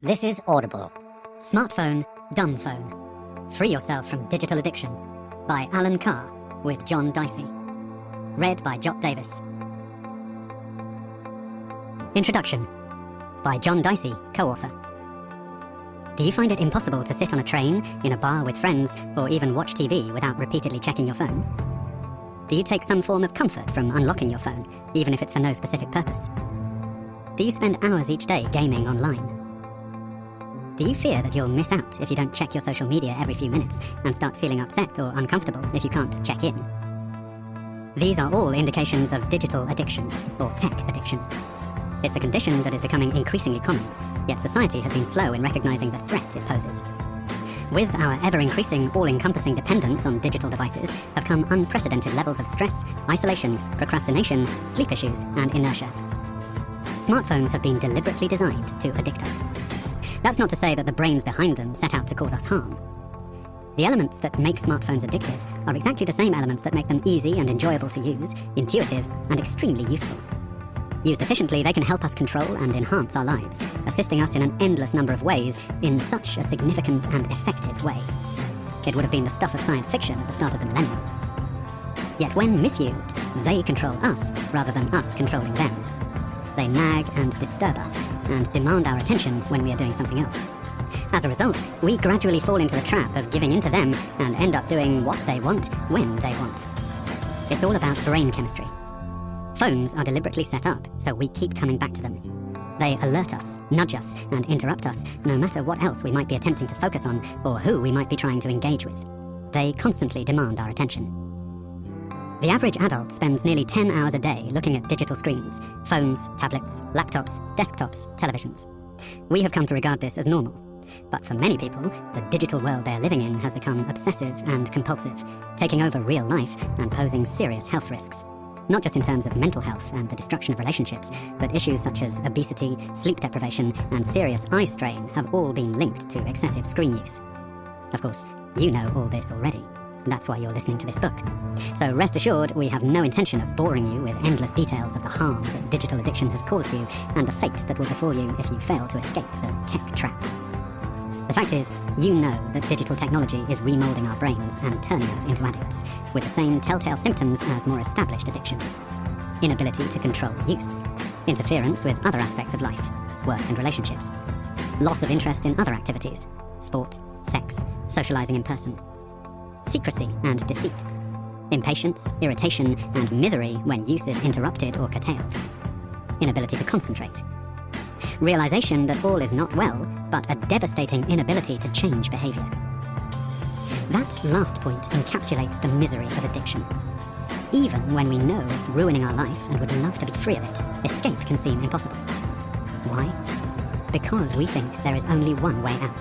This is Audible. Smartphone, Dumb Phone. Free Yourself from Digital Addiction by Alan Carr with John Dicey. Read by Jot Davis. Introduction by John Dicey, co-author. Do you find it impossible to sit on a train, in a bar with friends, or even watch TV without repeatedly checking your phone? Do you take some form of comfort from unlocking your phone, even if it's for no specific purpose? Do you spend hours each day gaming online? Do you fear that you'll miss out if you don't check your social media every few minutes and start feeling upset or uncomfortable if you can't check in? These are all indications of digital addiction, or tech addiction. It's a condition that is becoming increasingly common, yet society has been slow in recognizing the threat it poses. With our ever-increasing, all-encompassing dependence on digital devices have come unprecedented levels of stress, isolation, procrastination, sleep issues, and inertia. Smartphones have been deliberately designed to addict us. That's not to say that the brains behind them set out to cause us harm. The elements that make smartphones addictive are exactly the same elements that make them easy and enjoyable to use, intuitive, and extremely useful. Used efficiently, they can help us control and enhance our lives, assisting us in an endless number of ways in such a significant and effective way. It would have been the stuff of science fiction at the start of the millennium. Yet when misused, they control us rather than us controlling them. They nag and disturb us, and demand our attention when we are doing something else. As a result, we gradually fall into the trap of giving in to them and end up doing what they want, when they want. It's all about brain chemistry. Phones are deliberately set up so we keep coming back to them. They alert us, nudge us, and interrupt us, no matter what else we might be attempting to focus on or who we might be trying to engage with. They constantly demand our attention. The average adult spends nearly 10 hours a day looking at digital screens, phones, tablets, laptops, desktops, televisions. We have come to regard this as normal. But for many people, the digital world they're living in has become obsessive and compulsive, taking over real life and posing serious health risks. Not just in terms of mental health and the destruction of relationships, but issues such as obesity, sleep deprivation, and serious eye strain have all been linked to excessive screen use. Of course, you know all this already. That's why you're listening to this book. So rest assured, we have no intention of boring you with endless details of the harm that digital addiction has caused you and the fate that will befall you if you fail to escape the tech trap. The fact is, you know that digital technology is remolding our brains and turning us into addicts, with the same telltale symptoms as more established addictions. Inability to control use, interference with other aspects of life, work and relationships, loss of interest in other activities, sport, sex, socializing in person, secrecy and deceit, impatience, irritation, and misery when use is interrupted or curtailed, inability to concentrate, realization that all is not well, but a devastating inability to change behavior. That last point encapsulates the misery of addiction. Even when we know it's ruining our life and would love to be free of it, escape can seem impossible. Why? Because we think there is only one way out,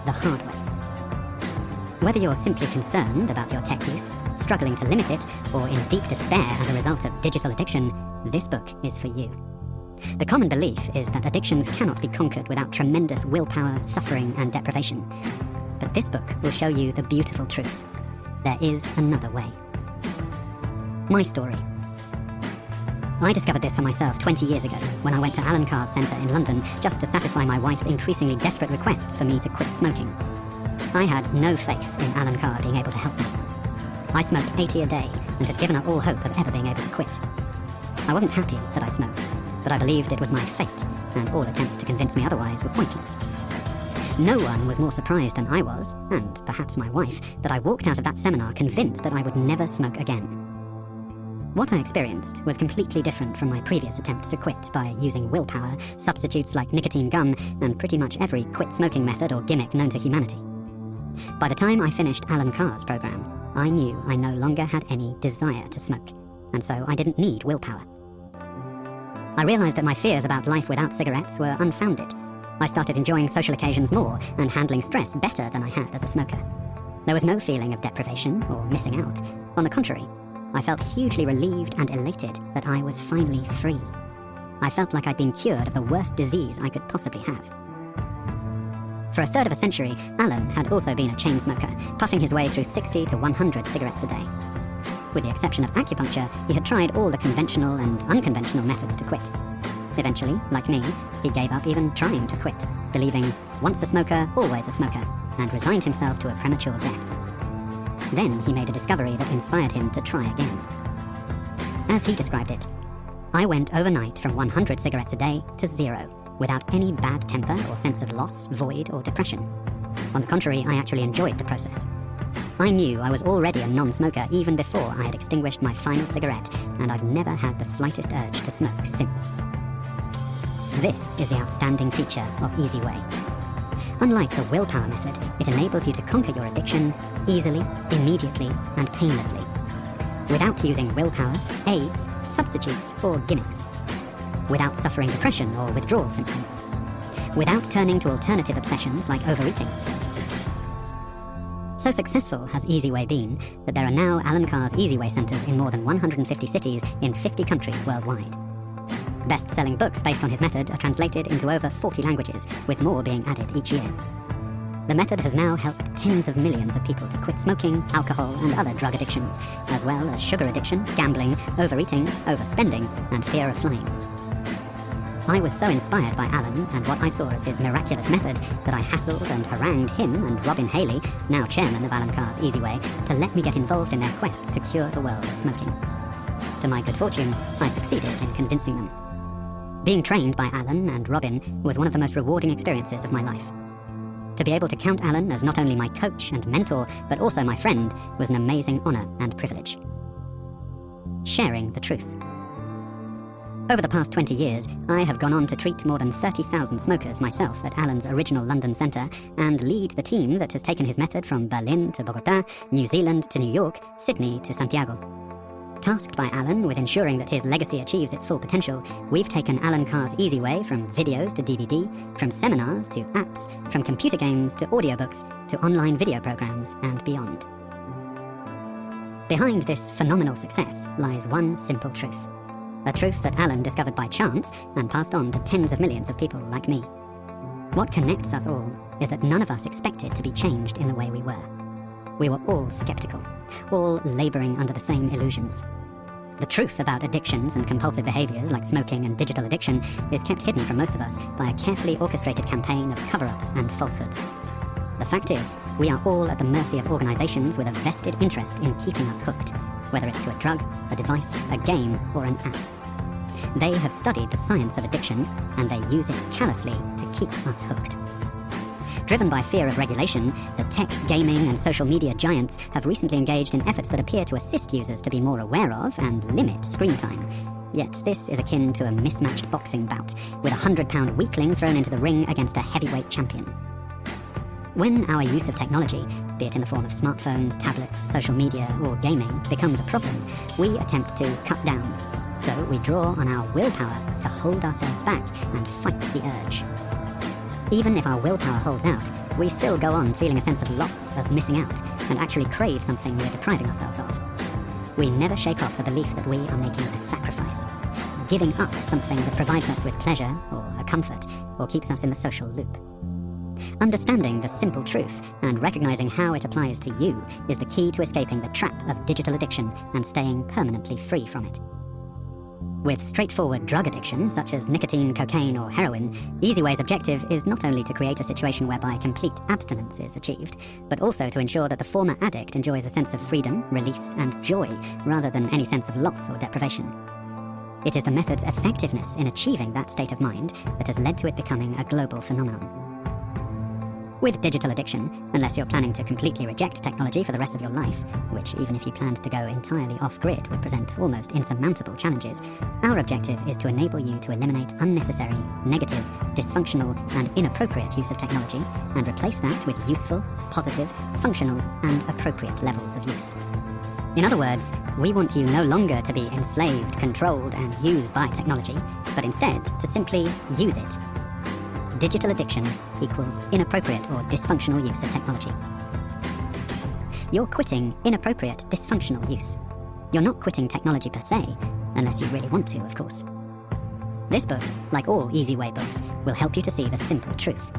the hard way. Whether you're simply concerned about your tech use, struggling to limit it, or in deep despair as a result of digital addiction, this book is for you. The common belief is that addictions cannot be conquered without tremendous willpower, suffering, and deprivation. But this book will show you the beautiful truth. There is another way. My story. I discovered this for myself 20 years ago when I went to Alan Carr's centre in London just to satisfy my wife's increasingly desperate requests for me to quit smoking. I had no faith in Alan Carr being able to help me. I smoked 80 a day and had given up all hope of ever being able to quit. I wasn't happy that I smoked, but I believed it was my fate, and all attempts to convince me otherwise were pointless. No one was more surprised than I was, and perhaps my wife, that I walked out of that seminar convinced that I would never smoke again. What I experienced was completely different from my previous attempts to quit by using willpower, substitutes like nicotine gum, and pretty much every quit smoking method or gimmick known to humanity. By the time I finished Alan Carr's program, I knew I no longer had any desire to smoke, and so I didn't need willpower. I realized that my fears about life without cigarettes were unfounded. I started enjoying social occasions more and handling stress better than I had as a smoker. There was no feeling of deprivation or missing out. On the contrary, I felt hugely relieved and elated that I was finally free. I felt like I'd been cured of the worst disease I could possibly have. For a third of a century, Alan had also been a chain smoker, puffing his way through 60 to 100 cigarettes a day. With the exception of acupuncture, he had tried all the conventional and unconventional methods to quit. Eventually, like me, he gave up even trying to quit, believing once a smoker, always a smoker, and resigned himself to a premature death. Then he made a discovery that inspired him to try again. As he described it, I went overnight from 100 cigarettes a day to 0, without any bad temper or sense of loss, void, or depression. On the contrary, I actually enjoyed the process. I knew I was already a non-smoker even before I had extinguished my final cigarette, and I've never had the slightest urge to smoke since. This is the outstanding feature of Easyway. Unlike the willpower method, it enables you to conquer your addiction easily, immediately, and painlessly, without using willpower, aids, substitutes, or gimmicks, without suffering depression or withdrawal symptoms, without turning to alternative obsessions like overeating. So successful has Easyway been that there are now Alan Carr's Easyway centers in more than 150 cities in 50 countries worldwide. Best-selling books based on his method are translated into over 40 languages, with more being added each year. The method has now helped tens of millions of people to quit smoking, alcohol, and other drug addictions, as well as sugar addiction, gambling, overeating, overspending, and fear of flying. I was so inspired by Alan and what I saw as his miraculous method that I hassled and harangued him and Robin Haley, now chairman of Alan Carr's Easyway, to let me get involved in their quest to cure the world of smoking. To my good fortune, I succeeded in convincing them. Being trained by Alan and Robin was one of the most rewarding experiences of my life. To be able to count Alan as not only my coach and mentor, but also my friend, was an amazing honor and privilege. Sharing the truth. Over the past 20 years, I have gone on to treat more than 30,000 smokers myself at Alan's original London centre and lead the team that has taken his method from Berlin to Bogota, New Zealand to New York, Sydney to Santiago. Tasked by Alan with ensuring that his legacy achieves its full potential, we've taken Alan Carr's Easyway from videos to DVD, from seminars to apps, from computer games to audiobooks to online video programs and beyond. Behind this phenomenal success lies one simple truth. A truth that Alan discovered by chance and passed on to tens of millions of people like me. What connects us all is that none of us expected to be changed in the way we were. We were all skeptical, all labouring under the same illusions. The truth about addictions and compulsive behaviours like smoking and digital addiction is kept hidden from most of us by a carefully orchestrated campaign of cover-ups and falsehoods. The fact is, we are all at the mercy of organisations with a vested interest in keeping us hooked, whether it's to a drug, a device, a game, or an app. They have studied the science of addiction, and they use it callously to keep us hooked. Driven by fear of regulation, the tech, gaming, and social media giants have recently engaged in efforts that appear to assist users to be more aware of and limit screen time. Yet this is akin to a mismatched boxing bout, with a 100-pound weakling thrown into the ring against a heavyweight champion. When our use of technology, be it in the form of smartphones, tablets, social media, or gaming, becomes a problem, we attempt to cut down. So we draw on our willpower to hold ourselves back and fight the urge. Even if our willpower holds out, we still go on feeling a sense of loss, of missing out, and actually crave something we're depriving ourselves of. We never shake off the belief that we are making a sacrifice, giving up something that provides us with pleasure, or a comfort, or keeps us in the social loop. Understanding the simple truth and recognizing how it applies to you is the key to escaping the trap of digital addiction and staying permanently free from it. With straightforward drug addiction, such as nicotine, cocaine, or heroin, Easyway's objective is not only to create a situation whereby complete abstinence is achieved, but also to ensure that the former addict enjoys a sense of freedom, release, and joy, rather than any sense of loss or deprivation. It is the method's effectiveness in achieving that state of mind that has led to it becoming a global phenomenon. With digital addiction, unless you're planning to completely reject technology for the rest of your life, which even if you planned to go entirely off-grid would present almost insurmountable challenges, our objective is to enable you to eliminate unnecessary, negative, dysfunctional, and inappropriate use of technology and replace that with useful, positive, functional, and appropriate levels of use. In other words, we want you no longer to be enslaved, controlled, and used by technology, but instead to simply use it. Digital addiction equals inappropriate or dysfunctional use of technology. You're quitting inappropriate, dysfunctional use. You're not quitting technology per se, unless you really want to, of course. This book, like all Easyway books, will help you to see the simple truth.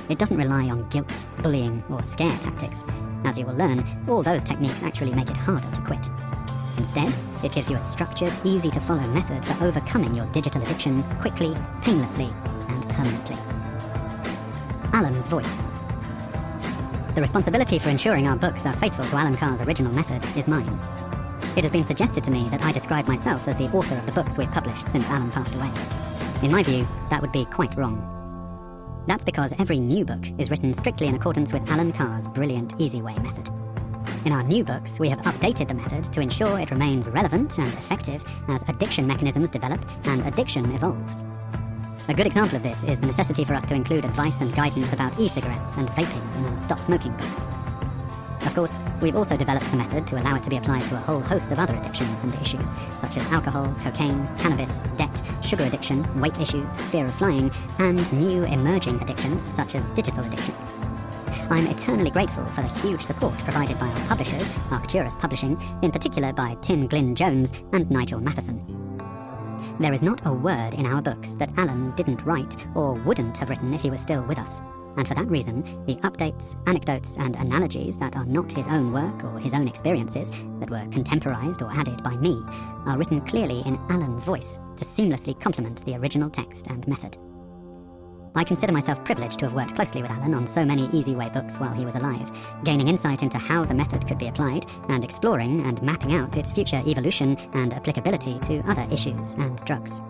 It doesn't rely on guilt, bullying, or scare tactics. As you will learn, all those techniques actually make it harder to quit. Instead, it gives you a structured, easy-to-follow method for overcoming your digital addiction quickly, painlessly, and permanently. Alan's voice. The responsibility for ensuring our books are faithful to Alan Carr's original method is mine. It has been suggested to me that I describe myself as the author of the books we've published since Alan passed away. In my view, that would be quite wrong. That's because every new book is written strictly in accordance with Alan Carr's brilliant Easyway method. In our new books, we have updated the method to ensure it remains relevant and effective as addiction mechanisms develop and addiction evolves. A good example of this is the necessity for us to include advice and guidance about e-cigarettes and vaping in our Stop Smoking books. Of course, we've also developed the method to allow it to be applied to a whole host of other addictions and issues, such as alcohol, cocaine, cannabis, debt, sugar addiction, weight issues, fear of flying, and new emerging addictions such as digital addiction. I'm eternally grateful for the huge support provided by our publishers, Arcturus Publishing, in particular by Tim Glyn Jones and Nigel Matheson. There is not a word in our books that Alan didn't write or wouldn't have written if he was still with us. And for that reason, the updates, anecdotes, and analogies that are not his own work or his own experiences, that were contemporized or added by me, are written clearly in Alan's voice to seamlessly complement the original text and method. I consider myself privileged to have worked closely with Alan on so many Easyway books while he was alive, gaining insight into how the method could be applied, and exploring and mapping out its future evolution and applicability to other issues and drugs.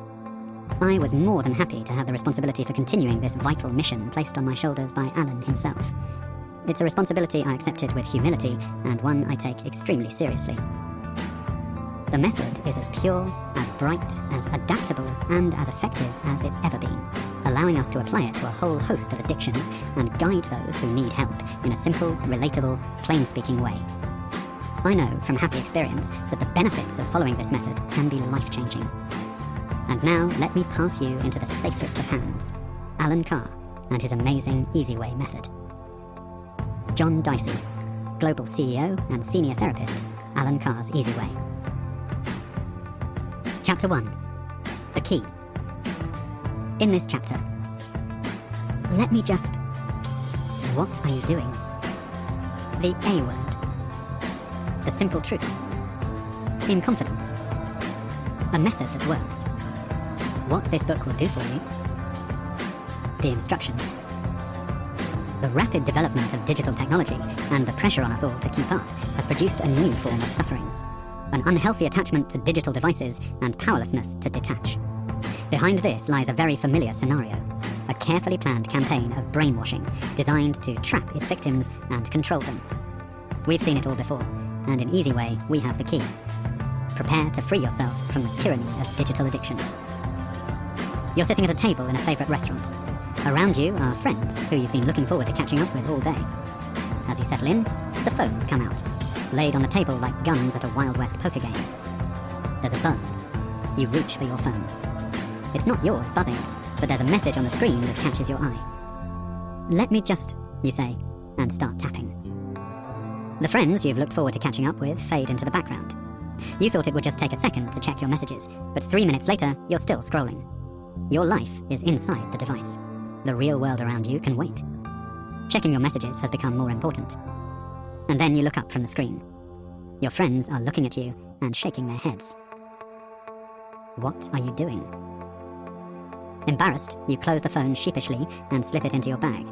I was more than happy to have the responsibility for continuing this vital mission placed on my shoulders by Alan himself. It's a responsibility I accepted with humility, and one I take extremely seriously. The method is as pure, as bright, as adaptable, and as effective as it's ever been, allowing us to apply it to a whole host of addictions and guide those who need help in a simple, relatable, plain-speaking way. I know from happy experience that the benefits of following this method can be life-changing. And now, let me pass you into the safest of hands, Alan Carr and his amazing Easyway method. John Dicey, Global CEO and Senior Therapist, Alan Carr's Easyway. Chapter 1. The Key. In this chapter, let me just... What are you doing? The A word. The simple truth. In confidence. A method that works. What this book will do for you. The instructions. The rapid development of digital technology and the pressure on us all to keep up has produced a new form of suffering. An unhealthy attachment to digital devices and powerlessness to detach. Behind this lies a very familiar scenario. A carefully planned campaign of brainwashing designed to trap its victims and control them. We've seen it all before, and in Easyway we have the key. Prepare to free yourself from the tyranny of digital addiction. You're sitting at a table in a favourite restaurant. Around you are friends who you've been looking forward to catching up with all day. As you settle in, the phones come out, laid on the table like guns at a Wild West poker game. There's a buzz. You reach for your phone. It's not yours buzzing, but there's a message on the screen that catches your eye. Let me just, you say, and start tapping. The friends you've looked forward to catching up with fade into the background. You thought it would just take a second to check your messages, but 3 minutes later, you're still scrolling. Your life is inside the device. The real world around you can wait. Checking your messages has become more important. And then you look up from the screen. Your friends are looking at you and shaking their heads. What are you doing? Embarrassed, you close the phone sheepishly and slip it into your bag.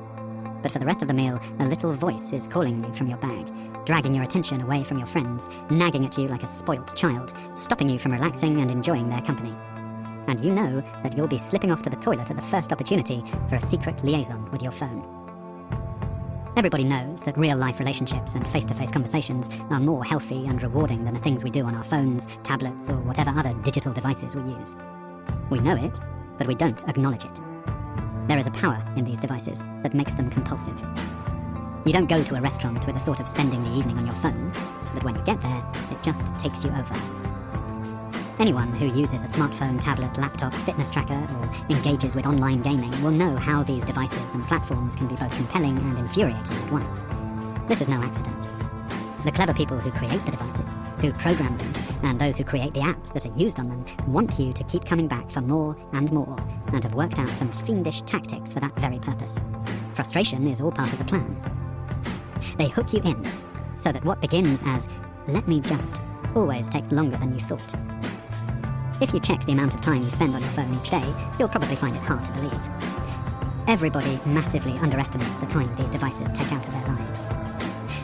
But for the rest of the meal, a little voice is calling you from your bag, dragging your attention away from your friends, nagging at you like a spoilt child, stopping you from relaxing and enjoying their company. And you know that you'll be slipping off to the toilet at the first opportunity for a secret liaison with your phone. Everybody knows that real-life relationships and face-to-face conversations are more healthy and rewarding than the things we do on our phones, tablets, or whatever other digital devices we use. We know it, but we don't acknowledge it. There is a power in these devices that makes them compulsive. You don't go to a restaurant with the thought of spending the evening on your phone, but when you get there, it just takes you over. Anyone who uses a smartphone, tablet, laptop, fitness tracker, or engages with online gaming will know how these devices and platforms can be both compelling and infuriating at once. This is no accident. The clever people who create the devices, who program them, and those who create the apps that are used on them want you to keep coming back for more, and have worked out some fiendish tactics for that very purpose. Frustration is all part of the plan. They hook you in, so that what begins as, let me just, always takes longer than you thought. If you check the amount of time you spend on your phone each day, you'll probably find it hard to believe. Everybody massively underestimates the time these devices take out of their lives.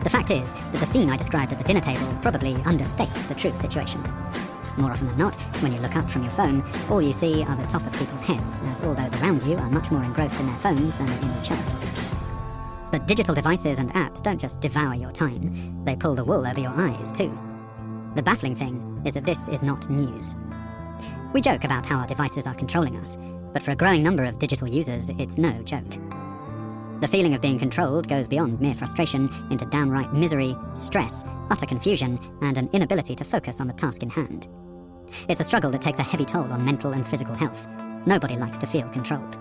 The fact is that the scene I described at the dinner table probably understates the true situation. More often than not, when you look up from your phone, all you see are the top of people's heads, as all those around you are much more engrossed in their phones than in each other. But digital devices and apps don't just devour your time, they pull the wool over your eyes too. The baffling thing is that this is not news. We joke about how our devices are controlling us, but for a growing number of digital users, it's no joke. The feeling of being controlled goes beyond mere frustration into downright misery, stress, utter confusion, and an inability to focus on the task in hand. It's a struggle that takes a heavy toll on mental and physical health. Nobody likes to feel controlled.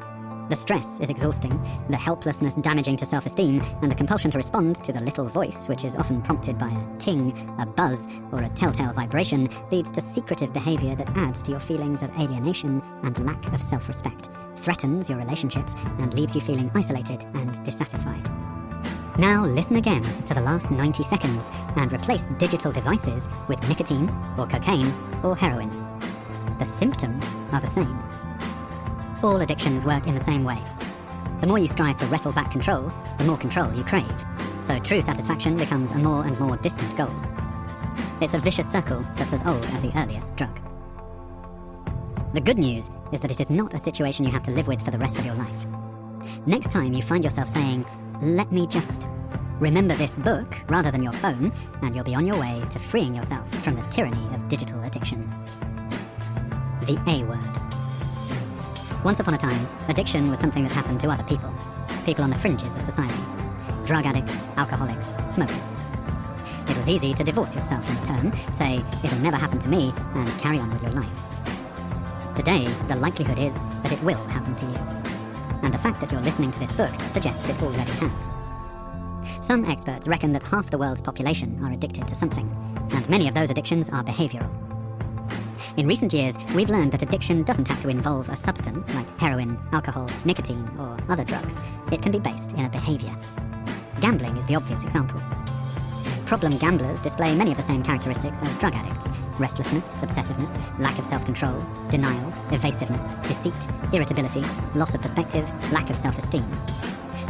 The stress is exhausting, the helplessness damaging to self-esteem, and the compulsion to respond to the little voice, which is often prompted by a ting, a buzz, or a telltale vibration, leads to secretive behavior that adds to your feelings of alienation and lack of self-respect, threatens your relationships, and leaves you feeling isolated and dissatisfied. Now listen again to the last 90 seconds and replace digital devices with nicotine, or cocaine, or heroin. The symptoms are the same. All addictions work in the same way. The more you strive to wrestle back control, the more control you crave. So true satisfaction becomes a more and more distant goal. It's a vicious circle that's as old as the earliest drug. The good news is that it is not a situation you have to live with for the rest of your life. Next time you find yourself saying, "Let me just," remember this book rather than your phone, and you'll be on your way to freeing yourself from the tyranny of digital addiction. The A word. Once upon a time, addiction was something that happened to other people. People on the fringes of society. Drug addicts, alcoholics, smokers. It was easy to divorce yourself from the term, say, "It'll never happen to me," and carry on with your life. Today, the likelihood is that it will happen to you. And the fact that you're listening to this book suggests it already has. Some experts reckon that half the world's population are addicted to something, and many of those addictions are behavioral. In recent years, we've learned that addiction doesn't have to involve a substance like heroin, alcohol, nicotine, or other drugs. It can be based in a behavior. Gambling is the obvious example. Problem gamblers display many of the same characteristics as drug addicts: restlessness, obsessiveness, lack of self-control, denial, evasiveness, deceit, irritability, loss of perspective, lack of self-esteem.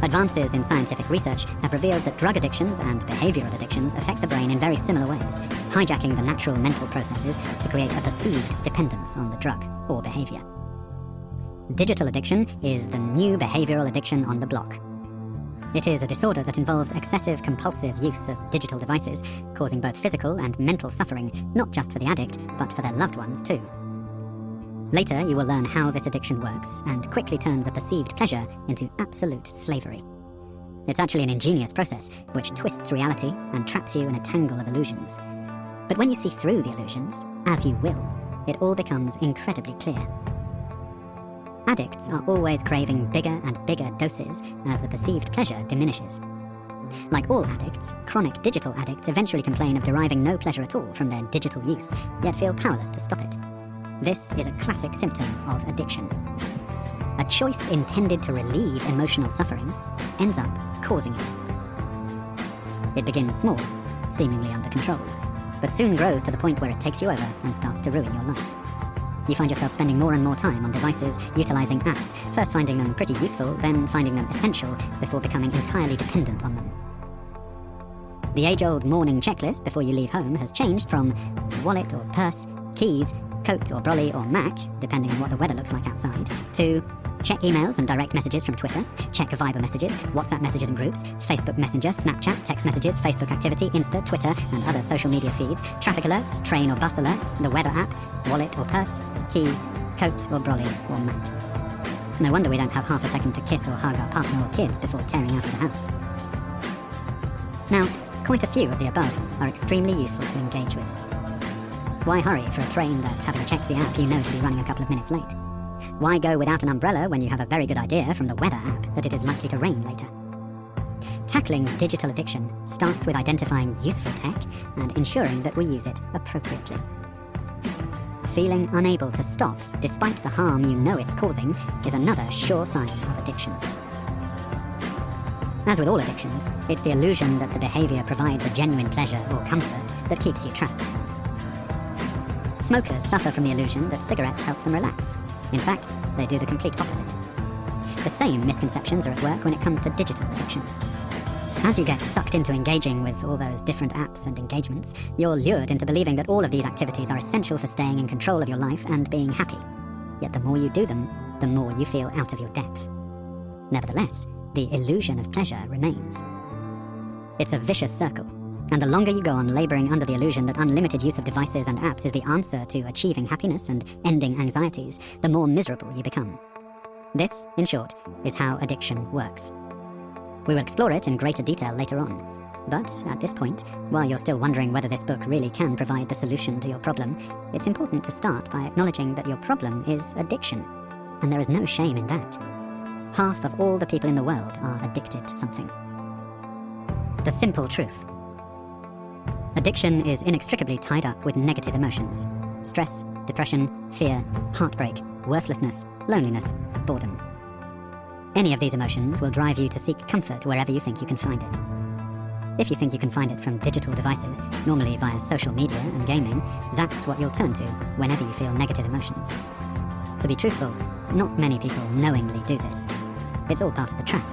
Advances in scientific research have revealed that drug addictions and behavioral addictions affect the brain in very similar ways, hijacking the natural mental processes to create a perceived dependence on the drug or behavior. Digital addiction is the new behavioral addiction on the block. It is a disorder that involves excessive compulsive use of digital devices, causing both physical and mental suffering, not just for the addict, but for their loved ones too. Later, you will learn how this addiction works and quickly turns a perceived pleasure into absolute slavery. It's actually an ingenious process which twists reality and traps you in a tangle of illusions. But when you see through the illusions, as you will, it all becomes incredibly clear. Addicts are always craving bigger and bigger doses as the perceived pleasure diminishes. Like all addicts, chronic digital addicts eventually complain of deriving no pleasure at all from their digital use, yet feel powerless to stop it. This is a classic symptom of addiction. A choice intended to relieve emotional suffering ends up causing it. It begins small, seemingly under control, but soon grows to the point where it takes you over and starts to ruin your life. You find yourself spending more and more time on devices, utilizing apps, first finding them pretty useful, then finding them essential, before becoming entirely dependent on them. The age-old morning checklist before you leave home has changed from wallet or purse, keys, coat or brolly or Mac, depending on what the weather looks like outside, to check emails and direct messages from Twitter, check Viber messages, WhatsApp messages and groups, Facebook Messenger, Snapchat, text messages, Facebook activity, Insta, Twitter, and other social media feeds, traffic alerts, train or bus alerts, the weather app, wallet or purse, keys, coat or brolly or Mac. No wonder we don't have half a second to kiss or hug our partner or kids before tearing out of the house. Now, quite a few of the above are extremely useful to engage with. Why hurry for a train that, having checked the app, you know to be running a couple of minutes late? Why go without an umbrella when you have a very good idea from the weather app that it is likely to rain later? Tackling digital addiction starts with identifying useful tech and ensuring that we use it appropriately. Feeling unable to stop, despite the harm you know it's causing, is another sure sign of addiction. As with all addictions, it's the illusion that the behavior provides a genuine pleasure or comfort that keeps you trapped. Smokers suffer from the illusion that cigarettes help them relax. In fact, they do the complete opposite. The same misconceptions are at work when it comes to digital addiction. As you get sucked into engaging with all those different apps and engagements, you're lured into believing that all of these activities are essential for staying in control of your life and being happy. Yet the more you do them, the more you feel out of your depth. Nevertheless, the illusion of pleasure remains. It's a vicious circle, and the longer you go on laboring under the illusion that unlimited use of devices and apps is the answer to achieving happiness and ending anxieties, the more miserable you become. This, in short, is how addiction works. We will explore it in greater detail later on, but at this point, while you're still wondering whether this book really can provide the solution to your problem, it's important to start by acknowledging that your problem is addiction, and there is no shame in that. Half of all the people in the world are addicted to something. The simple truth. Addiction is inextricably tied up with negative emotions: stress, depression, fear, heartbreak, worthlessness, loneliness, boredom. Any of these emotions will drive you to seek comfort wherever you think you can find it. If you think you can find it from digital devices, normally via social media and gaming, that's what you'll turn to whenever you feel negative emotions. To be truthful, not many people knowingly do this. It's all part of the trap.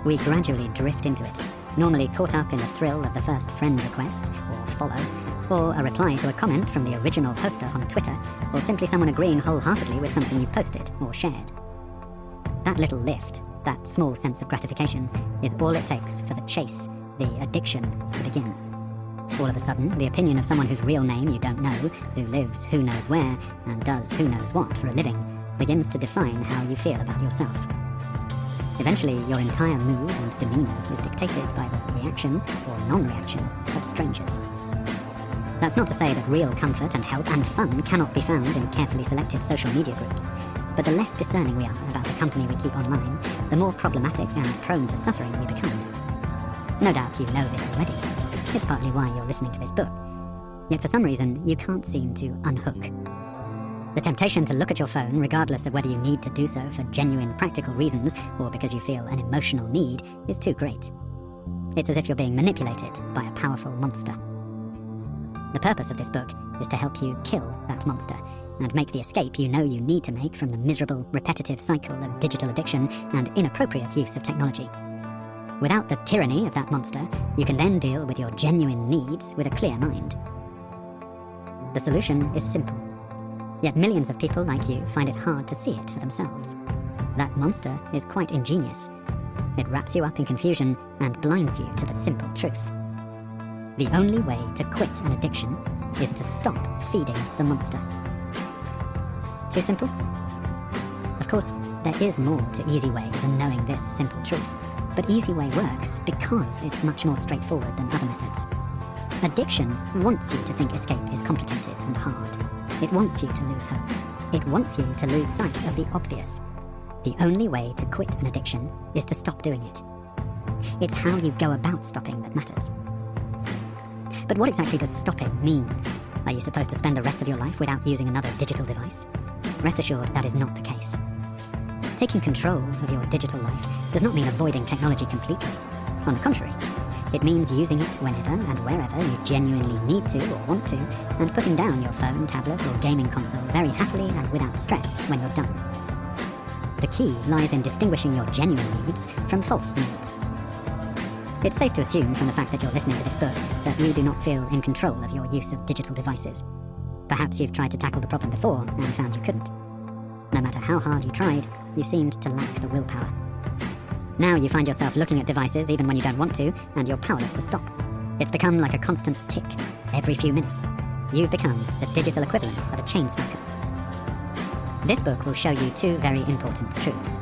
We gradually drift into it, normally caught up in the thrill of the first friend request, or follow, or a reply to a comment from the original poster on Twitter, or simply someone agreeing wholeheartedly with something you've posted or shared. That little lift, that small sense of gratification, is all it takes for the chase, the addiction, to begin. All of a sudden, the opinion of someone whose real name you don't know, who lives who knows where, and does who knows what for a living, begins to define how you feel about yourself. Eventually, your entire mood and demeanor is dictated by the reaction or non-reaction of strangers. That's not to say that real comfort and help and fun cannot be found in carefully selected social media groups, but the less discerning we are about the company we keep online, the more problematic and prone to suffering we become. No doubt you know this already. It's partly why you're listening to this book. Yet for some reason, you can't seem to unhook. The temptation to look at your phone, regardless of whether you need to do so for genuine practical reasons or because you feel an emotional need, is too great. It's as if you're being manipulated by a powerful monster. The purpose of this book is to help you kill that monster and make the escape you know you need to make from the miserable, repetitive cycle of digital addiction and inappropriate use of technology. Without the tyranny of that monster, you can then deal with your genuine needs with a clear mind. The solution is simple. Yet millions of people like you find it hard to see it for themselves. That monster is quite ingenious. It wraps you up in confusion and blinds you to the simple truth. The only way to quit an addiction is to stop feeding the monster. Too simple? Of course, there is more to Easyway than knowing this simple truth. But Easyway works because it's much more straightforward than other methods. Addiction wants you to think escape is complicated and hard. It wants you to lose hope. It wants you to lose sight of the obvious. The only way to quit an addiction is to stop doing it. It's how you go about stopping that matters. But what exactly does stopping mean? Are you supposed to spend the rest of your life without using another digital device? Rest assured, that is not the case. Taking control of your digital life does not mean avoiding technology completely. On the contrary, it means using it whenever and wherever you genuinely need to or want to, and putting down your phone, tablet, or gaming console very happily and without stress when you're done. The key lies in distinguishing your genuine needs from false needs. It's safe to assume from the fact that you're listening to this book that you do not feel in control of your use of digital devices. Perhaps you've tried to tackle the problem before and found you couldn't. No matter how hard you tried, you seemed to lack the willpower. Now you find yourself looking at devices even when you don't want to, and you're powerless to stop. It's become like a constant tick every few minutes. You've become the digital equivalent of a chain smoker. This book will show you two very important truths.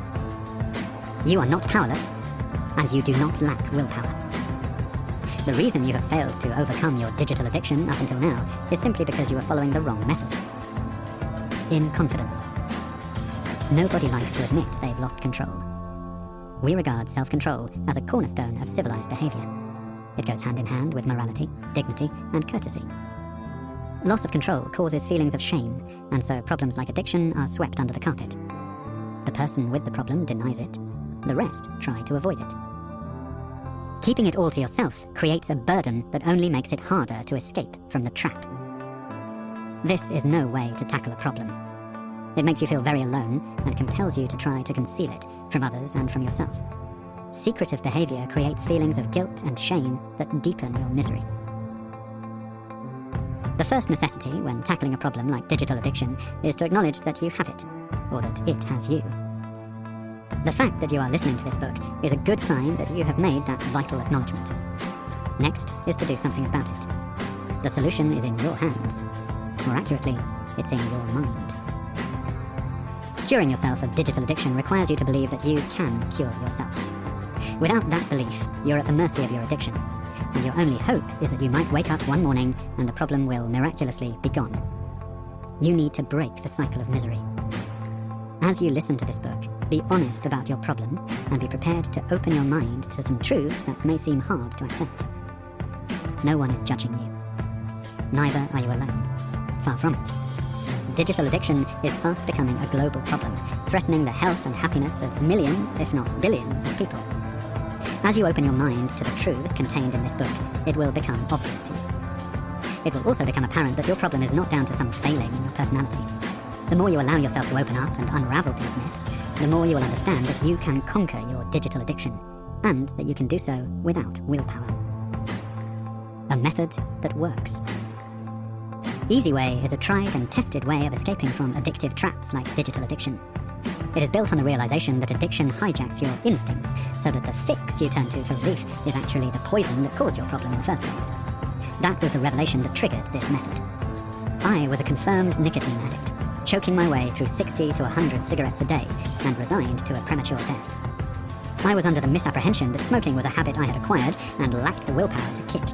You are not powerless, and you do not lack willpower. The reason you have failed to overcome your digital addiction up until now is simply because you are following the wrong method. In confidence. Nobody likes to admit they've lost control. We regard self-control as a cornerstone of civilized behavior. It goes hand in hand with morality, dignity, and courtesy. Loss of control causes feelings of shame, and so problems like addiction are swept under the carpet. The person with the problem denies it. The rest try to avoid it. Keeping it all to yourself creates a burden that only makes it harder to escape from the trap. This is no way to tackle a problem. It makes you feel very alone and compels you to try to conceal it from others and from yourself. Secretive behavior creates feelings of guilt and shame that deepen your misery. The first necessity when tackling a problem like digital addiction is to acknowledge that you have it, or that it has you. The fact that you are listening to this book is a good sign that you have made that vital acknowledgement. Next is to do something about it. The solution is in your hands. More accurately, it's in your mind. Curing yourself of digital addiction requires you to believe that you can cure yourself. Without that belief, you're at the mercy of your addiction, and your only hope is that you might wake up one morning and the problem will miraculously be gone. You need to break the cycle of misery. As you listen to this book, be honest about your problem and be prepared to open your mind to some truths that may seem hard to accept. No one is judging you. Neither are you alone. Far from it. Digital addiction is fast becoming a global problem, threatening the health and happiness of millions, if not billions, of people. As you open your mind to the truths contained in this book, it will become obvious to you. It will also become apparent that your problem is not down to some failing in your personality. The more you allow yourself to open up and unravel these myths, the more you will understand that you can conquer your digital addiction, and that you can do so without willpower. A method that works. Easyway is a tried and tested way of escaping from addictive traps like digital addiction. It is built on the realization that addiction hijacks your instincts, so that the fix you turn to for relief is actually the poison that caused your problem in the first place. That was the revelation that triggered this method. I was a confirmed nicotine addict, choking my way through 60 to 100 cigarettes a day and resigned to a premature death. I was under the misapprehension that smoking was a habit I had acquired and lacked the willpower to kick.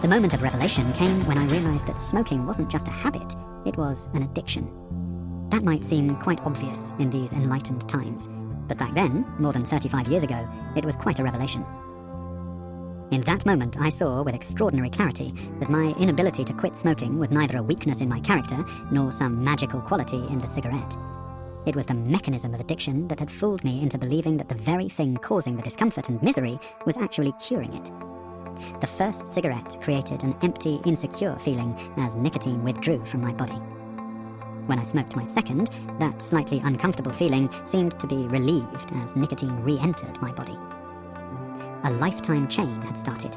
The moment of revelation came when I realized that smoking wasn't just a habit, it was an addiction. That might seem quite obvious in these enlightened times, but back then, more than 35 years ago, it was quite a revelation. In that moment, I saw with extraordinary clarity that my inability to quit smoking was neither a weakness in my character nor some magical quality in the cigarette. It was the mechanism of addiction that had fooled me into believing that the very thing causing the discomfort and misery was actually curing it. The first cigarette created an empty, insecure feeling as nicotine withdrew from my body. When I smoked my second, that slightly uncomfortable feeling seemed to be relieved as nicotine re-entered my body. A lifetime chain had started,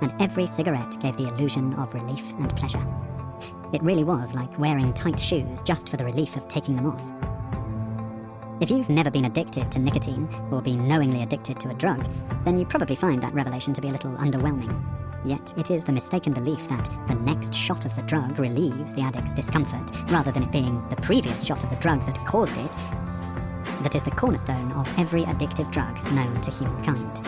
and every cigarette gave the illusion of relief and pleasure. It really was like wearing tight shoes just for the relief of taking them off. If you've never been addicted to nicotine or been knowingly addicted to a drug, then you probably find that revelation to be a little underwhelming. Yet it is the mistaken belief that the next shot of the drug relieves the addict's discomfort, rather than it being the previous shot of the drug that caused it, that is the cornerstone of every addictive drug known to humankind.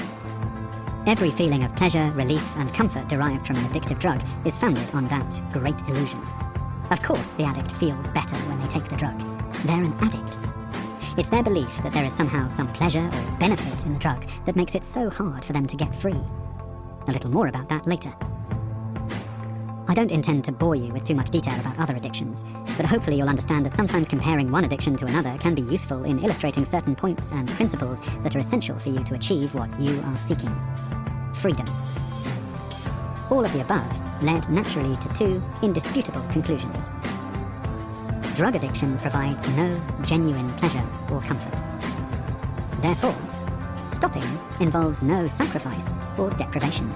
Every feeling of pleasure, relief, and comfort derived from an addictive drug is founded on that great illusion. Of course, the addict feels better when they take the drug. They're an addict. It's their belief that there is somehow some pleasure or benefit in the drug that makes it so hard for them to get free. A little more about that later. I don't intend to bore you with too much detail about other addictions, but hopefully you'll understand that sometimes comparing one addiction to another can be useful in illustrating certain points and principles that are essential for you to achieve what you are seeking. Freedom. All of the above led naturally to two indisputable conclusions. Drug addiction provides no genuine pleasure or comfort. Therefore, stopping involves no sacrifice or deprivation.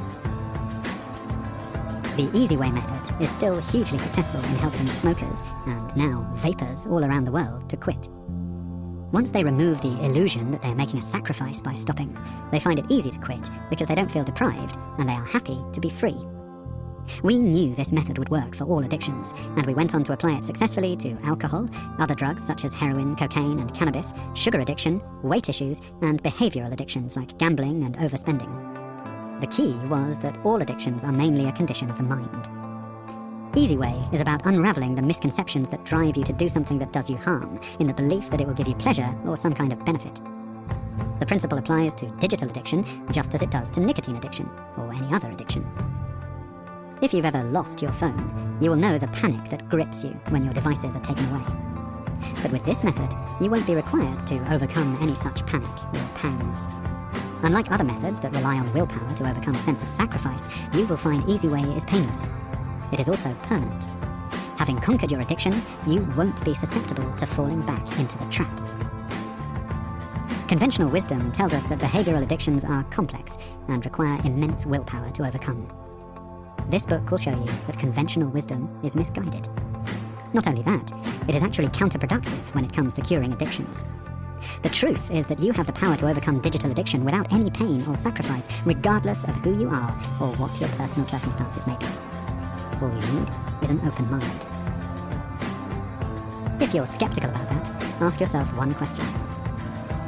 The Easyway method is still hugely successful in helping smokers, and now vapers all around the world, to quit. Once they remove the illusion that they're making a sacrifice by stopping, they find it easy to quit because they don't feel deprived and they are happy to be free. We knew this method would work for all addictions, and we went on to apply it successfully to alcohol, other drugs such as heroin, cocaine and cannabis, sugar addiction, weight issues, and behavioral addictions like gambling and overspending. The key was that all addictions are mainly a condition of the mind. Easyway is about unraveling the misconceptions that drive you to do something that does you harm, in the belief that it will give you pleasure or some kind of benefit. The principle applies to digital addiction just as it does to nicotine addiction or any other addiction. If you've ever lost your phone, you will know the panic that grips you when your devices are taken away. But with this method, you won't be required to overcome any such panic or pangs. Unlike other methods that rely on willpower to overcome a sense of sacrifice, you will find Easyway is painless. It is also permanent. Having conquered your addiction, you won't be susceptible to falling back into the trap. Conventional wisdom tells us that behavioral addictions are complex and require immense willpower to overcome. This book will show you that conventional wisdom is misguided. Not only that, it is actually counterproductive when it comes to curing addictions. The truth is that you have the power to overcome digital addiction without any pain or sacrifice, regardless of who you are or what your personal circumstances may be. All you need is an open mind. If you're skeptical about that, ask yourself one question.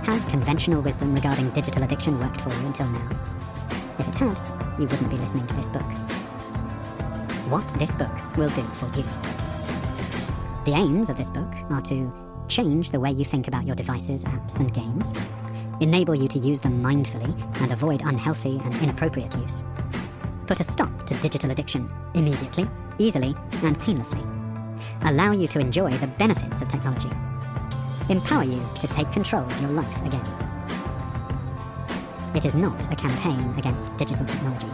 Has conventional wisdom regarding digital addiction worked for you until now? If it had, you wouldn't be listening to this book. What this book will do for you. The aims of this book are to change the way you think about your devices, apps, and games, enable you to use them mindfully and avoid unhealthy and inappropriate use, put a stop to digital addiction immediately, easily, and painlessly, allow you to enjoy the benefits of technology, empower you to take control of your life again. It is not a campaign against digital technology.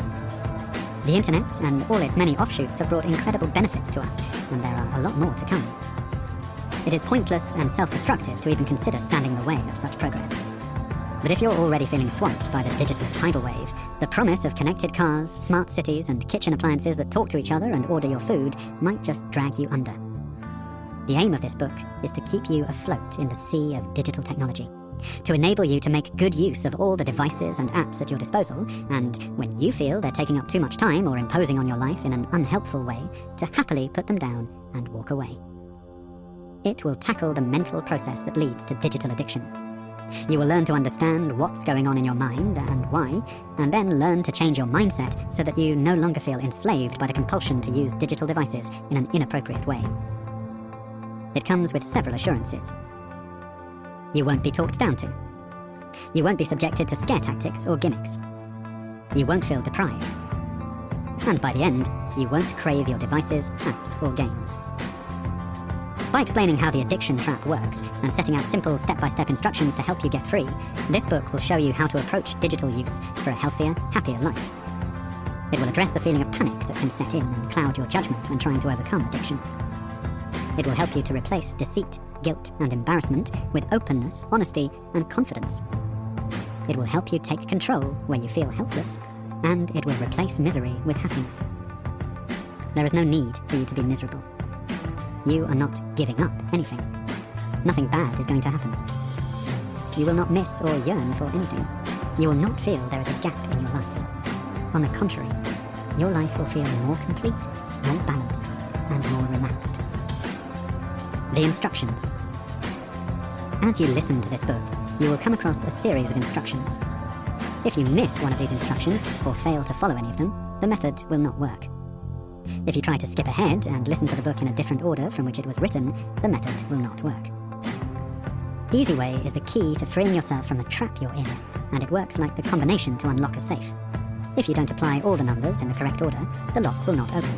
The internet and all its many offshoots have brought incredible benefits to us, and there are a lot more to come. It is pointless and self-destructive to even consider standing in the way of such progress. But if you're already feeling swamped by the digital tidal wave, the promise of connected cars, smart cities, and kitchen appliances that talk to each other and order your food might just drag you under. The aim of this book is to keep you afloat in the sea of digital technology, to enable you to make good use of all the devices and apps at your disposal, and when you feel they're taking up too much time or imposing on your life in an unhelpful way, to happily put them down and walk away. It will tackle the mental process that leads to digital addiction. You will learn to understand what's going on in your mind and why, and then learn to change your mindset so that you no longer feel enslaved by the compulsion to use digital devices in an inappropriate way. It comes with several assurances. You won't be talked down to. You won't be subjected to scare tactics or gimmicks. You won't feel deprived. And by the end, you won't crave your devices, apps, or games. By explaining how the addiction trap works and setting out simple step-by-step instructions to help you get free, this book will show you how to approach digital use for a healthier, happier life. It will address the feeling of panic that can set in and cloud your judgment when trying to overcome addiction. It will help you to replace deceit, guilt, and embarrassment with openness, honesty, and confidence. It will help you take control where you feel helpless, and it will replace misery with happiness. There is no need for you to be miserable. You are not giving up anything. Nothing bad is going to happen. You will not miss or yearn for anything. You will not feel there is a gap in your life. On the contrary, your life will feel more complete, more balanced, and more relaxed. The instructions. As you listen to this book, you will come across a series of instructions. If you miss one of these instructions or fail to follow any of them, the method will not work. If you try to skip ahead and listen to the book in a different order from which it was written, the method will not work. Easyway is the key to freeing yourself from the trap you're in, and it works like the combination to unlock a safe. If you don't apply all the numbers in the correct order, the lock will not open.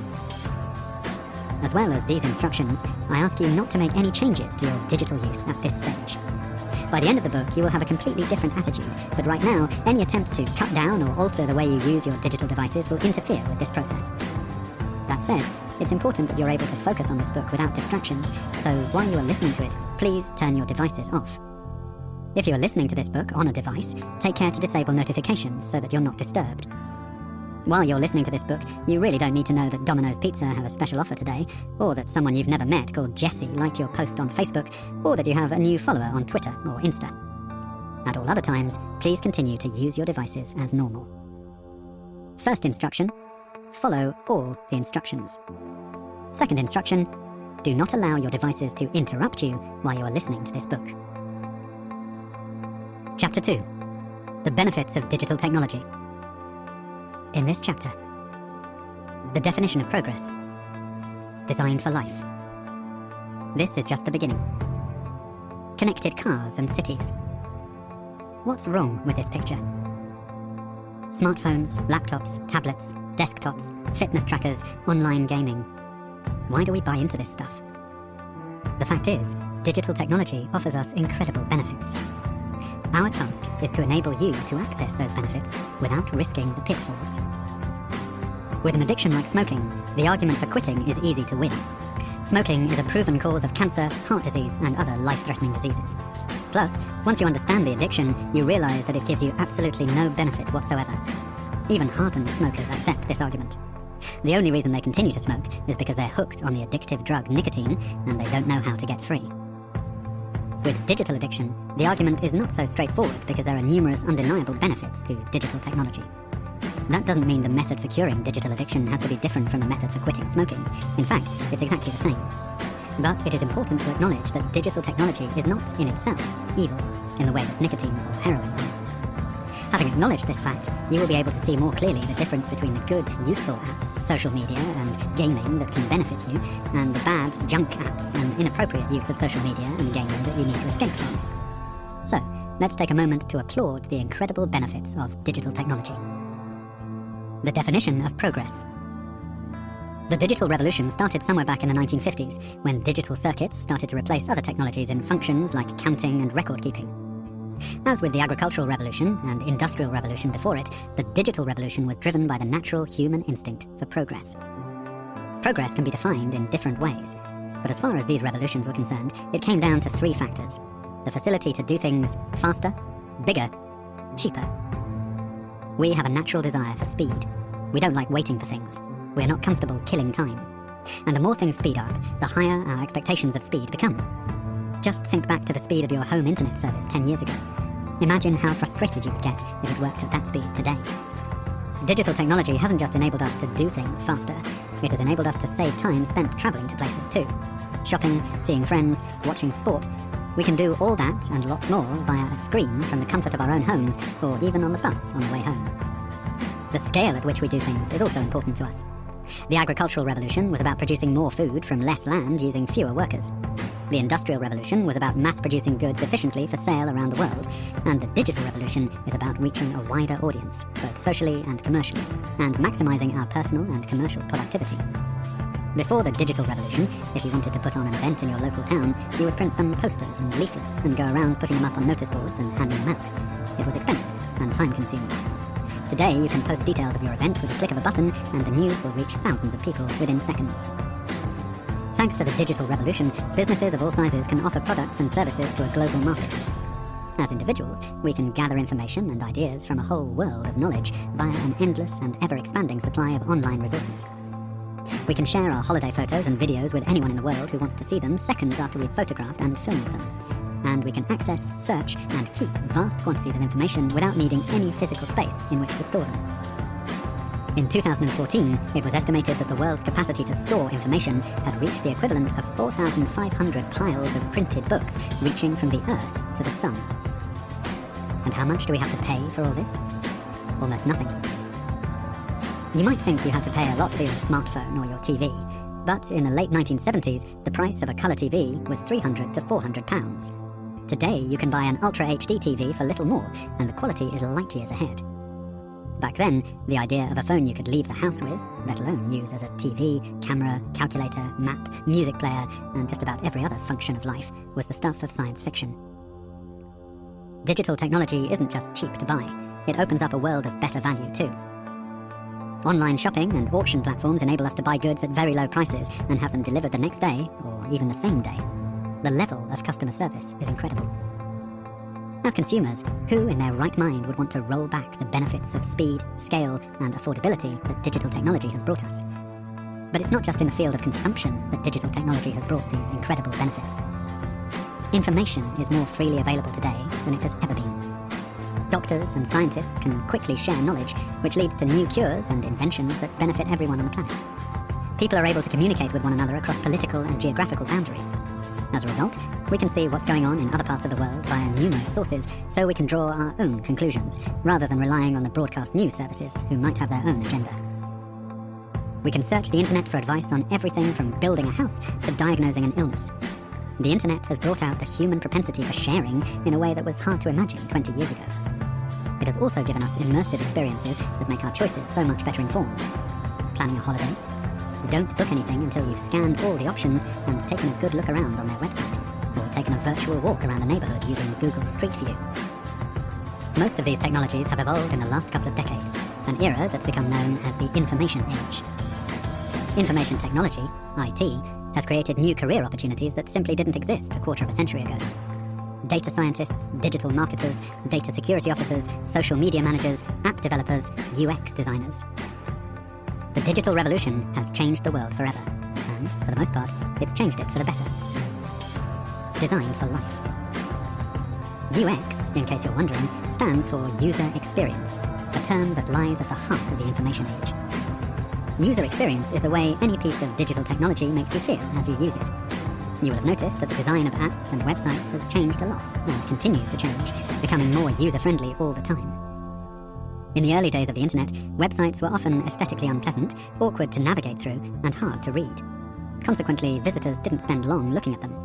As well as these instructions, I ask you not to make any changes to your digital use at this stage. By the end of the book, you will have a completely different attitude, but right now, any attempt to cut down or alter the way you use your digital devices will interfere with this process. That said, it's important that you're able to focus on this book without distractions, so while you are listening to it, please turn your devices off. If you are listening to this book on a device, take care to disable notifications so that you're not disturbed. While you're listening to this book, you really don't need to know that Domino's Pizza have a special offer today, or that someone you've never met called Jessie liked your post on Facebook, or that you have a new follower on Twitter or Insta. At all other times, please continue to use your devices as normal. First instruction, follow all the instructions. Second instruction, do not allow your devices to interrupt you while you are listening to this book. Chapter 2, the benefits of digital technology. In this chapter, the definition of progress, designed for life. This is just the beginning. Connected cars and cities. What's wrong with this picture? Smartphones, laptops, tablets, desktops, fitness trackers, online gaming. Why do we buy into this stuff? The fact is, digital technology offers us incredible benefits. Our task is to enable you to access those benefits without risking the pitfalls. With an addiction like smoking, the argument for quitting is easy to win. Smoking is a proven cause of cancer, heart disease, and other life-threatening diseases. Plus, once you understand the addiction, you realize that it gives you absolutely no benefit whatsoever. Even hardened smokers accept this argument. The only reason they continue to smoke is because they're hooked on the addictive drug nicotine and they don't know how to get free. With digital addiction, the argument is not so straightforward because there are numerous undeniable benefits to digital technology. That doesn't mean the method for curing digital addiction has to be different from the method for quitting smoking. In fact, it's exactly the same. But it is important to acknowledge that digital technology is not in itself evil in the way that nicotine or heroin are. Having acknowledged this fact, you will be able to see more clearly the difference between the good, useful apps, social media and gaming that can benefit you, and the bad, junk apps and inappropriate use of social media and gaming that you need to escape from. So, let's take a moment to applaud the incredible benefits of digital technology. The definition of progress. The digital revolution started somewhere back in the 1950s, when digital circuits started to replace other technologies in functions like counting and record keeping. As with the agricultural revolution and industrial revolution before it, the digital revolution was driven by the natural human instinct for progress. Progress can be defined in different ways, but as far as these revolutions were concerned, it came down to three factors: the facility to do things faster, bigger, cheaper. We have a natural desire for speed. We don't like waiting for things. We're not comfortable killing time. And the more things speed up, the higher our expectations of speed become. Just think back to the speed of your home internet service 10 years ago. Imagine how frustrated you would get if it worked at that speed today. Digital technology hasn't just enabled us to do things faster, it has enabled us to save time spent travelling to places too. Shopping, seeing friends, watching sport. We can do all that and lots more via a screen from the comfort of our own homes, or even on the bus on the way home. The scale at which we do things is also important to us. The agricultural revolution was about producing more food from less land using fewer workers. The Industrial Revolution was about mass-producing goods efficiently for sale around the world, and the Digital Revolution is about reaching a wider audience, both socially and commercially, and maximising our personal and commercial productivity. Before the Digital Revolution, if you wanted to put on an event in your local town, you would print some posters and leaflets and go around putting them up on notice boards and handing them out. It was expensive and time-consuming. Today, you can post details of your event with a click of a button, and the news will reach thousands of people within seconds. Thanks to the digital revolution, businesses of all sizes can offer products and services to a global market. As individuals, we can gather information and ideas from a whole world of knowledge via an endless and ever-expanding supply of online resources. We can share our holiday photos and videos with anyone in the world who wants to see them seconds after we've photographed and filmed them. And we can access, search, and keep vast quantities of information without needing any physical space in which to store them. In 2014, it was estimated that the world's capacity to store information had reached the equivalent of 4,500 piles of printed books reaching from the Earth to the Sun. And how much do we have to pay for all this? Almost nothing. You might think you had to pay a lot for your smartphone or your TV, but in the late 1970s, the price of a colour TV was £300 to £400. Today, you can buy an Ultra HD TV for little more, and the quality is light years ahead. Back then, the idea of a phone you could leave the house with, let alone use as a TV, camera, calculator, map, music player, and just about every other function of life, was the stuff of science fiction. Digital technology isn't just cheap to buy, it opens up a world of better value too. Online shopping and auction platforms enable us to buy goods at very low prices and have them delivered the next day, or even the same day. The level of customer service is incredible. As consumers, who in their right mind would want to roll back the benefits of speed, scale, and affordability that digital technology has brought us? But it's not just in the field of consumption that digital technology has brought these incredible benefits. Information is more freely available today than it has ever been. Doctors and scientists can quickly share knowledge, which leads to new cures and inventions that benefit everyone on the planet. People are able to communicate with one another across political and geographical boundaries. As a result, we can see what's going on in other parts of the world via numerous sources, so we can draw our own conclusions, rather than relying on the broadcast news services who might have their own agenda. We can search the internet for advice on everything from building a house to diagnosing an illness. The internet has brought out the human propensity for sharing in a way that was hard to imagine 20 years ago. It has also given us immersive experiences that make our choices so much better informed. Planning a holiday? Don't book anything until you've scanned all the options and taken a good look around on their website, or taken a virtual walk around the neighbourhood using Google Street View. Most of these technologies have evolved in the last couple of decades, an era that's become known as the information age. Information technology, IT, has created new career opportunities that simply didn't exist a quarter of a century ago. Data scientists, digital marketers, data security officers, social media managers, app developers, UX designers. The digital revolution has changed the world forever, and, for the most part, it's changed it for the better. Designed for life. UX, in case you're wondering, stands for User Experience, a term that lies at the heart of the information age. User experience is the way any piece of digital technology makes you feel as you use it. You will have noticed that the design of apps and websites has changed a lot and continues to change, becoming more user-friendly all the time. In the early days of the internet, websites were often aesthetically unpleasant, awkward to navigate through, and hard to read. Consequently, visitors didn't spend long looking at them.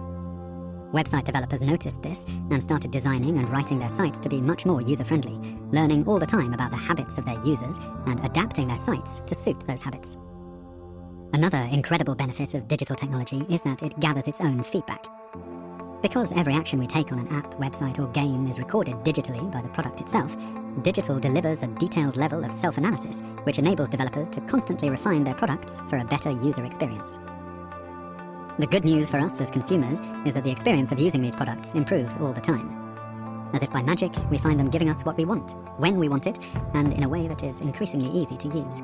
Website developers noticed this and started designing and writing their sites to be much more user-friendly, learning all the time about the habits of their users and adapting their sites to suit those habits. Another incredible benefit of digital technology is that it gathers its own feedback. Because every action we take on an app, website, or game is recorded digitally by the product itself, digital delivers a detailed level of self-analysis, which enables developers to constantly refine their products for a better user experience. The good news for us as consumers is that the experience of using these products improves all the time. As if by magic, we find them giving us what we want, when we want it, and in a way that is increasingly easy to use.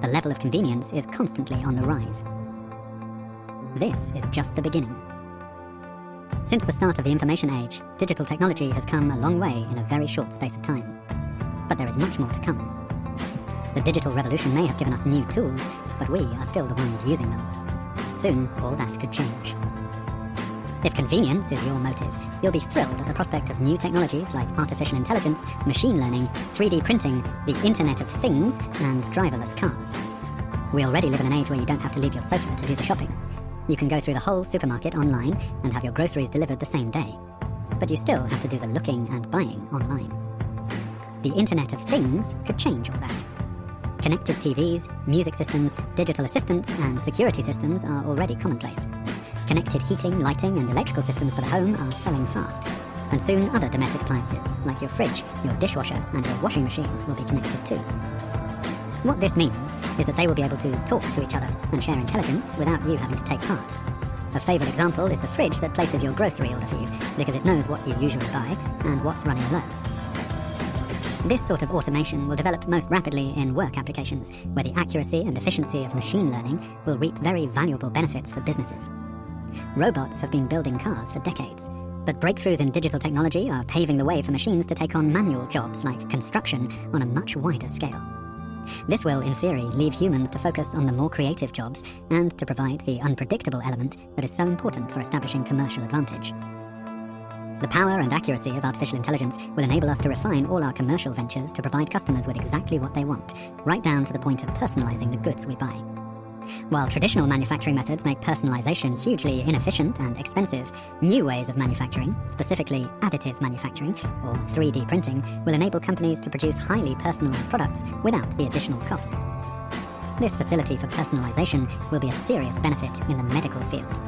The level of convenience is constantly on the rise. This is just the beginning. Since the start of the information age, digital technology has come a long way in a very short space of time. But there is much more to come. The digital revolution may have given us new tools, but we are still the ones using them. Soon, all that could change. If convenience is your motive, you'll be thrilled at the prospect of new technologies like artificial intelligence, machine learning, 3D printing, the Internet of Things, and driverless cars. We already live in an age where you don't have to leave your sofa to do the shopping. You can go through the whole supermarket online and have your groceries delivered the same day. But you still have to do the looking and buying online. The Internet of Things could change all that. Connected TVs, music systems, digital assistants, and security systems are already commonplace. Connected heating, lighting, and electrical systems for the home are selling fast. And soon other domestic appliances, like your fridge, your dishwasher, and your washing machine, will be connected too. What this means is that they will be able to talk to each other and share intelligence without you having to take part. A favourite example is the fridge that places your grocery order for you, because it knows what you usually buy and what's running low. This sort of automation will develop most rapidly in work applications, where the accuracy and efficiency of machine learning will reap very valuable benefits for businesses. Robots have been building cars for decades, but breakthroughs in digital technology are paving the way for machines to take on manual jobs like construction on a much wider scale. This will, in theory, leave humans to focus on the more creative jobs and to provide the unpredictable element that is so important for establishing commercial advantage. The power and accuracy of artificial intelligence will enable us to refine all our commercial ventures to provide customers with exactly what they want, right down to the point of personalizing the goods we buy. While traditional manufacturing methods make personalization hugely inefficient and expensive, new ways of manufacturing, specifically additive manufacturing or 3D printing, will enable companies to produce highly personalized products without the additional cost. This facility for personalization will be a serious benefit in the medical field.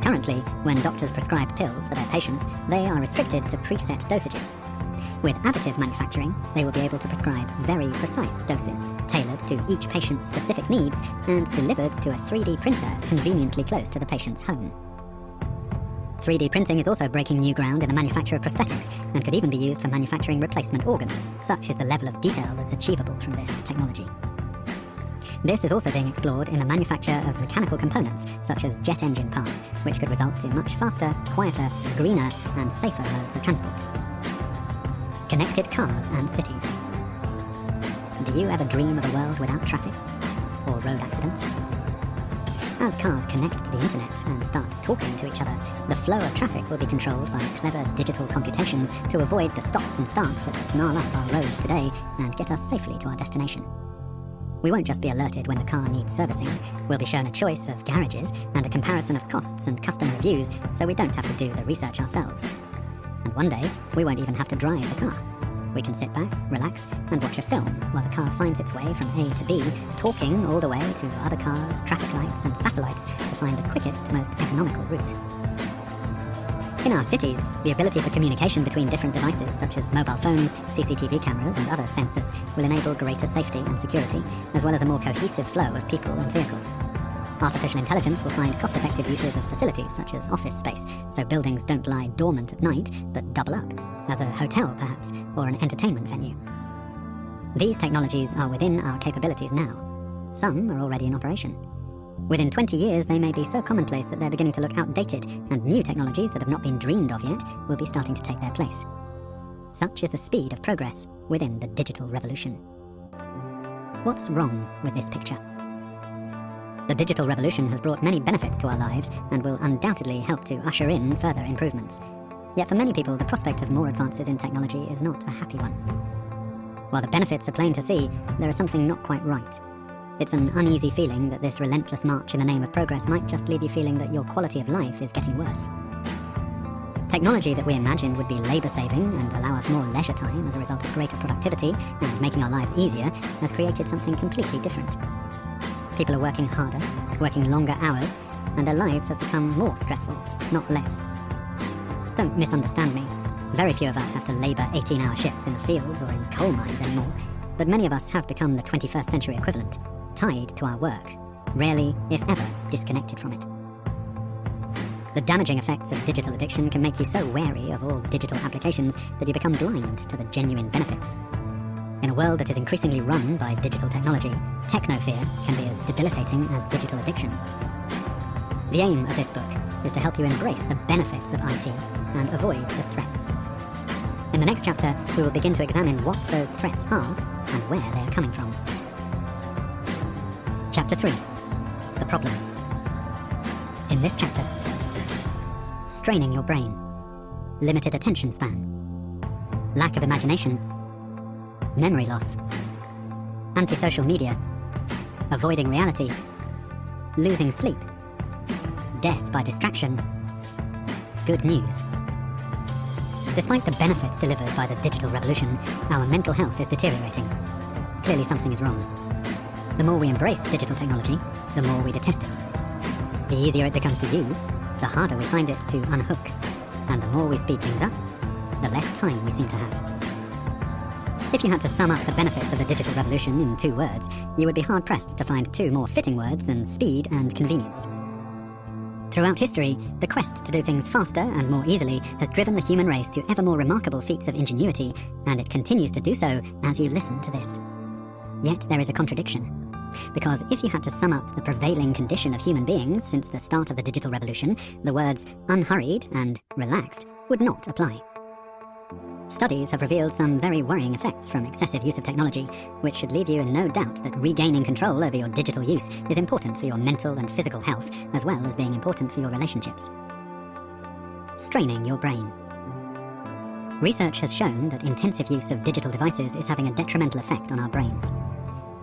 Currently, when doctors prescribe pills for their patients, they are restricted to preset dosages. With additive manufacturing, they will be able to prescribe very precise doses, tailored to each patient's specific needs and delivered to a 3D printer conveniently close to the patient's home. 3D printing is also breaking new ground in the manufacture of prosthetics and could even be used for manufacturing replacement organs. Such is the level of detail that's achievable from this technology. This is also being explored in the manufacture of mechanical components, such as jet engine parts, which could result in much faster, quieter, greener, and safer modes of transport. Connected cars and cities. Do you ever dream of a world without traffic or road accidents? As cars connect to the internet and start talking to each other, the flow of traffic will be controlled by clever digital computations to avoid the stops and starts that snarl up our roads today and get us safely to our destination. We won't just be alerted when the car needs servicing, we'll be shown a choice of garages and a comparison of costs and customer reviews, so we don't have to do the research ourselves. And one day, we won't even have to drive the car. We can sit back, relax, and watch a film while the car finds its way from A to B, talking all the way to other cars, traffic lights, and satellites to find the quickest, most economical route. In our cities, the ability for communication between different devices such as mobile phones, CCTV cameras and other sensors will enable greater safety and security, as well as a more cohesive flow of people and vehicles. Artificial intelligence will find cost-effective uses of facilities such as office space, so buildings don't lie dormant at night, but double up, as a hotel perhaps, or an entertainment venue. These technologies are within our capabilities now. Some are already in operation. Within 20 years, they may be so commonplace that they're beginning to look outdated, and new technologies that have not been dreamed of yet will be starting to take their place. Such is the speed of progress within the digital revolution. What's wrong with this picture? The digital revolution has brought many benefits to our lives and will undoubtedly help to usher in further improvements. Yet for many people, the prospect of more advances in technology is not a happy one. While the benefits are plain to see, there is something not quite right. It's an uneasy feeling that this relentless march in the name of progress might just leave you feeling that your quality of life is getting worse. Technology that we imagined would be labour-saving and allow us more leisure time as a result of greater productivity and making our lives easier has created something completely different. People are working harder, working longer hours, and their lives have become more stressful, not less. Don't misunderstand me. Very few of us have to labour 18-hour shifts in the fields or in coal mines anymore, but many of us have become the 21st century equivalent, tied to our work, rarely, if ever, disconnected from it. The damaging effects of digital addiction can make you so wary of all digital applications that you become blind to the genuine benefits. In a world that is increasingly run by digital technology, techno-fear can be as debilitating as digital addiction. The aim of this book is to help you embrace the benefits of IT and avoid the threats. In the next chapter, we will begin to examine what those threats are and where they are coming from. Chapter 3. The Problem. In this chapter, straining your brain, limited attention span, lack of imagination, memory loss, antisocial media, avoiding reality, losing sleep, death by distraction, good news. Despite the benefits delivered by the digital revolution, our mental health is deteriorating. Clearly something is wrong. The more we embrace digital technology, the more we detest it. The easier it becomes to use, the harder we find it to unhook. And the more we speed things up, the less time we seem to have. If you had to sum up the benefits of the digital revolution in 2 words, you would be hard-pressed to find 2 more fitting words than speed and convenience. Throughout history, the quest to do things faster and more easily has driven the human race to ever more remarkable feats of ingenuity, and it continues to do so as you listen to this. Yet there is a contradiction. Because if you had to sum up the prevailing condition of human beings since the start of the digital revolution, the words unhurried and relaxed would not apply. Studies have revealed some very worrying effects from excessive use of technology, which should leave you in no doubt that regaining control over your digital use is important for your mental and physical health, as well as being important for your relationships. Straining your brain. Research has shown that intensive use of digital devices is having a detrimental effect on our brains.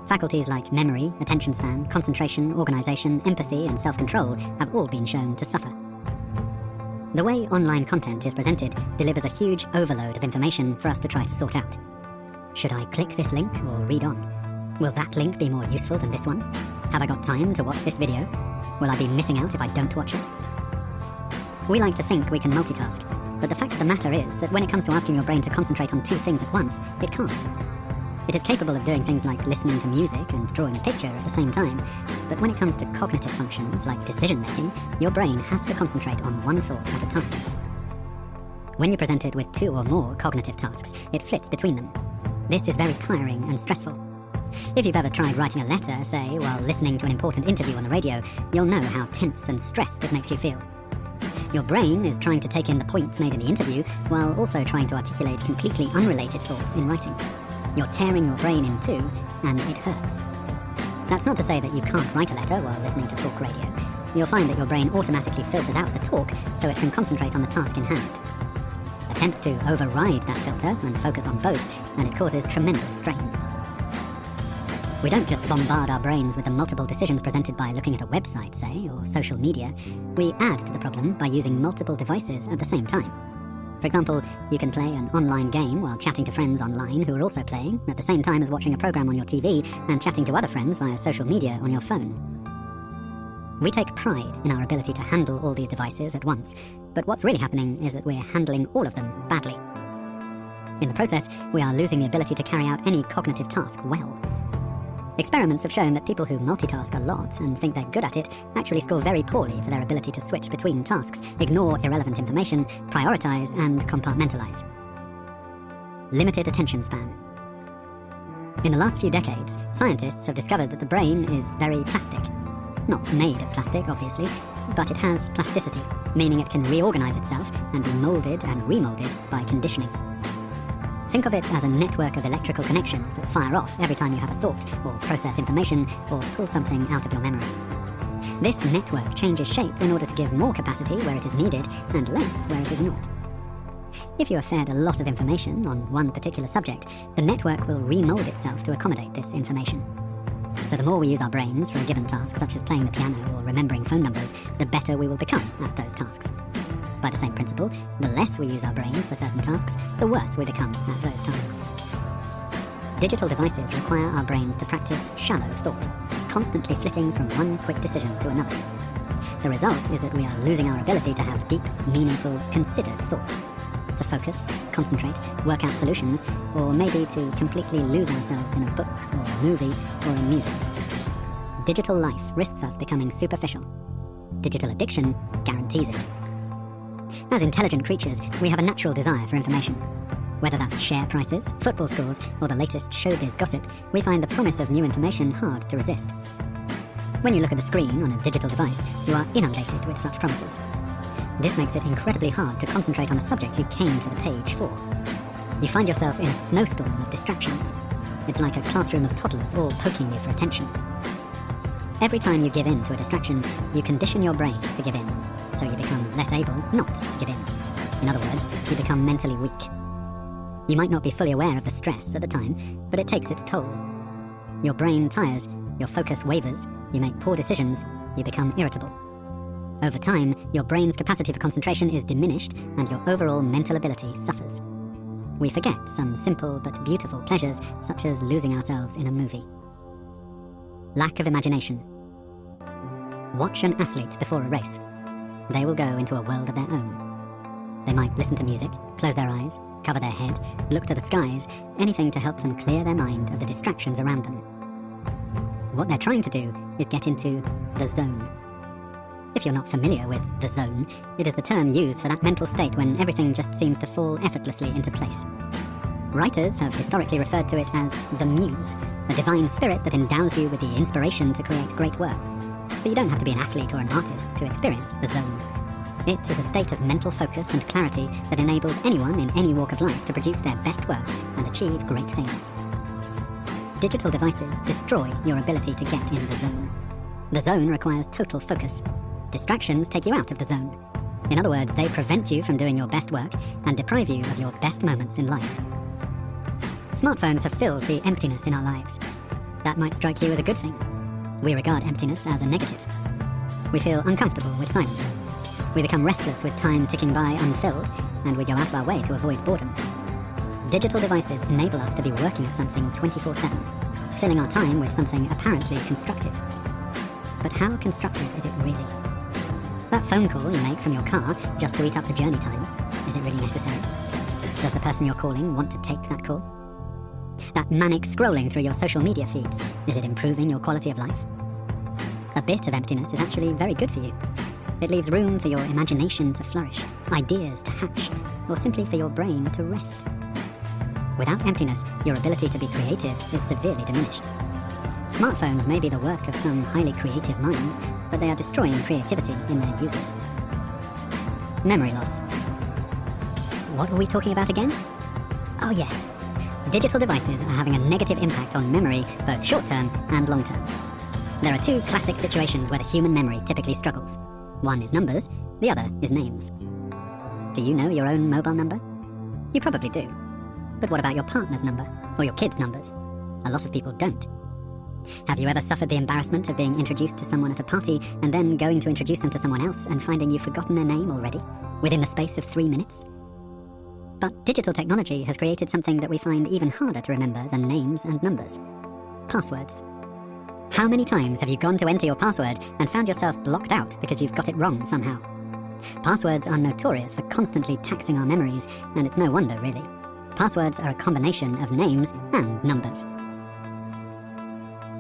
Faculties like memory, attention span, concentration, organisation, empathy and self-control have all been shown to suffer. The way online content is presented delivers a huge overload of information for us to try to sort out. Should I click this link or read on? Will that link be more useful than this one? Have I got time to watch this video? Will I be missing out if I don't watch it? We like to think we can multitask, but the fact of the matter is that when it comes to asking your brain to concentrate on 2 things at once, it can't. It is capable of doing things like listening to music and drawing a picture at the same time, but when it comes to cognitive functions like decision-making, your brain has to concentrate on 1 thought at a time. When you're presented with 2 or more cognitive tasks, it flits between them. This is very tiring and stressful. If you've ever tried writing a letter, say, while listening to an important interview on the radio, you'll know how tense and stressed it makes you feel. Your brain is trying to take in the points made in the interview, while also trying to articulate completely unrelated thoughts in writing. You're tearing your brain in 2, and it hurts. That's not to say that you can't write a letter while listening to talk radio. You'll find that your brain automatically filters out the talk so it can concentrate on the task in hand. Attempt to override that filter and focus on both, and it causes tremendous strain. We don't just bombard our brains with the multiple decisions presented by looking at a website, say, or social media. We add to the problem by using multiple devices at the same time. For example, you can play an online game while chatting to friends online who are also playing, at the same time as watching a program on your TV and chatting to other friends via social media on your phone. We take pride in our ability to handle all these devices at once, but what's really happening is that we're handling all of them badly. In the process, we are losing the ability to carry out any cognitive task well. Experiments have shown that people who multitask a lot and think they're good at it actually score very poorly for their ability to switch between tasks, ignore irrelevant information, prioritize, and compartmentalize. Limited attention span. In the last few decades, scientists have discovered that the brain is very plastic. Not made of plastic, obviously, but it has plasticity, meaning it can reorganize itself and be molded and remolded by conditioning. Think of it as a network of electrical connections that fire off every time you have a thought, or process information, or pull something out of your memory. This network changes shape in order to give more capacity where it is needed and less where it is not. If you are fed a lot of information on one particular subject, the network will remold itself to accommodate this information. So the more we use our brains for a given task, such as playing the piano or remembering phone numbers, the better we will become at those tasks. By the same principle, the less we use our brains for certain tasks, the worse we become at those tasks. Digital devices require our brains to practice shallow thought, constantly flitting from one quick decision to another. The result is that we are losing our ability to have deep, meaningful, considered thoughts, to focus, concentrate, work out solutions, or maybe to completely lose ourselves in a book or a movie or in music. Digital life risks us becoming superficial. Digital addiction guarantees it. As intelligent creatures, we have a natural desire for information. Whether that's share prices, football scores, or the latest showbiz gossip, we find the promise of new information hard to resist. When you look at the screen on a digital device, you are inundated with such promises. This makes it incredibly hard to concentrate on the subject you came to the page for. You find yourself in a snowstorm of distractions. It's like a classroom of toddlers all poking you for attention. Every time you give in to a distraction, you condition your brain to give in, so you become less able not to give in. In other words, you become mentally weak. You might not be fully aware of the stress at the time, but it takes its toll. Your brain tires, your focus wavers, you make poor decisions, you become irritable. Over time, your brain's capacity for concentration is diminished and your overall mental ability suffers. We forget some simple but beautiful pleasures, such as losing ourselves in a movie. Lack of imagination. Watch an athlete before a race. They will go into a world of their own. They might listen to music, close their eyes, cover their head, look to the skies, anything to help them clear their mind of the distractions around them. What they're trying to do is get into the zone. If you're not familiar with the zone, it is the term used for that mental state when everything just seems to fall effortlessly into place. Writers have historically referred to it as the muse, a divine spirit that endows you with the inspiration to create great work. But you don't have to be an athlete or an artist to experience the zone. It is a state of mental focus and clarity that enables anyone in any walk of life to produce their best work and achieve great things. Digital devices destroy your ability to get in the zone. The zone requires total focus. Distractions take you out of the zone. In other words, they prevent you from doing your best work and deprive you of your best moments in life. Smartphones have filled the emptiness in our lives. That might strike you as a good thing. We regard emptiness as a negative. We feel uncomfortable with silence. We become restless with time ticking by unfilled, and we go out of our way to avoid boredom. Digital devices enable us to be working at something 24/7, filling our time with something apparently constructive. But how constructive is it really? That phone call you make from your car just to eat up the journey time, is it really necessary? Does the person you're calling want to take that call? That manic scrolling through your social media feeds, is it improving your quality of life? A bit of emptiness is actually very good for you. It leaves room for your imagination to flourish, ideas to hatch, or simply for your brain to rest. Without emptiness, your ability to be creative is severely diminished. Smartphones may be the work of some highly creative minds, but they are destroying creativity in their users. Memory loss. What were we talking about again? Oh yes. Digital devices are having a negative impact on memory, both short-term and long-term. There are two classic situations where the human memory typically struggles. One is numbers, the other is names. Do you know your own mobile number? You probably do. But what about your partner's number, or your kids' numbers? A lot of people don't. Have you ever suffered the embarrassment of being introduced to someone at a party and then going to introduce them to someone else and finding you've forgotten their name already, within the space of 3 minutes? But digital technology has created something that we find even harder to remember than names and numbers. Passwords. How many times have you gone to enter your password and found yourself blocked out because you've got it wrong somehow? Passwords are notorious for constantly taxing our memories, and it's no wonder, really. Passwords are a combination of names and numbers.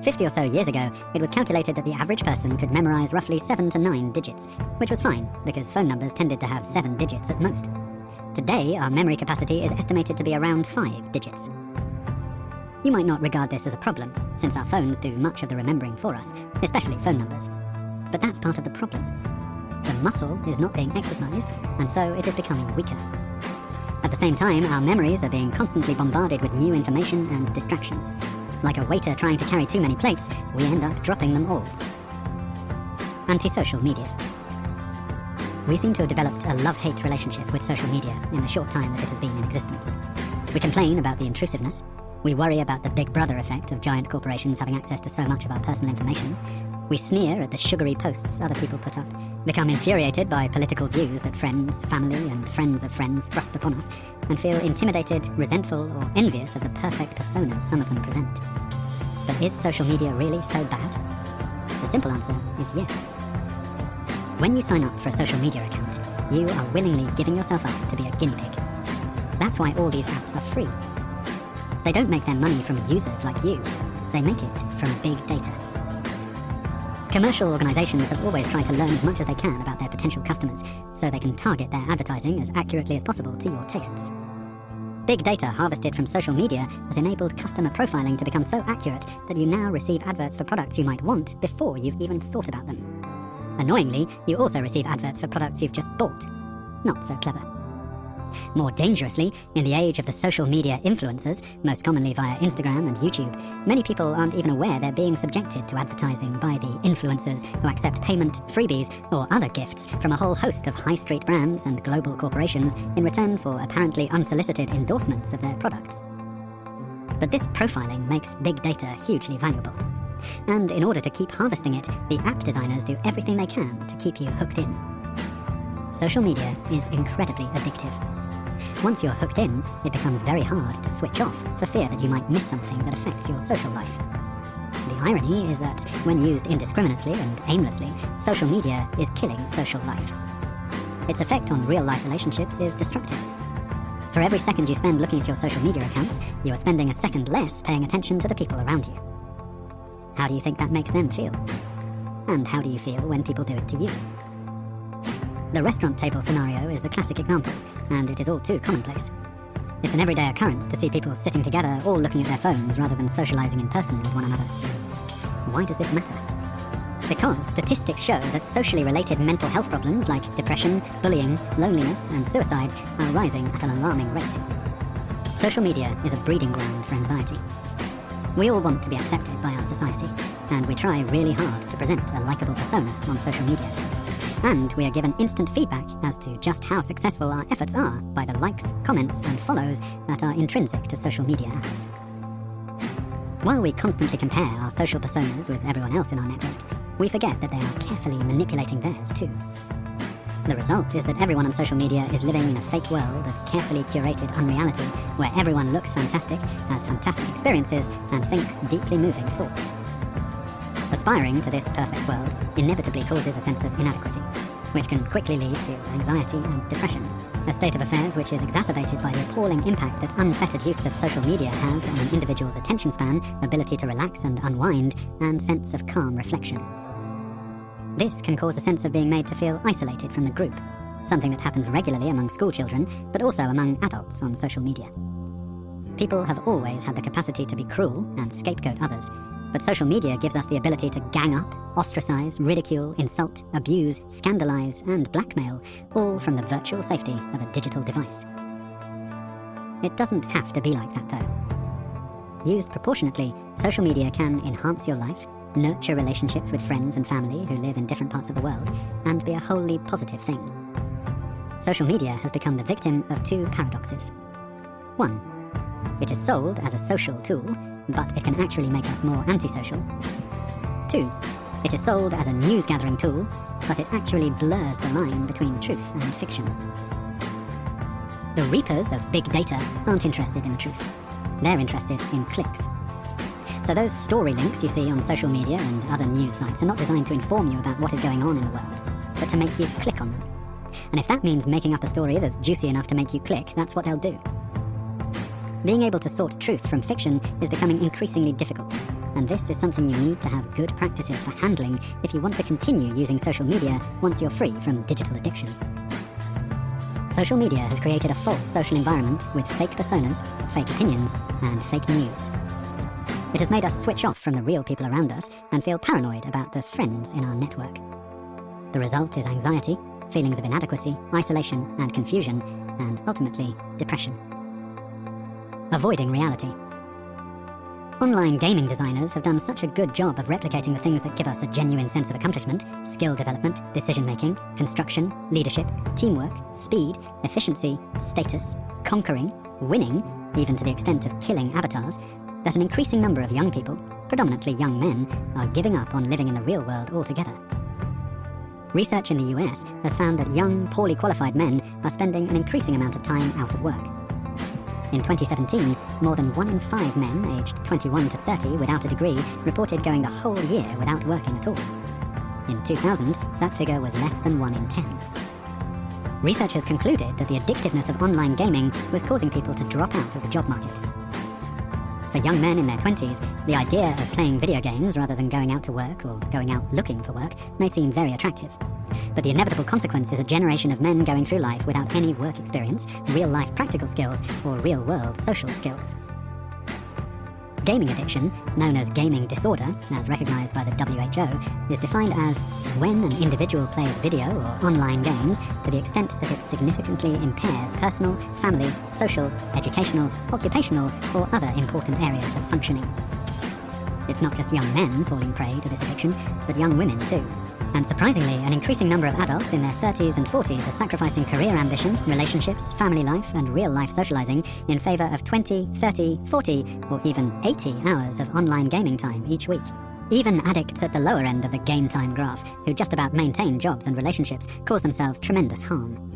50 or so years ago, it was calculated that the average person could memorize roughly 7 to 9 digits, which was fine, because phone numbers tended to have 7 digits at most. Today, our memory capacity is estimated to be around 5 digits. You might not regard this as a problem, since our phones do much of the remembering for us, especially phone numbers. But that's part of the problem. The muscle is not being exercised, and so it is becoming weaker. At the same time, our memories are being constantly bombarded with new information and distractions. Like a waiter trying to carry too many plates, we end up dropping them all. Antisocial media. We seem to have developed a love-hate relationship with social media in the short time that it has been in existence. We complain about the intrusiveness. We worry about the Big Brother effect of giant corporations having access to so much of our personal information. We sneer at the sugary posts other people put up, become infuriated by political views that friends, family, and friends of friends thrust upon us, and feel intimidated, resentful, or envious of the perfect personas some of them present. But is social media really so bad? The simple answer is yes. When you sign up for a social media account, you are willingly giving yourself up to be a guinea pig. That's why all these apps are free. They don't make their money from users like you. They make it from big data. Commercial organizations have always tried to learn as much as they can about their potential customers, so they can target their advertising as accurately as possible to your tastes. Big data harvested from social media has enabled customer profiling to become so accurate that you now receive adverts for products you might want before you've even thought about them. Annoyingly, you also receive adverts for products you've just bought. Not so clever. More dangerously, in the age of the social media influencers, most commonly via Instagram and YouTube, many people aren't even aware they're being subjected to advertising by the influencers who accept payment, freebies, or other gifts from a whole host of high street brands and global corporations in return for apparently unsolicited endorsements of their products. But this profiling makes big data hugely valuable. And in order to keep harvesting it, the app designers do everything they can to keep you hooked in. Social media is incredibly addictive. Once you're hooked in, it becomes very hard to switch off for fear that you might miss something that affects your social life. The irony is that when used indiscriminately and aimlessly, social media is killing social life. Its effect on real-life relationships is destructive. For every second you spend looking at your social media accounts, you are spending a second less paying attention to the people around you. How do you think that makes them feel? And how do you feel when people do it to you? The restaurant table scenario is the classic example, and it is all too commonplace. It's an everyday occurrence to see people sitting together, all looking at their phones rather than socializing in person with one another. Why does this matter? Because statistics show that socially related mental health problems like depression, bullying, loneliness, and suicide are rising at an alarming rate. Social media is a breeding ground for anxiety. We all want to be accepted by our society, and we try really hard to present a likable persona on social media. And we are given instant feedback as to just how successful our efforts are by the likes, comments, and follows that are intrinsic to social media apps. While we constantly compare our social personas with everyone else in our network, we forget that they are carefully manipulating theirs too. The result is that everyone on social media is living in a fake world of carefully curated unreality where everyone looks fantastic, has fantastic experiences, and thinks deeply moving thoughts. Aspiring to this perfect world inevitably causes a sense of inadequacy, which can quickly lead to anxiety and depression, a state of affairs which is exacerbated by the appalling impact that unfettered use of social media has on an individual's attention span, ability to relax and unwind, and sense of calm reflection. This can cause a sense of being made to feel isolated from the group, something that happens regularly among school children, but also among adults on social media. People have always had the capacity to be cruel and scapegoat others, but social media gives us the ability to gang up, ostracize, ridicule, insult, abuse, scandalize, and blackmail, all from the virtual safety of a digital device. It doesn't have to be like that, though. Used proportionately, social media can enhance your life, nurture relationships with friends and family who live in different parts of the world, and be a wholly positive thing. Social media has become the victim of two paradoxes. 1. It is sold as a social tool, but it can actually make us more antisocial. 2. It is sold as a news-gathering tool, but it actually blurs the line between truth and fiction. The reapers of big data aren't interested in the truth. They're interested in clicks. So those story links you see on social media and other news sites are not designed to inform you about what is going on in the world, but to make you click on them. And if that means making up a story that's juicy enough to make you click, that's what they'll do. Being able to sort truth from fiction is becoming increasingly difficult, and this is something you need to have good practices for handling if you want to continue using social media once you're free from digital addiction. Social media has created a false social environment with fake personas, fake opinions, and fake news. It has made us switch off from the real people around us and feel paranoid about the friends in our network. The result is anxiety, feelings of inadequacy, isolation, and confusion, and ultimately, depression. Avoiding reality. Online gaming designers have done such a good job of replicating the things that give us a genuine sense of accomplishment, skill development, decision-making, construction, leadership, teamwork, speed, efficiency, status, conquering, winning, even to the extent of killing avatars, that an increasing number of young people, predominantly young men, are giving up on living in the real world altogether. Research in the US has found that young, poorly qualified men are spending an increasing amount of time out of work. In 2017, more than 1 in 5 men aged 21 to 30 without a degree reported going the whole year without working at all. In 2000, that figure was less than 1 in 10. Researchers concluded that the addictiveness of online gaming was causing people to drop out of the job market. For young men in their 20s, the idea of playing video games rather than going out to work or going out looking for work may seem very attractive. But the inevitable consequence is a generation of men going through life without any work experience, real-life practical skills, or real-world social skills. Gaming addiction, known as gaming disorder, as recognized by the WHO, is defined as when an individual plays video or online games to the extent that it significantly impairs personal, family, social, educational, occupational, or other important areas of functioning. It's not just young men falling prey to this addiction, but young women too. And surprisingly, an increasing number of adults in their 30s and 40s are sacrificing career ambition, relationships, family life, and real-life socializing in favor of 20, 30, 40, or even 80 hours of online gaming time each week. Even addicts at the lower end of the game time graph, who just about maintain jobs and relationships, cause themselves tremendous harm.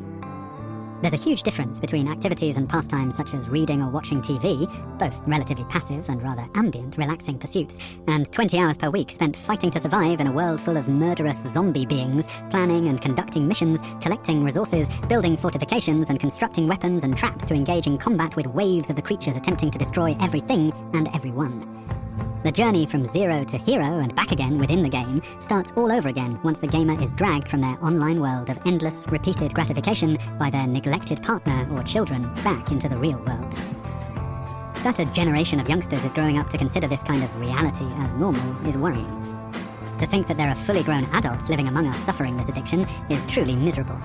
There's a huge difference between activities and pastimes such as reading or watching TV, both relatively passive and rather ambient, relaxing pursuits, and 20 hours per week spent fighting to survive in a world full of murderous zombie beings, planning and conducting missions, collecting resources, building fortifications, and constructing weapons and traps to engage in combat with waves of the creatures attempting to destroy everything and everyone. The journey from zero to hero and back again within the game starts all over again once the gamer is dragged from their online world of endless, repeated gratification by their neglected partner or children back into the real world. That a generation of youngsters is growing up to consider this kind of reality as normal is worrying. To think that there are fully grown adults living among us suffering this addiction is truly miserable.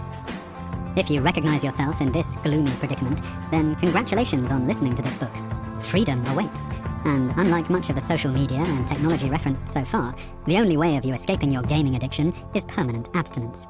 If you recognize yourself in this gloomy predicament, then congratulations on listening to this book. Freedom awaits. And unlike much of the social media and technology referenced so far, the only way of you escaping your gaming addiction is permanent abstinence.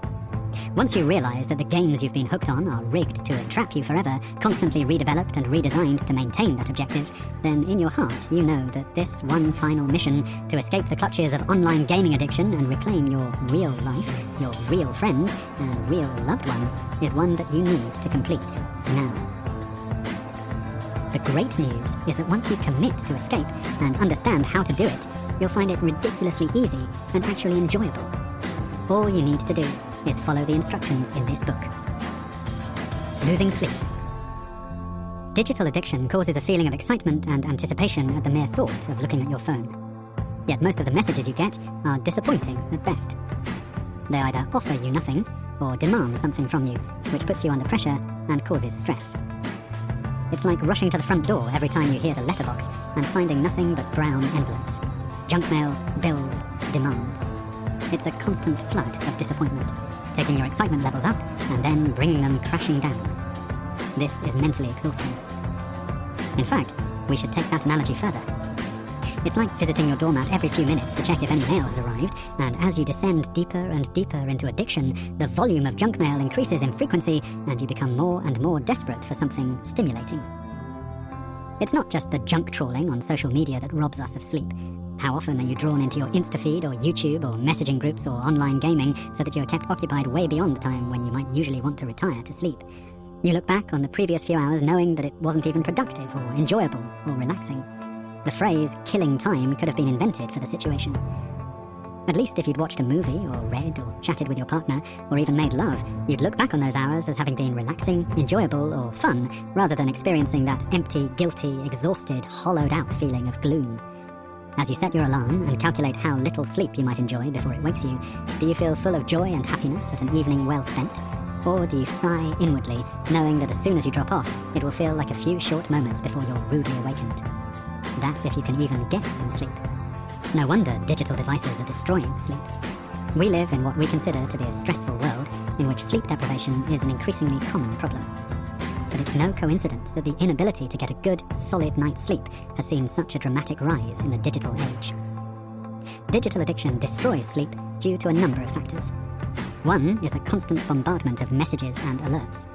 Once you realize that the games you've been hooked on are rigged to entrap you forever, constantly redeveloped and redesigned to maintain that objective, then in your heart you know that this one final mission to escape the clutches of online gaming addiction and reclaim your real life, your real friends, and real loved ones is one that you need to complete now. The great news is that once you commit to escape and understand how to do it, you'll find it ridiculously easy and actually enjoyable. All you need to do is follow the instructions in this book. Losing sleep. Digital addiction causes a feeling of excitement and anticipation at the mere thought of looking at your phone. Yet most of the messages you get are disappointing at best. They either offer you nothing or demand something from you, which puts you under pressure and causes stress. It's like rushing to the front door every time you hear the letterbox and finding nothing but brown envelopes. Junk mail, bills, demands. It's a constant flood of disappointment, taking your excitement levels up and then bringing them crashing down. This is mentally exhausting. In fact, we should take that analogy further. It's like visiting your doormat every few minutes to check if any mail has arrived, and as you descend deeper and deeper into addiction, the volume of junk mail increases in frequency, and you become more and more desperate for something stimulating. It's not just the junk trawling on social media that robs us of sleep. How often are you drawn into your Insta-feed or YouTube or messaging groups or online gaming so that you are kept occupied way beyond the time when you might usually want to retire to sleep? You look back on the previous few hours knowing that it wasn't even productive or enjoyable or relaxing. The phrase, killing time, could have been invented for the situation. At least if you'd watched a movie, or read, or chatted with your partner, or even made love, you'd look back on those hours as having been relaxing, enjoyable, or fun, rather than experiencing that empty, guilty, exhausted, hollowed-out feeling of gloom. As you set your alarm and calculate how little sleep you might enjoy before it wakes you, do you feel full of joy and happiness at an evening well spent? Or do you sigh inwardly, knowing that as soon as you drop off, it will feel like a few short moments before you're rudely awakened? That's if you can even get some sleep. No wonder digital devices are destroying sleep. We live in what we consider to be a stressful world in which sleep deprivation is an increasingly common problem. But it's no coincidence that the inability to get a good, solid night's sleep has seen such a dramatic rise in the digital age. Digital addiction destroys sleep due to a number of factors. One is the constant bombardment of messages and alerts.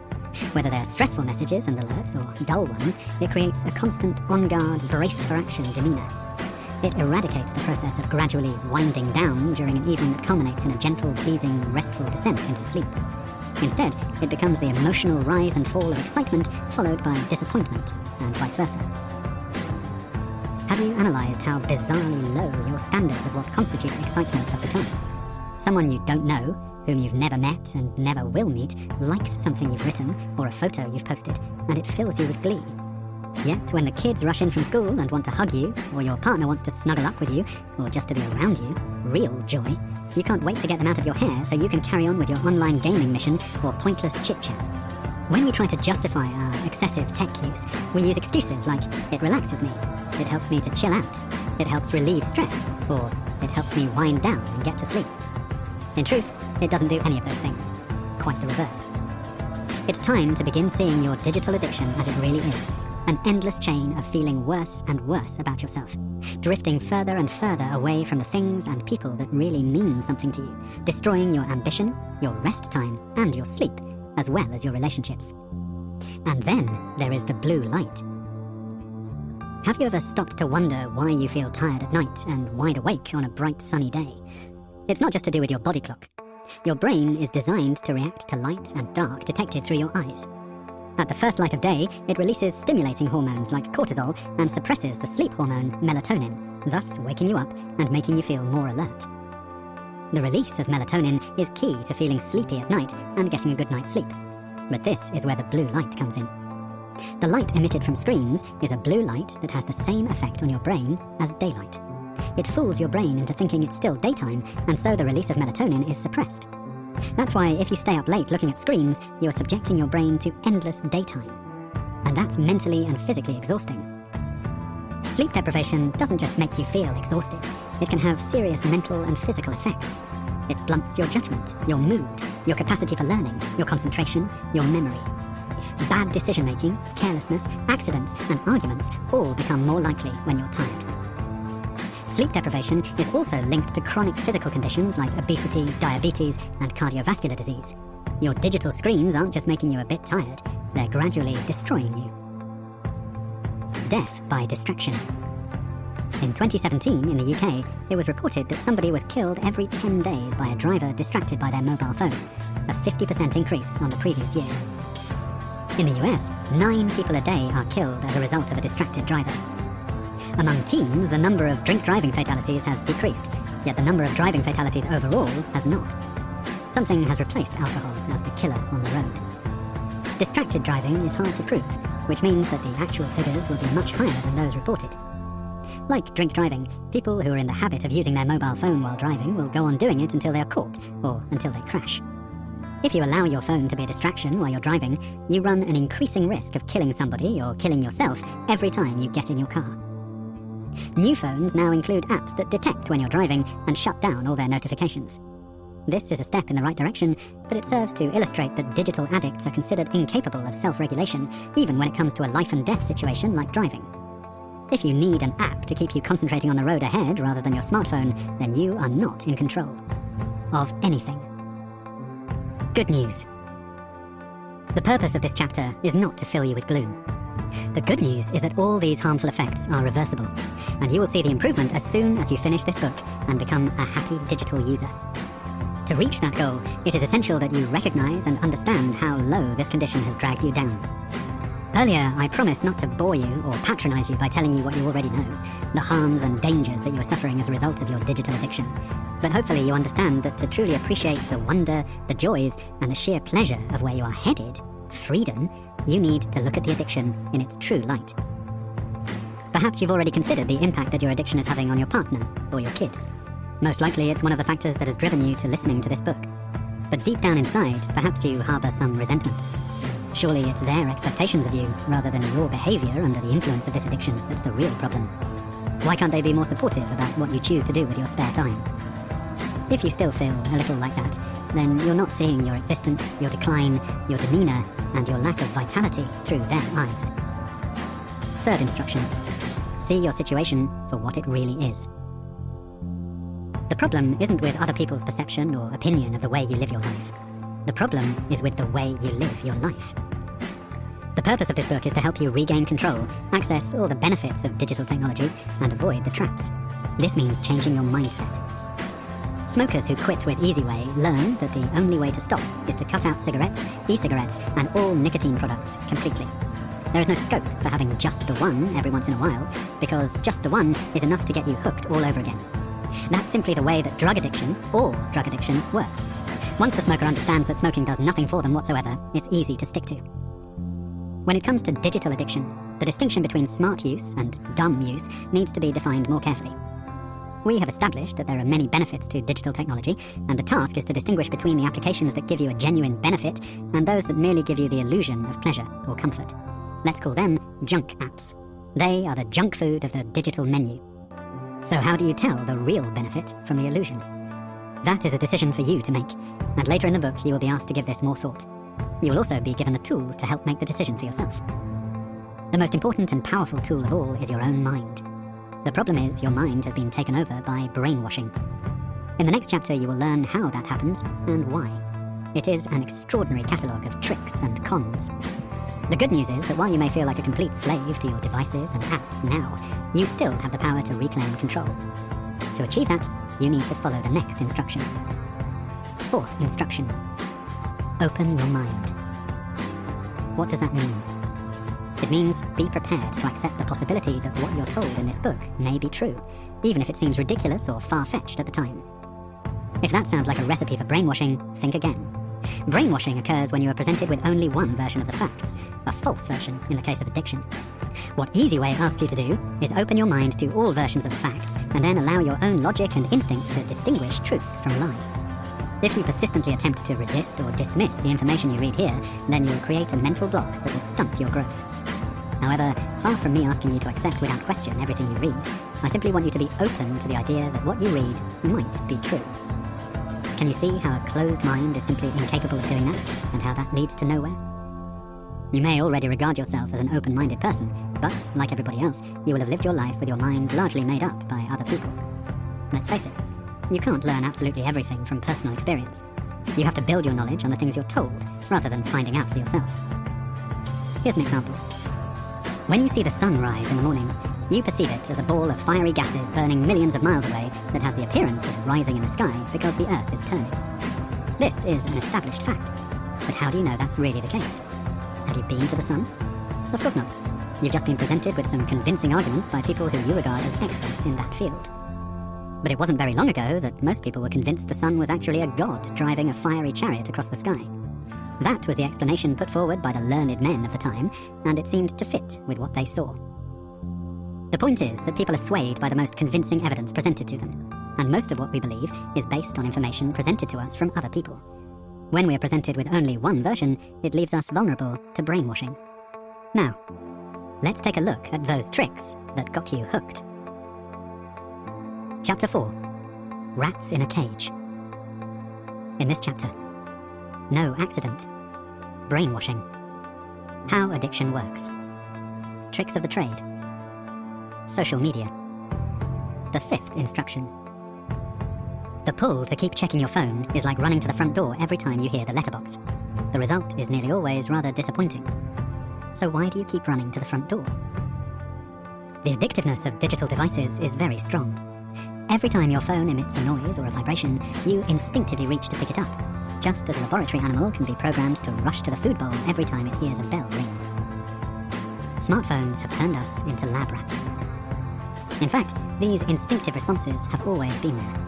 Whether they're stressful messages and alerts or dull ones, it creates a constant on-guard, braced-for-action demeanour. It eradicates the process of gradually winding down during an evening that culminates in a gentle, pleasing, restful descent into sleep. Instead, it becomes the emotional rise and fall of excitement followed by disappointment, and vice versa. Have you analysed how bizarrely low your standards of what constitutes excitement have become? Someone you don't know, whom you've never met and never will meet, likes something you've written or a photo you've posted, and it fills you with glee. Yet, when the kids rush in from school and want to hug you, or your partner wants to snuggle up with you, or just to be around you, real joy, you can't wait to get them out of your hair so you can carry on with your online gaming mission or pointless chit-chat. When we try to justify our excessive tech use, we use excuses like, it relaxes me, it helps me to chill out, it helps relieve stress, or it helps me wind down and get to sleep. In truth, it doesn't do any of those things. Quite the reverse. It's time to begin seeing your digital addiction as it really is. An endless chain of feeling worse and worse about yourself, drifting further and further away from the things and people that really mean something to you, destroying your ambition, your rest time, and your sleep, as well as your relationships. And then there is the blue light. Have you ever stopped to wonder why you feel tired at night and wide awake on a bright sunny day? It's not just to do with your body clock. Your brain is designed to react to light and dark detected through your eyes. At the first light of day, it releases stimulating hormones like cortisol and suppresses the sleep hormone melatonin, thus waking you up and making you feel more alert. The release of melatonin is key to feeling sleepy at night and getting a good night's sleep. But this is where the blue light comes in. The light emitted from screens is a blue light that has the same effect on your brain as daylight. It fools your brain into thinking it's still daytime, and so the release of melatonin is suppressed. That's why if you stay up late looking at screens, you are subjecting your brain to endless daytime. And that's mentally and physically exhausting. Sleep deprivation doesn't just make you feel exhausted. It can have serious mental and physical effects. It blunts your judgment, your mood, your capacity for learning, your concentration, your memory. Bad decision-making, carelessness, accidents, and arguments all become more likely when you're tired. Sleep deprivation is also linked to chronic physical conditions like obesity, diabetes, and cardiovascular disease. Your digital screens aren't just making you a bit tired, they're gradually destroying you. Death by distraction. In 2017, in the UK, it was reported that somebody was killed every 10 days by a driver distracted by their mobile phone, a 50% increase on the previous year. In the US, 9 people a day are killed as a result of a distracted driver. Among teens, the number of drink driving fatalities has decreased, yet the number of driving fatalities overall has not. Something has replaced alcohol as the killer on the road. Distracted driving is hard to prove, which means that the actual figures will be much higher than those reported. Like drink driving, people who are in the habit of using their mobile phone while driving will go on doing it until they are caught, or until they crash. If you allow your phone to be a distraction while you're driving, you run an increasing risk of killing somebody or killing yourself every time you get in your car. New phones now include apps that detect when you're driving and shut down all their notifications. This is a step in the right direction, but it serves to illustrate that digital addicts are considered incapable of self-regulation, even when it comes to a life and death situation like driving. If you need an app to keep you concentrating on the road ahead rather than your smartphone, then you are not in control of anything. Good news. The purpose of this chapter is not to fill you with gloom. The good news is that all these harmful effects are reversible, and you will see the improvement as soon as you finish this book and become a happy digital user. To reach that goal, it is essential that you recognize and understand how low this condition has dragged you down. Earlier, I promised not to bore you or patronize you by telling you what you already know, the harms and dangers that you are suffering as a result of your digital addiction. But hopefully you understand that to truly appreciate the wonder, the joys, and the sheer pleasure of where you are headed, freedom, you need to look at the addiction in its true light. Perhaps you've already considered the impact that your addiction is having on your partner or your kids. Most likely it's one of the factors that has driven you to listening to this book. But deep down inside, perhaps you harbour some resentment. Surely it's their expectations of you, rather than your behaviour under the influence of this addiction, that's the real problem. Why can't they be more supportive about what you choose to do with your spare time? If you still feel a little like that, then you're not seeing your existence, your decline, your demeanour, and your lack of vitality through their eyes. Third instruction. See your situation for what it really is. The problem isn't with other people's perception or opinion of the way you live your life. The problem is with the way you live your life. The purpose of this book is to help you regain control, access all the benefits of digital technology, and avoid the traps. This means changing your mindset. Smokers who quit with Easyway learn that the only way to stop is to cut out cigarettes, e-cigarettes, and all nicotine products completely. There is no scope for having just the one every once in a while, because just the one is enough to get you hooked all over again. That's simply the way that drug addiction, or drug addiction, works. Once the smoker understands that smoking does nothing for them whatsoever, it's easy to stick to. When it comes to digital addiction, the distinction between smart use and dumb use needs to be defined more carefully. We have established that there are many benefits to digital technology, and the task is to distinguish between the applications that give you a genuine benefit and those that merely give you the illusion of pleasure or comfort. Let's call them junk apps. They are the junk food of the digital menu. So how do you tell the real benefit from the illusion? That is a decision for you to make, and later in the book you will be asked to give this more thought. You will also be given the tools to help make the decision for yourself. The most important and powerful tool of all is your own mind. The problem is your mind has been taken over by brainwashing. In the next chapter you will learn how that happens and why. It is an extraordinary catalogue of tricks and cons. The good news is that while you may feel like a complete slave to your devices and apps now, you still have the power to reclaim control. To achieve that, you need to follow the next instruction. Fourth instruction. Open your mind. What does that mean? It means be prepared to accept the possibility that what you're told in this book may be true, even if it seems ridiculous or far-fetched at the time. If that sounds like a recipe for brainwashing, think again. Brainwashing occurs when you are presented with only one version of the facts, a false version in the case of addiction. What Easyway asks you to do is open your mind to all versions of the facts and then allow your own logic and instincts to distinguish truth from lie. If you persistently attempt to resist or dismiss the information you read here, then you will create a mental block that will stunt your growth. However, far from me asking you to accept without question everything you read, I simply want you to be open to the idea that what you read might be true. Can you see how a closed mind is simply incapable of doing that, and how that leads to nowhere? You may already regard yourself as an open-minded person, but, like everybody else, you will have lived your life with your mind largely made up by other people. Let's face it, you can't learn absolutely everything from personal experience. You have to build your knowledge on the things you're told, rather than finding out for yourself. Here's an example. When you see the sun rise in the morning, you perceive it as a ball of fiery gases burning millions of miles away that has the appearance of rising in the sky because the Earth is turning. This is an established fact, but how do you know that's really the case? Have you been to the sun? Of course not. You've just been presented with some convincing arguments by people who you regard as experts in that field. But it wasn't very long ago that most people were convinced the sun was actually a god driving a fiery chariot across the sky. That was the explanation put forward by the learned men of the time, and it seemed to fit with what they saw. The point is that people are swayed by the most convincing evidence presented to them, and most of what we believe is based on information presented to us from other people. When we are presented with only one version, it leaves us vulnerable to brainwashing. Now, let's take a look at those tricks that got you hooked. Chapter 4. Rats in a Cage. In this chapter, no accident. Brainwashing. How addiction works. Tricks of the trade. Social media. The fifth instruction. The pull to keep checking your phone is like running to the front door every time you hear the letterbox. The result is nearly always rather disappointing. So why do you keep running to the front door? The addictiveness of digital devices is very strong. Every time your phone emits a noise or a vibration, you instinctively reach to pick it up, just as a laboratory animal can be programmed to rush to the food bowl every time it hears a bell ring. Smartphones have turned us into lab rats. In fact, these instinctive responses have always been there.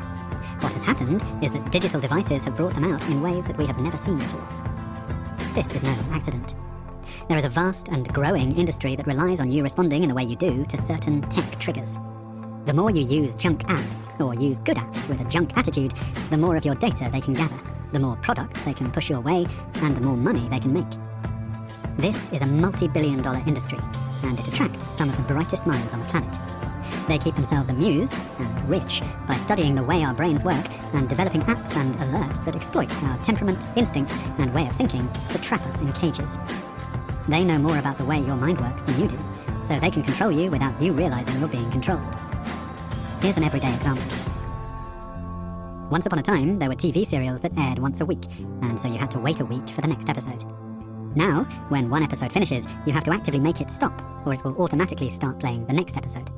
What has happened is that digital devices have brought them out in ways that we have never seen before. This is no accident. There is a vast and growing industry that relies on you responding in the way you do to certain tech triggers. The more you use junk apps, or use good apps with a junk attitude, the more of your data they can gather, the more products they can push your way, and the more money they can make. This is a multi-billion-dollar industry, and it attracts some of the brightest minds on the planet. They keep themselves amused and rich by studying the way our brains work and developing apps and alerts that exploit our temperament, instincts, and way of thinking to trap us in cages. They know more about the way your mind works than you do, so they can control you without you realizing you're being controlled. Here's an everyday example. Once upon a time, there were TV serials that aired once a week, and so you had to wait a week for the next episode. Now, when one episode finishes, you have to actively make it stop, or it will automatically start playing the next episode.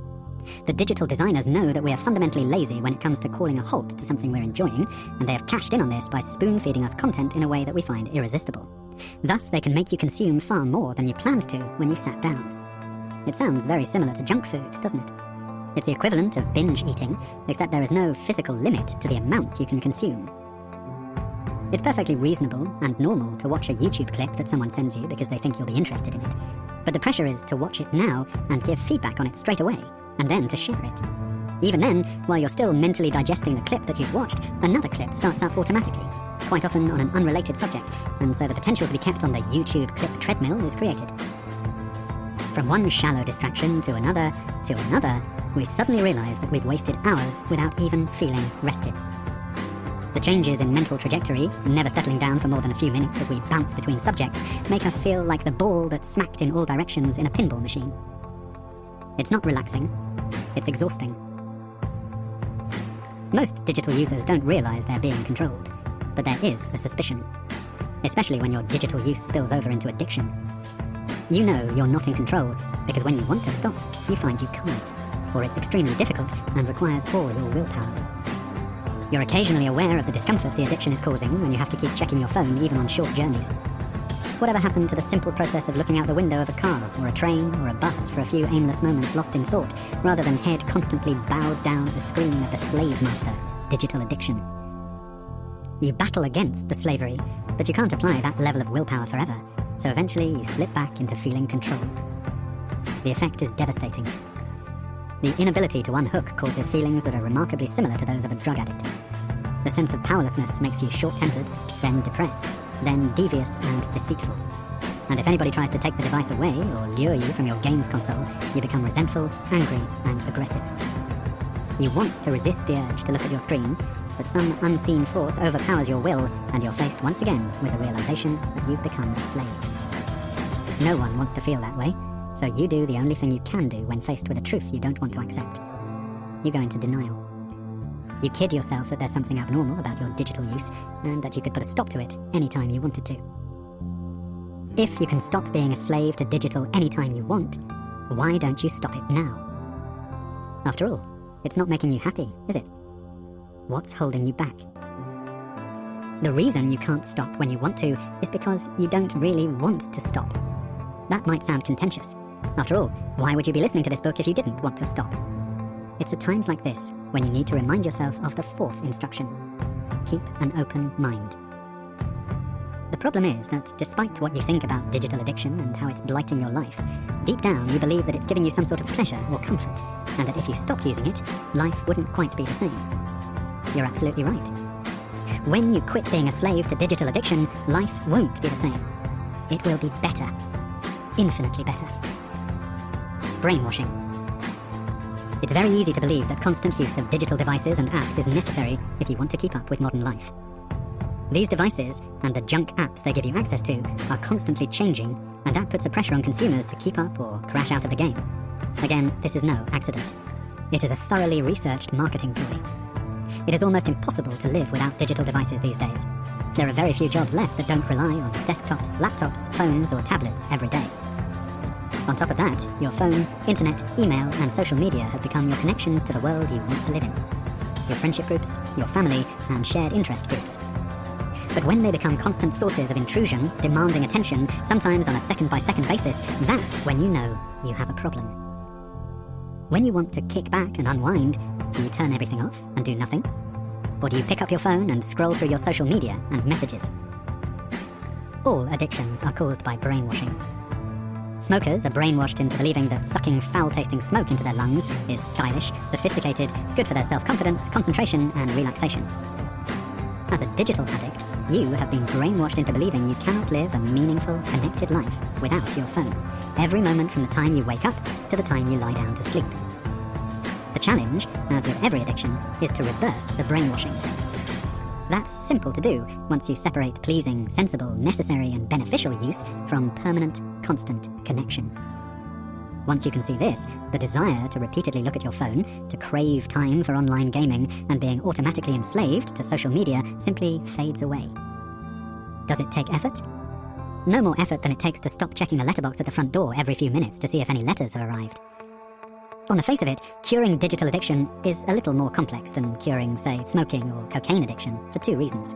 The digital designers know that we are fundamentally lazy when it comes to calling a halt to something we're enjoying, and they have cashed in on this by spoon-feeding us content in a way that we find irresistible. Thus, they can make you consume far more than you planned to when you sat down. It sounds very similar to junk food, doesn't it? It's the equivalent of binge eating, except there is no physical limit to the amount you can consume. It's perfectly reasonable and normal to watch a YouTube clip that someone sends you because they think you'll be interested in it. But the pressure is to watch it now and give feedback on it straight away, and then to share it. Even then, while you're still mentally digesting the clip that you've watched, another clip starts up automatically, quite often on an unrelated subject, and so the potential to be kept on the YouTube clip treadmill is created. From one shallow distraction to another, we suddenly realize that we've wasted hours without even feeling rested. The changes in mental trajectory, never settling down for more than a few minutes as we bounce between subjects, make us feel like the ball that's smacked in all directions in a pinball machine. It's not relaxing, it's exhausting. Most digital users don't realize they're being controlled, but there is a suspicion, especially when your digital use spills over into addiction. You know you're not in control because when you want to stop, you find you can't, or it's extremely difficult and requires all your willpower. You're occasionally aware of the discomfort the addiction is causing when you have to keep checking your phone even on short journeys. Whatever happened to the simple process of looking out the window of a car or a train or a bus for a few aimless moments lost in thought, rather than head constantly bowed down at the screen of the slave master, digital addiction? You battle against the slavery, but you can't apply that level of willpower forever, so eventually you slip back into feeling controlled. The effect is devastating. The inability to unhook causes feelings that are remarkably similar to those of a drug addict. The sense of powerlessness makes you short-tempered, then depressed, then devious and deceitful. And if anybody tries to take the device away or lure you from your games console, you become resentful, angry, and aggressive. You want to resist the urge to look at your screen, but some unseen force overpowers your will, and you're faced once again with the realization that you've become a slave. No one wants to feel that way, so you do the only thing you can do when faced with a truth you don't want to accept. You go into denial. You kid yourself that there's something abnormal about your digital use, and that you could put a stop to it anytime you wanted to. If you can stop being a slave to digital anytime you want, why don't you stop it now? After all, it's not making you happy, is it? What's holding you back? The reason you can't stop when you want to is because you don't really want to stop. That might sound contentious. After all, why would you be listening to this book if you didn't want to stop? It's at times like this when you need to remind yourself of the fourth instruction. Keep an open mind. The problem is that despite what you think about digital addiction and how it's blighting your life, deep down you believe that it's giving you some sort of pleasure or comfort, and that if you stopped using it, life wouldn't quite be the same. You're absolutely right. When you quit being a slave to digital addiction, life won't be the same. It will be better. Infinitely better. Brainwashing. It's very easy to believe that constant use of digital devices and apps is necessary if you want to keep up with modern life. These devices, and the junk apps they give you access to, are constantly changing, and that puts a pressure on consumers to keep up or crash out of the game. Again, this is no accident. It is a thoroughly researched marketing ploy. It is almost impossible to live without digital devices these days. There are very few jobs left that don't rely on desktops, laptops, phones, or tablets every day. On top of that, your phone, internet, email, and social media have become your connections to the world you want to live in. Your friendship groups, your family, and shared interest groups. But when they become constant sources of intrusion, demanding attention, sometimes on a second-by-second basis, that's when you know you have a problem. When you want to kick back and unwind, do you turn everything off and do nothing? Or do you pick up your phone and scroll through your social media and messages? All addictions are caused by brainwashing. Smokers are brainwashed into believing that sucking foul-tasting smoke into their lungs is stylish, sophisticated, good for their self-confidence, concentration, and relaxation. As a digital addict, you have been brainwashed into believing you cannot live a meaningful, connected life without your phone, every moment from the time you wake up to the time you lie down to sleep. The challenge, as with every addiction, is to reverse the brainwashing. That's simple to do once you separate pleasing, sensible, necessary, and beneficial use from permanent, constant connection. Once you can see this, the desire to repeatedly look at your phone, to crave time for online gaming, and being automatically enslaved to social media simply fades away. Does it take effort? No more effort than it takes to stop checking the letterbox at the front door every few minutes to see if any letters have arrived. On the face of it, curing digital addiction is a little more complex than curing, say, smoking or cocaine addiction for two reasons.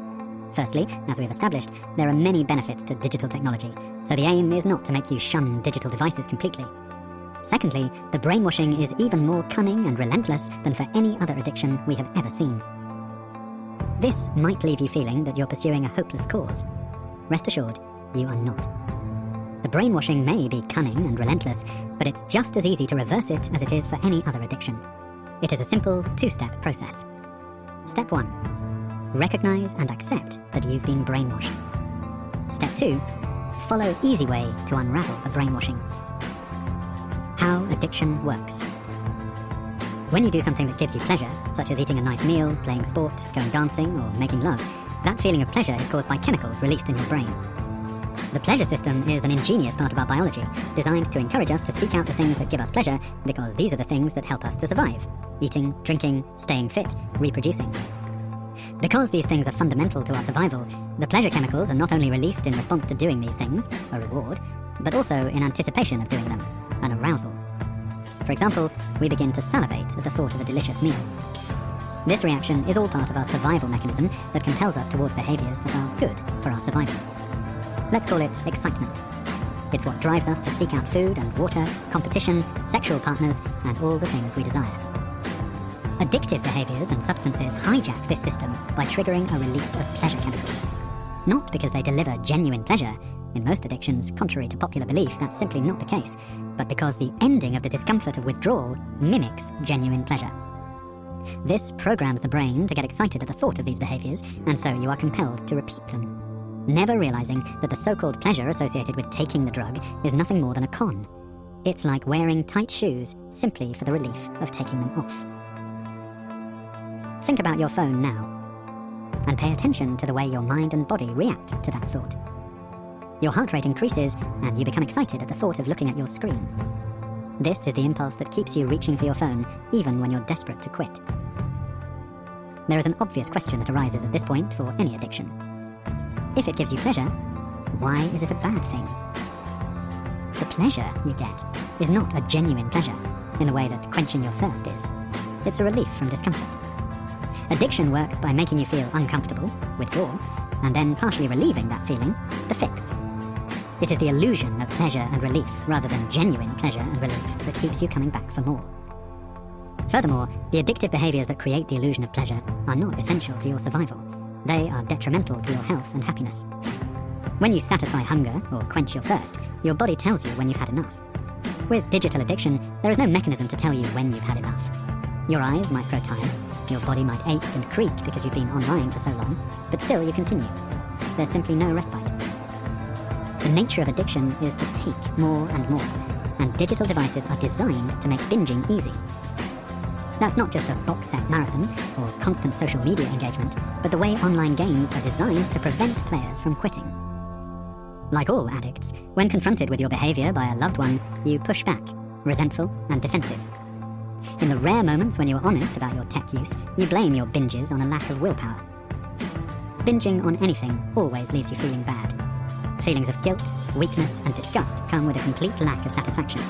Firstly, as we've established, there are many benefits to digital technology, so the aim is not to make you shun digital devices completely. Secondly, the brainwashing is even more cunning and relentless than for any other addiction we have ever seen. This might leave you feeling that you're pursuing a hopeless cause. Rest assured, you are not. The brainwashing may be cunning and relentless, but it's just as easy to reverse it as it is for any other addiction. It is a simple two-step process. Step 1. Recognize and accept that you've been brainwashed. Step 2. Follow Easyway to unravel the brainwashing. How addiction works. When you do something that gives you pleasure, such as eating a nice meal, playing sport, going dancing, or making love, that feeling of pleasure is caused by chemicals released in your brain. The pleasure system is an ingenious part of our biology, designed to encourage us to seek out the things that give us pleasure, because these are the things that help us to survive: eating, drinking, staying fit, reproducing. Because these things are fundamental to our survival, the pleasure chemicals are not only released in response to doing these things, a reward, but also in anticipation of doing them, an arousal. For example, we begin to salivate at the thought of a delicious meal. This reaction is all part of our survival mechanism that compels us towards behaviors that are good for our survival. Let's call it excitement. It's what drives us to seek out food and water, competition, sexual partners, and all the things we desire. Addictive behaviors and substances hijack this system by triggering a release of pleasure chemicals. Not because they deliver genuine pleasure. In most addictions, contrary to popular belief, that's simply not the case, but because the ending of the discomfort of withdrawal mimics genuine pleasure. This programs the brain to get excited at the thought of these behaviors, and so you are compelled to repeat them, never realizing that the so-called pleasure associated with taking the drug is nothing more than a con. It's like wearing tight shoes simply for the relief of taking them off. Think about your phone now, and pay attention to the way your mind and body react to that thought. Your heart rate increases, and you become excited at the thought of looking at your screen. This is the impulse that keeps you reaching for your phone, even when you're desperate to quit. There is an obvious question that arises at this point for any addiction. If it gives you pleasure, why is it a bad thing? The pleasure you get is not a genuine pleasure, in the way that quenching your thirst is. It's a relief from discomfort. Addiction works by making you feel uncomfortable, withdraw, and then partially relieving that feeling, the fix. It is the illusion of pleasure and relief, rather than genuine pleasure and relief, that keeps you coming back for more. Furthermore, the addictive behaviors that create the illusion of pleasure are not essential to your survival. They are detrimental to your health and happiness. When you satisfy hunger or quench your thirst, your body tells you when you've had enough. With digital addiction, there is no mechanism to tell you when you've had enough. Your eyes might grow tired, your body might ache and creak because you've been online for so long, but still you continue. There's simply no respite. The nature of addiction is to take more and more, and digital devices are designed to make binging easy. That's not just a box set marathon or constant social media engagement, but the way online games are designed to prevent players from quitting. Like all addicts, when confronted with your behavior by a loved one, you push back, resentful and defensive. In the rare moments when you are honest about your tech use, you blame your binges on a lack of willpower. Binging on anything always leaves you feeling bad. Feelings of guilt, weakness, and disgust come with a complete lack of satisfaction.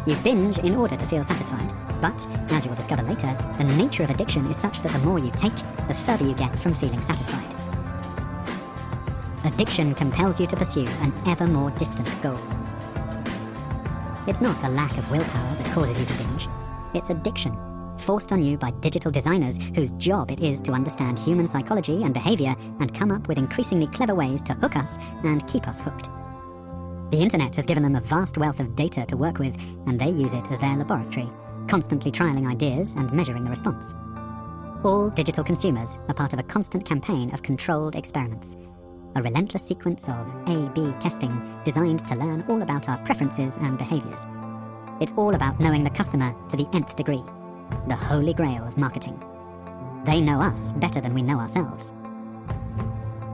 You binge in order to feel satisfied, but, as you will discover later, the nature of addiction is such that the more you take, the further you get from feeling satisfied. Addiction compels you to pursue an ever more distant goal. It's not a lack of willpower that causes you to binge. It's addiction, forced on you by digital designers whose job it is to understand human psychology and behavior and come up with increasingly clever ways to hook us and keep us hooked. The internet has given them a vast wealth of data to work with, and they use it as their laboratory, constantly trialing ideas and measuring the response. All digital consumers are part of a constant campaign of controlled experiments, a relentless sequence of A/B testing designed to learn all about our preferences and behaviors. It's all about knowing the customer to the nth degree, the holy grail of marketing. They know us better than we know ourselves.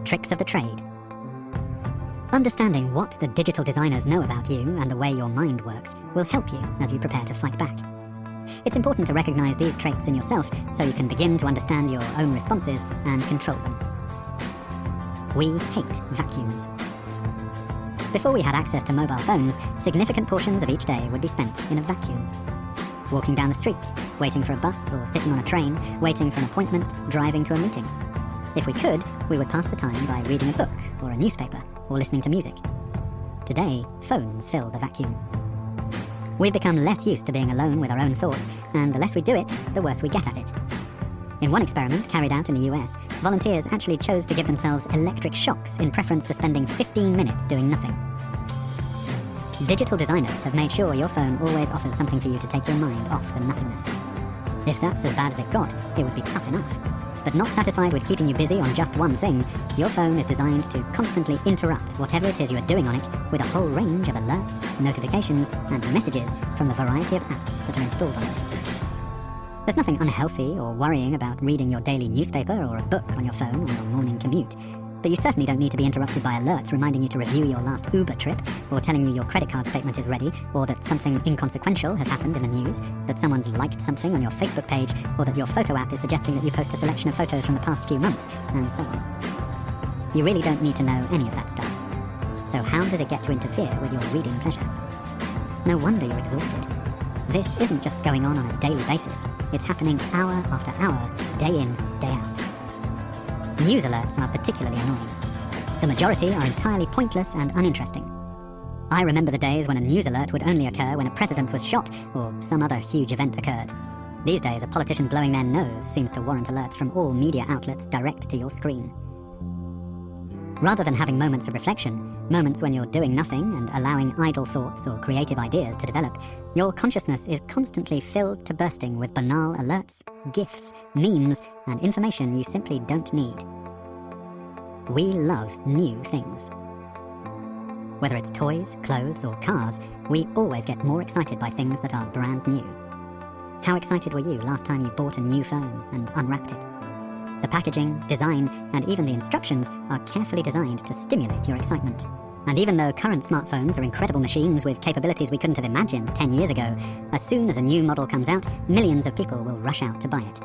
Tricks of the trade. Understanding what the digital designers know about you and the way your mind works will help you as you prepare to fight back. It's important to recognize these traits in yourself so you can begin to understand your own responses and control them. We hate vacuums. Before we had access to mobile phones, significant portions of each day would be spent in a vacuum. Walking down the street, waiting for a bus or sitting on a train, waiting for an appointment, driving to a meeting. If we could, we would pass the time by reading a book or a newspaper or listening to music. Today, phones fill the vacuum. We've become less used to being alone with our own thoughts, and the less we do it, the worse we get at it. In one experiment carried out in the US, volunteers actually chose to give themselves electric shocks in preference to spending 15 minutes doing nothing. Digital designers have made sure your phone always offers something for you to take your mind off the nothingness. If that's as bad as it got, it would be tough enough. But not satisfied with keeping you busy on just one thing, your phone is designed to constantly interrupt whatever it is you are doing on it with a whole range of alerts, notifications, and messages from the variety of apps that are installed on it. There's nothing unhealthy or worrying about reading your daily newspaper or a book on your phone on your morning commute. But you certainly don't need to be interrupted by alerts reminding you to review your last Uber trip, or telling you your credit card statement is ready, or that something inconsequential has happened in the news, that someone's liked something on your Facebook page, or that your photo app is suggesting that you post a selection of photos from the past few months, and so on. You really don't need to know any of that stuff. So how does it get to interfere with your reading pleasure? No wonder you're exhausted. This isn't just going on a daily basis. It's happening hour after hour, day in, day out. News alerts are particularly annoying. The majority are entirely pointless and uninteresting. I remember the days when a news alert would only occur when a president was shot or some other huge event occurred. These days, a politician blowing their nose seems to warrant alerts from all media outlets direct to your screen. Rather than having moments of reflection, moments when you're doing nothing and allowing idle thoughts or creative ideas to develop, your consciousness is constantly filled to bursting with banal alerts, GIFs, memes, and information you simply don't need. We love new things. Whether it's toys, clothes, or cars, we always get more excited by things that are brand new. How excited were you last time you bought a new phone and unwrapped it? The packaging, design, and even the instructions are carefully designed to stimulate your excitement. And even though current smartphones are incredible machines with capabilities we couldn't have imagined 10 years ago, as soon as a new model comes out, millions of people will rush out to buy it.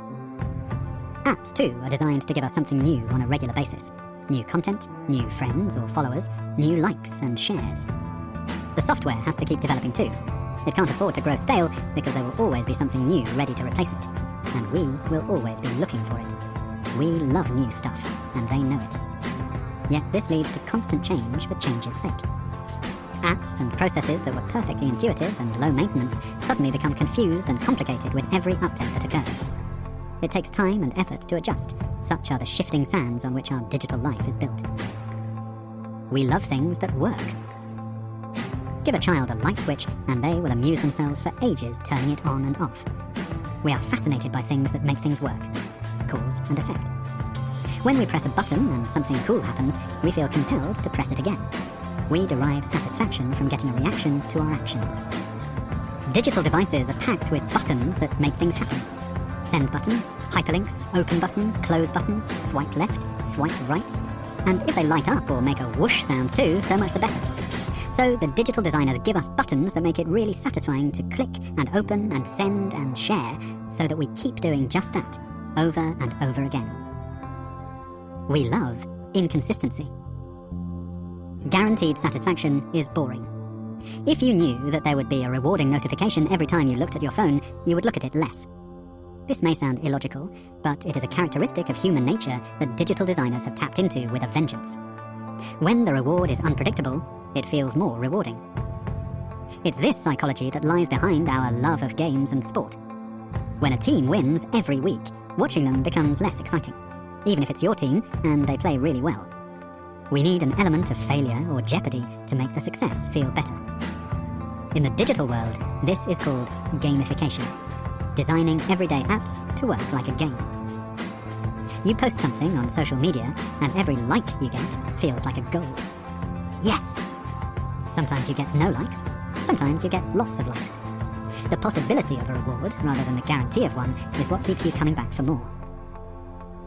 Apps, too, are designed to give us something new on a regular basis. New content, new friends or followers, new likes and shares. The software has to keep developing too. It can't afford to grow stale because there will always be something new ready to replace it. And we will always be looking for it. We love new stuff, and they know it. Yet this leads to constant change for change's sake. Apps and processes that were perfectly intuitive and low maintenance suddenly become confused and complicated with every update that occurs. It takes time and effort to adjust. Such are the shifting sands on which our digital life is built. We love things that work. Give a child a light switch, and they will amuse themselves for ages turning it on and off. We are fascinated by things that make things work. Cause and effect. When we press a button and something cool happens, we feel compelled to press it again. We derive satisfaction from getting a reaction to our actions. Digital devices are packed with buttons that make things happen. Send buttons, hyperlinks, open buttons, close buttons, swipe left, swipe right. And if they light up or make a whoosh sound too, so much the better. So the digital designers give us buttons that make it really satisfying to click and open and send and share, so that we keep doing just that, over and over again. We love inconsistency. Guaranteed satisfaction is boring. If you knew that there would be a rewarding notification every time you looked at your phone, you would look at it less. This may sound illogical, but it is a characteristic of human nature that digital designers have tapped into with a vengeance. When the reward is unpredictable, it feels more rewarding. It's this psychology that lies behind our love of games and sport. When a team wins every week, watching them becomes less exciting, even if it's your team and they play really well. We need an element of failure or jeopardy to make the success feel better. In the digital world, this is called gamification, designing everyday apps to work like a game. You post something on social media, and every like you get feels like a goal. Yes! Sometimes you get no likes, sometimes you get lots of likes. The possibility of a reward, rather than the guarantee of one, is what keeps you coming back for more.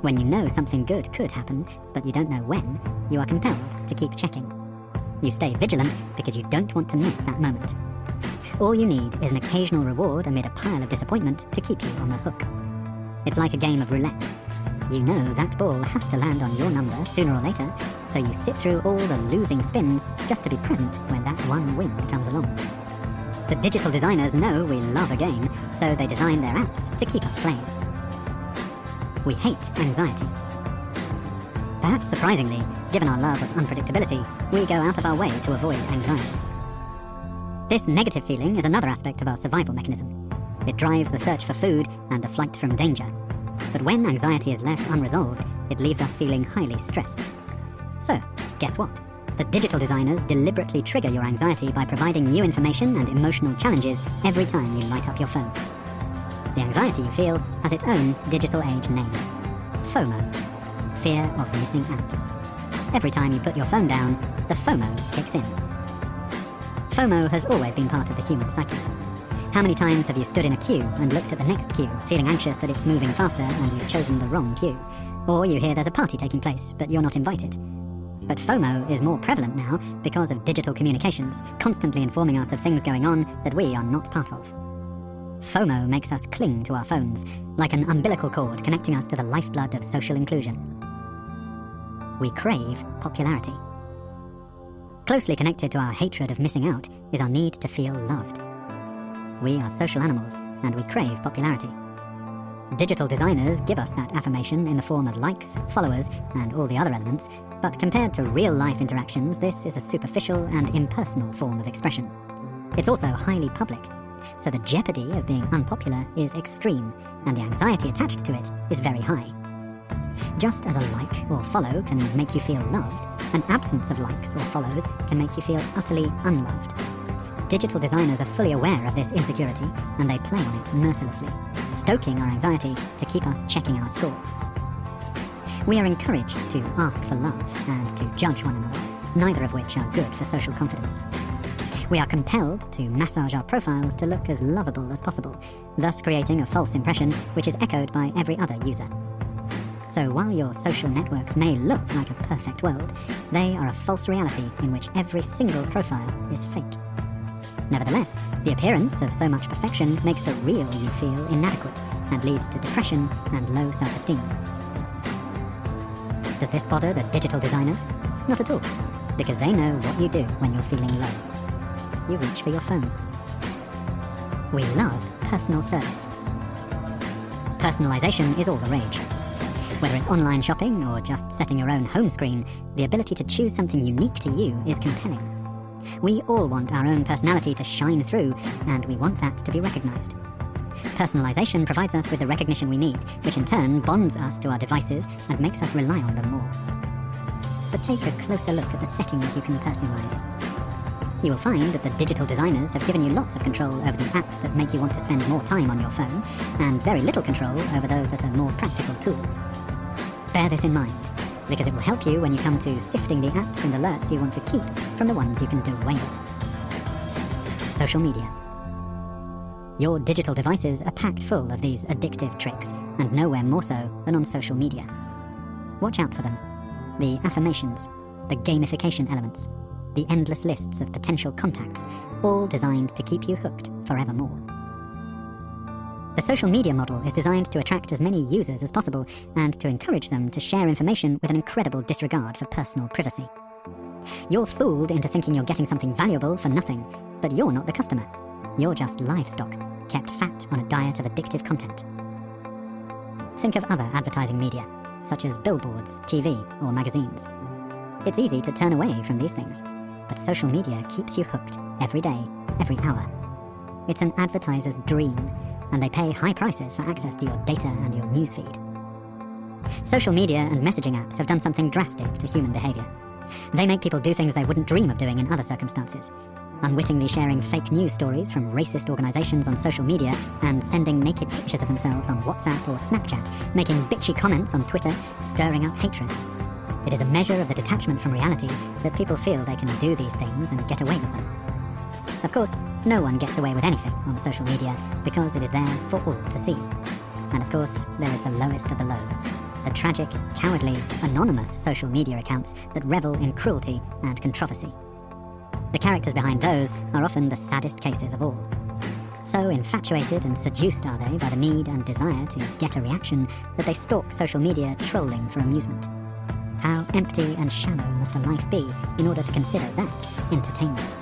When you know something good could happen, but you don't know when, you are compelled to keep checking. You stay vigilant because you don't want to miss that moment. All you need is an occasional reward amid a pile of disappointment to keep you on the hook. It's like a game of roulette. You know that ball has to land on your number sooner or later, so you sit through all the losing spins just to be present when that one win comes along. The digital designers know we love a game, so they design their apps to keep us playing. We hate anxiety. Perhaps surprisingly, given our love of unpredictability, we go out of our way to avoid anxiety. This negative feeling is another aspect of our survival mechanism. It drives the search for food and the flight from danger. But when anxiety is left unresolved, it leaves us feeling highly stressed. So, guess what? The digital designers deliberately trigger your anxiety by providing new information and emotional challenges every time you light up your phone. The anxiety you feel has its own digital age name: FOMO, fear of missing out. Every time you put your phone down, the FOMO kicks in. FOMO has always been part of the human psyche. How many times have you stood in a queue and looked at the next queue, feeling anxious that it's moving faster and you've chosen the wrong queue? Or you hear there's a party taking place, but you're not invited. But FOMO is more prevalent now because of digital communications, constantly informing us of things going on that we are not part of. FOMO makes us cling to our phones, like an umbilical cord connecting us to the lifeblood of social inclusion. We crave popularity. Closely connected to our hatred of missing out is our need to feel loved. We are social animals, and we crave popularity. Digital designers give us that affirmation in the form of likes, followers, and all the other elements, but compared to real-life interactions, this is a superficial and impersonal form of expression. It's also highly public, so the jeopardy of being unpopular is extreme, and the anxiety attached to it is very high. Just as a like or follow can make you feel loved, an absence of likes or follows can make you feel utterly unloved. Digital designers are fully aware of this insecurity, and they play on it mercilessly, stoking our anxiety to keep us checking our score. We are encouraged to ask for love and to judge one another, neither of which are good for social confidence. We are compelled to massage our profiles to look as lovable as possible, thus creating a false impression which is echoed by every other user. So while your social networks may look like a perfect world, they are a false reality in which every single profile is fake. Nevertheless, the appearance of so much perfection makes the real you feel inadequate and leads to depression and low self-esteem. Does this bother the digital designers? Not at all, because they know what you do when you're feeling low. You reach for your phone. We love personal service. Personalization is all the rage. Whether it's online shopping or just setting your own home screen, the ability to choose something unique to you is compelling. We all want our own personality to shine through, and we want that to be recognized. Personalization provides us with the recognition we need, which in turn bonds us to our devices and makes us rely on them more. But take a closer look at the settings you can personalize. You will find that the digital designers have given you lots of control over the apps that make you want to spend more time on your phone, and very little control over those that are more practical tools. Bear this in mind, because it will help you when you come to sifting the apps and alerts you want to keep from the ones you can do away with. Social media. Your digital devices are packed full of these addictive tricks, and nowhere more so than on social media. Watch out for them. The affirmations, the gamification elements, the endless lists of potential contacts, all designed to keep you hooked forevermore. The social media model is designed to attract as many users as possible and to encourage them to share information with an incredible disregard for personal privacy. You're fooled into thinking you're getting something valuable for nothing, but you're not the customer. You're just livestock, kept fat on a diet of addictive content. Think of other advertising media, such as billboards, TV, or magazines. It's easy to turn away from these things, but social media keeps you hooked every day, every hour. It's an advertiser's dream, and they pay high prices for access to your data and your newsfeed. Social media and messaging apps have done something drastic to human behavior. They make people do things they wouldn't dream of doing in other circumstances. Unwittingly sharing fake news stories from racist organizations on social media and sending naked pictures of themselves on WhatsApp or Snapchat, making bitchy comments on Twitter, stirring up hatred. It is a measure of the detachment from reality that people feel they can do these things and get away with them. Of course, no one gets away with anything on social media because it is there for all to see. And of course, there is the lowest of the low. The tragic, cowardly, anonymous social media accounts that revel in cruelty and controversy. The characters behind those are often the saddest cases of all. So infatuated and seduced are they by the need and desire to get a reaction that they stalk social media trolling for amusement. How empty and shallow must a life be in order to consider that entertainment?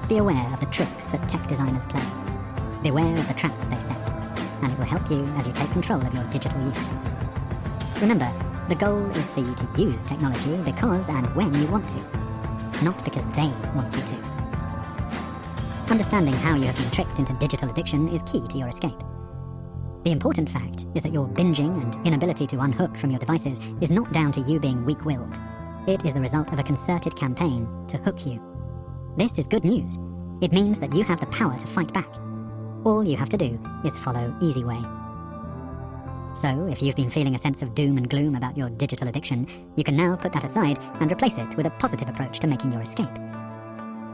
Be aware of the tricks that tech designers play. Beware of the traps they set, and it will help you as you take control of your digital use. Remember, the goal is for you to use technology because and when you want to, not because they want you to. Understanding how you have been tricked into digital addiction is key to your escape. The important fact is that your binging and inability to unhook from your devices is not down to you being weak-willed. It is the result of a concerted campaign to hook you. This is good news. It means that you have the power to fight back. All you have to do is follow Easyway. So, if you've been feeling a sense of doom and gloom about your digital addiction, you can now put that aside and replace it with a positive approach to making your escape.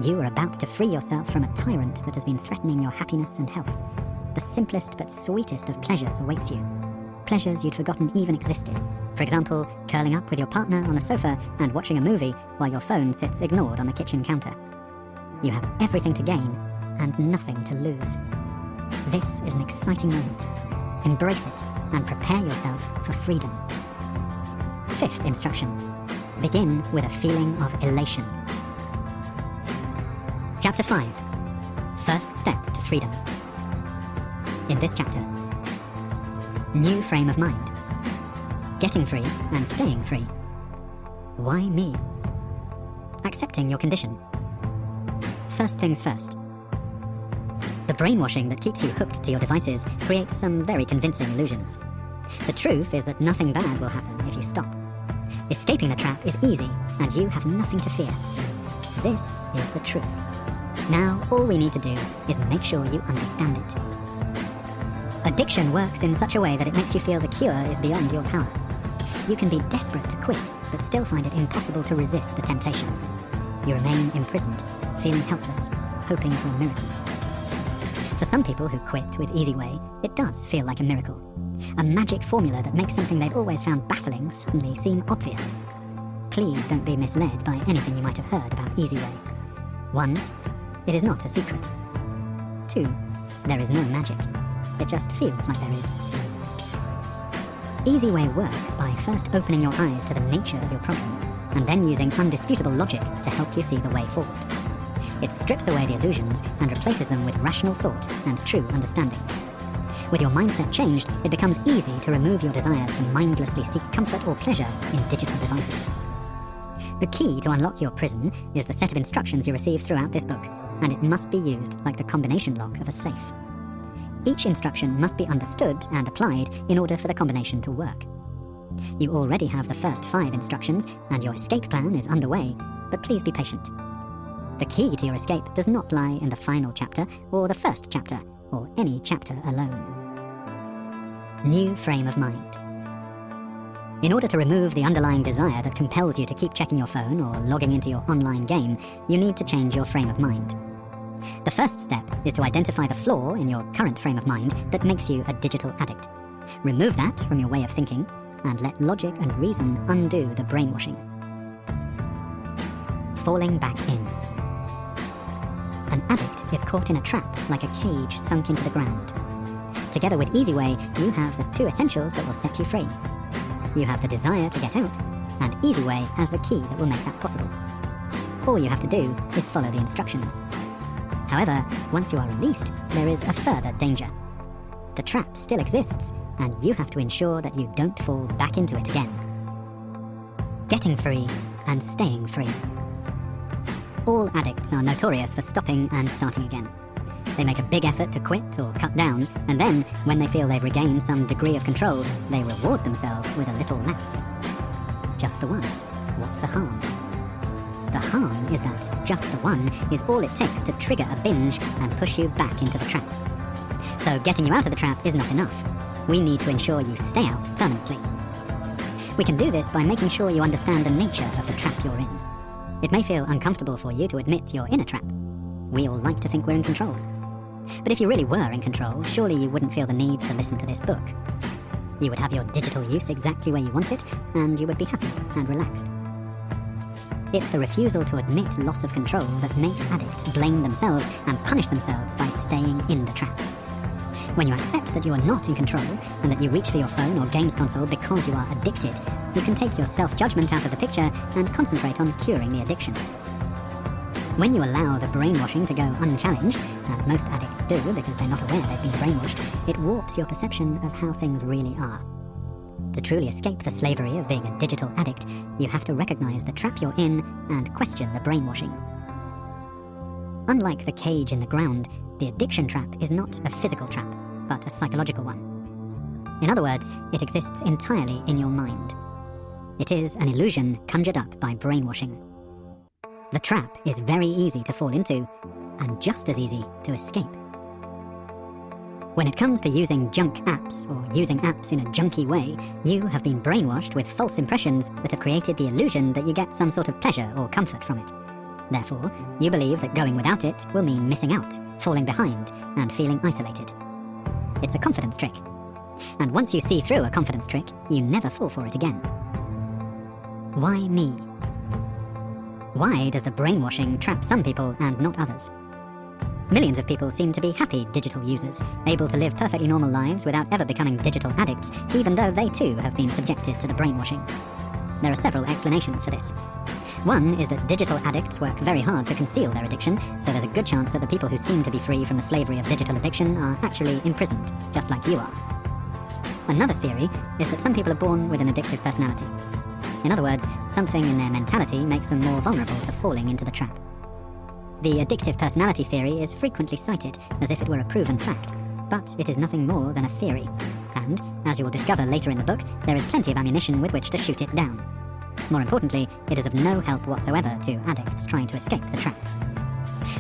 You are about to free yourself from a tyrant that has been threatening your happiness and health. The simplest but sweetest of pleasures awaits you. Pleasures you'd forgotten even existed. For example, curling up with your partner on the sofa and watching a movie while your phone sits ignored on the kitchen counter. You have everything to gain and nothing to lose. This is an exciting moment. Embrace it and prepare yourself for freedom. Fifth instruction. Begin with a feeling of elation. Chapter 5. First steps to freedom. In this chapter, new frame of mind. Getting free and staying free. Why me? Accepting your condition. First things first. The brainwashing that keeps you hooked to your devices creates some very convincing illusions. The truth is that nothing bad will happen if you stop. Escaping the trap is easy, and you have nothing to fear. This is the truth. Now, all we need to do is make sure you understand it. Addiction works in such a way that it makes you feel the cure is beyond your power. You can be desperate to quit, but still find it impossible to resist the temptation. You remain imprisoned, feeling helpless, hoping for a miracle. For some people who quit with Easyway, it does feel like a miracle. A magic formula that makes something they'd always found baffling suddenly seem obvious. Please don't be misled by anything you might have heard about Easyway. 1. It is not a secret. 2. There is no magic. It just feels like there is. Easyway works by first opening your eyes to the nature of your problem, and then using undisputable logic to help you see the way forward. It strips away the illusions and replaces them with rational thought and true understanding. With your mindset changed, it becomes easy to remove your desire to mindlessly seek comfort or pleasure in digital devices. The key to unlock your prison is the set of instructions you receive throughout this book, and it must be used like the combination lock of a safe. Each instruction must be understood and applied in order for the combination to work. You already have the first 5 instructions, and your escape plan is underway, but please be patient. The key to your escape does not lie in the final chapter or the first chapter, or any chapter alone. New frame of mind. In order to remove the underlying desire that compels you to keep checking your phone or logging into your online game, you need to change your frame of mind. The first step is to identify the flaw in your current frame of mind that makes you a digital addict. Remove that from your way of thinking, and let logic and reason undo the brainwashing. Falling back in. An addict is caught in a trap like a cage sunk into the ground. Together with Easyway, you have the 2 essentials that will set you free. You have the desire to get out, and Easyway has the key that will make that possible. All you have to do is follow the instructions. However, once you are released, there is a further danger. The trap still exists, and you have to ensure that you don't fall back into it again. Getting free and staying free. All addicts are notorious for stopping and starting again. They make a big effort to quit or cut down, and then, when they feel they've regained some degree of control, they reward themselves with a little lapse. Just the one. what's the harm? The harm is that just the one is all it takes to trigger a binge and push you back into the trap. So getting you out of the trap is not enough. We need to ensure you stay out permanently. We can do this by making sure you understand the nature of the trap you're in. It may feel uncomfortable for you to admit you're in a trap. We all like to think we're in control. But if you really were in control, surely you wouldn't feel the need to listen to this book. You would have your digital use exactly where you want it, and you would be happy and relaxed. It's the refusal to admit loss of control that makes addicts blame themselves and punish themselves by staying in the trap. When you accept that you are not in control, and that you reach for your phone or games console because you are addicted, you can take your self-judgment out of the picture and concentrate on curing the addiction. When you allow the brainwashing to go unchallenged, as most addicts do because they're not aware they've been brainwashed, it warps your perception of how things really are. To truly escape the slavery of being a digital addict, you have to recognize the trap you're in and question the brainwashing. Unlike the cage in the ground, the addiction trap is not a physical trap, but a psychological one. In other words, it exists entirely in your mind. It is an illusion conjured up by brainwashing. The trap is very easy to fall into, and just as easy to escape. When it comes to using junk apps, or using apps in a junky way, you have been brainwashed with false impressions that have created the illusion that you get some sort of pleasure or comfort from it. Therefore, you believe that going without it will mean missing out, falling behind, and feeling isolated. It's a confidence trick. And once you see through a confidence trick, you never fall for it again. Why me? Why does the brainwashing trap some people and not others? Millions of people seem to be happy digital users, able to live perfectly normal lives without ever becoming digital addicts, even though they too have been subjected to the brainwashing. There are several explanations for this. One is that digital addicts work very hard to conceal their addiction, so there's a good chance that the people who seem to be free from the slavery of digital addiction are actually imprisoned, just like you are. Another theory is that some people are born with an addictive personality. In other words, something in their mentality makes them more vulnerable to falling into the trap. The addictive personality theory is frequently cited as if it were a proven fact, but it is nothing more than a theory, and, as you will discover later in the book, there is plenty of ammunition with which to shoot it down. More importantly, it is of no help whatsoever to addicts trying to escape the trap.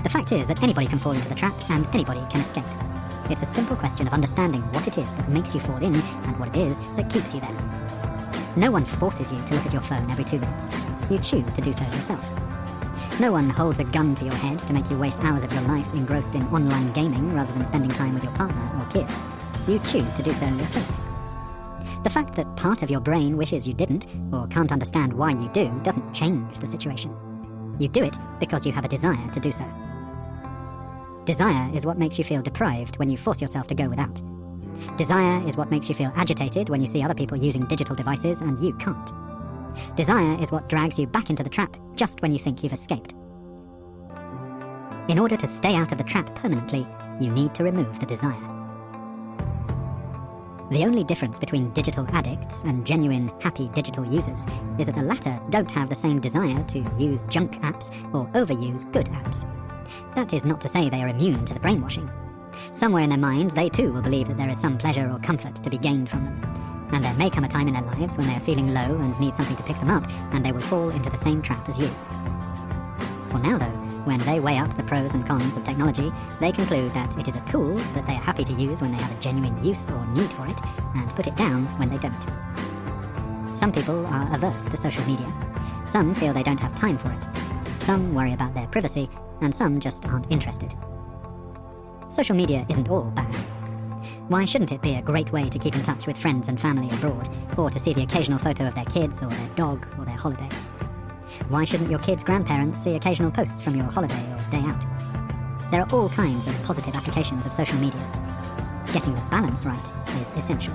The fact is that anybody can fall into the trap and anybody can escape. It's a simple question of understanding what it is that makes you fall in and what it is that keeps you there. No one forces you to look at your phone every 2 minutes. You choose to do so yourself. No one holds a gun to your head to make you waste hours of your life engrossed in online gaming rather than spending time with your partner or kids. You choose to do so yourself. The fact that part of your brain wishes you didn't, or can't understand why you do, doesn't change the situation. You do it because you have a desire to do so. Desire is what makes you feel deprived when you force yourself to go without. Desire is what makes you feel agitated when you see other people using digital devices and you can't. Desire is what drags you back into the trap just when you think you've escaped. In order to stay out of the trap permanently, you need to remove the desire. The only difference between digital addicts and genuine, happy digital users is that the latter don't have the same desire to use junk apps or overuse good apps. That is not to say they are immune to the brainwashing. Somewhere in their minds, they too will believe that there is some pleasure or comfort to be gained from them. And there may come a time in their lives when they are feeling low and need something to pick them up, and they will fall into the same trap as you. For now, though, when they weigh up the pros and cons of technology, they conclude that it is a tool that they are happy to use when they have a genuine use or need for it, and put it down when they don't. Some people are averse to social media. Some feel they don't have time for it. Some worry about their privacy, and some just aren't interested. Social media isn't all bad. Why shouldn't it be a great way to keep in touch with friends and family abroad, or to see the occasional photo of their kids or their dog or their holiday? Why shouldn't your kids' grandparents see occasional posts from your holiday or day out? There are all kinds of positive applications of social media. Getting the balance right is essential.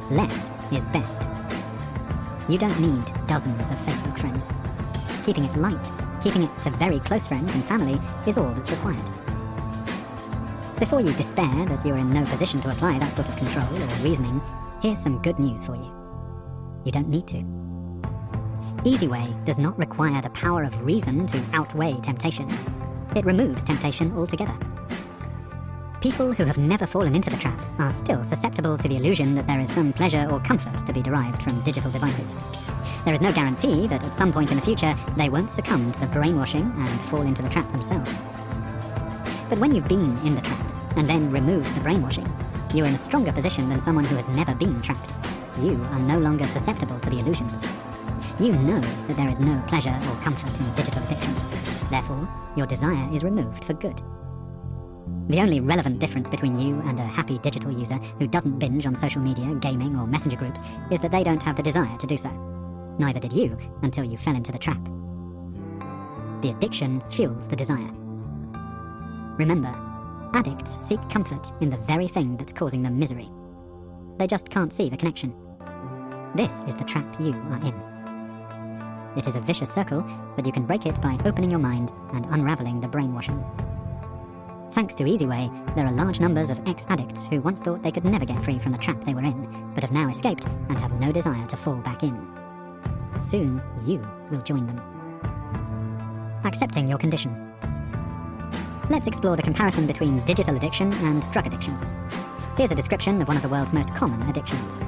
Less is best. You don't need dozens of Facebook friends. Keeping it light, keeping it to very close friends and family is all that's required. Before you despair that you're in no position to apply that sort of control or reasoning, here's some good news for you. You don't need to. Easyway does not require the power of reason to outweigh temptation. It removes temptation altogether. People who have never fallen into the trap are still susceptible to the illusion that there is some pleasure or comfort to be derived from digital devices. There is no guarantee that at some point in the future they won't succumb to the brainwashing and fall into the trap themselves. But when you've been in the trap and then removed the brainwashing, you're in a stronger position than someone who has never been trapped. You are no longer susceptible to the illusions. You know that there is no pleasure or comfort in digital addiction. Therefore, your desire is removed for good. The only relevant difference between you and a happy digital user who doesn't binge on social media, gaming, or messenger groups is that they don't have the desire to do so. Neither did you until you fell into the trap. The addiction fuels the desire. Remember, addicts seek comfort in the very thing that's causing them misery. They just can't see the connection. This is the trap you are in. It is a vicious circle, but you can break it by opening your mind and unraveling the brainwashing. Thanks to Easyway, there are large numbers of ex-addicts who once thought they could never get free from the trap they were in, but have now escaped and have no desire to fall back in. Soon, you will join them. Accepting your condition. Let's explore the comparison between digital addiction and drug addiction. Here's a description of one of the world's most common addictions.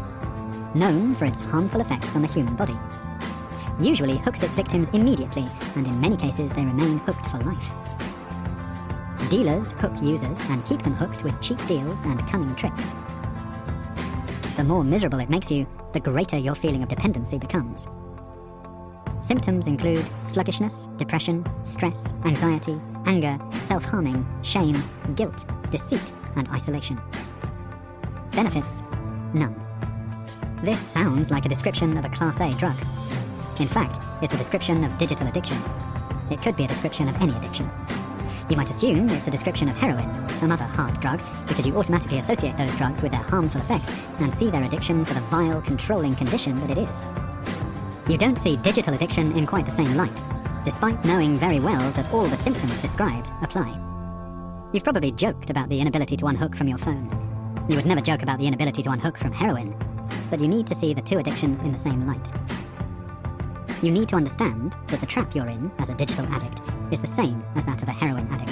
Known for its harmful effects on the human body. Usually hooks its victims immediately, and in many cases they remain hooked for life. Dealers hook users and keep them hooked with cheap deals and cunning tricks. The more miserable it makes you, the greater your feeling of dependency becomes. Symptoms include sluggishness, depression, stress, anxiety, anger, self-harming, shame, guilt, deceit, and isolation. Benefits? None. This sounds like a description of a Class A drug. In fact, it's a description of digital addiction. It could be a description of any addiction. You might assume it's a description of heroin or some other hard drug because you automatically associate those drugs with their harmful effects and see their addiction for the vile, controlling condition that it is. You don't see digital addiction in quite the same light, despite knowing very well that all the symptoms described apply. You've probably joked about the inability to unhook from your phone. You would never joke about the inability to unhook from heroin, but you need to see the two addictions in the same light. You need to understand that the trap you're in as a digital addict is the same as that of a heroin addict.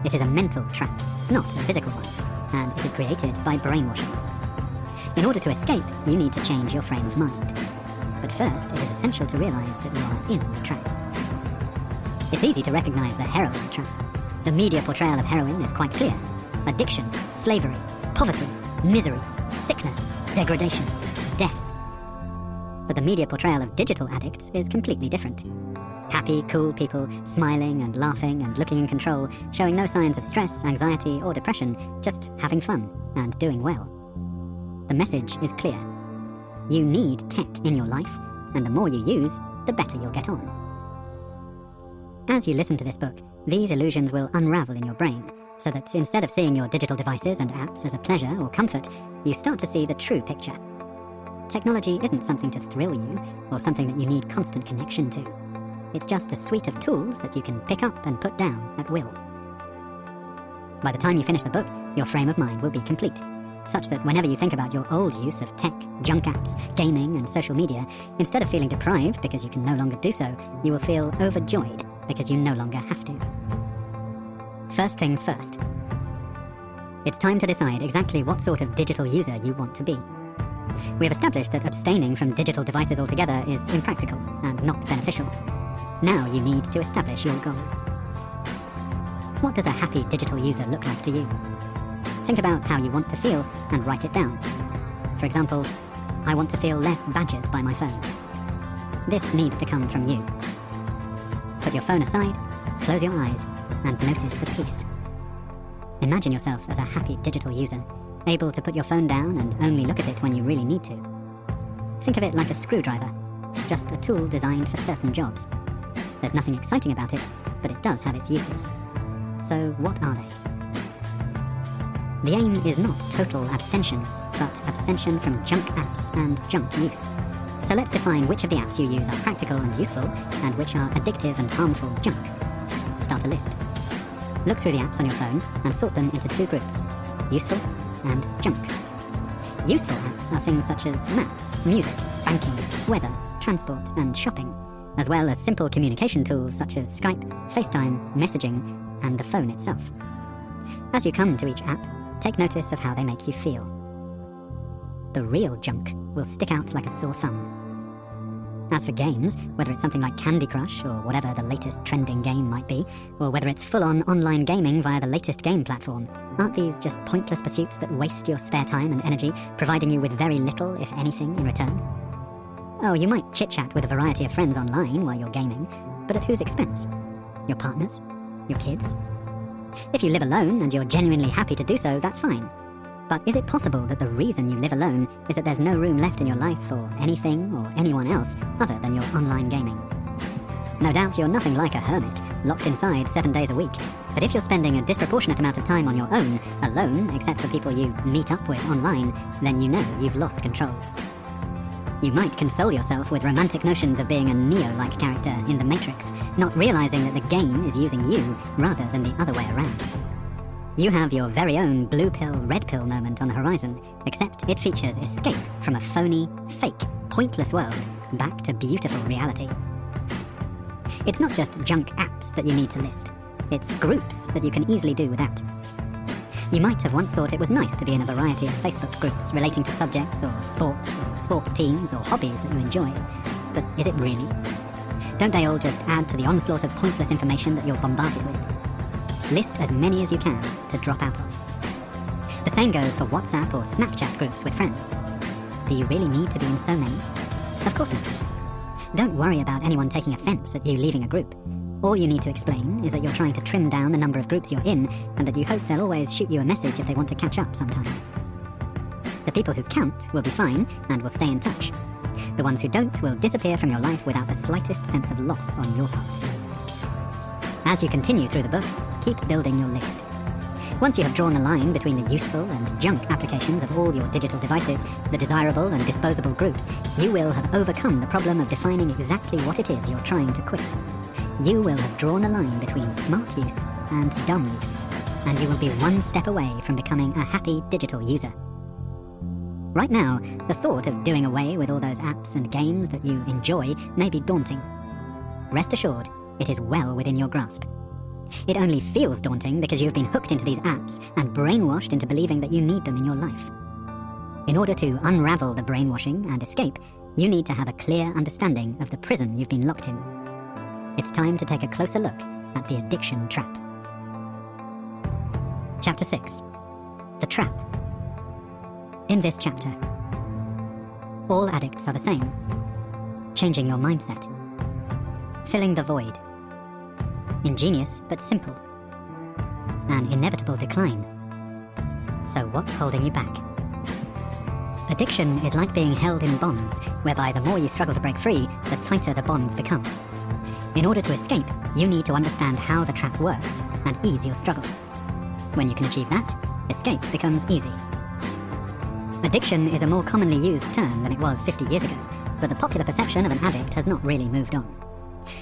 It is a mental trap, not a physical one, and it is created by brainwashing. In order to escape, you need to change your frame of mind. But first, it is essential to realize that you are in the trap. It's easy to recognize the heroin trap. The media portrayal of heroin is quite clear. Addiction, slavery, poverty, misery, sickness, degradation, death. But the media portrayal of digital addicts is completely different. Happy, cool people, smiling and laughing and looking in control, showing no signs of stress, anxiety, or depression, just having fun and doing well. The message is clear. You need tech in your life, and the more you use, the better you'll get on. As you listen to this book, these illusions will unravel in your brain, so that instead of seeing your digital devices and apps as a pleasure or comfort, you start to see the true picture. Technology isn't something to thrill you, or something that you need constant connection to. It's just a suite of tools that you can pick up and put down at will. By the time you finish the book, your frame of mind will be complete, such that whenever you think about your old use of tech, junk apps, gaming, and social media, instead of feeling deprived because you can no longer do so, you will feel overjoyed because you no longer have to. First things first. It's time to decide exactly what sort of digital user you want to be. We have established that abstaining from digital devices altogether is impractical and not beneficial. Now you need to establish your goal. What does a happy digital user look like to you? Think about how you want to feel and write it down. For example, I want to feel less badgered by my phone. This needs to come from you. Put your phone aside, close your eyes, and notice the peace. Imagine yourself as a happy digital user, able to put your phone down and only look at it when you really need to. Think of it like a screwdriver, just a tool designed for certain jobs. There's nothing exciting about it, but it does have its uses. So what are they? The aim is not total abstention, but abstention from junk apps and junk use. So let's define which of the apps you use are practical and useful, and which are addictive and harmful junk. Start a list. Look through the apps on your phone and sort them into two groups: useful and junk. Useful apps are things such as maps, music, banking, weather, transport, and shopping, as well as simple communication tools such as Skype, FaceTime, messaging, and the phone itself. As you come to each app, take notice of how they make you feel. The real junk will stick out like a sore thumb. As for games, whether it's something like Candy Crush or whatever the latest trending game might be, or whether it's full-on online gaming via the latest game platform, aren't these just pointless pursuits that waste your spare time and energy, providing you with very little, if anything, in return? Oh, you might chit-chat with a variety of friends online while you're gaming, but at whose expense? Your partner's? Your kids'? If you live alone and you're genuinely happy to do so, that's fine. But is it possible that the reason you live alone is that there's no room left in your life for anything or anyone else other than your online gaming? No doubt you're nothing like a hermit, locked inside 7 days a week. But if you're spending a disproportionate amount of time on your own, alone, except for people you meet up with online, then you know you've lost control. You might console yourself with romantic notions of being a Neo-like character in The Matrix, not realizing that the game is using you rather than the other way around. You have your very own blue pill, red pill moment on the horizon, except it features escape from a phony, fake, pointless world back to beautiful reality. It's not just junk apps that you need to list. It's groups that you can easily do without. You might have once thought it was nice to be in a variety of Facebook groups relating to subjects or sports teams or hobbies that you enjoy. But is it really? Don't they all just add to the onslaught of pointless information that you're bombarded with? List as many as you can to drop out of. The same goes for WhatsApp or Snapchat groups with friends. Do you really need to be in so many? Of course not. Don't worry about anyone taking offense at you leaving a group. All you need to explain is that you're trying to trim down the number of groups you're in and that you hope they'll always shoot you a message if they want to catch up sometime. The people who count will be fine and will stay in touch. The ones who don't will disappear from your life without the slightest sense of loss on your part. As you continue through the book, keep building your list. Once you have drawn the line between the useful and junk applications of all your digital devices, the desirable and disposable groups, you will have overcome the problem of defining exactly what it is you're trying to quit. You will have drawn a line between smart use and dumb use, and you will be one step away from becoming a happy digital user. Right now, the thought of doing away with all those apps and games that you enjoy may be daunting. Rest assured, it is well within your grasp. It only feels daunting because you've been hooked into these apps and brainwashed into believing that you need them in your life. In order to unravel the brainwashing and escape, you need to have a clear understanding of the prison you've been locked in. It's time to take a closer look at the addiction trap. Chapter 6. The Trap. In this chapter, all addicts are the same. Changing your mindset. Filling the void. Ingenious but simple. An inevitable decline. So what's holding you back? Addiction is like being held in bonds, whereby the more you struggle to break free, the tighter the bonds become. In order to escape, you need to understand how the trap works and ease your struggle. When you can achieve that, escape becomes easy. Addiction is a more commonly used term than it was 50 years ago, but the popular perception of an addict has not really moved on.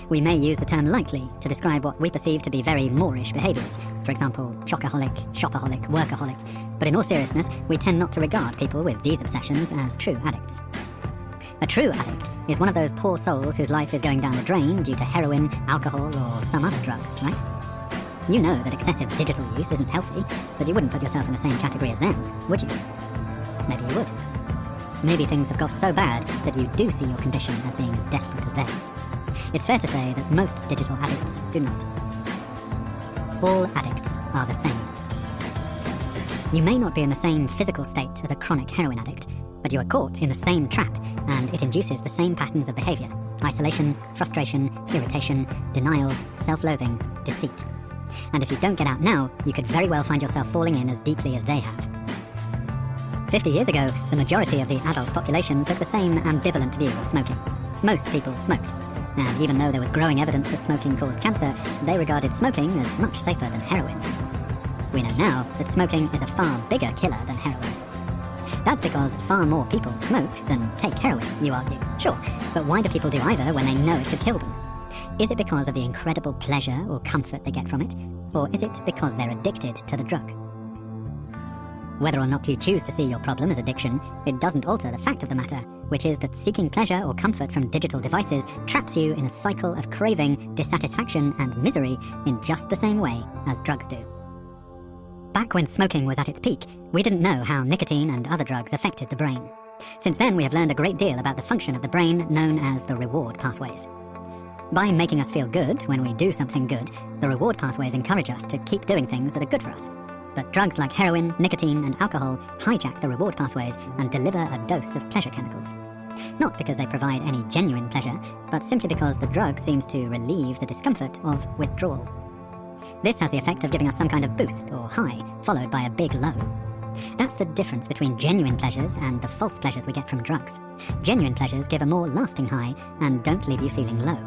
We may use the term lightly to describe what we perceive to be very Moorish behaviours, for example, chocoholic, shopaholic, workaholic, but in all seriousness, we tend not to regard people with these obsessions as true addicts. A true addict is one of those poor souls whose life is going down the drain due to heroin, alcohol, or some other drug, right? You know that excessive digital use isn't healthy, but you wouldn't put yourself in the same category as them, would you? Maybe you would. Maybe things have got so bad that you do see your condition as being as desperate as theirs. It's fair to say that most digital addicts do not. All addicts are the same. You may not be in the same physical state as a chronic heroin addict, but you are caught in the same trap, and it induces the same patterns of behavior: isolation, frustration, irritation, denial, self-loathing, deceit. And if you don't get out now, you could very well find yourself falling in as deeply as they have. 50 years ago, the majority of the adult population took the same ambivalent view of smoking. Most people smoked. And even though there was growing evidence that smoking caused cancer, they regarded smoking as much safer than heroin. We know now that smoking is a far bigger killer than heroin. That's because far more people smoke than take heroin, you argue. Sure, but why do people do either when they know it could kill them? Is it because of the incredible pleasure or comfort they get from it? Or is it because they're addicted to the drug? Whether or not you choose to see your problem as addiction, it doesn't alter the fact of the matter, which is that seeking pleasure or comfort from digital devices traps you in a cycle of craving, dissatisfaction, and misery in just the same way as drugs do. Back when smoking was at its peak, we didn't know how nicotine and other drugs affected the brain. Since then, we have learned a great deal about the function of the brain known as the reward pathways. By making us feel good when we do something good, the reward pathways encourage us to keep doing things that are good for us. But drugs like heroin, nicotine, and alcohol hijack the reward pathways and deliver a dose of pleasure chemicals. Not because they provide any genuine pleasure, but simply because the drug seems to relieve the discomfort of withdrawal. This has the effect of giving us some kind of boost or high, followed by a big low. That's the difference between genuine pleasures and the false pleasures we get from drugs. Genuine pleasures give a more lasting high and don't leave you feeling low.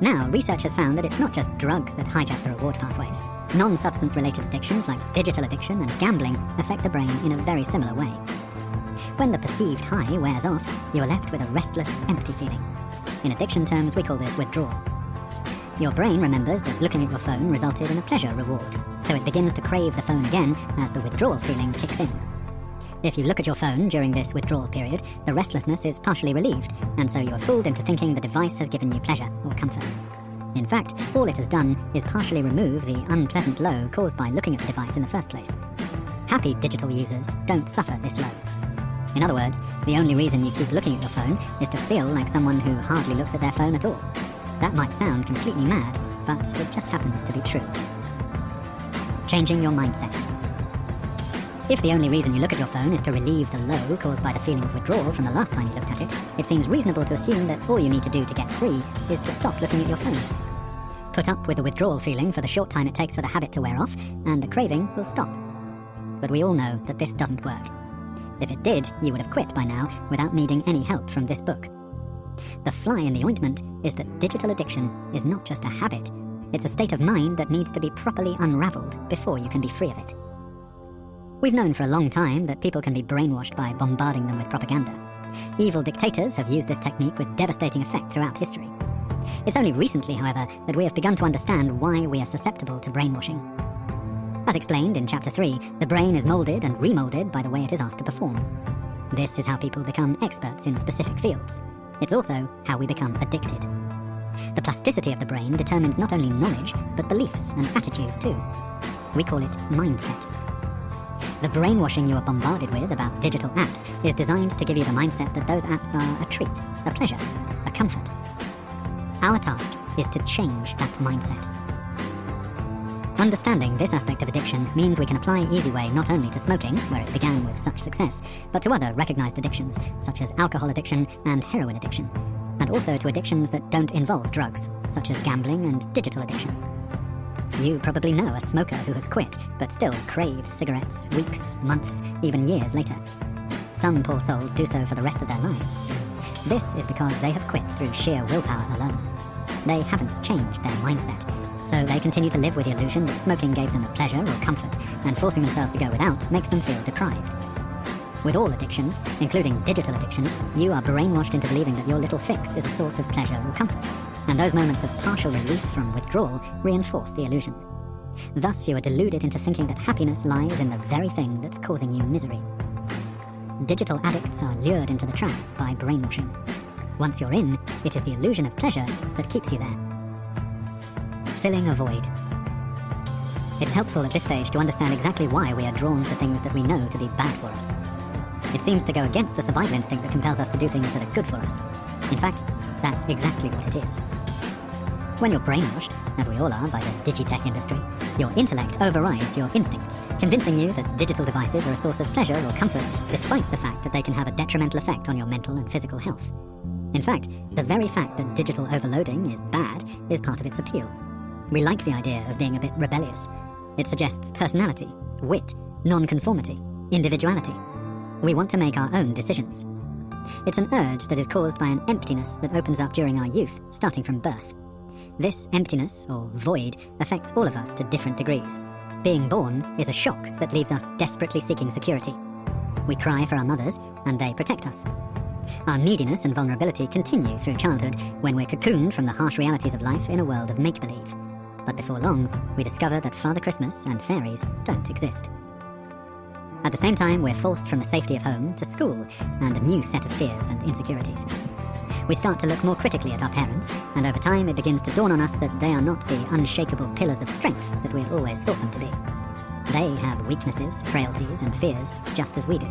Now, research has found that it's not just drugs that hijack the reward pathways. Non-substance related addictions like digital addiction and gambling affect the brain in a very similar way. When the perceived high wears off, you are left with a restless, empty feeling. In addiction terms, we call this withdrawal. Your brain remembers that looking at your phone resulted in a pleasure reward, so it begins to crave the phone again as the withdrawal feeling kicks in. If you look at your phone during this withdrawal period, the restlessness is partially relieved, and so you are fooled into thinking the device has given you pleasure or comfort. In fact, all it has done is partially remove the unpleasant low caused by looking at the device in the first place. Happy digital users don't suffer this low. In other words, the only reason you keep looking at your phone is to feel like someone who hardly looks at their phone at all. That might sound completely mad, but it just happens to be true. Changing your mindset. If the only reason you look at your phone is to relieve the low caused by the feeling of withdrawal from the last time you looked at it, it seems reasonable to assume that all you need to do to get free is to stop looking at your phone. Put up with the withdrawal feeling for the short time it takes for the habit to wear off, and the craving will stop. But we all know that this doesn't work. If it did, you would have quit by now without needing any help from this book. The fly in the ointment is that digital addiction is not just a habit, it's a state of mind that needs to be properly unraveled before you can be free of it. We've known for a long time that people can be brainwashed by bombarding them with propaganda. Evil dictators have used this technique with devastating effect throughout history. It's only recently, however, that we have begun to understand why we are susceptible to brainwashing. As explained in Chapter 3, the brain is moulded and remolded by the way it is asked to perform. This is how people become experts in specific fields. It's also how we become addicted. The plasticity of the brain determines not only knowledge, but beliefs and attitude too. We call it mindset. The brainwashing you are bombarded with about digital apps is designed to give you the mindset that those apps are a treat, a pleasure, a comfort. Our task is to change that mindset. Understanding this aspect of addiction means we can apply Easyway not only to smoking, where it began with such success, but to other recognized addictions, such as alcohol addiction and heroin addiction, and also to addictions that don't involve drugs, such as gambling and digital addiction. You probably know a smoker who has quit, but still craves cigarettes weeks, months, even years later. Some poor souls do so for the rest of their lives. This is because they have quit through sheer willpower alone. They haven't changed their mindset, so they continue to live with the illusion that smoking gave them a pleasure or comfort, and forcing themselves to go without makes them feel deprived. With all addictions, including digital addiction, you are brainwashed into believing that your little fix is a source of pleasure or comfort, and those moments of partial relief from withdrawal reinforce the illusion. Thus, you are deluded into thinking that happiness lies in the very thing that's causing you misery. Digital addicts are lured into the trap by brainwashing. Once you're in, it is the illusion of pleasure that keeps you there. Filling a void. It's helpful at this stage to understand exactly why we are drawn to things that we know to be bad for us. It seems to go against the survival instinct that compels us to do things that are good for us. In fact, that's exactly what it is. When you're brainwashed, as we all are by the digitech industry, your intellect overrides your instincts, convincing you that digital devices are a source of pleasure or comfort, despite the fact that they can have a detrimental effect on your mental and physical health. In fact, the very fact that digital overloading is bad is part of its appeal. We like the idea of being a bit rebellious. It suggests personality, wit, non-conformity, individuality. We want to make our own decisions. It's an urge that is caused by an emptiness that opens up during our youth, starting from birth. This emptiness, or void, affects all of us to different degrees. Being born is a shock that leaves us desperately seeking security. We cry for our mothers, and they protect us. Our neediness and vulnerability continue through childhood when we're cocooned from the harsh realities of life in a world of make-believe. But before long, we discover that Father Christmas and fairies don't exist. At the same time, we're forced from the safety of home to school and a new set of fears and insecurities. We start to look more critically at our parents, and over time it begins to dawn on us that they are not the unshakable pillars of strength that we've always thought them to be. They have weaknesses, frailties, and fears just as we do.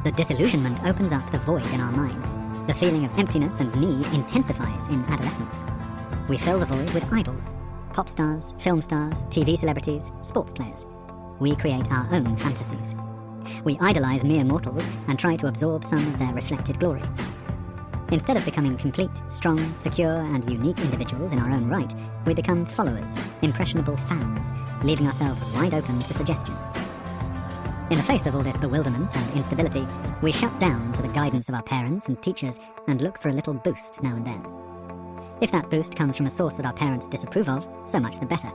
The disillusionment opens up the void in our minds. The feeling of emptiness and need intensifies in adolescence. We fill the void with idols, pop stars, film stars, TV celebrities, sports players. We create our own fantasies. We idolize mere mortals and try to absorb some of their reflected glory. Instead of becoming complete, strong, secure, and unique individuals in our own right, we become followers, impressionable fans, leaving ourselves wide open to suggestion. In the face of all this bewilderment and instability, we shut down to the guidance of our parents and teachers and look for a little boost now and then. If that boost comes from a source that our parents disapprove of, so much the better.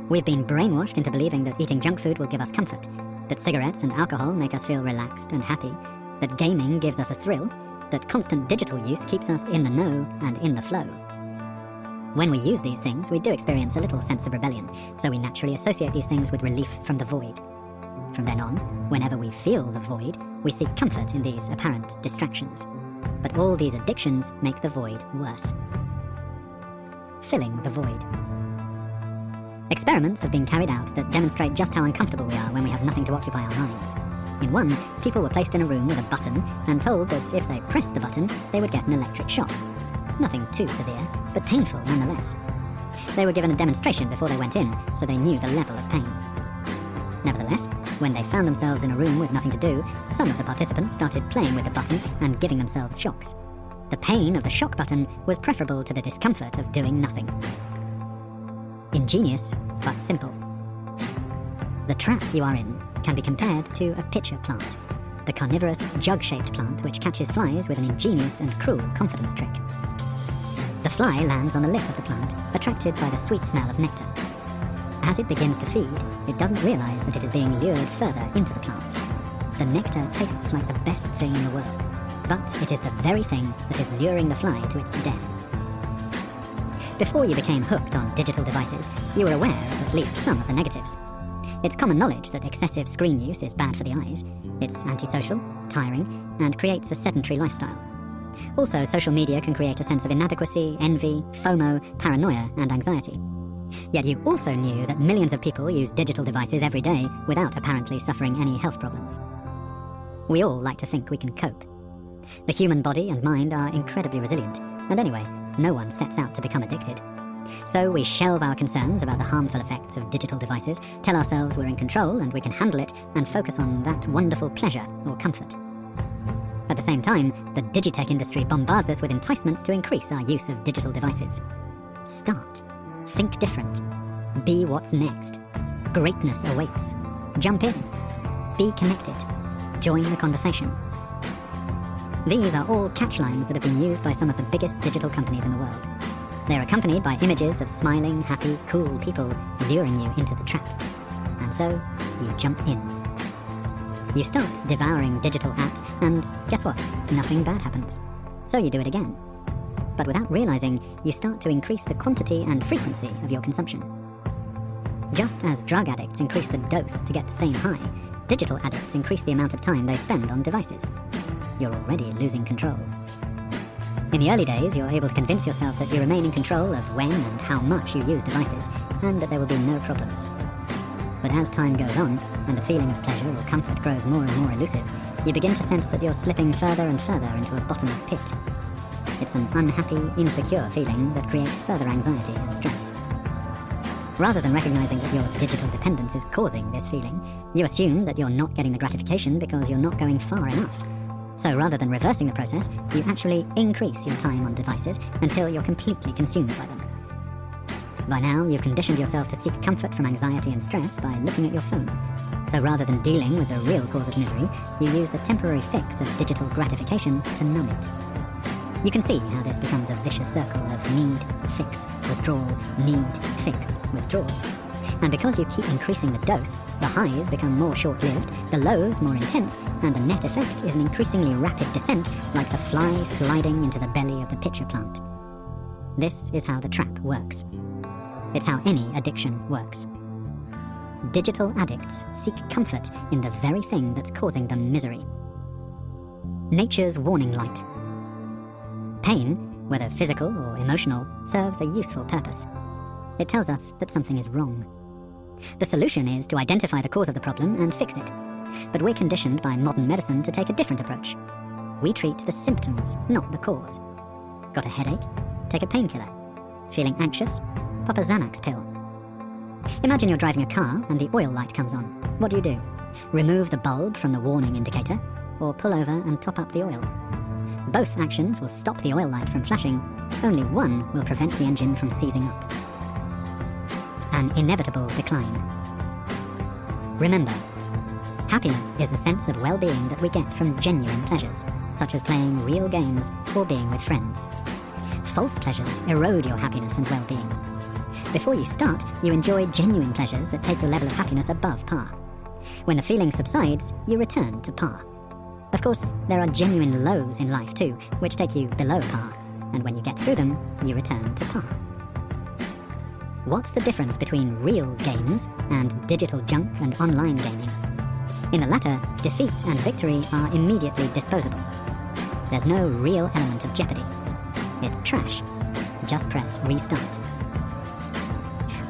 We've been brainwashed into believing that eating junk food will give us comfort, that cigarettes and alcohol make us feel relaxed and happy, that gaming gives us a thrill, that constant digital use keeps us in the know and in the flow. When we use these things, we do experience a little sense of rebellion, so we naturally associate these things with relief from the void. From then on, whenever we feel the void, we seek comfort in these apparent distractions. But all these addictions make the void worse. Filling the void. Experiments have been carried out that demonstrate just how uncomfortable we are when we have nothing to occupy our minds. In one, people were placed in a room with a button and told that if they pressed the button, they would get an electric shock. Nothing too severe, but painful nonetheless. They were given a demonstration before they went in, so they knew the level of pain. Nevertheless, when they found themselves in a room with nothing to do, some of the participants started playing with the button and giving themselves shocks. The pain of the shock button was preferable to the discomfort of doing nothing. Ingenious, but simple. The trap you are in can be compared to a pitcher plant, the carnivorous, jug-shaped plant which catches flies with an ingenious and cruel confidence trick. The fly lands on the lip of the plant, attracted by the sweet smell of nectar. As it begins to feed, it doesn't realize that it is being lured further into the plant. The nectar tastes like the best thing in the world, but it is the very thing that is luring the fly to its death. Before you became hooked on digital devices, you were aware of at least some of the negatives. It's common knowledge that excessive screen use is bad for the eyes. It's antisocial, tiring, and creates a sedentary lifestyle. Also, social media can create a sense of inadequacy, envy, FOMO, paranoia, and anxiety. Yet you also knew that millions of people use digital devices every day without apparently suffering any health problems. We all like to think we can cope. The human body and mind are incredibly resilient, and anyway, no one sets out to become addicted. So we shelve our concerns about the harmful effects of digital devices, tell ourselves we're in control and we can handle it, and focus on that wonderful pleasure or comfort. At the same time, the digitech industry bombards us with enticements to increase our use of digital devices. Start. Think different. Be what's next. Greatness awaits. Jump in. Be connected. Join the conversation. These are all catchlines that have been used by some of the biggest digital companies in the world. They're accompanied by images of smiling, happy, cool people luring you into the trap. And so, you jump in. You start devouring digital apps, and guess what? Nothing bad happens. So you do it again. But without realizing, you start to increase the quantity and frequency of your consumption. Just as drug addicts increase the dose to get the same high, digital addicts increase the amount of time they spend on devices. You're already losing control. In the early days, you're able to convince yourself that you remain in control of when and how much you use devices, and that there will be no problems. But as time goes on, and the feeling of pleasure or comfort grows more and more elusive, you begin to sense that you're slipping further and further into a bottomless pit. It's an unhappy, insecure feeling that creates further anxiety and stress. Rather than recognizing that your digital dependence is causing this feeling, you assume that you're not getting the gratification because you're not going far enough. So rather than reversing the process, you actually increase your time on devices until you're completely consumed by them. By now, you've conditioned yourself to seek comfort from anxiety and stress by looking at your phone. So rather than dealing with the real cause of misery, you use the temporary fix of digital gratification to numb it. You can see how this becomes a vicious circle of need, fix, withdrawal, need, fix, withdrawal. And because you keep increasing the dose, the highs become more short-lived, the lows more intense, and the net effect is an increasingly rapid descent, like the fly sliding into the belly of the pitcher plant. This is how the trap works. It's how any addiction works. Digital addicts seek comfort in the very thing that's causing them misery. Nature's warning light. Pain, whether physical or emotional, serves a useful purpose. It tells us that something is wrong. The solution is to identify the cause of the problem and fix it. But we're conditioned by modern medicine to take a different approach. We treat the symptoms, not the cause. Got a headache? Take a painkiller. Feeling anxious? Pop a Xanax pill. Imagine you're driving a car and the oil light comes on. What do? Remove the bulb from the warning indicator, or pull over and top up the oil. Both actions will stop the oil light from flashing. Only one will prevent the engine from seizing up. An inevitable decline. Remember, happiness is the sense of well-being that we get from genuine pleasures, such as playing real games or being with friends. False pleasures erode your happiness and well-being. Before you start, you enjoy genuine pleasures that take your level of happiness above par. When the feeling subsides, you return to par. Of course, there are genuine lows in life too, which take you below par, and when you get through them, you return to par. What's the difference between real games and digital junk and online gaming? In the latter, defeat and victory are immediately disposable. There's no real element of jeopardy. It's trash. Just press restart.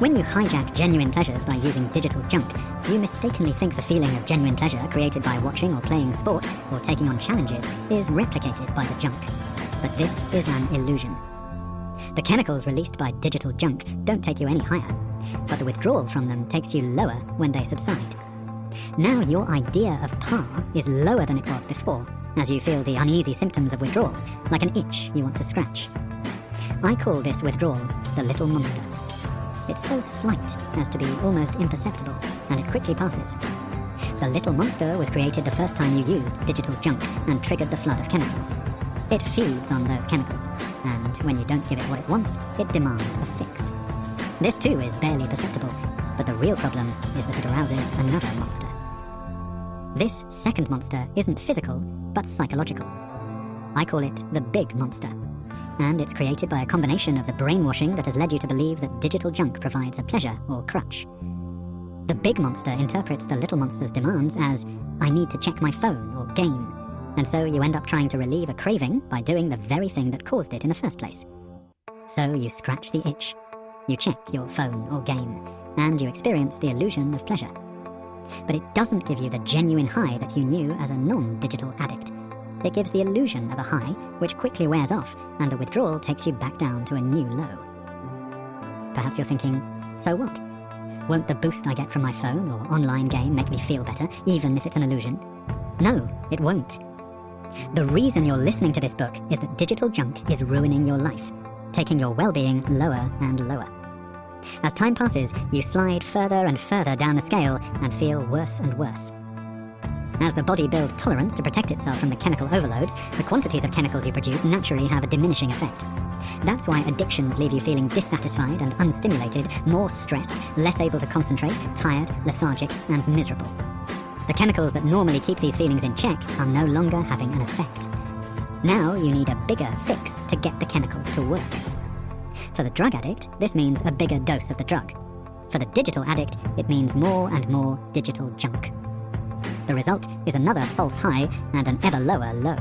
When you hijack genuine pleasures by using digital junk, you mistakenly think the feeling of genuine pleasure created by watching or playing sport or taking on challenges is replicated by the junk. But this is an illusion. The chemicals released by digital junk don't take you any higher, but the withdrawal from them takes you lower when they subside. Now your idea of par is lower than it was before, as you feel the uneasy symptoms of withdrawal, like an itch you want to scratch. I call this withdrawal the little monster. It's so slight as to be almost imperceptible, and it quickly passes. The little monster was created the first time you used digital junk and triggered the flood of chemicals. It feeds on those chemicals, and when you don't give it what it wants, it demands a fix. This too is barely perceptible, but the real problem is that it arouses another monster. This second monster isn't physical, but psychological. I call it the big monster, and it's created by a combination of the brainwashing that has led you to believe that digital junk provides a pleasure or crutch. The big monster interprets the little monster's demands as, I need to check my phone or game, and so you end up trying to relieve a craving by doing the very thing that caused it in the first place. So you scratch the itch, you check your phone or game, and you experience the illusion of pleasure. But it doesn't give you the genuine high that you knew as a non-digital addict. It gives the illusion of a high, which quickly wears off, and the withdrawal takes you back down to a new low. Perhaps you're thinking, so what? Won't the boost I get from my phone or online game make me feel better, even if it's an illusion? No, it won't. The reason you're listening to this book is that digital junk is ruining your life, taking your well-being lower and lower. As time passes, you slide further and further down the scale and feel worse and worse. As the body builds tolerance to protect itself from the chemical overloads, the quantities of chemicals you produce naturally have a diminishing effect. That's why addictions leave you feeling dissatisfied and unstimulated, more stressed, less able to concentrate, tired, lethargic, and miserable. The chemicals that normally keep these feelings in check are no longer having an effect. Now you need a bigger fix to get the chemicals to work. For the drug addict, this means a bigger dose of the drug. For the digital addict, it means more and more digital junk. The result is another false high and an ever lower low.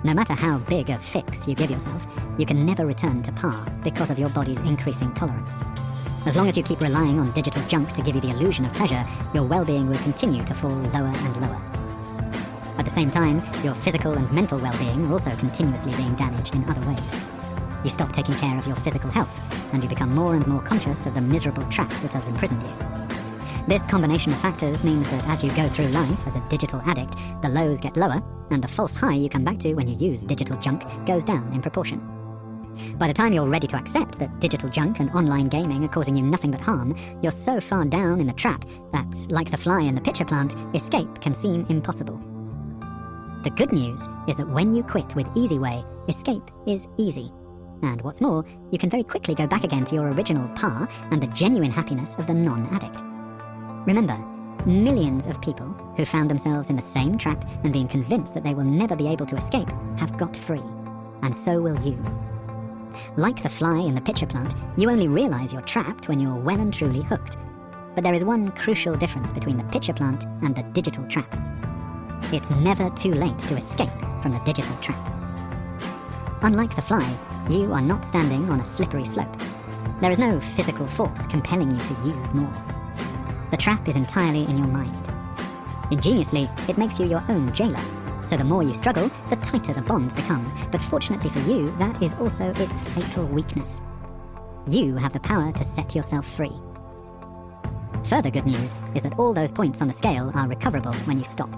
No matter how big a fix you give yourself, you can never return to par because of your body's increasing tolerance. As long as you keep relying on digital junk to give you the illusion of pleasure, your well-being will continue to fall lower and lower. At the same time, your physical and mental well-being are also continuously being damaged in other ways. You stop taking care of your physical health, and you become more and more conscious of the miserable trap that has imprisoned you. This combination of factors means that as you go through life as a digital addict, the lows get lower, and the false high you come back to when you use digital junk goes down in proportion. By the time you're ready to accept that digital junk and online gaming are causing you nothing but harm, you're so far down in the trap that, like the fly in the pitcher plant, escape can seem impossible. The good news is that when you quit with Easyway, escape is easy. And what's more, you can very quickly go back again to your original par and the genuine happiness of the non-addict. Remember, millions of people who found themselves in the same trap and been convinced that they will never be able to escape have got free. And so will you. Like the fly in the pitcher plant, you only realize you're trapped when you're well and truly hooked. But there is one crucial difference between the pitcher plant and the digital trap. It's never too late to escape from the digital trap. Unlike the fly, you are not standing on a slippery slope. There is no physical force compelling you to use more. The trap is entirely in your mind. Ingeniously, it makes you your own jailer. So the more you struggle, the tighter the bonds become. But fortunately for you, that is also its fatal weakness. You have the power to set yourself free. Further good news is that all those points on the scale are recoverable when you stop.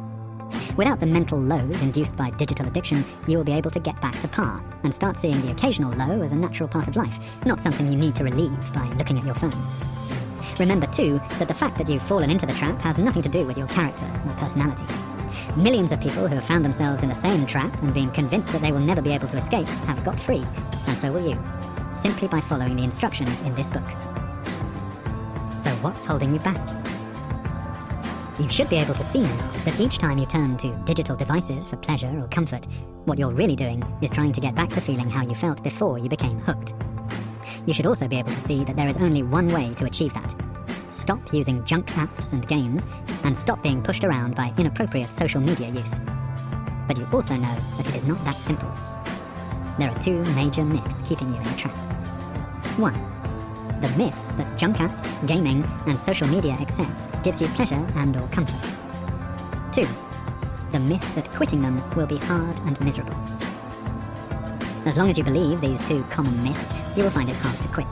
Without the mental lows induced by digital addiction, you will be able to get back to par and start seeing the occasional low as a natural part of life, not something you need to relieve by looking at your phone. Remember too that the fact that you've fallen into the trap has nothing to do with your character or personality. Millions of people who have found themselves in the same trap and been convinced that they will never be able to escape have got free, and so will you, simply by following the instructions in this book. So what's holding you back? You should be able to see now that each time you turn to digital devices for pleasure or comfort, what you're really doing is trying to get back to feeling how you felt before you became hooked. You should also be able to see that there is only one way to achieve that. Stop using junk apps and games, and stop being pushed around by inappropriate social media use. But you also know that it is not that simple. There are two major myths keeping you in the trap. 1. The myth that junk apps, gaming, and social media excess gives you pleasure and or comfort. 2. The myth that quitting them will be hard and miserable. As long as you believe these two common myths, you will find it hard to quit.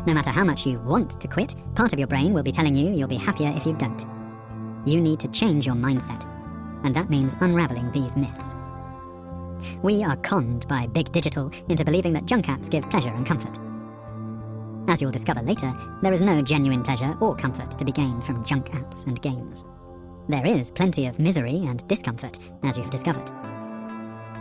No matter how much you want to quit, part of your brain will be telling you you'll be happier if you don't. You need to change your mindset, and that means unraveling these myths. We are conned by big digital into believing that junk apps give pleasure and comfort. As you'll discover later, there is no genuine pleasure or comfort to be gained from junk apps and games. There is plenty of misery and discomfort, as you've discovered.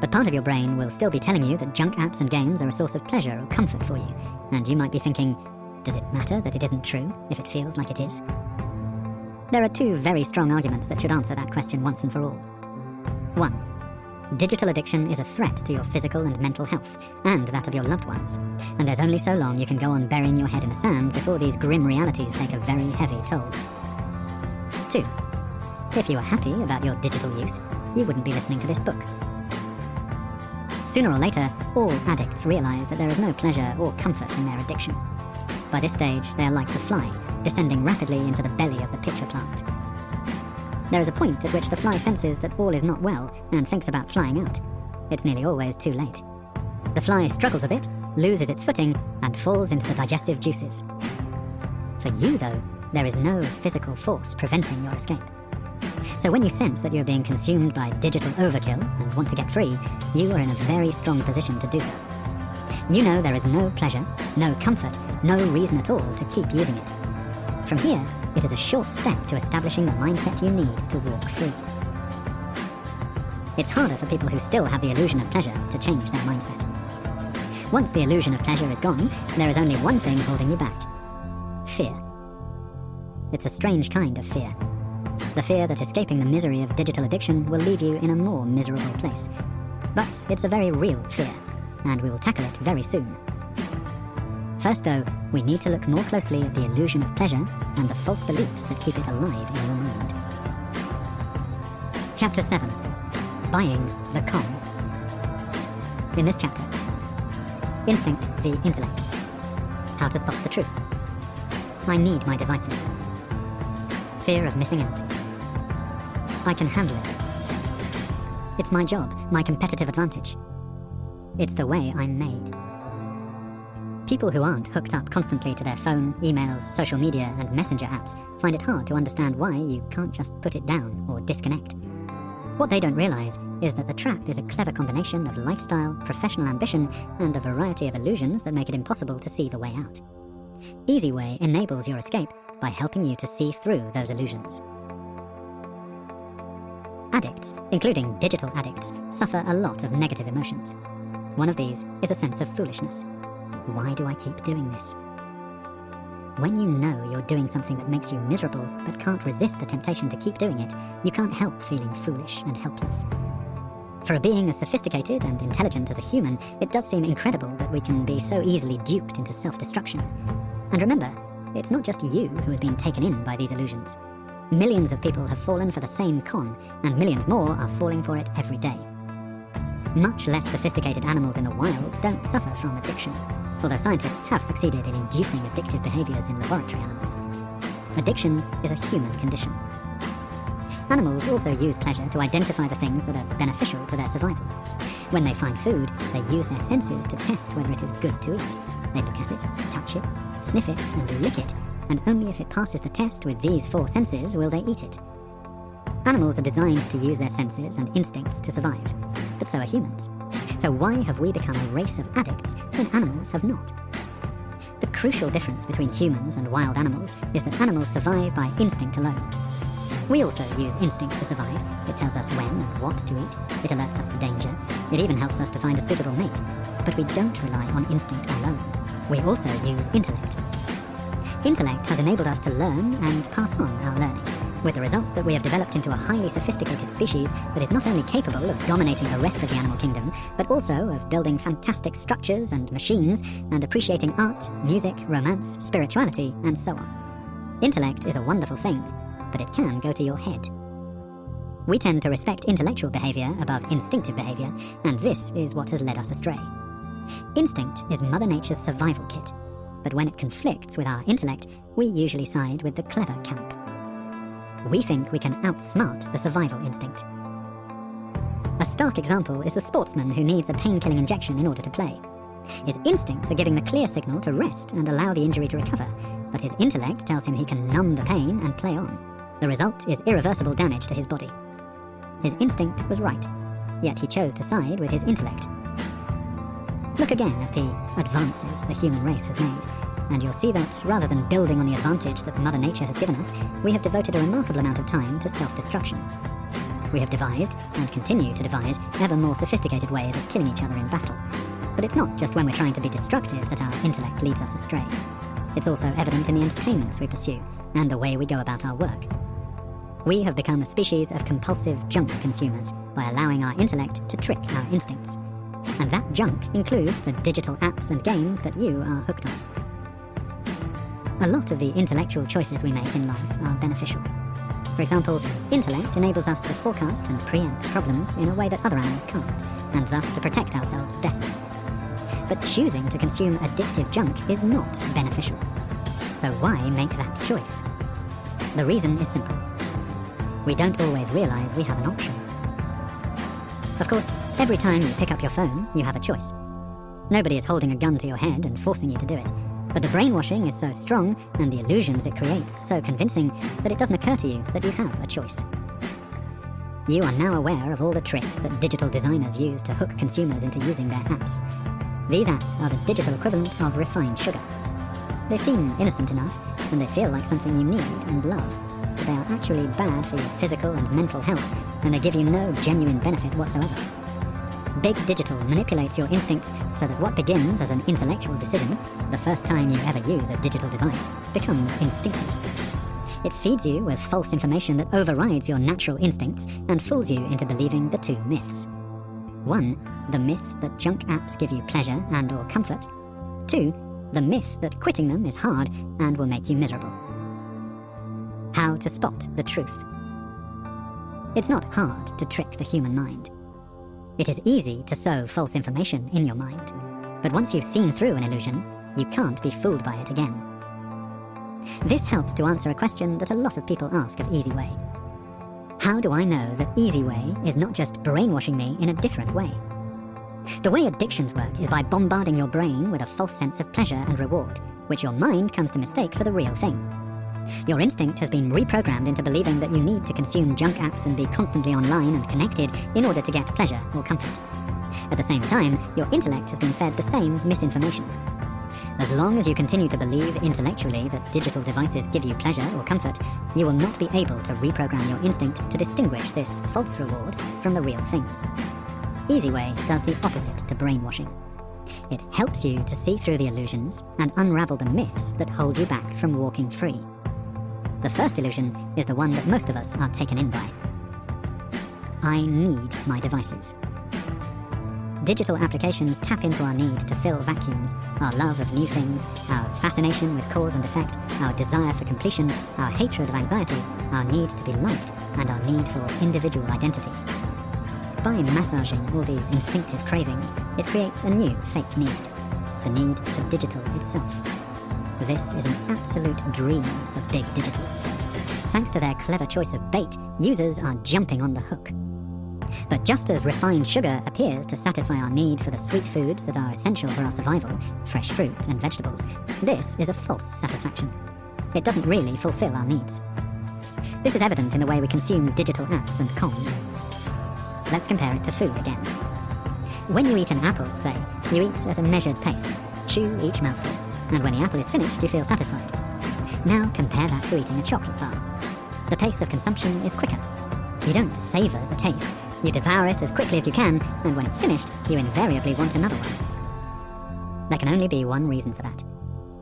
But part of your brain will still be telling you that junk apps and games are a source of pleasure or comfort for you, and you might be thinking, does it matter that it isn't true if it feels like it is? There are two very strong arguments that should answer that question once and for all. 1. Digital addiction is a threat to your physical and mental health, and that of your loved ones, and there's only so long you can go on burying your head in the sand before these grim realities take a very heavy toll. 2. If you were happy about your digital use, you wouldn't be listening to this book. Sooner or later, all addicts realize that there is no pleasure or comfort in their addiction. By this stage, they are like the fly, descending rapidly into the belly of the pitcher plant. There is a point at which the fly senses that all is not well and thinks about flying out. It's nearly always too late. The fly struggles a bit, loses its footing, and falls into the digestive juices. For you, though, there is no physical force preventing your escape. So when you sense that you're being consumed by digital overkill and want to get free, you are in a very strong position to do so. You know there is no pleasure, no comfort, no reason at all to keep using it. From here, it is a short step to establishing the mindset you need to walk free. It's harder for people who still have the illusion of pleasure to change their mindset. Once the illusion of pleasure is gone, there is only one thing holding you back: fear. It's a strange kind of fear. The fear that escaping the misery of digital addiction will leave you in a more miserable place. But it's a very real fear, and we will tackle it very soon. First though, we need to look more closely at the illusion of pleasure and the false beliefs that keep it alive in your mind. Chapter 7. Buying the Con. In this chapter, Instinct the Intellect. How to spot the truth. I need my devices. Fear of missing out. I can handle it. It's my job, my competitive advantage. It's the way I'm made. People who aren't hooked up constantly to their phone, emails, social media, and messenger apps find it hard to understand why you can't just put it down or disconnect. What they don't realize is that the trap is a clever combination of lifestyle, professional ambition, and a variety of illusions that make it impossible to see the way out. Easyway enables your escape by helping you to see through those illusions. Addicts, including digital addicts, suffer a lot of negative emotions. One of these is a sense of foolishness. Why do I keep doing this? When you know you're doing something that makes you miserable but can't resist the temptation to keep doing it, you can't help feeling foolish and helpless. For a being as sophisticated and intelligent as a human, it does seem incredible that we can be so easily duped into self-destruction. And remember, it's not just you who has been taken in by these illusions. Millions of people have fallen for the same con, and millions more are falling for it every day. Much less sophisticated animals in the wild don't suffer from addiction, although scientists have succeeded in inducing addictive behaviors in laboratory animals. Addiction is a human condition. Animals also use pleasure to identify the things that are beneficial to their survival. When they find food, they use their senses to test whether it is good to eat. They look at it, touch it, sniff it, and lick it, and only if it passes the test with these 4 senses will they eat it. Animals are designed to use their senses and instincts to survive, but so are humans. So why have we become a race of addicts when animals have not? The crucial difference between humans and wild animals is that animals survive by instinct alone. We also use instinct to survive. It tells us when and what to eat. It alerts us to danger. It even helps us to find a suitable mate. But we don't rely on instinct alone. We also use intellect. Intellect has enabled us to learn and pass on our learning, with the result that we have developed into a highly sophisticated species that is not only capable of dominating the rest of the animal kingdom, but also of building fantastic structures and machines and appreciating art, music, romance, spirituality, and so on. Intellect is a wonderful thing, but it can go to your head. We tend to respect intellectual behavior above instinctive behavior, and this is what has led us astray. Instinct is Mother Nature's survival kit, but when it conflicts with our intellect, we usually side with the clever camp. We think we can outsmart the survival instinct. A stark example is the sportsman who needs a pain-killing injection in order to play. His instincts are giving the clear signal to rest and allow the injury to recover, but his intellect tells him he can numb the pain and play on. The result is irreversible damage to his body. His instinct was right, yet he chose to side with his intellect. Look again at the advances the human race has made, and you'll see that rather than building on the advantage that Mother Nature has given us, we have devoted a remarkable amount of time to self-destruction. We have devised, and continue to devise, ever more sophisticated ways of killing each other in battle. But it's not just when we're trying to be destructive that our intellect leads us astray. It's also evident in the entertainments we pursue, and the way we go about our work. We have become a species of compulsive junk consumers by allowing our intellect to trick our instincts. And that junk includes the digital apps and games that you are hooked on. A lot of the intellectual choices we make in life are beneficial. For example, intellect enables us to forecast and preempt problems in a way that other animals can't, and thus to protect ourselves better. But choosing to consume addictive junk is not beneficial. So why make that choice? The reason is simple. We don't always realize we have an option. Of course, every time you pick up your phone, you have a choice. Nobody is holding a gun to your head and forcing you to do it. But the brainwashing is so strong, and the illusions it creates so convincing, that it doesn't occur to you that you have a choice. You are now aware of all the tricks that digital designers use to hook consumers into using their apps. These apps are the digital equivalent of refined sugar. They seem innocent enough, and they feel like something you need and love. But they are actually bad for your physical and mental health, and they give you no genuine benefit whatsoever. Big Digital manipulates your instincts so that what begins as an intellectual decision, the first time you ever use a digital device, becomes instinctive. It feeds you with false information that overrides your natural instincts and fools you into believing the 2 myths. 1, the myth that junk apps give you pleasure and/or comfort. 2, the myth that quitting them is hard and will make you miserable. How to spot the truth. It's not hard to trick the human mind. It is easy to sow false information in your mind, but once you've seen through an illusion, you can't be fooled by it again. This helps to answer a question that a lot of people ask of Easyway. How do I know that Easyway is not just brainwashing me in a different way? The way addictions work is by bombarding your brain with a false sense of pleasure and reward, which your mind comes to mistake for the real thing. Your instinct has been reprogrammed into believing that you need to consume junk apps and be constantly online and connected in order to get pleasure or comfort. At the same time, your intellect has been fed the same misinformation. As long as you continue to believe intellectually that digital devices give you pleasure or comfort, you will not be able to reprogram your instinct to distinguish this false reward from the real thing. Easyway does the opposite to brainwashing. It helps you to see through the illusions and unravel the myths that hold you back from walking free. The first illusion is the one that most of us are taken in by. I need my devices. Digital applications tap into our need to fill vacuums, our love of new things, our fascination with cause and effect, our desire for completion, our hatred of anxiety, our need to be liked, and our need for individual identity. By massaging all these instinctive cravings, it creates a new fake need, the need for digital itself. This is an absolute dream of Big Digital. Thanks to their clever choice of bait, users are jumping on the hook. But just as refined sugar appears to satisfy our need for the sweet foods that are essential for our survival, fresh fruit and vegetables, this is a false satisfaction. It doesn't really fulfill our needs. This is evident in the way we consume digital apps and comms. Let's compare it to food again. When you eat an apple, say, you eat at a measured pace, chew each mouthful, and when the apple is finished, you feel satisfied. Now compare that to eating a chocolate bar. The pace of consumption is quicker. You don't savor the taste. You devour it as quickly as you can, and when it's finished, you invariably want another one. There can only be one reason for that.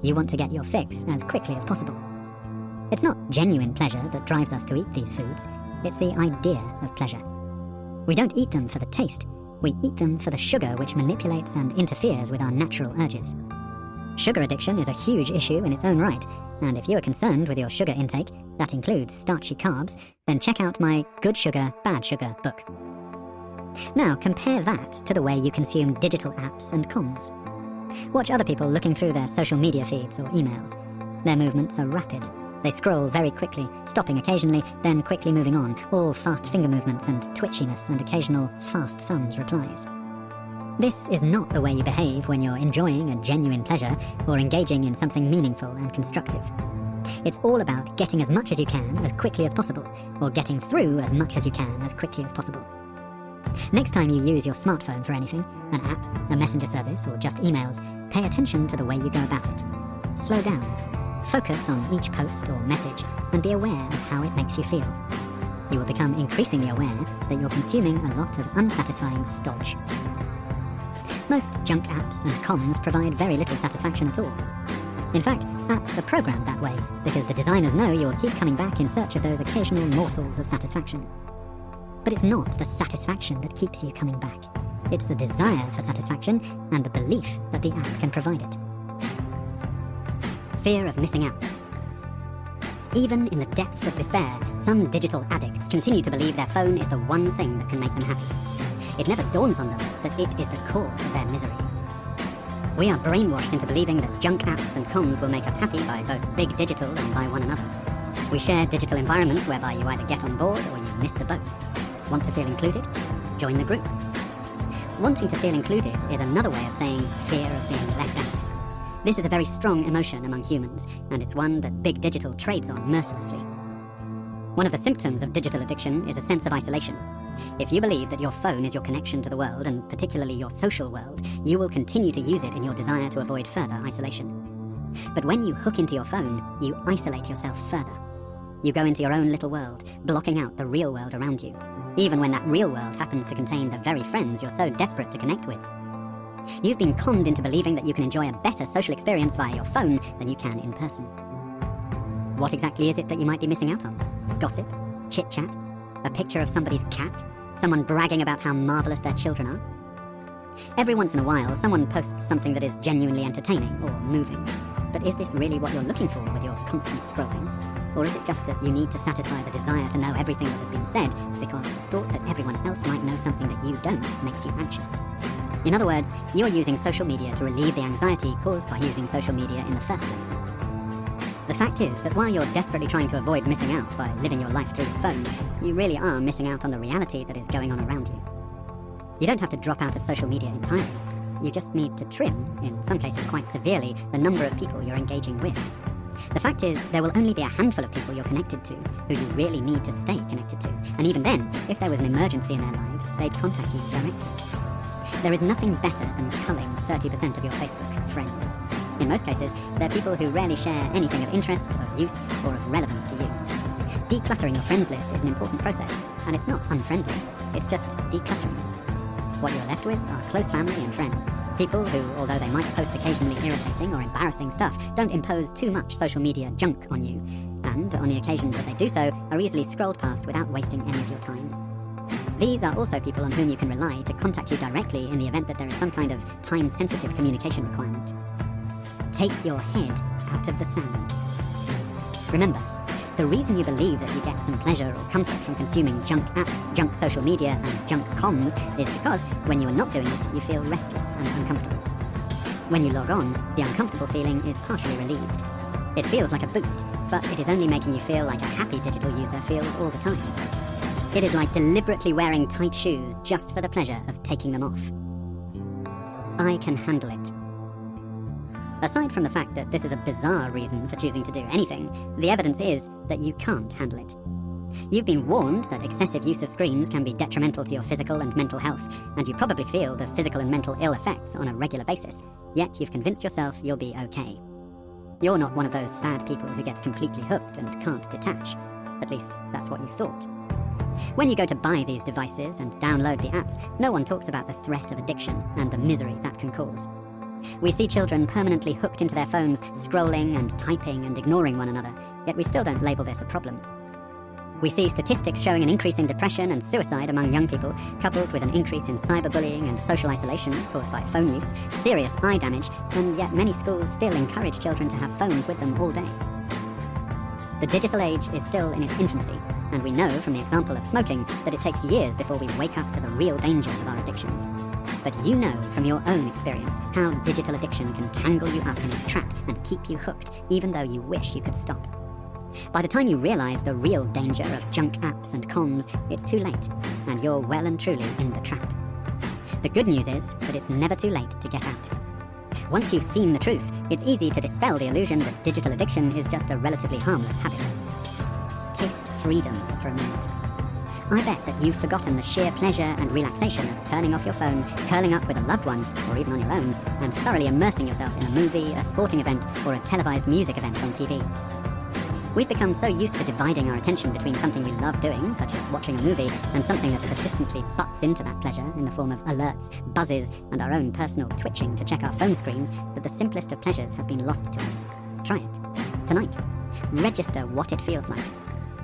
You want to get your fix as quickly as possible. It's not genuine pleasure that drives us to eat these foods. It's the idea of pleasure. We don't eat them for the taste. We eat them for the sugar which manipulates and interferes with our natural urges. Sugar addiction is a huge issue in its own right, and if you are concerned with your sugar intake, that includes starchy carbs, then check out my Good Sugar, Bad Sugar book. Now compare that to the way you consume digital apps and comms. Watch other people looking through their social media feeds or emails. Their movements are rapid. They scroll very quickly, stopping occasionally, then quickly moving on, all fast finger movements and twitchiness and occasional fast thumbs replies. This is not the way you behave when you're enjoying a genuine pleasure or engaging in something meaningful and constructive. It's all about getting as much as you can as quickly as possible, or getting through as much as you can as quickly as possible. Next time you use your smartphone for anything, an app, a messenger service, or just emails, pay attention to the way you go about it. Slow down. Focus on each post or message and be aware of how it makes you feel. You will become increasingly aware that you're consuming a lot of unsatisfying stodge. Most junk apps and comms provide very little satisfaction at all. In fact, apps are programmed that way because the designers know you will keep coming back in search of those occasional morsels of satisfaction. But it's not the satisfaction that keeps you coming back. It's the desire for satisfaction and the belief that the app can provide it. Fear of missing out. Even in the depths of despair, some digital addicts continue to believe their phone is the one thing that can make them happy. It never dawns on them that it is the cause of their misery. We are brainwashed into believing that junk apps and comms will make us happy by both big digital and by one another. We share digital environments whereby you either get on board or you miss the boat. Want to feel included? Join the group. Wanting to feel included is another way of saying fear of being left out. This is a very strong emotion among humans, and it's one that big digital trades on mercilessly. One of the symptoms of digital addiction is a sense of isolation. If you believe that your phone is your connection to the world, and particularly your social world, you will continue to use it in your desire to avoid further isolation. But when you hook into your phone, you isolate yourself further. You go into your own little world, blocking out the real world around you, even when that real world happens to contain the very friends you're so desperate to connect with. You've been conned into believing that you can enjoy a better social experience via your phone than you can in person. What exactly is it that you might be missing out on? Gossip? Chit-chat? A picture of somebody's cat? Someone bragging about how marvelous their children are? Every once in a while, someone posts something that is genuinely entertaining or moving. But is this really what you're looking for with your constant scrolling? Or is it just that you need to satisfy the desire to know everything that has been said because the thought that everyone else might know something that you don't makes you anxious? In other words, you're using social media to relieve the anxiety caused by using social media in the first place. The fact is that while you're desperately trying to avoid missing out by living your life through your phone, you really are missing out on the reality that is going on around you. You don't have to drop out of social media entirely. You just need to trim, in some cases quite severely, the number of people you're engaging with. The fact is, there will only be a handful of people you're connected to who you really need to stay connected to. And even then, if there was an emergency in their lives, they'd contact you directly. There is nothing better than culling 30% of your Facebook friends. In most cases, they're people who rarely share anything of interest, of use, or of relevance to you. Decluttering your friends list is an important process, and it's not unfriendly, it's just decluttering. What you're left with are close family and friends. People who, although they might post occasionally irritating or embarrassing stuff, don't impose too much social media junk on you, and on the occasions that they do so, are easily scrolled past without wasting any of your time. These are also people on whom you can rely to contact you directly in the event that there is some kind of time-sensitive communication requirement. Take your head out of the sand. Remember, the reason you believe that you get some pleasure or comfort from consuming junk apps, junk social media, and junk comms is because when you are not doing it, you feel restless and uncomfortable. When you log on, the uncomfortable feeling is partially relieved. It feels like a boost, but it is only making you feel like a happy digital user feels all the time. It is like deliberately wearing tight shoes just for the pleasure of taking them off. I can handle it. Aside from the fact that this is a bizarre reason for choosing to do anything, the evidence is that you can't handle it. You've been warned that excessive use of screens can be detrimental to your physical and mental health, and you probably feel the physical and mental ill effects on a regular basis, yet you've convinced yourself you'll be okay. You're not one of those sad people who gets completely hooked and can't detach. At least, that's what you thought. When you go to buy these devices and download the apps, no one talks about the threat of addiction and the misery that can cause. We see children permanently hooked into their phones, scrolling and typing and ignoring one another, yet we still don't label this a problem. We see statistics showing an increase in depression and suicide among young people, coupled with an increase in cyberbullying and social isolation caused by phone use, serious eye damage, and yet many schools still encourage children to have phones with them all day. The digital age is still in its infancy, and we know from the example of smoking that it takes years before we wake up to the real dangers of our addictions. But you know from your own experience how digital addiction can tangle you up in its trap and keep you hooked, even though you wish you could stop. By the time you realise the real danger of junk apps and comms, it's too late, and you're well and truly in the trap. The good news is that it's never too late to get out. Once you've seen the truth, it's easy to dispel the illusion that digital addiction is just a relatively harmless habit. Taste freedom for a moment. I bet that you've forgotten the sheer pleasure and relaxation of turning off your phone, curling up with a loved one, or even on your own, and thoroughly immersing yourself in a movie, a sporting event, or a televised music event on TV. We've become so used to dividing our attention between something we love doing, such as watching a movie, and something that persistently butts into that pleasure in the form of alerts, buzzes, and our own personal twitching to check our phone screens, that the simplest of pleasures has been lost to us. Try it. Tonight. Register what it feels like.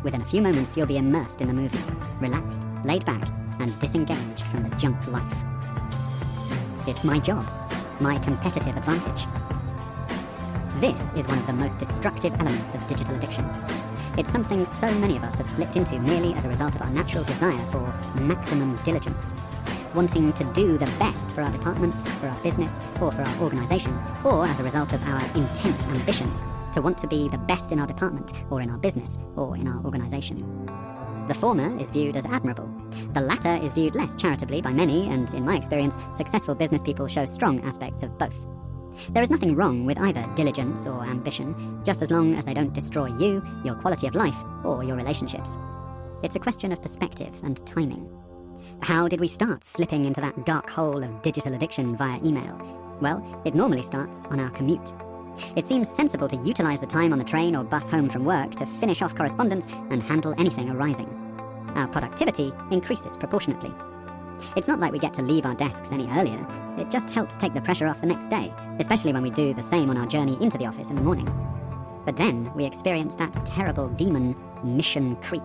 Within a few moments, you'll be immersed in the movie, relaxed, laid back, and disengaged from the junk life. It's my job, my competitive advantage. This is one of the most destructive elements of digital addiction. It's something so many of us have slipped into merely as a result of our natural desire for maximum diligence. Wanting to do the best for our department, for our business, or for our organisation, or as a result of our intense ambition to want to be the best in our department, or in our business, or in our organisation. The former is viewed as admirable. The latter is viewed less charitably by many, and in my experience, successful business people show strong aspects of both. There is nothing wrong with either diligence or ambition, just as long as they don't destroy you, your quality of life, or your relationships. It's a question of perspective and timing. How did we start slipping into that dark hole of digital addiction via email? Well, it normally starts on our commute. It seems sensible to utilize the time on the train or bus home from work to finish off correspondence and handle anything arising. Our productivity increases proportionately. It's not like we get to leave our desks any earlier. It just helps take the pressure off the next day, especially when we do the same on our journey into the office in the morning. But then we experience that terrible demon, mission creep.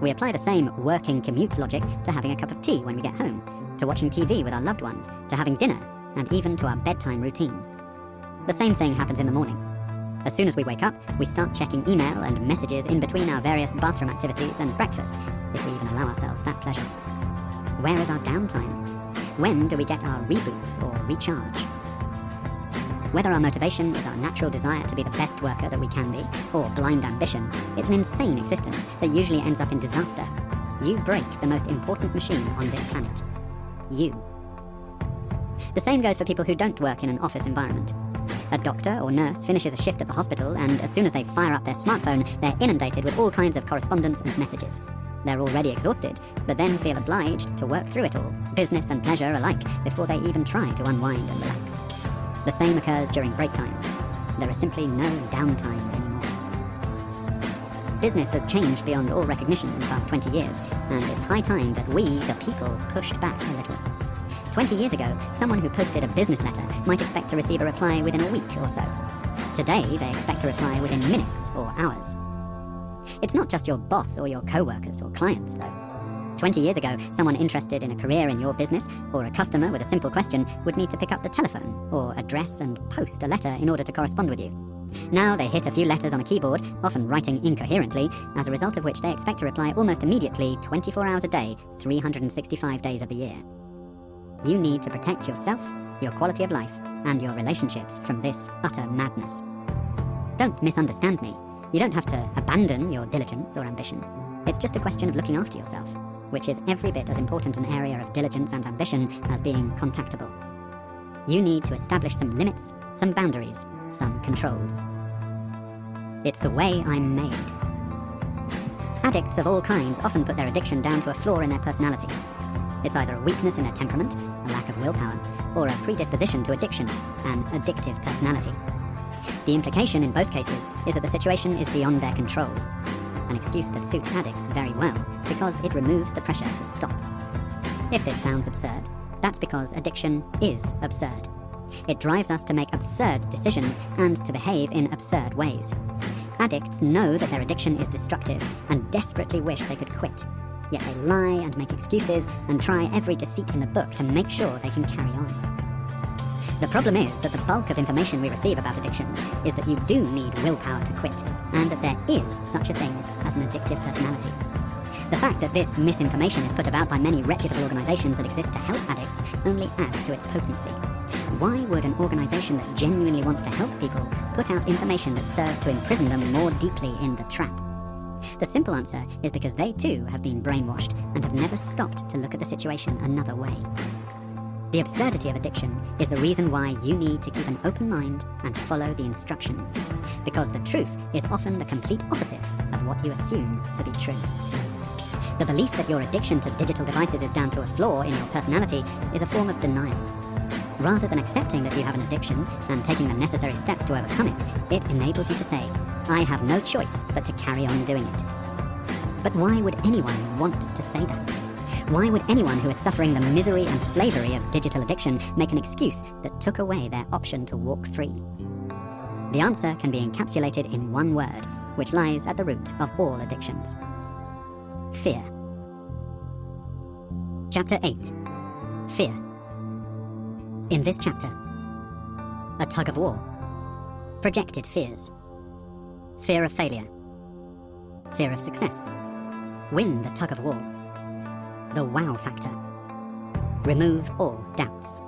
We apply the same working commute logic to having a cup of tea when we get home, to watching TV with our loved ones, to having dinner, and even to our bedtime routine. The same thing happens in the morning. As soon as we wake up, we start checking email and messages in between our various bathroom activities and breakfast, if we even allow ourselves that pleasure. Where is our downtime? When do we get our reboot or recharge? Whether our motivation is our natural desire to be the best worker that we can be, or blind ambition, it's an insane existence that usually ends up in disaster. You break the most important machine on this planet. You. The same goes for people who don't work in an office environment. A doctor or nurse finishes a shift at the hospital, and as soon as they fire up their smartphone, they're inundated with all kinds of correspondence and messages. They're already exhausted, but then feel obliged to work through it all, business and pleasure alike, before they even try to unwind and relax. The same occurs during break times. There is simply no downtime anymore. Business has changed beyond all recognition in the past 20 years, and it's high time that we, the people, pushed back a little. 20 years ago, someone who posted a business letter might expect to receive a reply within a week or so. Today, they expect a reply within minutes or hours. It's not just your boss or your co-workers or clients, though. 20 years ago, someone interested in a career in your business, or a customer with a simple question, would need to pick up the telephone, or address and post a letter in order to correspond with you. Now they hit a few letters on a keyboard, often writing incoherently, as a result of which they expect to reply almost immediately, 24 hours a day, 365 days of the year. You need to protect yourself, your quality of life, and your relationships from this utter madness. Don't misunderstand me. You don't have to abandon your diligence or ambition. It's just a question of looking after yourself, which is every bit as important an area of diligence and ambition as being contactable. You need to establish some limits, some boundaries, some controls. It's the way I'm made. Addicts of all kinds often put their addiction down to a flaw in their personality. It's either a weakness in their temperament, a lack of willpower, or a predisposition to addiction, an addictive personality. The implication in both cases is that the situation is beyond their control, an excuse that suits addicts very well because it removes the pressure to stop. If this sounds absurd, that's because addiction is absurd. It drives us to make absurd decisions and to behave in absurd ways. Addicts know that their addiction is destructive and desperately wish they could quit. Yet they lie and make excuses and try every deceit in the book to make sure they can carry on. The problem is that the bulk of information we receive about addictions is that you do need willpower to quit, and that there is such a thing as an addictive personality. The fact that this misinformation is put about by many reputable organisations that exist to help addicts only adds to its potency. Why would an organisation that genuinely wants to help people put out information that serves to imprison them more deeply in the trap? The simple answer is because they too have been brainwashed and have never stopped to look at the situation another way. The absurdity of addiction is the reason why you need to keep an open mind and follow the instructions, because the truth is often the complete opposite of what you assume to be true. The belief that your addiction to digital devices is down to a flaw in your personality is a form of denial. Rather than accepting that you have an addiction and taking the necessary steps to overcome it, it enables you to say, I have no choice but to carry on doing it. But why would anyone want to say that? Why would anyone who is suffering the misery and slavery of digital addiction make an excuse that took away their option to walk free? The answer can be encapsulated in one word, which lies at the root of all addictions. Fear. Chapter 8. Fear. In this chapter, a tug of war. Projected fears. Fear of failure. Fear of success. Win the tug of war. The wow factor. Remove all doubts.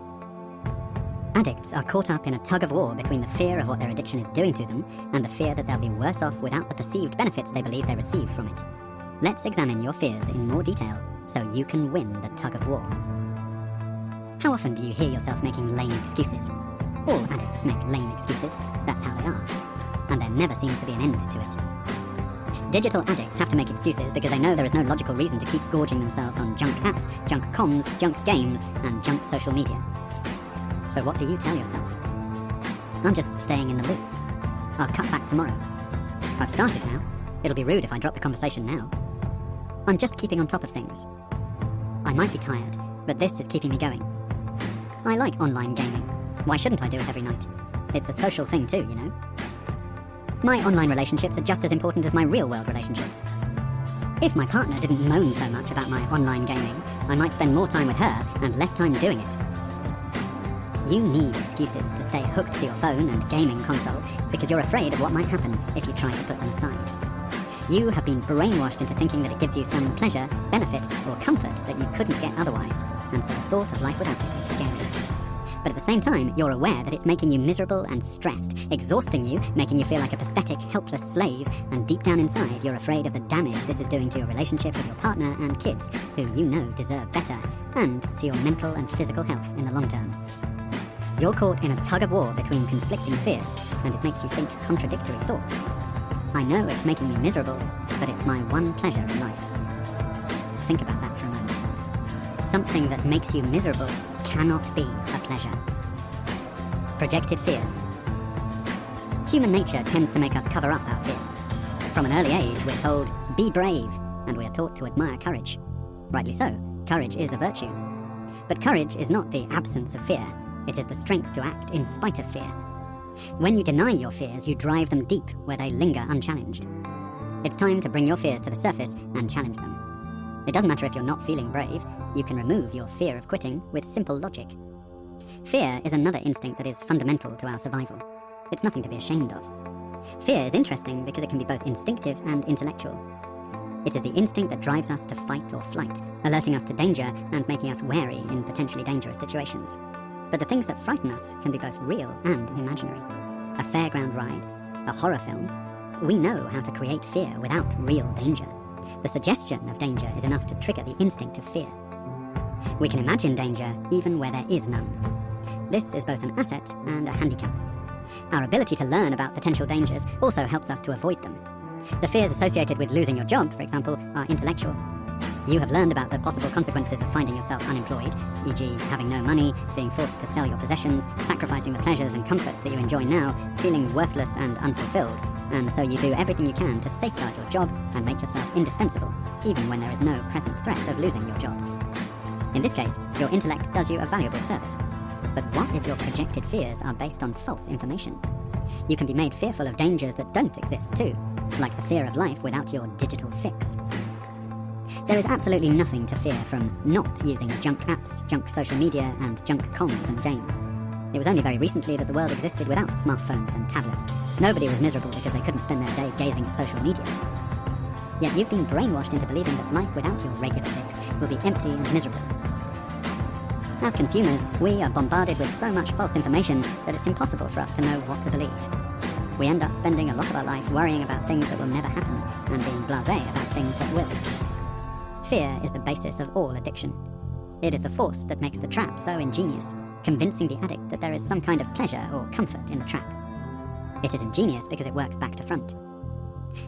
Addicts are caught up in a tug of war between the fear of what their addiction is doing to them and the fear that they'll be worse off without the perceived benefits they believe they receive from it. Let's examine your fears in more detail so you can win the tug of war. How often do you hear yourself making lame excuses? All addicts make lame excuses, that's how they are. And there never seems to be an end to it. Digital addicts have to make excuses because they know there is no logical reason to keep gorging themselves on junk apps, junk comms, junk games, and junk social media. So what do you tell yourself? I'm just staying in the loop. I'll cut back tomorrow. I've started now. It'll be rude if I drop the conversation now. I'm just keeping on top of things. I might be tired, but this is keeping me going. I like online gaming. Why shouldn't I do it every night? It's a social thing too, you know. My online relationships are just as important as my real-world relationships. If my partner didn't moan so much about my online gaming, I might spend more time with her and less time doing it. You need excuses to stay hooked to your phone and gaming console because you're afraid of what might happen if you try to put them aside. You have been brainwashed into thinking that it gives you some pleasure, benefit, or comfort that you couldn't get otherwise, and so the thought of life without it is scary. But at the same time, you're aware that it's making you miserable and stressed, exhausting you, making you feel like a pathetic, helpless slave, and deep down inside, you're afraid of the damage this is doing to your relationship with your partner and kids, who you know deserve better, and to your mental and physical health in the long term. You're caught in a tug of war between conflicting fears, and it makes you think contradictory thoughts. I know it's making me miserable, but it's my one pleasure in life. Think about that for a moment. Something that makes you miserable cannot be a pleasure. Projected fears. Human nature tends to make us cover up our fears. From an early age, we're told, be brave, and we're taught to admire courage. Rightly so, courage is a virtue. But courage is not the absence of fear, it is the strength to act in spite of fear. When you deny your fears, you drive them deep where they linger unchallenged. It's time to bring your fears to the surface and challenge them. It doesn't matter if you're not feeling brave, you can remove your fear of quitting with simple logic. Fear is another instinct that is fundamental to our survival. It's nothing to be ashamed of. Fear is interesting because it can be both instinctive and intellectual. It is the instinct that drives us to fight or flight, alerting us to danger and making us wary in potentially dangerous situations. But the things that frighten us can be both real and imaginary. A fairground ride, a horror film, We know how to create fear without real danger. The suggestion of danger is enough to trigger the instinct of fear. We can imagine danger even where there is none. This is both an asset and a handicap. Our ability to learn about potential dangers also helps us to avoid them. The fears associated with losing your job, for example, are intellectual. You have learned about the possible consequences of finding yourself unemployed, e.g. having no money, being forced to sell your possessions, sacrificing the pleasures and comforts that you enjoy now, feeling worthless and unfulfilled, and so you do everything you can to safeguard your job and make yourself indispensable, even when there is no present threat of losing your job. In this case, your intellect does you a valuable service. But what if your projected fears are based on false information? You can be made fearful of dangers that don't exist too, like the fear of life without your digital fix. There is absolutely nothing to fear from not using junk apps, junk social media, and junk comms and games. It was only very recently that the world existed without smartphones and tablets. Nobody was miserable because they couldn't spend their day gazing at social media. Yet you've been brainwashed into believing that life without your regular fix will be empty and miserable. As consumers, we are bombarded with so much false information that it's impossible for us to know what to believe. We end up spending a lot of our life worrying about things that will never happen and being blasé about things that will. Fear is the basis of all addiction. It is the force that makes the trap so ingenious, convincing the addict that there is some kind of pleasure or comfort in the trap. It is ingenious because it works back to front.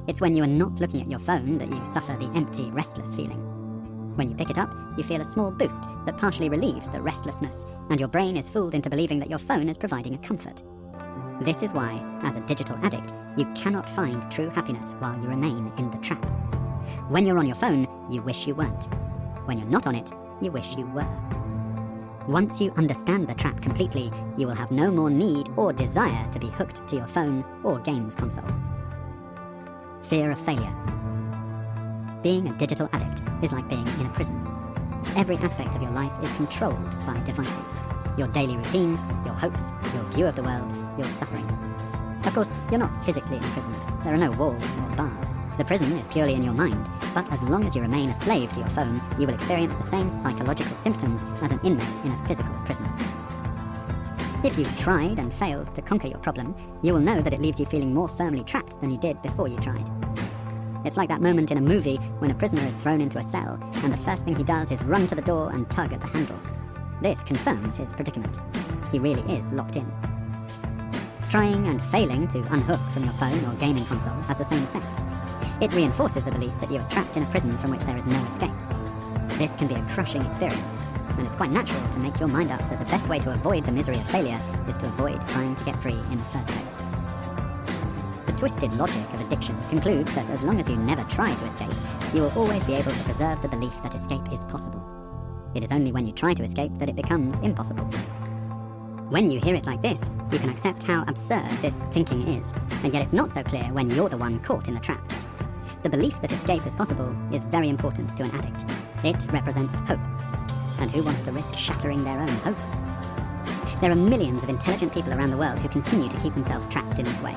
It's when you are not looking at your phone that you suffer the empty, restless feeling. When you pick it up, you feel a small boost that partially relieves the restlessness, and your brain is fooled into believing that your phone is providing a comfort. This is why, as a digital addict, you cannot find true happiness while you remain in the trap. When you're on your phone, you wish you weren't. When you're not on it, you wish you were. Once you understand the trap completely, you will have no more need or desire to be hooked to your phone or games console. Fear of failure. Being a digital addict is like being in a prison. Every aspect of your life is controlled by devices. Your daily routine, your hopes, your view of the world, your suffering. Of course, you're not physically imprisoned. There are no walls or bars. The prison is purely in your mind, but as long as you remain a slave to your phone, you will experience the same psychological symptoms as an inmate in a physical prison. If you've tried and failed to conquer your problem, you will know that it leaves you feeling more firmly trapped than you did before you tried. It's like that moment in a movie when a prisoner is thrown into a cell, and the first thing he does is run to the door and tug at the handle. This confirms his predicament. He really is locked in. Trying and failing to unhook from your phone or gaming console has the same effect. It reinforces the belief that you are trapped in a prison from which there is no escape. This can be a crushing experience, and it's quite natural to make your mind up that the best way to avoid the misery of failure is to avoid trying to get free in the first place. The twisted logic of addiction concludes that as long as you never try to escape, you will always be able to preserve the belief that escape is possible. It is only when you try to escape that it becomes impossible. When you hear it like this, you can accept how absurd this thinking is, and yet it's not so clear when you're the one caught in the trap. The belief that escape is possible is very important to an addict. It represents hope. And who wants to risk shattering their own hope? There are millions of intelligent people around the world who continue to keep themselves trapped in this way.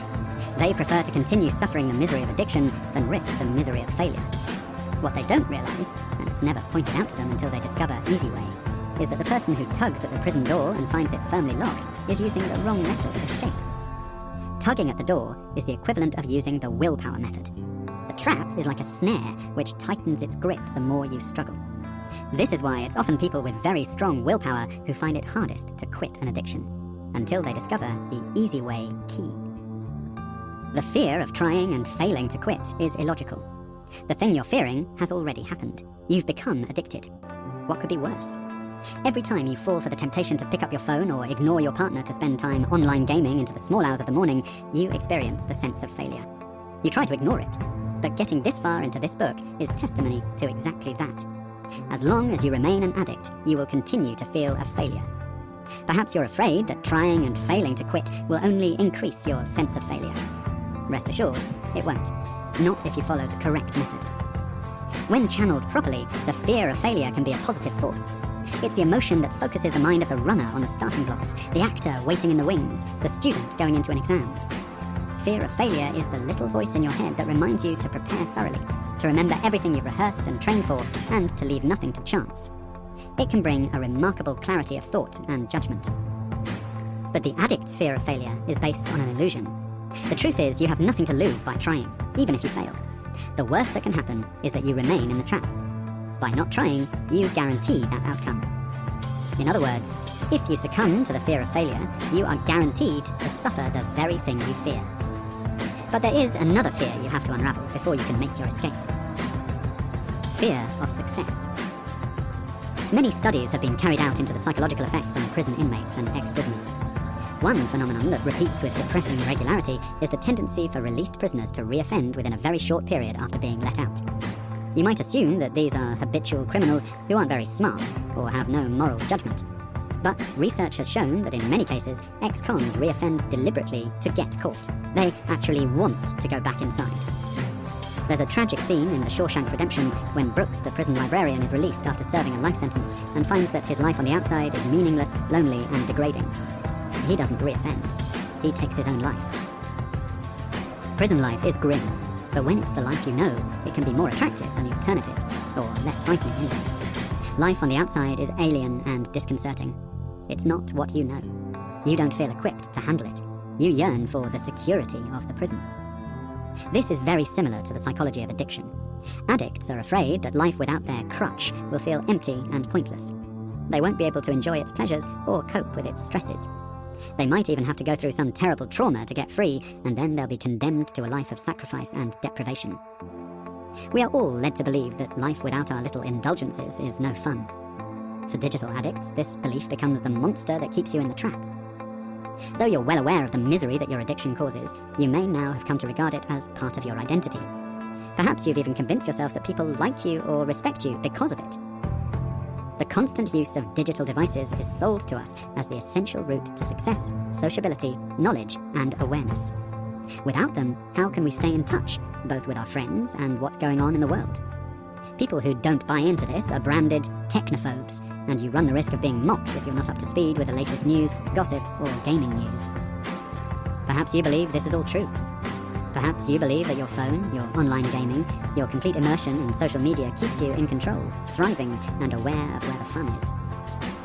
They prefer to continue suffering the misery of addiction than risk the misery of failure. What they don't realize, and it's never pointed out to them until they discover Easyway, is that the person who tugs at the prison door and finds it firmly locked is using the wrong method of escape. Tugging at the door is the equivalent of using the willpower method. The trap is like a snare which tightens its grip the more you struggle. This is why it's often people with very strong willpower who find it hardest to quit an addiction, until they discover the Easyway key. The fear of trying and failing to quit is illogical. The thing you're fearing has already happened. You've become addicted. What could be worse? Every time you fall for the temptation to pick up your phone or ignore your partner to spend time online gaming into the small hours of the morning, you experience the sense of failure. You try to ignore it, but getting this far into this book is testimony to exactly that. As long as you remain an addict, you will continue to feel a failure. Perhaps you're afraid that trying and failing to quit will only increase your sense of failure. Rest assured, it won't. Not if you follow the correct method. When channeled properly, the fear of failure can be a positive force. It's the emotion that focuses the mind of the runner on the starting blocks, the actor waiting in the wings, the student going into an exam. Fear of failure is the little voice in your head that reminds you to prepare thoroughly, to remember everything you've rehearsed and trained for, and to leave nothing to chance. It can bring a remarkable clarity of thought and judgment. But the addict's fear of failure is based on an illusion. The truth is, you have nothing to lose by trying, even if you fail. The worst that can happen is that you remain in the trap. By not trying, you guarantee that outcome. In other words, if you succumb to the fear of failure, you are guaranteed to suffer the very thing you fear. But there is another fear you have to unravel before you can make your escape. Fear of success. Many studies have been carried out into the psychological effects on prison inmates and ex-prisoners. One phenomenon that repeats with depressing regularity is the tendency for released prisoners to reoffend within a very short period after being let out. You might assume that these are habitual criminals who aren't very smart or have no moral judgment. But research has shown that in many cases, ex-cons reoffend deliberately to get caught. They actually want to go back inside. There's a tragic scene in The Shawshank Redemption when Brooks, the prison librarian, is released after serving a life sentence and finds that his life on the outside is meaningless, lonely, and degrading. He doesn't reoffend. He takes his own life. Prison life is grim, but when it's the life you know, it can be more attractive than the alternative, or less frightening anyway. Life on the outside is alien and disconcerting. It's not what you know. You don't feel equipped to handle it. You yearn for the security of the prison. This is very similar to the psychology of addiction. Addicts are afraid that life without their crutch will feel empty and pointless. They won't be able to enjoy its pleasures or cope with its stresses. They might even have to go through some terrible trauma to get free, and then they'll be condemned to a life of sacrifice and deprivation. We are all led to believe that life without our little indulgences is no fun. For digital addicts, this belief becomes the monster that keeps you in the trap. Though you're well aware of the misery that your addiction causes, you may now have come to regard it as part of your identity. Perhaps you've even convinced yourself that people like you or respect you because of it. The constant use of digital devices is sold to us as the essential route to success, sociability, knowledge, and awareness. Without them, how can we stay in touch, both with our friends and what's going on in the world? People who don't buy into this are branded technophobes, and you run the risk of being mocked if you're not up to speed with the latest news, gossip, or gaming news. Perhaps you believe this is all true. Perhaps you believe that your phone, your online gaming, your complete immersion in social media keeps you in control, thriving, and aware of where the fun is.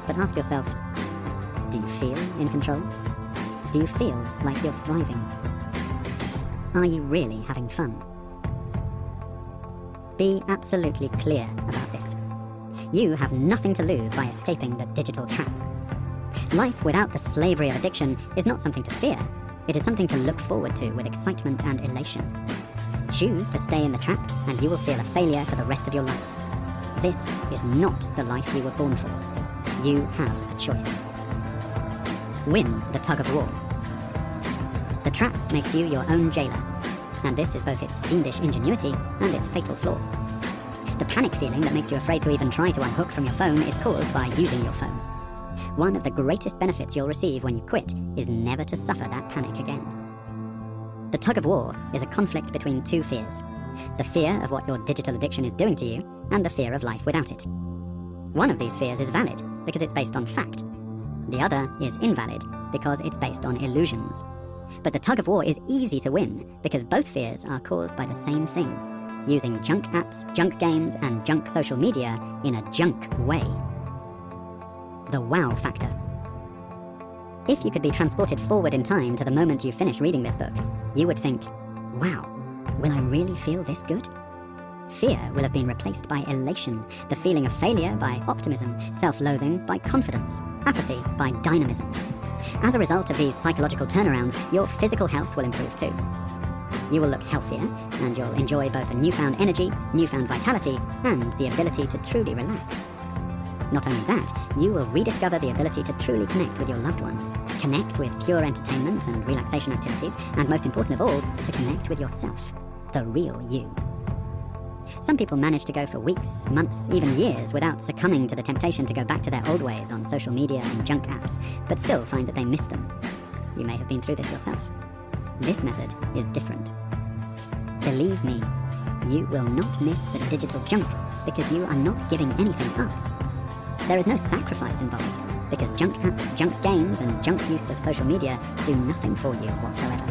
But ask yourself, do you feel in control? Do you feel like you're thriving? Are you really having fun? Be absolutely clear about this. You have nothing to lose by escaping the digital trap. Life without the slavery of addiction is not something to fear. It is something to look forward to with excitement and elation. Choose to stay in the trap, and you will feel a failure for the rest of your life. This is not the life you were born for. You have a choice. Win the tug of war. The trap makes you your own jailer, and this is both its fiendish ingenuity and its fatal flaw. The panic feeling that makes you afraid to even try to unhook from your phone is caused by using your phone. One of the greatest benefits you'll receive when you quit is never to suffer that panic again. The tug of war is a conflict between two fears: the fear of what your digital addiction is doing to you, and the fear of life without it. One of these fears is valid because it's based on fact. The other is invalid because it's based on illusions. But the tug of war is easy to win because both fears are caused by the same thing: using junk apps, junk games, and junk social media in a junk way. The wow factor. If you could be transported forward in time to the moment you finish reading this book, you would think, wow, will I really feel this good? Fear will have been replaced by elation, the feeling of failure by optimism, self-loathing by confidence, apathy by dynamism. As a result of these psychological turnarounds, your physical health will improve too. You will look healthier, and you'll enjoy both a newfound energy, newfound vitality, and the ability to truly relax. Not only that, you will rediscover the ability to truly connect with your loved ones, connect with pure entertainment and relaxation activities, and most important of all, to connect with yourself, the real you. Some people manage to go for weeks, months, even years without succumbing to the temptation to go back to their old ways on social media and junk apps, but still find that they miss them. You may have been through this yourself. This method is different. Believe me, you will not miss the digital junk because you are not giving anything up. There is no sacrifice involved because junk apps, junk games, and junk use of social media do nothing for you whatsoever.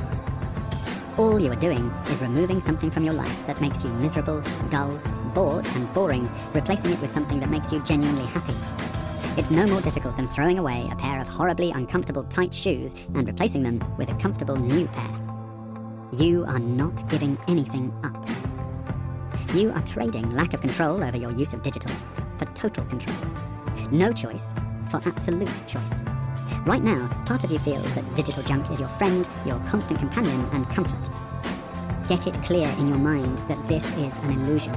All you are doing is removing something from your life that makes you miserable, dull, bored, and boring, replacing it with something that makes you genuinely happy. It's no more difficult than throwing away a pair of horribly uncomfortable tight shoes and replacing them with a comfortable new pair. You are not giving anything up. You are trading lack of control over your use of digital for total control. No choice for absolute choice. Right now, part of you feels that digital junk is your friend, your constant companion and comfort. Get it clear in your mind that this is an illusion.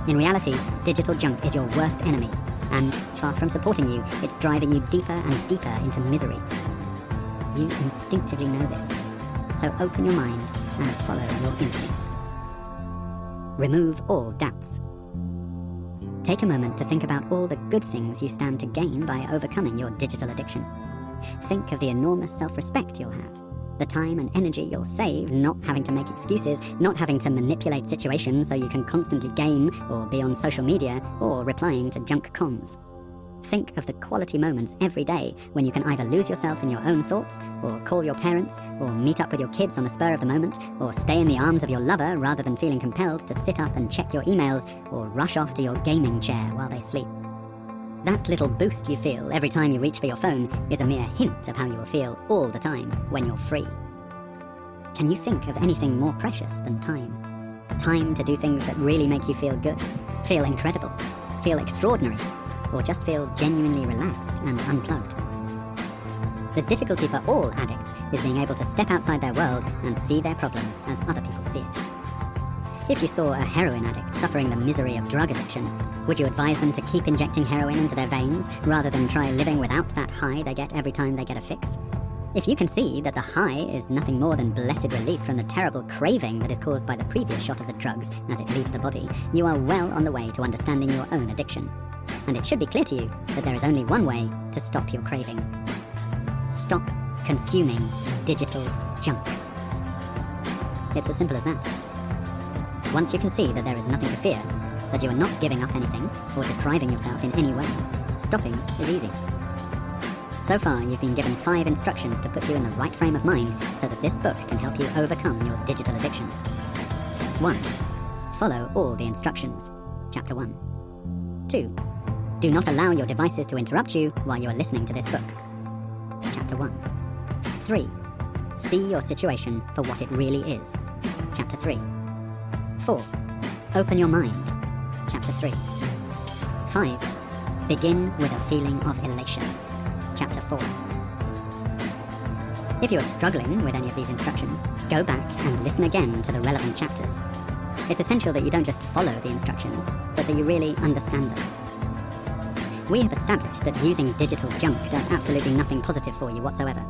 In reality, digital junk is your worst enemy, and far from supporting you, it's driving you deeper and deeper into misery. You instinctively know this, so open your mind and follow your instincts. Remove all doubts. Take a moment to think about all the good things you stand to gain by overcoming your digital addiction. Think of the enormous self-respect you'll have, the time and energy you'll save not having to make excuses, not having to manipulate situations so you can constantly game or be on social media or replying to junk comms. Think of the quality moments every day when you can either lose yourself in your own thoughts, or call your parents, or meet up with your kids on the spur of the moment, or stay in the arms of your lover rather than feeling compelled to sit up and check your emails, or rush off to your gaming chair while they sleep. That little boost you feel every time you reach for your phone is a mere hint of how you will feel all the time when you're free. Can you think of anything more precious than time? Time to do things that really make you feel good, feel incredible, feel extraordinary, or just feel genuinely relaxed and unplugged. The difficulty for all addicts is being able to step outside their world and see their problem as other people see it. If you saw a heroin addict suffering the misery of drug addiction, would you advise them to keep injecting heroin into their veins rather than try living without that high they get every time they get a fix? If you can see that the high is nothing more than blessed relief from the terrible craving that is caused by the previous shot of the drugs as it leaves the body, you are well on the way to understanding your own addiction. And it should be clear to you that there is only one way to stop your craving. Stop consuming digital junk. It's as simple as that. Once you can see that there is nothing to fear, that you are not giving up anything or depriving yourself in any way, stopping is easy. So far, you've been given 5 instructions to put you in the right frame of mind so that this book can help you overcome your digital addiction. 1. Follow all the instructions. Chapter 1. 2. Do not allow your devices to interrupt you while you are listening to this book. Chapter 1. 3. See your situation for what it really is. Chapter 3. 4. Open your mind. Chapter 3. 5. Begin with a feeling of elation. Chapter 4. If you are struggling with any of these instructions, go back and listen again to the relevant chapters. It's essential that you don't just follow the instructions, but that you really understand them. We have established that using digital junk does absolutely nothing positive for you whatsoever,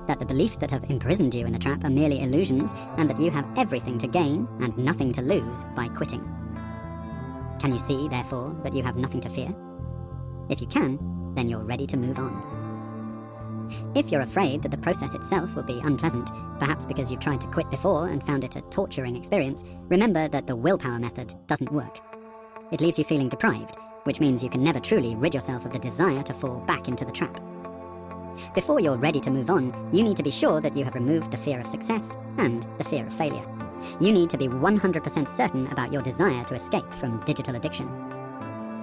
that the beliefs that have imprisoned you in the trap are merely illusions, and that you have everything to gain and nothing to lose by quitting. Can you see, therefore, that you have nothing to fear? If you can, then you're ready to move on. If you're afraid that the process itself will be unpleasant, perhaps because you've tried to quit before and found it a torturing experience, remember that the willpower method doesn't work. It leaves you feeling deprived, which means you can never truly rid yourself of the desire to fall back into the trap. Before you're ready to move on, you need to be sure that you have removed the fear of success and the fear of failure. You need to be 100% certain about your desire to escape from digital addiction.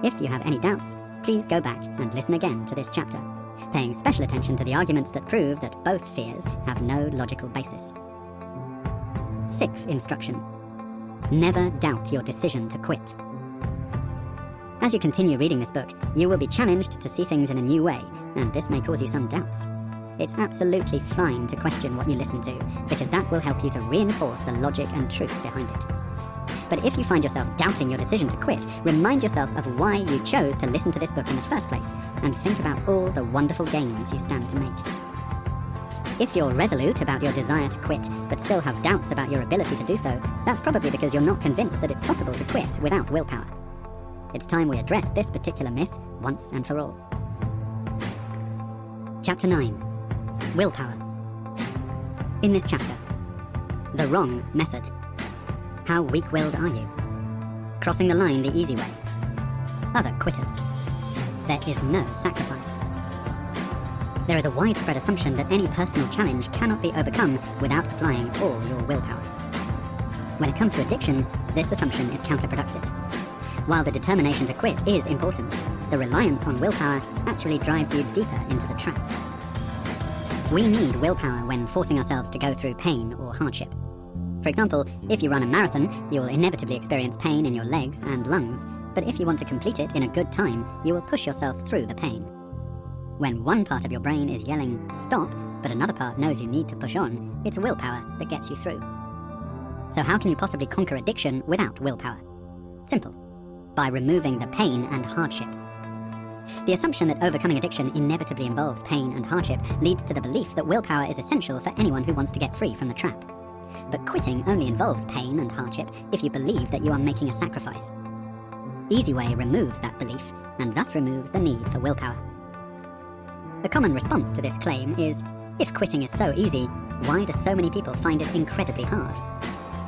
If you have any doubts, please go back and listen again to this chapter, paying special attention to the arguments that prove that both fears have no logical basis. 6th instruction. Never doubt your decision to quit. As you continue reading this book, you will be challenged to see things in a new way, and this may cause you some doubts. It's absolutely fine to question what you listen to, because that will help you to reinforce the logic and truth behind it. But if you find yourself doubting your decision to quit, remind yourself of why you chose to listen to this book in the first place, and think about all the wonderful gains you stand to make. If you're resolute about your desire to quit, but still have doubts about your ability to do so, that's probably because you're not convinced that it's possible to quit without willpower. It's time we address this particular myth once and for all. Chapter 9. Willpower. In this chapter, the wrong method. How weak-willed are you? Crossing the line the easy way. Other quitters. There is no sacrifice. There is a widespread assumption that any personal challenge cannot be overcome without applying all your willpower. When it comes to addiction, this assumption is counterproductive. While the determination to quit is important, the reliance on willpower actually drives you deeper into the trap. We need willpower when forcing ourselves to go through pain or hardship. For example, if you run a marathon, you will inevitably experience pain in your legs and lungs, but if you want to complete it in a good time, you will push yourself through the pain. When one part of your brain is yelling, "Stop," but another part knows you need to push on, it's willpower that gets you through. So how can you possibly conquer addiction without willpower? Simple. By removing the pain and hardship. The assumption that overcoming addiction inevitably involves pain and hardship leads to the belief that willpower is essential for anyone who wants to get free from the trap. But quitting only involves pain and hardship if you believe that you are making a sacrifice. Easyway removes that belief and thus removes the need for willpower. The common response to this claim is, if quitting is so easy, why do so many people find it incredibly hard?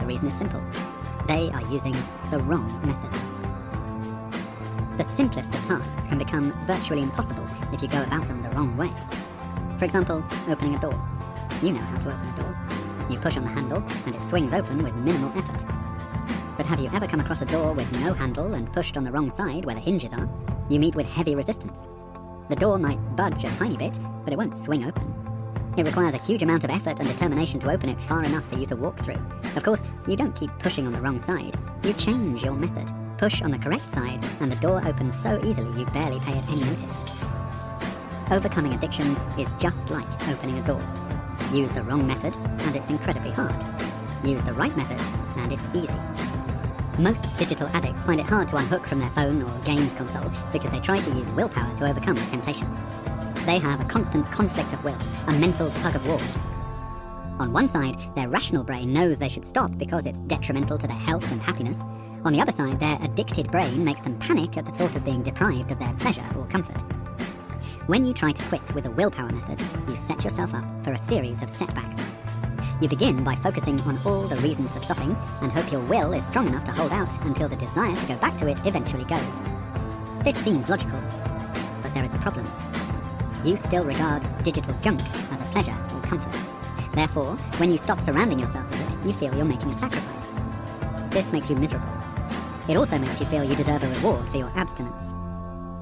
The reason is simple. They are using the wrong method. The simplest of tasks can become virtually impossible if you go about them the wrong way. For example, opening a door. You know how to open a door. You push on the handle and it swings open with minimal effort. But have you ever come across a door with no handle and pushed on the wrong side where the hinges are? You meet with heavy resistance. The door might budge a tiny bit, but it won't swing open. It requires a huge amount of effort and determination to open it far enough for you to walk through. Of course, you don't keep pushing on the wrong side. You change your method. Push on the correct side, and the door opens so easily you barely pay it any notice. Overcoming addiction is just like opening a door. Use the wrong method, and it's incredibly hard. Use the right method, and it's easy. Most digital addicts find it hard to unhook from their phone or games console because they try to use willpower to overcome the temptation. They have a constant conflict of will, a mental tug of war. On one side, their rational brain knows they should stop because it's detrimental to their health and happiness. On the other side, their addicted brain makes them panic at the thought of being deprived of their pleasure or comfort. When you try to quit with a willpower method, you set yourself up for a series of setbacks. You begin by focusing on all the reasons for stopping and hope your will is strong enough to hold out until the desire to go back to it eventually goes. This seems logical, but there is a problem. You still regard digital junk as a pleasure or comfort. Therefore, when you stop surrounding yourself with it, you feel you're making a sacrifice. This makes you miserable. It also makes you feel you deserve a reward for your abstinence.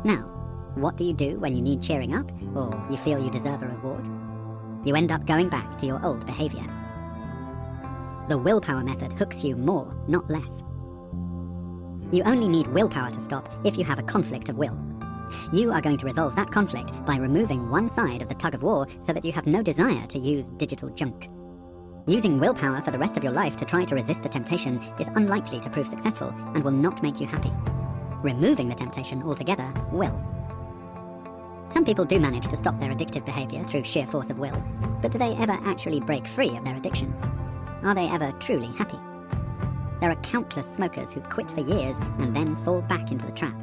Now, what do you do when you need cheering up, or you feel you deserve a reward? You end up going back to your old behavior. The willpower method hooks you more, not less. You only need willpower to stop if you have a conflict of will. You are going to resolve that conflict by removing one side of the tug of war so that you have no desire to use digital junk. Using willpower for the rest of your life to try to resist the temptation is unlikely to prove successful and will not make you happy. Removing the temptation altogether will. Some people do manage to stop their addictive behavior through sheer force of will, but do they ever actually break free of their addiction? Are they ever truly happy? There are countless smokers who quit for years and then fall back into the trap.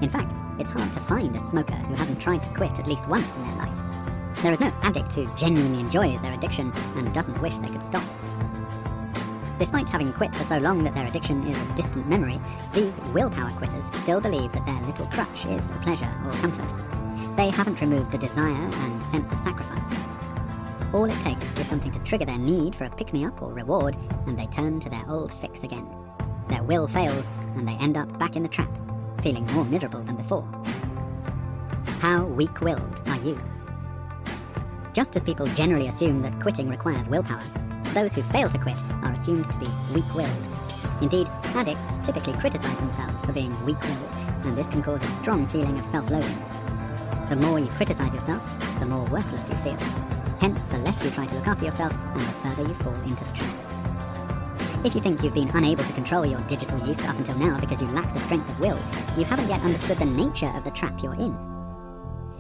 In fact, it's hard to find a smoker who hasn't tried to quit at least once in their life. There is no addict who genuinely enjoys their addiction and doesn't wish they could stop. Despite having quit for so long that their addiction is a distant memory, these willpower quitters still believe that their little crutch is a pleasure or comfort. They haven't removed the desire and sense of sacrifice. All it takes is something to trigger their need for a pick-me-up or reward, and they turn to their old fix again. Their will fails, and they end up back in the trap, feeling more miserable than before. How weak-willed are you? Just as people generally assume that quitting requires willpower, those who fail to quit are assumed to be weak-willed. Indeed, addicts typically criticize themselves for being weak-willed, and this can cause a strong feeling of self-loathing. The more you criticize yourself, the more worthless you feel. Hence, the less you try to look after yourself, and the further you fall into the trap. If you think you've been unable to control your digital use up until now because you lack the strength of will, you haven't yet understood the nature of the trap you're in.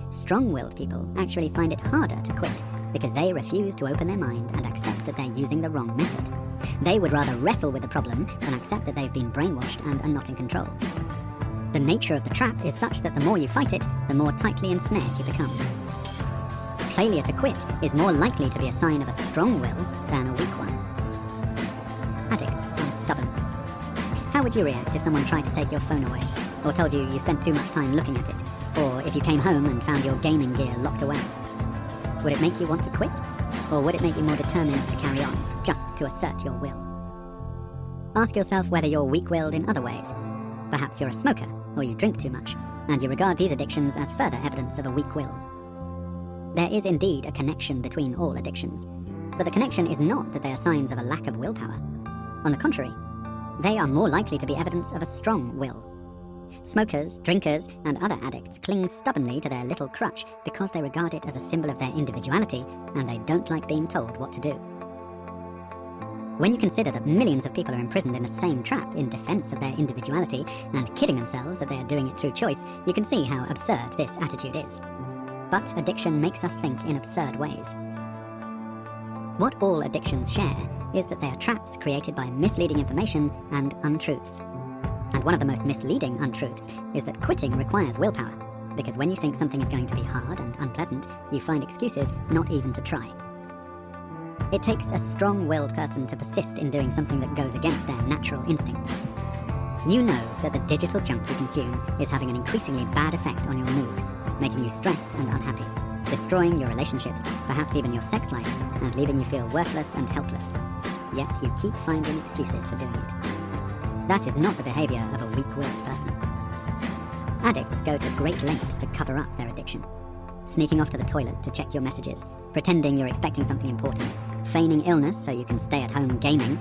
Strong-willed people actually find it harder to quit because they refuse to open their mind and accept that they're using the wrong method. They would rather wrestle with the problem than accept that they've been brainwashed and are not in control. The nature of the trap is such that the more you fight it, the more tightly ensnared you become. Failure to quit is more likely to be a sign of a strong will than a weak one. Addicts are stubborn. How would you react if someone tried to take your phone away, or told you spent too much time looking at it, or if you came home and found your gaming gear locked away? Would it make you want to quit, or would it make you more determined to carry on, just to assert your will? Ask yourself whether you're weak-willed in other ways. Perhaps you're a smoker, or you drink too much, and you regard these addictions as further evidence of a weak will. There is indeed a connection between all addictions, but the connection is not that they are signs of a lack of willpower. On the contrary, they are more likely to be evidence of a strong will. Smokers, drinkers, and other addicts cling stubbornly to their little crutch because they regard it as a symbol of their individuality and they don't like being told what to do. When you consider that millions of people are imprisoned in the same trap in defense of their individuality and kidding themselves that they are doing it through choice, you can see how absurd this attitude is. But addiction makes us think in absurd ways. What all addictions share is that they are traps created by misleading information and untruths. And one of the most misleading untruths is that quitting requires willpower, because when you think something is going to be hard and unpleasant, you find excuses not even to try. It takes a strong-willed person to persist in doing something that goes against their natural instincts. You know that the digital junk you consume is having an increasingly bad effect on your mood, making you stressed and unhappy, destroying your relationships, perhaps even your sex life, and leaving you feel worthless and helpless. Yet you keep finding excuses for doing it. That is not the behavior of a weak-willed person. Addicts go to great lengths to cover up their addiction. Sneaking off to the toilet to check your messages, pretending you're expecting something important, feigning illness so you can stay at home gaming,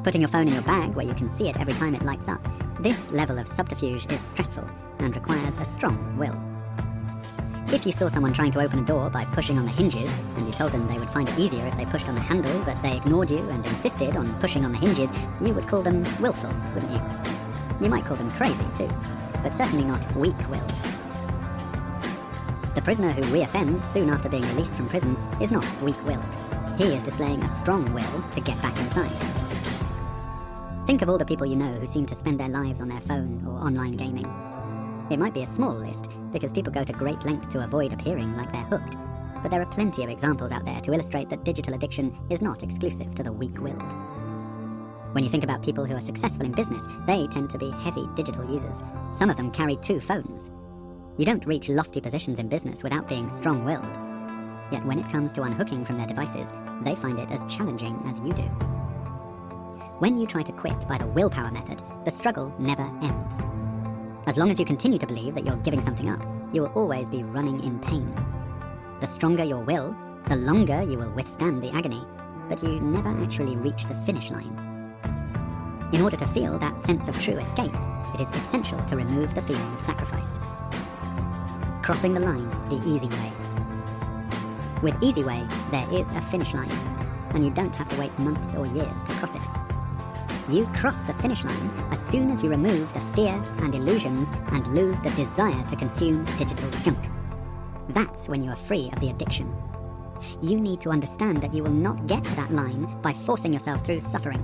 putting your phone in your bag where you can see it every time it lights up. This level of subterfuge is stressful and requires a strong will. If you saw someone trying to open a door by pushing on the hinges, and you told them they would find it easier if they pushed on the handle, but they ignored you and insisted on pushing on the hinges, you would call them willful, wouldn't you? You might call them crazy too, but certainly not weak-willed. The prisoner who reoffends soon after being released from prison is not weak-willed. He is displaying a strong will to get back inside. Think of all the people you know who seem to spend their lives on their phone or online gaming. It might be a small list, because people go to great lengths to avoid appearing like they're hooked, but there are plenty of examples out there to illustrate that digital addiction is not exclusive to the weak-willed. When you think about people who are successful in business, they tend to be heavy digital users. Some of them carry 2 phones. You don't reach lofty positions in business without being strong-willed. Yet when it comes to unhooking from their devices, they find it as challenging as you do. When you try to quit by the willpower method, the struggle never ends. As long as you continue to believe that you're giving something up, you will always be running in pain. The stronger your will, the longer you will withstand the agony, but you never actually reach the finish line. In order to feel that sense of true escape, it is essential to remove the feeling of sacrifice. Crossing the line the easy way. With Easyway, there is a finish line, and you don't have to wait months or years to cross it. You cross the finish line as soon as you remove the fear and illusions and lose the desire to consume digital junk. That's when you are free of the addiction. You need to understand that you will not get to that line by forcing yourself through suffering.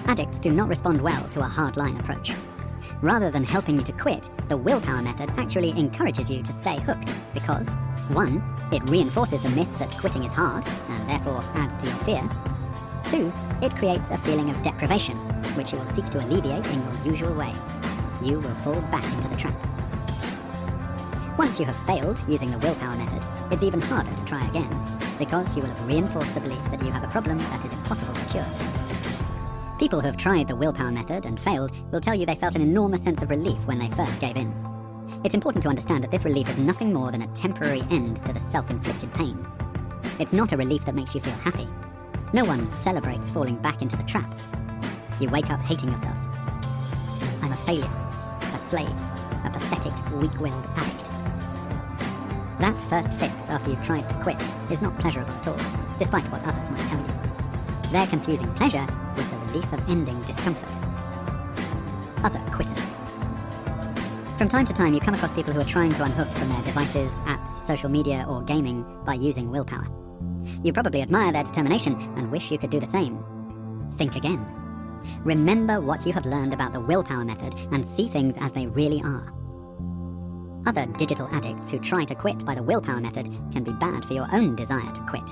Addicts do not respond well to a hard-line approach. Rather than helping you to quit, the willpower method actually encourages you to stay hooked because, 1, it reinforces the myth that quitting is hard and therefore adds to your fear. 2, it creates a feeling of deprivation, which you will seek to alleviate in your usual way. You will fall back into the trap. Once you have failed using the willpower method, it's even harder to try again, because you will have reinforced the belief that you have a problem that is impossible to cure. People who have tried the willpower method and failed will tell you they felt an enormous sense of relief when they first gave in. It's important to understand that this relief is nothing more than a temporary end to the self-inflicted pain. It's not a relief that makes you feel happy. No one celebrates falling back into the trap. You wake up hating yourself. I'm a failure, a slave, a pathetic, weak-willed addict. That first fix after you've tried to quit is not pleasurable at all, despite what others might tell you. They're confusing pleasure with the relief of ending discomfort. Other quitters. From time to time, you come across people who are trying to unhook from their devices, apps, social media, or gaming by using willpower. You probably admire their determination and wish you could do the same. Think again. Remember what you have learned about the willpower method and see things as they really are. Other digital addicts who try to quit by the willpower method can be bad for your own desire to quit.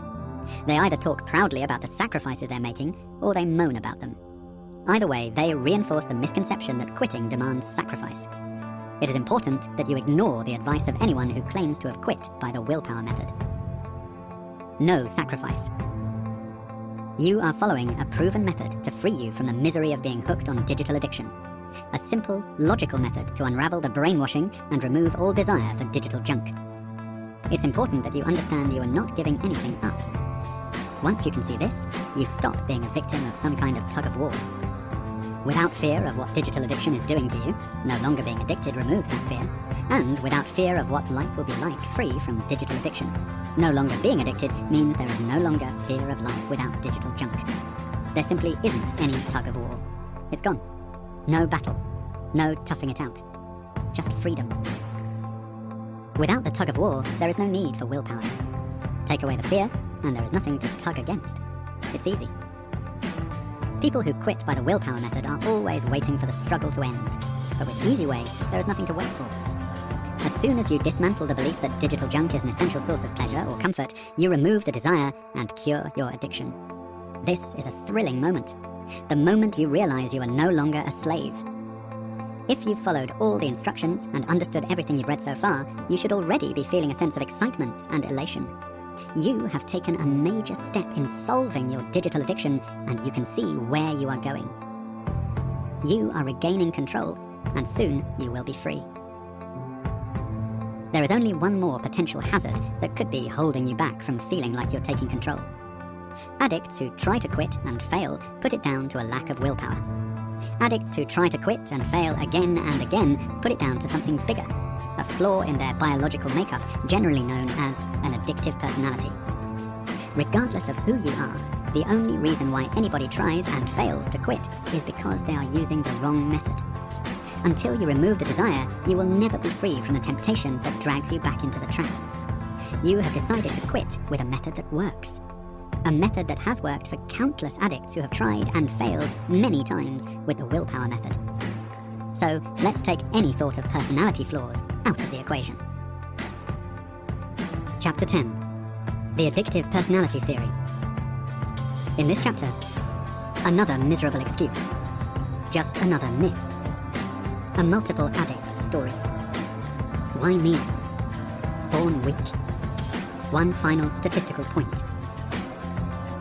They either talk proudly about the sacrifices they're making, or they moan about them. Either way, they reinforce the misconception that quitting demands sacrifice. It is important that you ignore the advice of anyone who claims to have quit by the willpower method. No sacrifice. You are following a proven method to free you from the misery of being hooked on digital addiction. A simple, logical method to unravel the brainwashing and remove all desire for digital junk. It's important that you understand you are not giving anything up. Once you can see this, you stop being a victim of some kind of tug of war. Without fear of what digital addiction is doing to you, no longer being addicted removes that fear. And without fear of what life will be like free from digital addiction, no longer being addicted means there is no longer fear of life without digital junk. There simply isn't any tug of war. It's gone. No battle. No toughing it out. Just freedom. Without the tug of war, there is no need for willpower. Take away the fear, and there is nothing to tug against. It's easy. People who quit by the willpower method are always waiting for the struggle to end. But with Easyway, there is nothing to wait for. As soon as you dismantle the belief that digital junk is an essential source of pleasure or comfort, you remove the desire and cure your addiction. This is a thrilling moment. The moment you realize you are no longer a slave. If you've followed all the instructions and understood everything you've read so far, you should already be feeling a sense of excitement and elation. You have taken a major step in solving your digital addiction, and you can see where you are going. You are regaining control, and soon you will be free. There is only one more potential hazard that could be holding you back from feeling like you're taking control. Addicts who try to quit and fail put it down to a lack of willpower. Addicts who try to quit and fail again and again put it down to something bigger, a flaw in their biological makeup, generally known as an addictive personality. Regardless of who you are, the only reason why anybody tries and fails to quit is because they are using the wrong method. Until you remove the desire, you will never be free from the temptation that drags you back into the trap. You have decided to quit with a method that works. A method that has worked for countless addicts who have tried and failed many times with the willpower method. So let's take any thought of personality flaws out of the equation. Chapter 10. The Addictive Personality Theory. In this chapter, another miserable excuse. Just another myth. A multiple addict's story. Why me? Born weak. One final statistical point.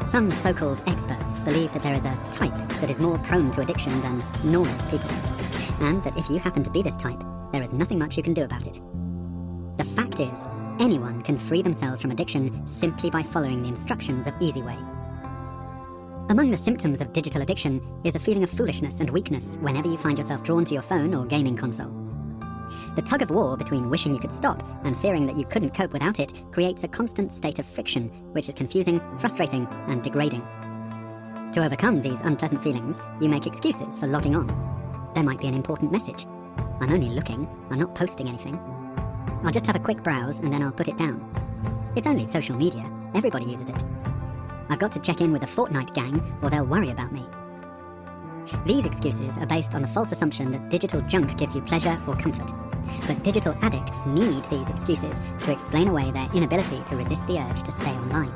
Some so-called experts believe that there is a type that is more prone to addiction than normal people, and that if you happen to be this type, there is nothing much you can do about it. The fact is, anyone can free themselves from addiction simply by following the instructions of Easyway. Among the symptoms of digital addiction is a feeling of foolishness and weakness whenever you find yourself drawn to your phone or gaming console. The tug of war between wishing you could stop and fearing that you couldn't cope without it creates a constant state of friction, which is confusing, frustrating, and degrading. To overcome these unpleasant feelings, you make excuses for logging on. There might be an important message. I'm only looking, I'm not posting anything. I'll just have a quick browse and then I'll put it down. It's only social media, everybody uses it. I've got to check in with the Fortnite gang or they'll worry about me. These excuses are based on the false assumption that digital junk gives you pleasure or comfort. But digital addicts need these excuses to explain away their inability to resist the urge to stay online.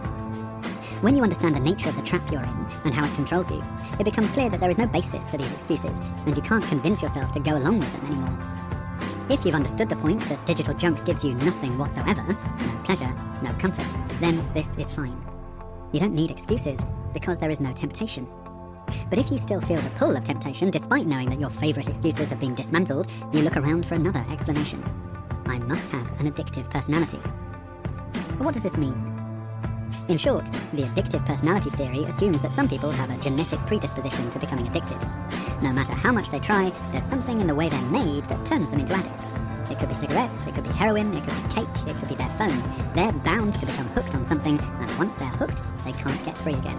When you understand the nature of the trap you're in and how it controls you, it becomes clear that there is no basis to these excuses, and you can't convince yourself to go along with them anymore. If you've understood the point that digital junk gives you nothing whatsoever, no pleasure, no comfort, then this is fine. You don't need excuses because there is no temptation. But if you still feel the pull of temptation despite knowing that your favourite excuses have been dismantled, you look around for another explanation. I must have an addictive personality. But what does this mean? In short, the addictive personality theory assumes that some people have a genetic predisposition to becoming addicted. No matter how much they try, there's something in the way they're made that turns them into addicts. It could be cigarettes, it could be heroin, it could be cake, it could be their phone. They're bound to become hooked on something, and once they're hooked, they can't get free again.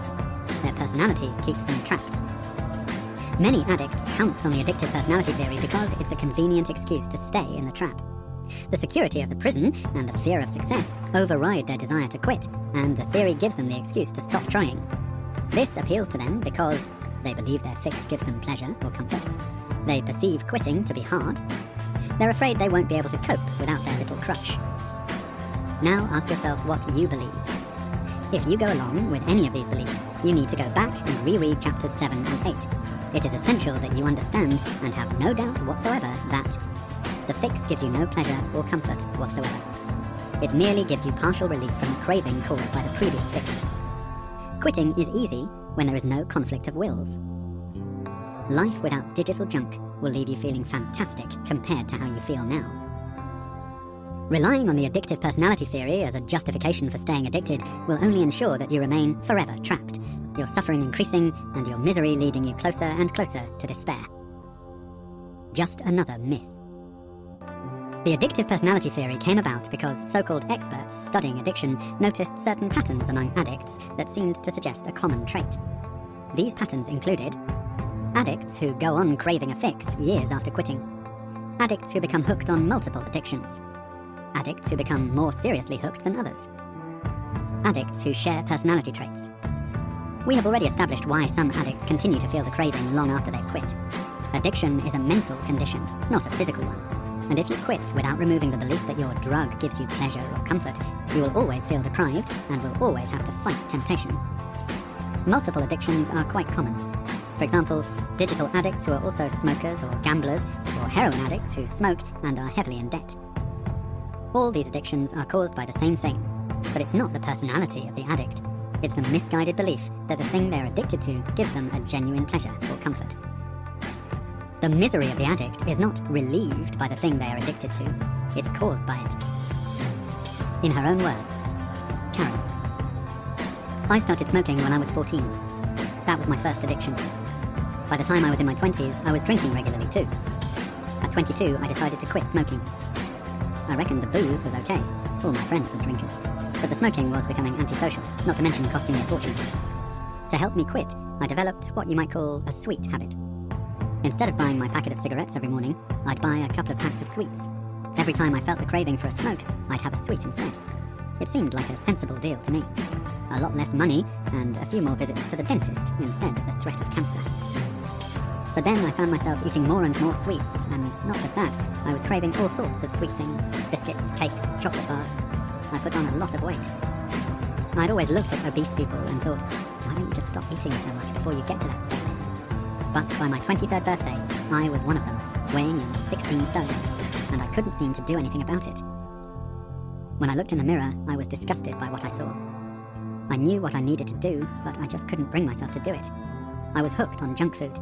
Their personality keeps them trapped. Many addicts pounce on the addictive personality theory because it's a convenient excuse to stay in the trap. The security of the prison and the fear of success override their desire to quit, and the theory gives them the excuse to stop trying. This appeals to them because they believe their fix gives them pleasure or comfort. They perceive quitting to be hard. They're afraid they won't be able to cope without their little crutch. Now ask yourself what you believe. If you go along with any of these beliefs, you need to go back and reread chapters 7 and 8. It is essential that you understand and have no doubt whatsoever that the fix gives you no pleasure or comfort whatsoever. It merely gives you partial relief from the craving caused by the previous fix. Quitting is easy when there is no conflict of wills. Life without digital junk will leave you feeling fantastic compared to how you feel now. Relying on the addictive personality theory as a justification for staying addicted will only ensure that you remain forever trapped, your suffering increasing and your misery leading you closer and closer to despair. Just another myth. The addictive personality theory came about because so-called experts studying addiction noticed certain patterns among addicts that seemed to suggest a common trait. These patterns included addicts who go on craving a fix years after quitting, addicts who become hooked on multiple addictions, addicts who become more seriously hooked than others, addicts who share personality traits. We have already established why some addicts continue to feel the craving long after they've quit. Addiction is a mental condition, not a physical one. And if you quit without removing the belief that your drug gives you pleasure or comfort, you will always feel deprived and will always have to fight temptation. Multiple addictions are quite common. For example, digital addicts who are also smokers or gamblers, or heroin addicts who smoke and are heavily in debt. All these addictions are caused by the same thing, but it's not the personality of the addict. It's the misguided belief that the thing they're addicted to gives them a genuine pleasure or comfort. The misery of the addict is not relieved by the thing they are addicted to, it's caused by it. In her own words, Karen. I started smoking when I was 14. That was my first addiction. By the time I was in my 20s, I was drinking regularly too. At 22, I decided to quit smoking. I reckoned the booze was okay, all my friends were drinkers, but the smoking was becoming antisocial, not to mention costing me a fortune. To help me quit, I developed what you might call a sweet habit. Instead of buying my packet of cigarettes every morning, I'd buy a couple of packs of sweets. Every time I felt the craving for a smoke, I'd have a sweet instead. It seemed like a sensible deal to me. A lot less money, and a few more visits to the dentist instead of the threat of cancer. But then I found myself eating more and more sweets, and not just that, I was craving all sorts of sweet things, biscuits, cakes, chocolate bars. I put on a lot of weight. I'd always looked at obese people and thought, why don't you just stop eating so much before you get to that state? But by my 23rd birthday, I was one of them, weighing in 16 stone, and I couldn't seem to do anything about it. When I looked in the mirror, I was disgusted by what I saw. I knew what I needed to do, but I just couldn't bring myself to do it. I was hooked on junk food.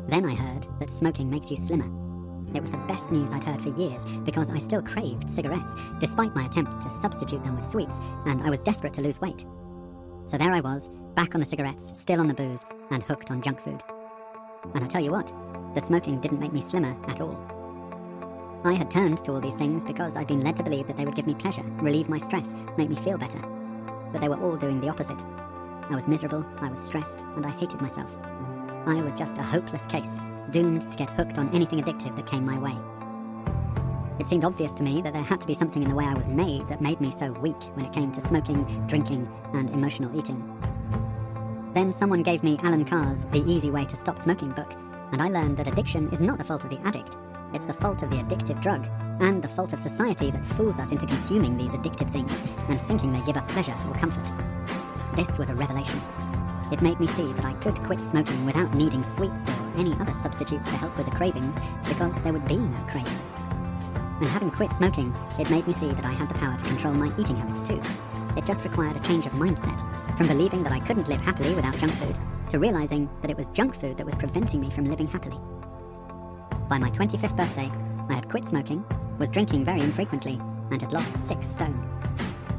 Then I heard that smoking makes you slimmer. It was the best news I'd heard for years, because I still craved cigarettes, despite my attempt to substitute them with sweets, and I was desperate to lose weight. So there I was, back on the cigarettes, still on the booze, and hooked on junk food. And I tell you what, the smoking didn't make me slimmer at all. I had turned to all these things because I'd been led to believe that they would give me pleasure, relieve my stress, make me feel better. But they were all doing the opposite. I was miserable, I was stressed, and I hated myself. I was just a hopeless case, doomed to get hooked on anything addictive that came my way. It seemed obvious to me that there had to be something in the way I was made that made me so weak when it came to smoking, drinking, and emotional eating. Then someone gave me Alan Carr's The Easyway to Stop Smoking book, and I learned that addiction is not the fault of the addict, it's the fault of the addictive drug, and the fault of society that fools us into consuming these addictive things and thinking they give us pleasure or comfort. This was a revelation. It made me see that I could quit smoking without needing sweets or any other substitutes to help with the cravings, because there would be no cravings. And having quit smoking, it made me see that I had the power to control my eating habits too. It just required a change of mindset, from believing that I couldn't live happily without junk food, to realizing that it was junk food that was preventing me from living happily. By my 25th birthday, I had quit smoking, was drinking very infrequently, and had lost 6 stone.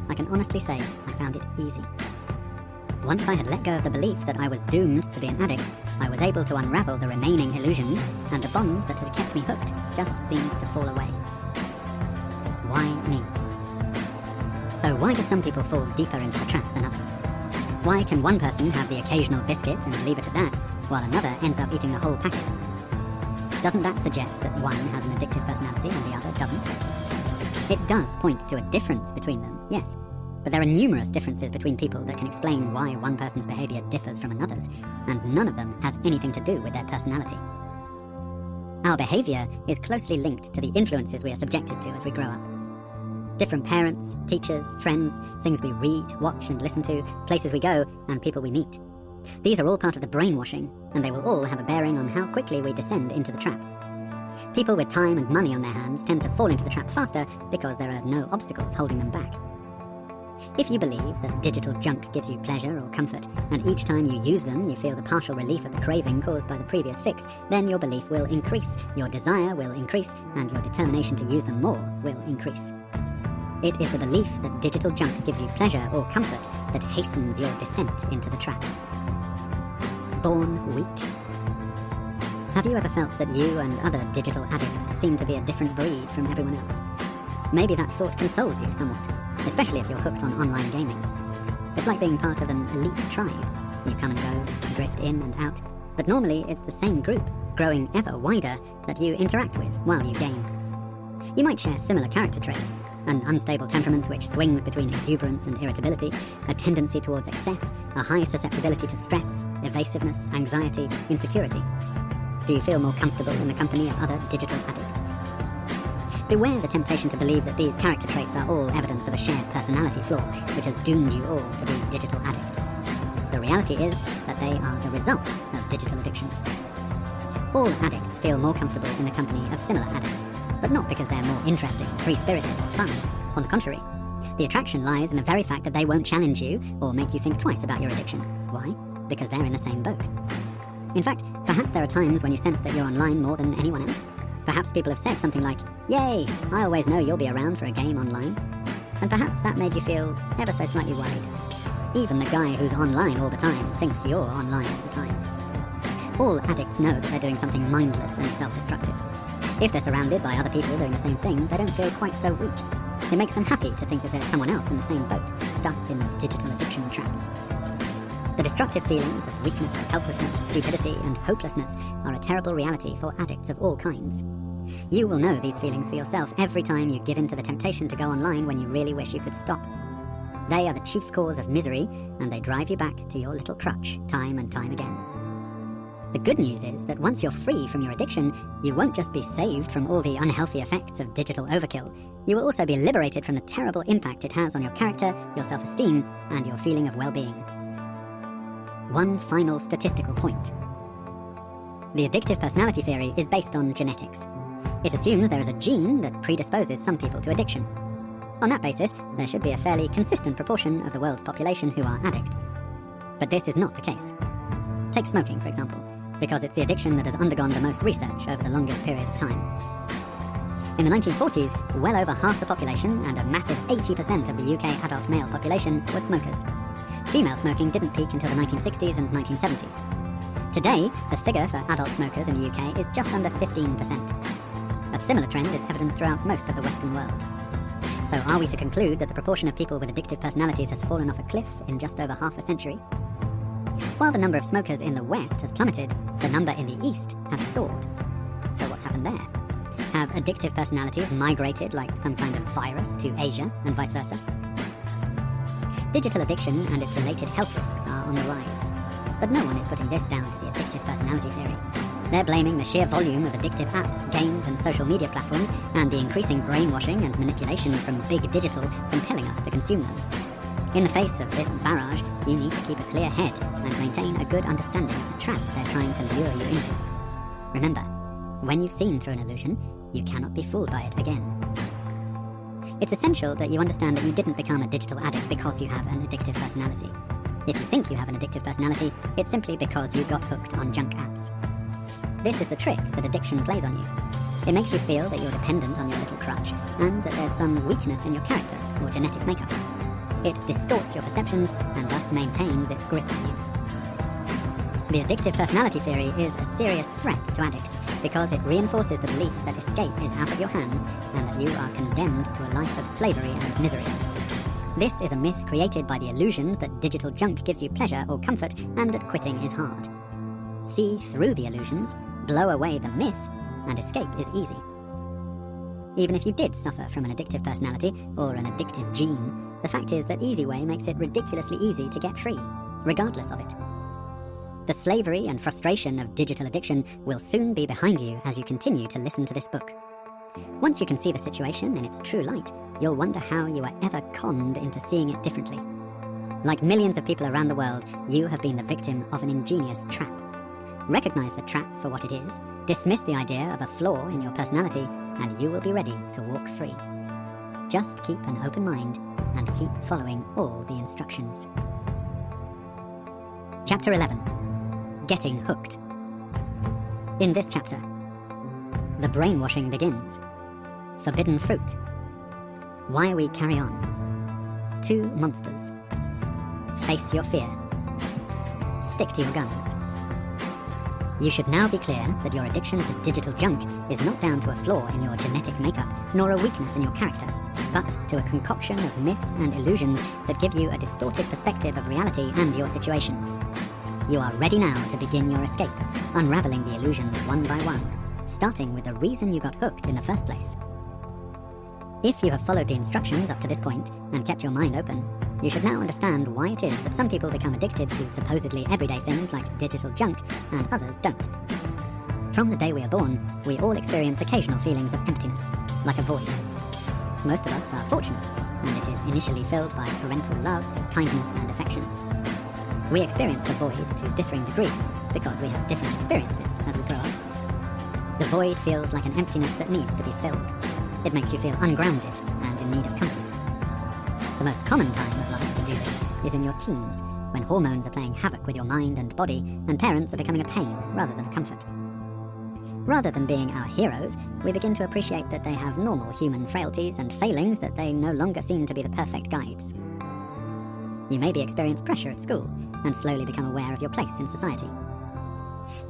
I can honestly say I found it easy. Once I had let go of the belief that I was doomed to be an addict, I was able to unravel the remaining illusions, and the bonds that had kept me hooked just seemed to fall away. Why me? So why do some people fall deeper into the trap than others? Why can one person have the occasional biscuit and leave it at that, while another ends up eating the whole packet? Doesn't that suggest that one has an addictive personality and the other doesn't? It does point to a difference between them, yes, but there are numerous differences between people that can explain why one person's behavior differs from another's, and none of them has anything to do with their personality. Our behavior is closely linked to the influences we are subjected to as we grow up. Different parents, teachers, friends, things we read, watch and listen to, places we go, and people we meet. These are all part of the brainwashing, and they will all have a bearing on how quickly we descend into the trap. People with time and money on their hands tend to fall into the trap faster because there are no obstacles holding them back. If you believe that digital junk gives you pleasure or comfort, and each time you use them you feel the partial relief of the craving caused by the previous fix, then your belief will increase, your desire will increase, and your determination to use them more will increase. It is the belief that digital junk gives you pleasure or comfort that hastens your descent into the trap. Born weak? Have you ever felt that you and other digital addicts seem to be a different breed from everyone else? Maybe that thought consoles you somewhat, especially if you're hooked on online gaming. It's like being part of an elite tribe. You come and go, drift in and out, but normally it's the same group, growing ever wider, that you interact with while you game. You might share similar character traits, an unstable temperament which swings between exuberance and irritability, a tendency towards excess, a high susceptibility to stress, evasiveness, anxiety, insecurity. Do you feel more comfortable in the company of other digital addicts? Beware the temptation to believe that these character traits are all evidence of a shared personality flaw, which has doomed you all to be digital addicts. The reality is that they are the result of digital addiction. All addicts feel more comfortable in the company of similar addicts, but not because they're more interesting, free-spirited, or fun. On the contrary, the attraction lies in the very fact that they won't challenge you or make you think twice about your addiction. Why? Because they're in the same boat. In fact, perhaps there are times when you sense that you're online more than anyone else. Perhaps people have said something like, "Yay, I always know you'll be around for a game online." And perhaps that made you feel ever so slightly worried. Even the guy who's online all the time thinks you're online all the time. All addicts know that they're doing something mindless and self-destructive. If they're surrounded by other people doing the same thing, they don't feel quite so weak. It makes them happy to think that there's someone else in the same boat, stuck in the digital addiction trap. The destructive feelings of weakness, helplessness, stupidity, and hopelessness are a terrible reality for addicts of all kinds. You will know these feelings for yourself every time you give in to the temptation to go online when you really wish you could stop. They are the chief cause of misery, and they drive you back to your little crutch time and time again. The good news is that once you're free from your addiction, you won't just be saved from all the unhealthy effects of digital overkill, you will also be liberated from the terrible impact it has on your character, your self-esteem, and your feeling of well-being. One final statistical point. The addictive personality theory is based on genetics. It assumes there is a gene that predisposes some people to addiction. On that basis, there should be a fairly consistent proportion of the world's population who are addicts. But this is not the case. Take smoking, for example, because it's the addiction that has undergone the most research over the longest period of time. In the 1940s, well over half the population and a massive 80% of the UK adult male population were smokers. Female smoking didn't peak until the 1960s and 1970s. Today, the figure for adult smokers in the UK is just under 15%. A similar trend is evident throughout most of the Western world. So are we to conclude that the proportion of people with addictive personalities has fallen off a cliff in just over half a century? While the number of smokers in the West has plummeted, the number in the East has soared. So what's happened there? Have addictive personalities migrated like some kind of virus to Asia and vice versa? Digital addiction and its related health risks are on the rise. But no one is putting this down to the addictive personality theory. They're blaming the sheer volume of addictive apps, games, and social media platforms, and the increasing brainwashing and manipulation from big digital compelling us to consume them. In the face of this barrage, you need to keep a clear head and maintain a good understanding of the trap they're trying to lure you into. Remember, when you've seen through an illusion, you cannot be fooled by it again. It's essential that you understand that you didn't become a digital addict because you have an addictive personality. If you think you have an addictive personality, it's simply because you got hooked on junk apps. This is the trick that addiction plays on you. It makes you feel that you're dependent on your little crutch, and that there's some weakness in your character or genetic makeup. It distorts your perceptions and thus maintains its grip on you. The addictive personality theory is a serious threat to addicts because it reinforces the belief that escape is out of your hands and that you are condemned to a life of slavery and misery. This is a myth created by the illusions that digital junk gives you pleasure or comfort and that quitting is hard. See through the illusions, blow away the myth, and escape is easy. Even if you did suffer from an addictive personality or an addictive gene, the fact is that Easyway makes it ridiculously easy to get free, regardless of it. The slavery and frustration of digital addiction will soon be behind you as you continue to listen to this book. Once you can see the situation in its true light, you'll wonder how you were ever conned into seeing it differently. Like millions of people around the world, you have been the victim of an ingenious trap. Recognize the trap for what it is, dismiss the idea of a flaw in your personality, and you will be ready to walk free. Just keep an open mind and keep following all the instructions. Chapter 11. Getting Hooked. In this chapter, the brainwashing begins. Forbidden fruit. Why we carry on. 2 monsters. Face your fear. Stick to your guns. You should now be clear that your addiction to digital junk is not down to a flaw in your genetic makeup, nor a weakness in your character, but to a concoction of myths and illusions that give you a distorted perspective of reality and your situation. You are ready now to begin your escape, unraveling the illusions one by one, starting with the reason you got hooked in the first place. If you have followed the instructions up to this point and kept your mind open, you should now understand why it is that some people become addicted to supposedly everyday things like digital junk and others don't. From the day we are born, we all experience occasional feelings of emptiness, like a void. Most of us are fortunate, and it is initially filled by parental love, kindness, and affection. We experience the void to differing degrees because we have different experiences as we grow up. The void feels like an emptiness that needs to be filled. It makes you feel ungrounded and in need of comfort. The most common time of life to do this is in your teens, when hormones are playing havoc with your mind and body, and parents are becoming a pain rather than a comfort. Rather than being our heroes, we begin to appreciate that they have normal human frailties and failings, that they no longer seem to be the perfect guides. You maybe experience pressure at school and slowly become aware of your place in society.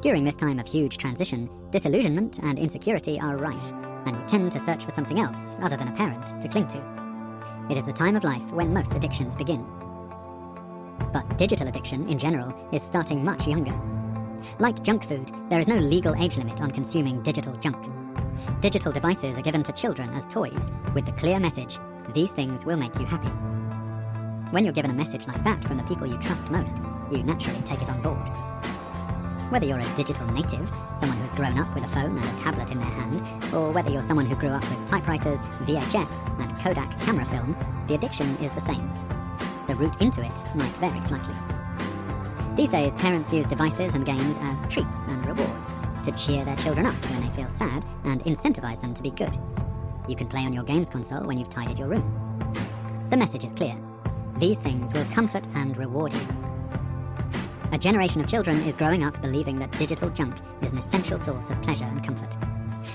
During this time of huge transition, disillusionment and insecurity are rife, and you tend to search for something else other than a parent to cling to. It is the time of life when most addictions begin. But digital addiction, in general, is starting much younger. Like junk food, there is no legal age limit on consuming digital junk. Digital devices are given to children as toys, with the clear message, these things will make you happy. When you're given a message like that from the people you trust most, you naturally take it on board. Whether you're a digital native, someone who's grown up with a phone and a tablet in their hand, or whether you're someone who grew up with typewriters, VHS, and Kodak camera film, the addiction is the same. The route into it might vary slightly. These days, parents use devices and games as treats and rewards to cheer their children up when they feel sad and incentivize them to be good. You can play on your games console when you've tidied your room. The message is clear. These things will comfort and reward you. A generation of children is growing up believing that digital junk is an essential source of pleasure and comfort.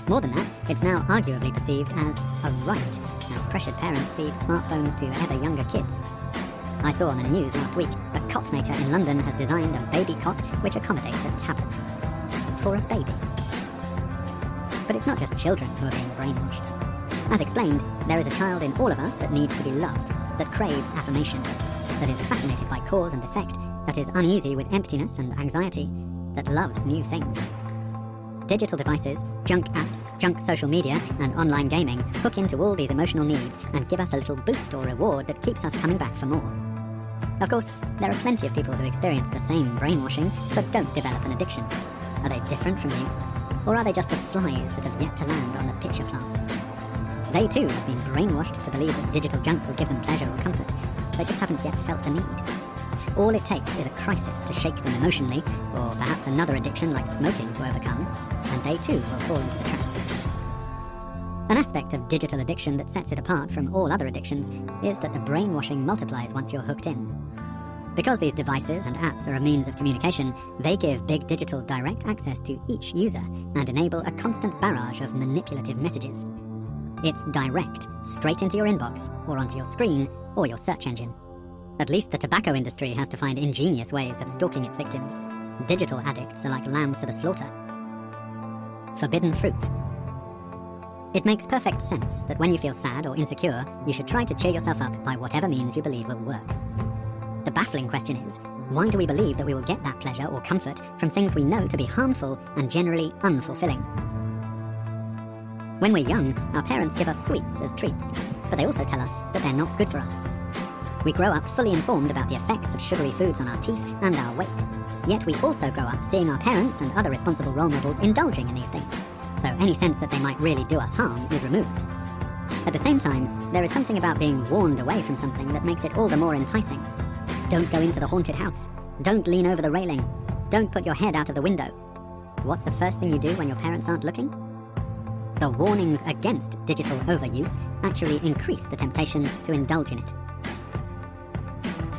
More than that, it's now arguably perceived as a right, as pressured parents feed smartphones to ever younger kids. I saw on the news last week, a cot maker in London has designed a baby cot which accommodates a tablet. For a baby. But it's not just children who are being brainwashed. As explained, there is a child in all of us that needs to be loved, that craves affirmation, that is fascinated by cause and effect, that is uneasy with emptiness and anxiety, that loves new things. Digital devices, junk apps, junk social media, and online gaming hook into all these emotional needs and give us a little boost or reward that keeps us coming back for more. Of course, there are plenty of people who experience the same brainwashing but don't develop an addiction. Are they different from you? Or are they just the flies that have yet to land on the pitcher plant? They too have been brainwashed to believe that digital junk will give them pleasure or comfort. They just haven't yet felt the need. All it takes is a crisis to shake them emotionally, or perhaps another addiction like smoking to overcome, and they too will fall into the trap. An aspect of digital addiction that sets it apart from all other addictions is that the brainwashing multiplies once you're hooked in. Because these devices and apps are a means of communication, they give big digital direct access to each user and enable a constant barrage of manipulative messages. It's direct, straight into your inbox, or onto your screen, or your search engine. At least the tobacco industry has to find ingenious ways of stalking its victims. Digital addicts are like lambs to the slaughter. Forbidden fruit. It makes perfect sense that when you feel sad or insecure, you should try to cheer yourself up by whatever means you believe will work. The baffling question is, why do we believe that we will get that pleasure or comfort from things we know to be harmful and generally unfulfilling? When we're young, our parents give us sweets as treats, but they also tell us that they're not good for us. We grow up fully informed about the effects of sugary foods on our teeth and our weight. Yet we also grow up seeing our parents and other responsible role models indulging in these things, so any sense that they might really do us harm is removed. At the same time, there is something about being warned away from something that makes it all the more enticing. Don't go into the haunted house. Don't lean over the railing. Don't put your head out of the window. What's the first thing you do when your parents aren't looking? The warnings against digital overuse actually increase the temptation to indulge in it.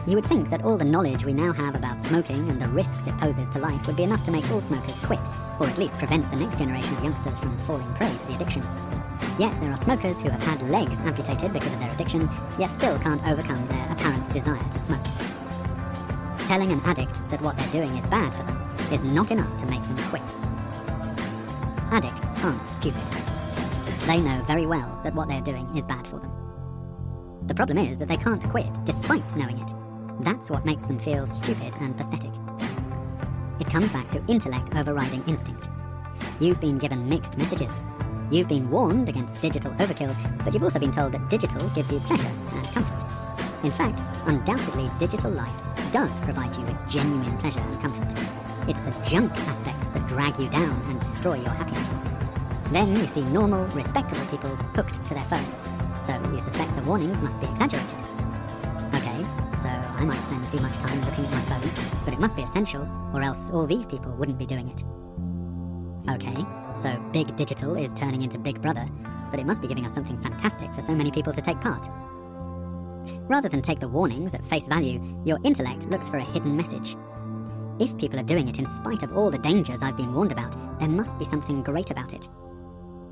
You would think that all the knowledge we now have about smoking and the risks it poses to life would be enough to make all smokers quit, or at least prevent the next generation of youngsters from falling prey to the addiction. Yet there are smokers who have had legs amputated because of their addiction, yet still can't overcome their apparent desire to smoke. Telling an addict that what they're doing is bad for them is not enough to make them quit. Addicts aren't stupid. They know very well that what they're doing is bad for them. The problem is that they can't quit despite knowing it. That's what makes them feel stupid and pathetic. It comes back to intellect overriding instinct. You've been given mixed messages. You've been warned against digital overkill, but you've also been told that digital gives you pleasure and comfort. In fact, undoubtedly digital life does provide you with genuine pleasure and comfort. It's the junk aspects that drag you down and destroy your happiness. Then you see normal, respectable people hooked to their phones, so you suspect the warnings must be exaggerated. Okay, so I might spend too much time looking at my phone, but it must be essential, or else all these people wouldn't be doing it. Okay, so big digital is turning into Big Brother, but it must be giving us something fantastic for so many people to take part. Rather than take the warnings at face value, your intellect looks for a hidden message. If people are doing it in spite of all the dangers I've been warned about, there must be something great about it.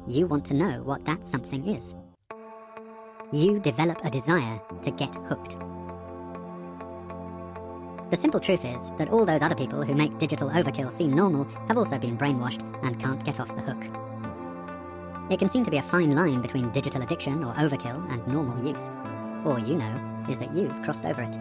You want to know what that something is. You develop a desire to get hooked. The simple truth is that all those other people who make digital overkill seem normal have also been brainwashed and can't get off the hook. It can seem to be a fine line between digital addiction or overkill and normal use. All you know is that you've crossed over it.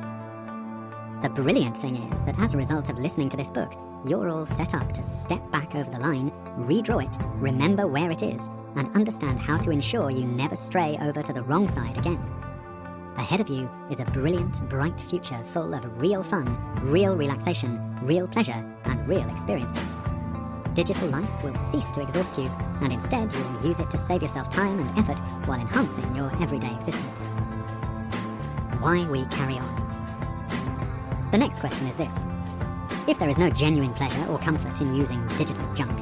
The brilliant thing is that as a result of listening to this book, you're all set up to step back over the line, redraw it, remember where it is, and understand how to ensure you never stray over to the wrong side again. Ahead of you is a brilliant, bright future full of real fun, real relaxation, real pleasure, and real experiences. Digital life will cease to exhaust you, and instead you'll use it to save yourself time and effort while enhancing your everyday existence. Why we carry on. The next question is this. If there is no genuine pleasure or comfort in using digital junk,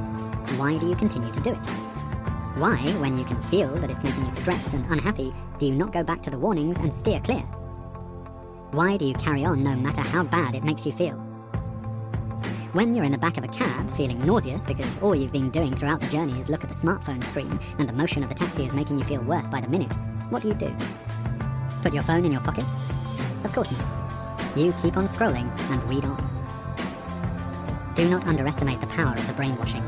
why do you continue to do it? Why, when you can feel that it's making you stressed and unhappy, do you not go back to the warnings and steer clear? Why do you carry on no matter how bad it makes you feel? When you're in the back of a cab feeling nauseous because all you've been doing throughout the journey is look at the smartphone screen and the motion of the taxi is making you feel worse by the minute, what do? Put your phone in your pocket? Of course not. You keep on scrolling and read on. Do not underestimate the power of the brainwashing.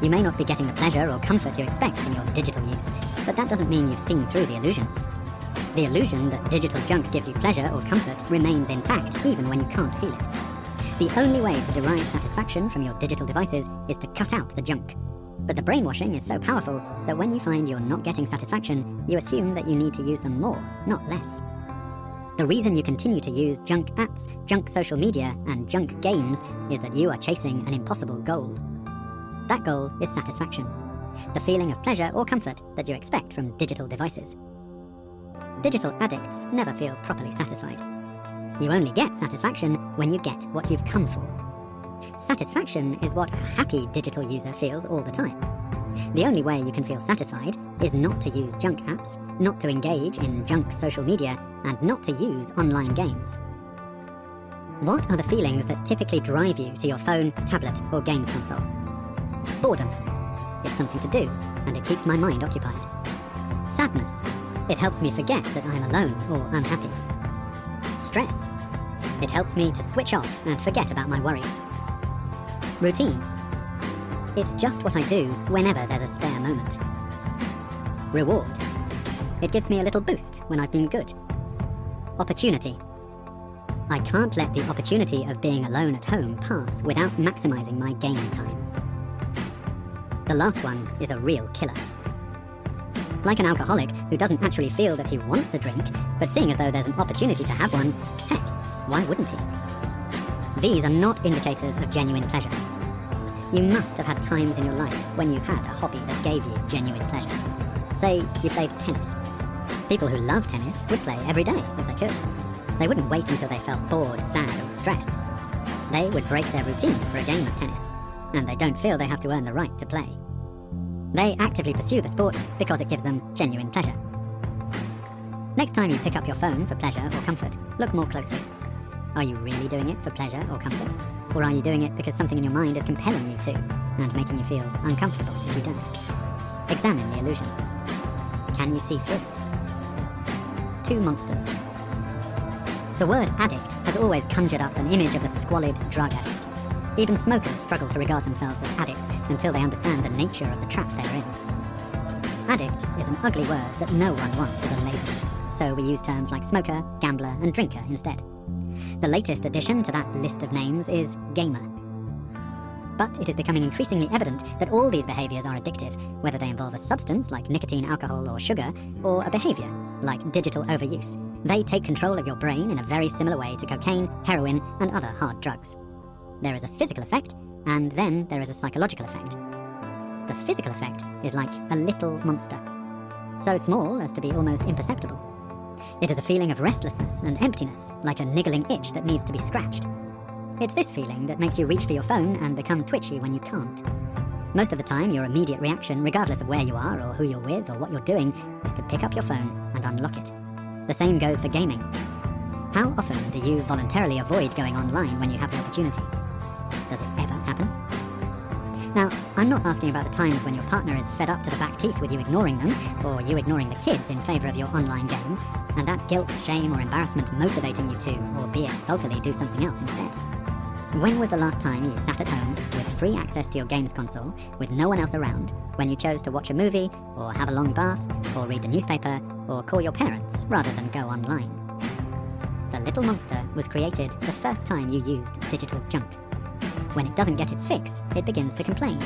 You may not be getting the pleasure or comfort you expect from your digital use, but that doesn't mean you've seen through the illusions. The illusion that digital junk gives you pleasure or comfort remains intact even when you can't feel it. The only way to derive satisfaction from your digital devices is to cut out the junk. But the brainwashing is so powerful that when you find you're not getting satisfaction, you assume that you need to use them more, not less. The reason you continue to use junk apps, junk social media, and junk games is that you are chasing an impossible goal. That goal is satisfaction, the feeling of pleasure or comfort that you expect from digital devices. Digital addicts never feel properly satisfied. You only get satisfaction when you get what you've come for. Satisfaction is what a happy digital user feels all the time. The only way you can feel satisfied is not to use junk apps, not to engage in junk social media, and not to use online games. What are the feelings that typically drive you to your phone, tablet, or games console? Boredom. It's something to do, and it keeps my mind occupied. Sadness. It helps me forget that I'm alone or unhappy. Stress. It helps me to switch off and forget about my worries. Routine. It's just what I do whenever there's a spare moment. Reward. It gives me a little boost when I've been good. Opportunity. I can't let the opportunity of being alone at home pass without maximizing my game time. The last one is a real killer. Like an alcoholic who doesn't actually feel that he wants a drink, but seeing as though there's an opportunity to have one, heck, why wouldn't he? These are not indicators of genuine pleasure. You must have had times in your life when you had a hobby that gave you genuine pleasure. Say you played tennis. People who love tennis would play every day if they could. They wouldn't wait until they felt bored, sad, or stressed. They would break their routine for a game of tennis, and they don't feel they have to earn the right to play. They actively pursue the sport because it gives them genuine pleasure. Next time you pick up your phone for pleasure or comfort, look more closely. Are you really doing it for pleasure or comfort? Or are you doing it because something in your mind is compelling you to, and making you feel uncomfortable if you don't? Examine the illusion. Can you see through it? Two monsters. The word addict has always conjured up an image of the squalid drug addict. Even smokers struggle to regard themselves as addicts until they understand the nature of the trap they're in. Addict is an ugly word that no one wants as a label, so we use terms like smoker, gambler, and drinker instead. The latest addition to that list of names is gamer. But it is becoming increasingly evident that all these behaviours are addictive, whether they involve a substance like nicotine, alcohol, or sugar, or a behaviour like digital overuse. They take control of your brain in a very similar way to cocaine, heroin, and other hard drugs. There is a physical effect, and then there is a psychological effect. The physical effect is like a little monster, so small as to be almost imperceptible. It is a feeling of restlessness and emptiness, like a niggling itch that needs to be scratched. It's this feeling that makes you reach for your phone and become twitchy when you can't. Most of the time, your immediate reaction, regardless of where you are or who you're with or what you're doing, is to pick up your phone and unlock it. The same goes for gaming. How often do you voluntarily avoid going online when you have the opportunity? Does it ever happen? Now, I'm not asking about the times when your partner is fed up to the back teeth with you ignoring them, or you ignoring the kids in favour of your online games, and that guilt, shame, or embarrassment motivating you to, albeit sulkily, do something else instead. When was the last time you sat at home with free access to your games console, with no one else around, when you chose to watch a movie, or have a long bath, or read the newspaper, or call your parents, rather than go online? The little monster was created the first time you used digital junk. When it doesn't get its fix, it begins to complain.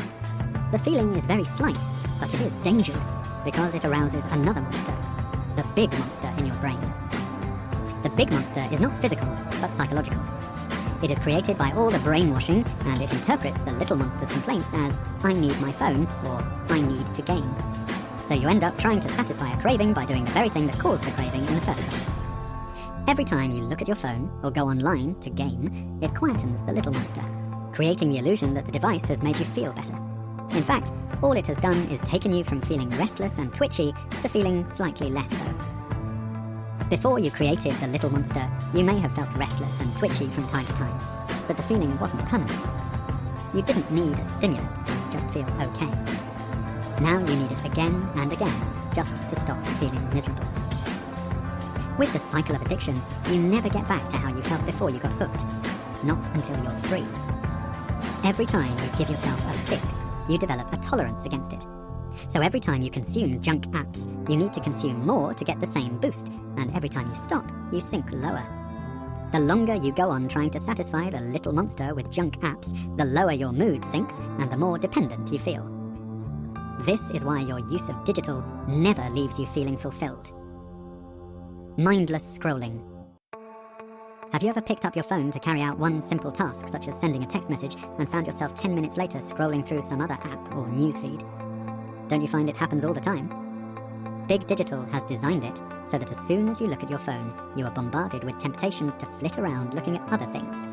The feeling is very slight, but it is dangerous, because it arouses another monster, the big monster in your brain. The big monster is not physical, but psychological. It is created by all the brainwashing, and it interprets the little monster's complaints as, I need my phone, or I need to game. So you end up trying to satisfy a craving by doing the very thing that caused the craving in the first place. Every time you look at your phone, or go online to game, it quietens the little monster, creating the illusion that the device has made you feel better. In fact, all it has done is taken you from feeling restless and twitchy to feeling slightly less so. Before you created the little monster, you may have felt restless and twitchy from time to time, but the feeling wasn't permanent. You didn't need a stimulant to just feel okay. Now you need it again and again, just to stop feeling miserable. With the cycle of addiction, you never get back to how you felt before you got hooked. Not until you're free. Every time you give yourself a fix, you develop a tolerance against it. So every time you consume junk apps, you need to consume more to get the same boost, and every time you stop, you sink lower. The longer you go on trying to satisfy the little monster with junk apps, the lower your mood sinks and the more dependent you feel. This is why your use of digital never leaves you feeling fulfilled. Mindless scrolling. Have you ever picked up your phone to carry out one simple task, such as sending a text message, and found yourself 10 minutes later scrolling through some other app or newsfeed? Don't you find it happens all the time? Big Digital has designed it so that as soon as you look at your phone, you are bombarded with temptations to flit around looking at other things.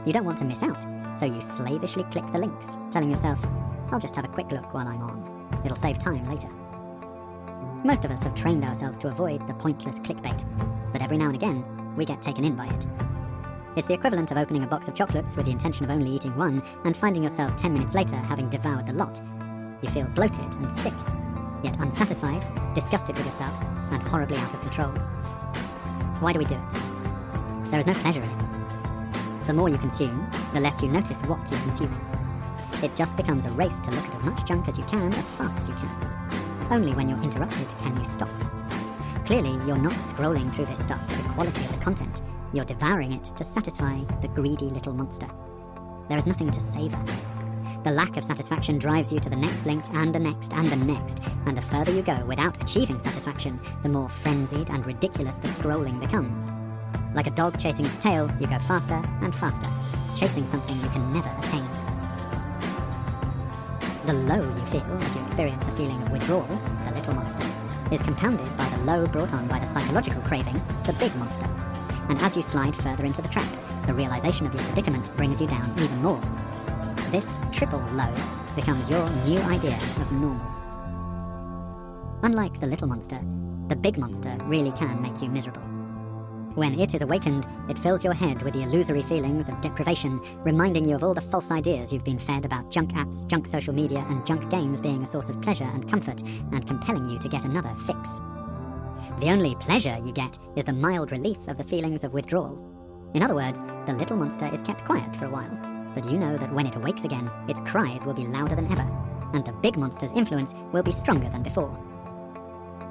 You don't want to miss out, so you slavishly click the links, telling yourself, I'll just have a quick look while I'm on. It'll save time later. Most of us have trained ourselves to avoid the pointless clickbait, but every now and again, we get taken in by it. It's the equivalent of opening a box of chocolates with the intention of only eating one and finding yourself 10 minutes later having devoured the lot. You feel bloated and sick, yet unsatisfied, disgusted with yourself, and horribly out of control. Why do we do it? There is no pleasure in it. The more you consume, the less you notice what you're consuming. It just becomes a race to look at as much junk as you can as fast as you can. Only when you're interrupted can you stop. Clearly, you're not scrolling through this stuff for the quality of the content. You're devouring it to satisfy the greedy little monster. There is nothing to savor. The lack of satisfaction drives you to the next link and the next and the next, and the further you go without achieving satisfaction, the more frenzied and ridiculous the scrolling becomes. Like a dog chasing its tail, you go faster and faster, chasing something you can never attain. The low you feel as you experience a feeling of withdrawal, the little monster, is compounded by the low brought on by the psychological craving, the big monster. And as you slide further into the trap, the realization of your predicament brings you down even more. This triple low becomes your new idea of normal. Unlike the little monster, the big monster really can make you miserable. When it is awakened, it fills your head with the illusory feelings of deprivation, reminding you of all the false ideas you've been fed about junk apps, junk social media, and junk games being a source of pleasure and comfort, and compelling you to get another fix. The only pleasure you get is the mild relief of the feelings of withdrawal. In other words, the little monster is kept quiet for a while, but you know that when it awakes again, its cries will be louder than ever, and the big monster's influence will be stronger than before.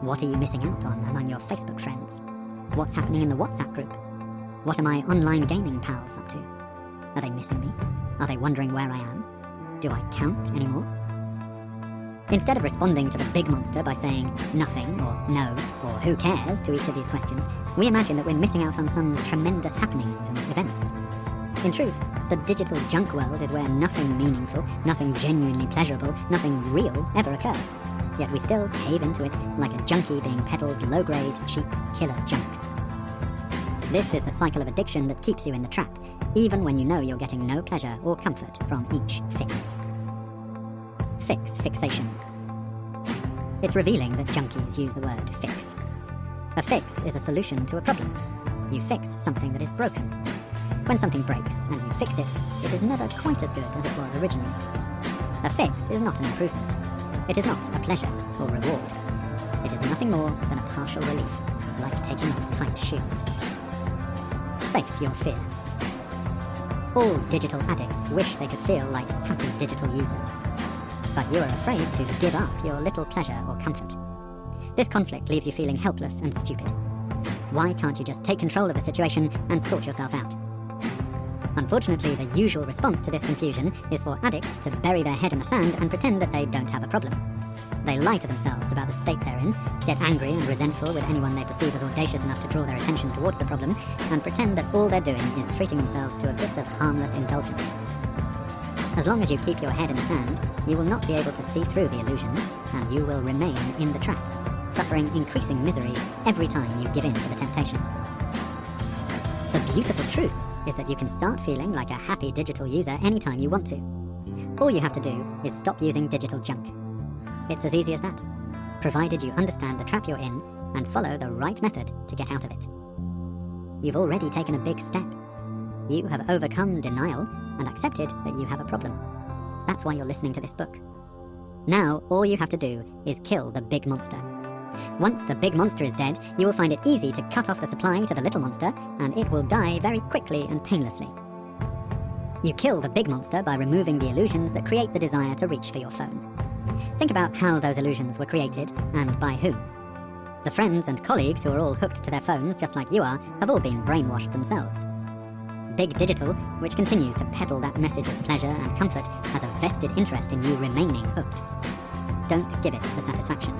What are you missing out on among your Facebook friends? What's happening in the WhatsApp group? What are my online gaming pals up to? Are they missing me? Are they wondering where I am? Do I count anymore? Instead of responding to the big monster by saying nothing or no or who cares to each of these questions, we imagine that we're missing out on some tremendous happenings and events. In truth, the digital junk world is where nothing meaningful, nothing genuinely pleasurable, nothing real ever occurs. Yet we still cave into it like a junkie being peddled low-grade, cheap, killer junk. This is the cycle of addiction that keeps you in the trap, even when you know you're getting no pleasure or comfort from each fix. Fixation. It's revealing that junkies use the word fix. A fix is a solution to a problem. You fix something that is broken. When something breaks and you fix it, it is never quite as good as it was originally. A fix is not an improvement. It is not a pleasure or reward. It is nothing more than a partial relief, like taking off tight shoes. Face your fear. All digital addicts wish they could feel like happy digital users. But you are afraid to give up your little pleasure or comfort. This conflict leaves you feeling helpless and stupid. Why can't you just take control of the situation and sort yourself out? Unfortunately, the usual response to this confusion is for addicts to bury their head in the sand and pretend that they don't have a problem. They lie to themselves about the state they're in, get angry and resentful with anyone they perceive as audacious enough to draw their attention towards the problem, and pretend that all they're doing is treating themselves to a bit of harmless indulgence. As long as you keep your head in the sand, you will not be able to see through the illusions, and you will remain in the trap, suffering increasing misery every time you give in to the temptation. The beautiful truth is that you can start feeling like a happy digital user anytime you want to. All you have to do is stop using digital junk. It's as easy as that, provided you understand the trap you're in and follow the right method to get out of it. You've already taken a big step. You have overcome denial and accepted that you have a problem. That's why you're listening to this book. Now, all you have to do is kill the big monster. Once the big monster is dead, you will find it easy to cut off the supply to the little monster, and it will die very quickly and painlessly. You kill the big monster by removing the illusions that create the desire to reach for your phone. Think about how those illusions were created, and by whom. The friends and colleagues who are all hooked to their phones just like you are have all been brainwashed themselves. Big Digital, which continues to peddle that message of pleasure and comfort, has a vested interest in you remaining hooked. Don't give it the satisfaction.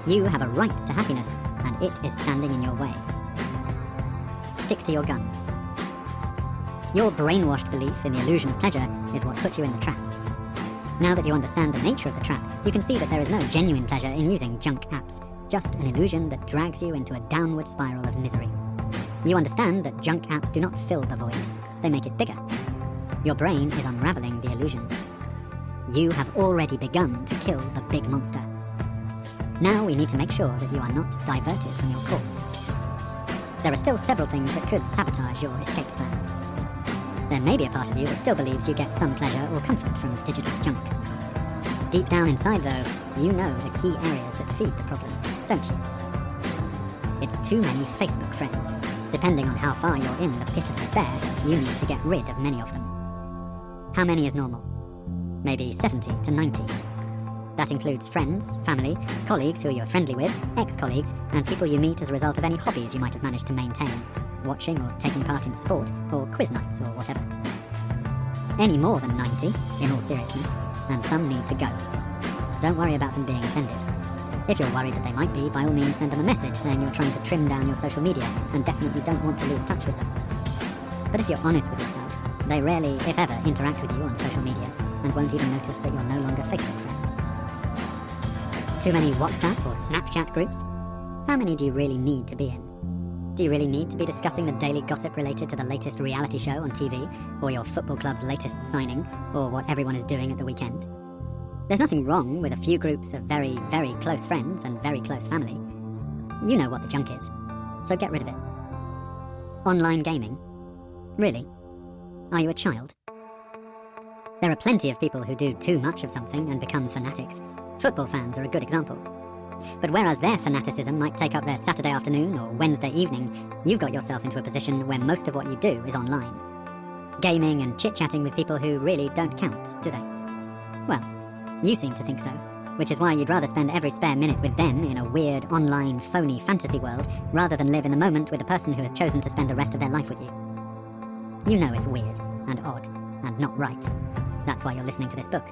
You have a right to happiness, and it is standing in your way. Stick to your guns. Your brainwashed belief in the illusion of pleasure is what put you in the trap. Now that you understand the nature of the trap, you can see that there is no genuine pleasure in using junk apps, just an illusion that drags you into a downward spiral of misery. You understand that junk apps do not fill the void, they make it bigger. Your brain is unraveling the illusions. You have already begun to kill the big monster. Now we need to make sure that you are not diverted from your course. There are still several things that could sabotage your escape plan. There may be a part of you that still believes you get some pleasure or comfort from digital junk. Deep down inside, though, you know the key areas that feed the problem, don't you? It's too many Facebook friends. Depending on how far you're in the pit of despair, you need to get rid of many of them. How many is normal? Maybe 70 to 90. That includes friends, family, colleagues who you're friendly with, ex-colleagues, and people you meet as a result of any hobbies you might have managed to maintain, watching or taking part in sport, or quiz nights, or whatever. Any more than 90, in all seriousness, and some need to go. Don't worry about them being offended. If you're worried that they might be, by all means send them a message saying you're trying to trim down your social media and definitely don't want to lose touch with them. But if you're honest with yourself, they rarely, if ever, interact with you on social media and won't even notice that you're no longer Facebook friends. Too many WhatsApp or Snapchat groups? How many do you really need to be in? Do you really need to be discussing the daily gossip related to the latest reality show on TV, or your football club's latest signing, or what everyone is doing at the weekend? There's nothing wrong with a few groups of very, very close friends and very close family. You know what the junk is, so get rid of it. Online gaming? Really? Are you a child? There are plenty of people who do too much of something and become fanatics. Football fans are a good example. But whereas their fanaticism might take up their Saturday afternoon or Wednesday evening, you've got yourself into a position where most of what you do is online. Gaming and chit-chatting with people who really don't count, do they? Well, you seem to think so, which is why you'd rather spend every spare minute with them in a weird, online, phony fantasy world rather than live in the moment with a person who has chosen to spend the rest of their life with you. You know it's weird and odd and not right. That's why you're listening to this book.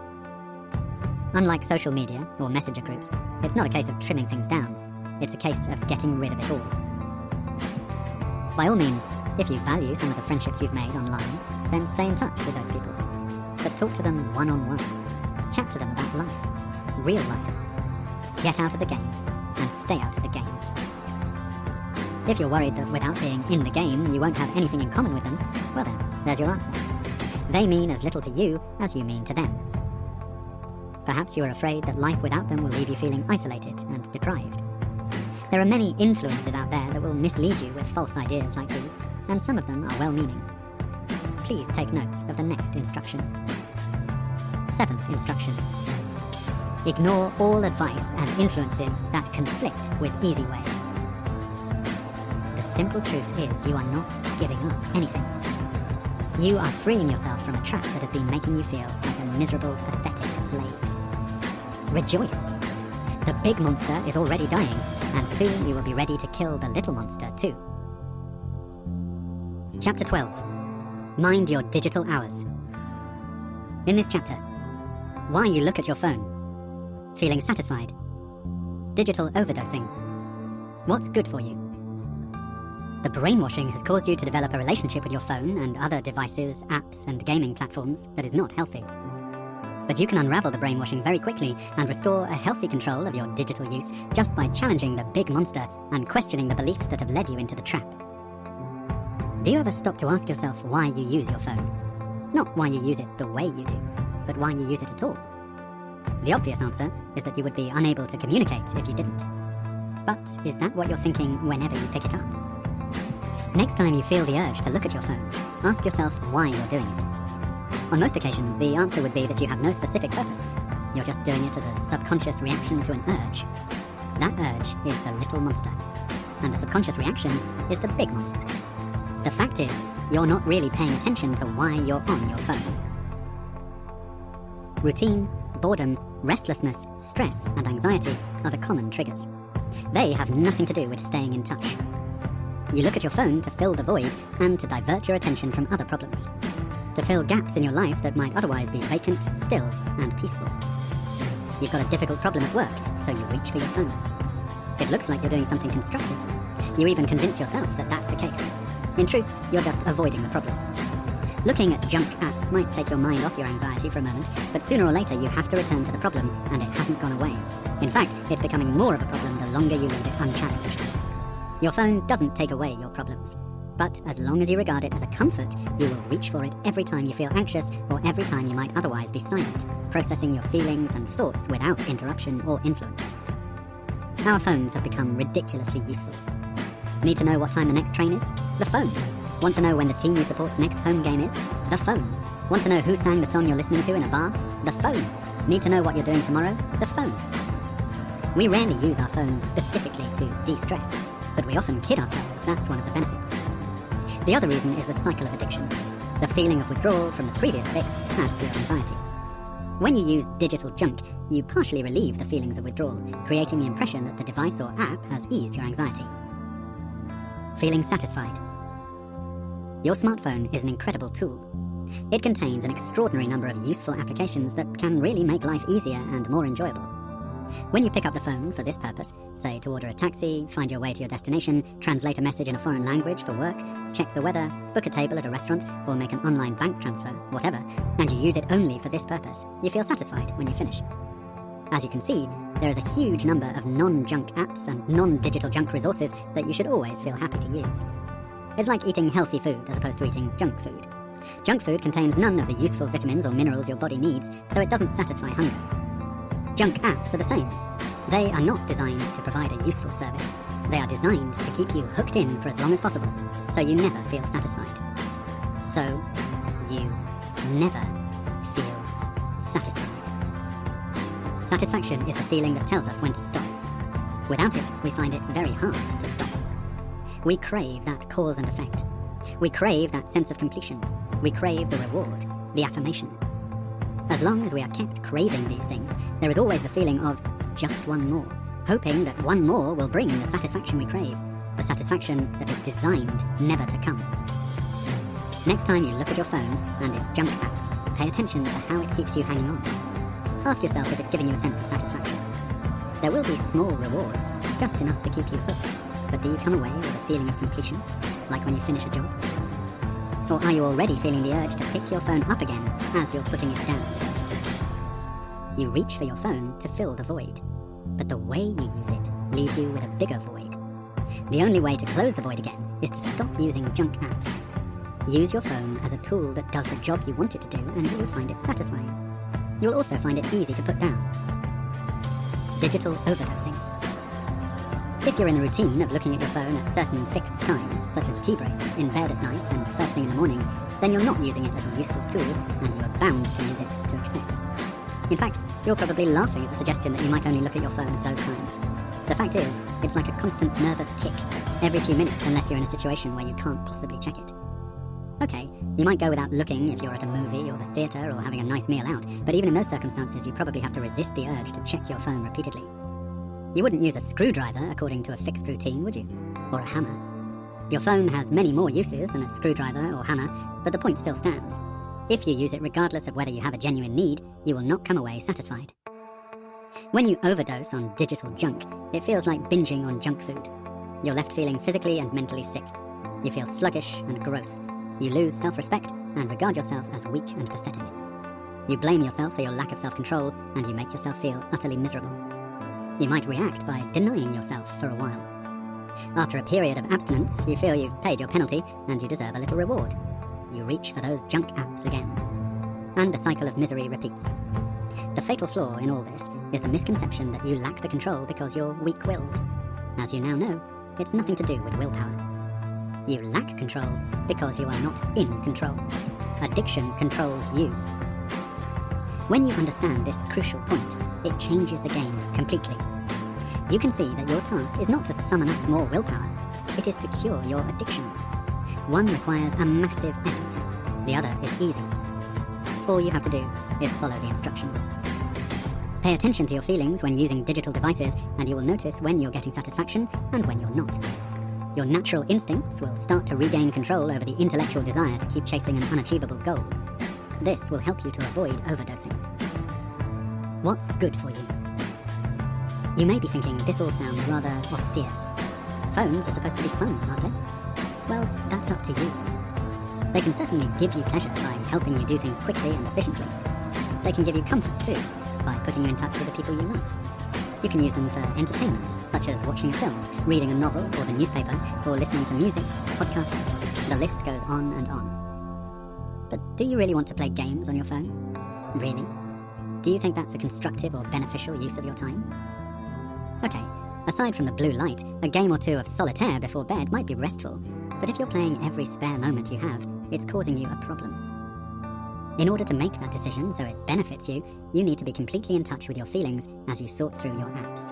Unlike social media or messenger groups, it's not a case of trimming things down. It's a case of getting rid of it all. By all means, if you value some of the friendships you've made online, then stay in touch with those people. But talk to them one-on-one. Chat to them about life. Real life. Get out of the game and stay out of the game. If you're worried that without being in the game you won't have anything in common with them, well then, there's your answer. They mean as little to you as you mean to them. Perhaps you are afraid that life without them will leave you feeling isolated and deprived. There are many influences out there that will mislead you with false ideas like these, and some of them are well-meaning. Please take note of the next instruction. 7th instruction. Ignore all advice and influences that conflict with Easyway. The simple truth is you are not giving up anything. You are freeing yourself from a trap that has been making you feel like a miserable, pathetic slave. Rejoice! The big monster is already dying, and soon you will be ready to kill the little monster too. Chapter 12. Mind your digital hours. In this chapter, why you look at your phone. Feeling satisfied. Digital overdosing. What's good for you. The brainwashing has caused you to develop a relationship with your phone and other devices, apps, and gaming platforms that is not healthy. But you can unravel the brainwashing very quickly and restore a healthy control of your digital use just by challenging the big monster and questioning the beliefs that have led you into the trap. Do you ever stop to ask yourself why you use your phone? Not why you use it the way you do, but why you use it at all. The obvious answer is that you would be unable to communicate if you didn't. But is that what you're thinking whenever you pick it up? Next time you feel the urge to look at your phone, ask yourself why you're doing it. On most occasions, the answer would be that you have no specific purpose. You're just doing it as a subconscious reaction to an urge. That urge is the little monster, and the subconscious reaction is the big monster. The fact is, you're not really paying attention to why you're on your phone. Routine, boredom, restlessness, stress, and anxiety are the common triggers. They have nothing to do with staying in touch. You look at your phone to fill the void and to divert your attention from other problems. To fill gaps in your life that might otherwise be vacant, still, and peaceful. You've got a difficult problem at work, so you reach for your phone. It looks like you're doing something constructive. You even convince yourself that that's the case. In truth, you're just avoiding the problem. Looking at junk apps might take your mind off your anxiety for a moment, but sooner or later you have to return to the problem, and it hasn't gone away. In fact, it's becoming more of a problem the longer you leave it unchallenged. Your phone doesn't take away your problems. But as long as you regard it as a comfort, you will reach for it every time you feel anxious or every time you might otherwise be silent, processing your feelings and thoughts without interruption or influence. Our phones have become ridiculously useful. Need to know what time the next train is? The phone. Want to know when the team you support's next home game is? The phone. Want to know who sang the song you're listening to in a bar? The phone. Need to know what you're doing tomorrow? The phone. We rarely use our phone specifically to de-stress, but we often kid ourselves that's one of the benefits. The other reason is the cycle of addiction. The feeling of withdrawal from the previous fix adds to your anxiety. When you use digital junk, you partially relieve the feelings of withdrawal, creating the impression that the device or app has eased your anxiety. Feeling satisfied. Your smartphone is an incredible tool. It contains an extraordinary number of useful applications that can really make life easier and more enjoyable. When you pick up the phone for this purpose, say to order a taxi, find your way to your destination, translate a message in a foreign language for work, check the weather, book a table at a restaurant, or make an online bank transfer, whatever, and you use it only for this purpose, you feel satisfied when you finish. As you can see, there is a huge number of non-junk apps and non-digital junk resources that you should always feel happy to use. It's like eating healthy food as opposed to eating junk food. Junk food contains none of the useful vitamins or minerals your body needs, so it doesn't satisfy hunger. Junk apps are the same. They are not designed to provide a useful service. They are designed to keep you hooked in for as long as possible, so you never feel satisfied. So, you never feel satisfied. Satisfaction is the feeling that tells us when to stop. Without it, we find it very hard to stop. We crave that cause and effect. We crave that sense of completion. We crave the reward, the affirmation. As long as we are kept craving these things, there is always the feeling of just one more, hoping that one more will bring the satisfaction we crave, the satisfaction that is designed never to come. Next time you look at your phone and its junk apps, pay attention to how it keeps you hanging on. Ask yourself if it's giving you a sense of satisfaction. There will be small rewards, just enough to keep you hooked, but do you come away with a feeling of completion, like when you finish a job? Or are you already feeling the urge to pick your phone up again as you're putting it down? You reach for your phone to fill the void, but the way you use it leaves you with a bigger void. The only way to close the void again is to stop using junk apps. Use your phone as a tool that does the job you want it to do, and you will find it satisfying. You'll also find it easy to put down. Digital overdosing. If you're in the routine of looking at your phone at certain fixed times, such as tea breaks, in bed at night, and first thing in the morning, then you're not using it as a useful tool, and you are bound to use it to excess. In fact, you're probably laughing at the suggestion that you might only look at your phone at those times. The fact is, it's like a constant nervous tick, every few minutes unless you're in a situation where you can't possibly check it. Okay, you might go without looking if you're at a movie or the theatre or having a nice meal out, but even in those circumstances you probably have to resist the urge to check your phone repeatedly. You wouldn't use a screwdriver according to a fixed routine, would you? Or a hammer. Your phone has many more uses than a screwdriver or hammer, but the point still stands. If you use it regardless of whether you have a genuine need, you will not come away satisfied. When you overdose on digital junk, it feels like binging on junk food. You're left feeling physically and mentally sick. You feel sluggish and gross. You lose self-respect and regard yourself as weak and pathetic. You blame yourself for your lack of self-control, and you make yourself feel utterly miserable. You might react by denying yourself for a while. After a period of abstinence, you feel you've paid your penalty and you deserve a little reward. You reach for those junk apps again. And the cycle of misery repeats. The fatal flaw in all this is the misconception that you lack the control because you're weak-willed. As you now know, it's nothing to do with willpower. You lack control because you are not in control. Addiction controls you. When you understand this crucial point, it changes the game completely. You can see that your task is not to summon up more willpower, it is to cure your addiction. One requires a massive effort, the other is easy. All you have to do is follow the instructions. Pay attention to your feelings when using digital devices, and you will notice when you're getting satisfaction and when you're not. Your natural instincts will start to regain control over the intellectual desire to keep chasing an unachievable goal. This will help you to avoid overdosing. What's good for you? You may be thinking this all sounds rather austere. Phones are supposed to be fun, aren't they? Well, that's up to you. They can certainly give you pleasure by helping you do things quickly and efficiently. They can give you comfort too, by putting you in touch with the people you love. You can use them for entertainment, such as watching a film, reading a novel or the newspaper, or listening to music, podcasts. The list goes on and on. But do you really want to play games on your phone? Really? Do you think that's a constructive or beneficial use of your time? Okay, aside from the blue light, a game or two of solitaire before bed might be restful, but if you're playing every spare moment you have, it's causing you a problem. In order to make that decision so it benefits you, you need to be completely in touch with your feelings as you sort through your apps.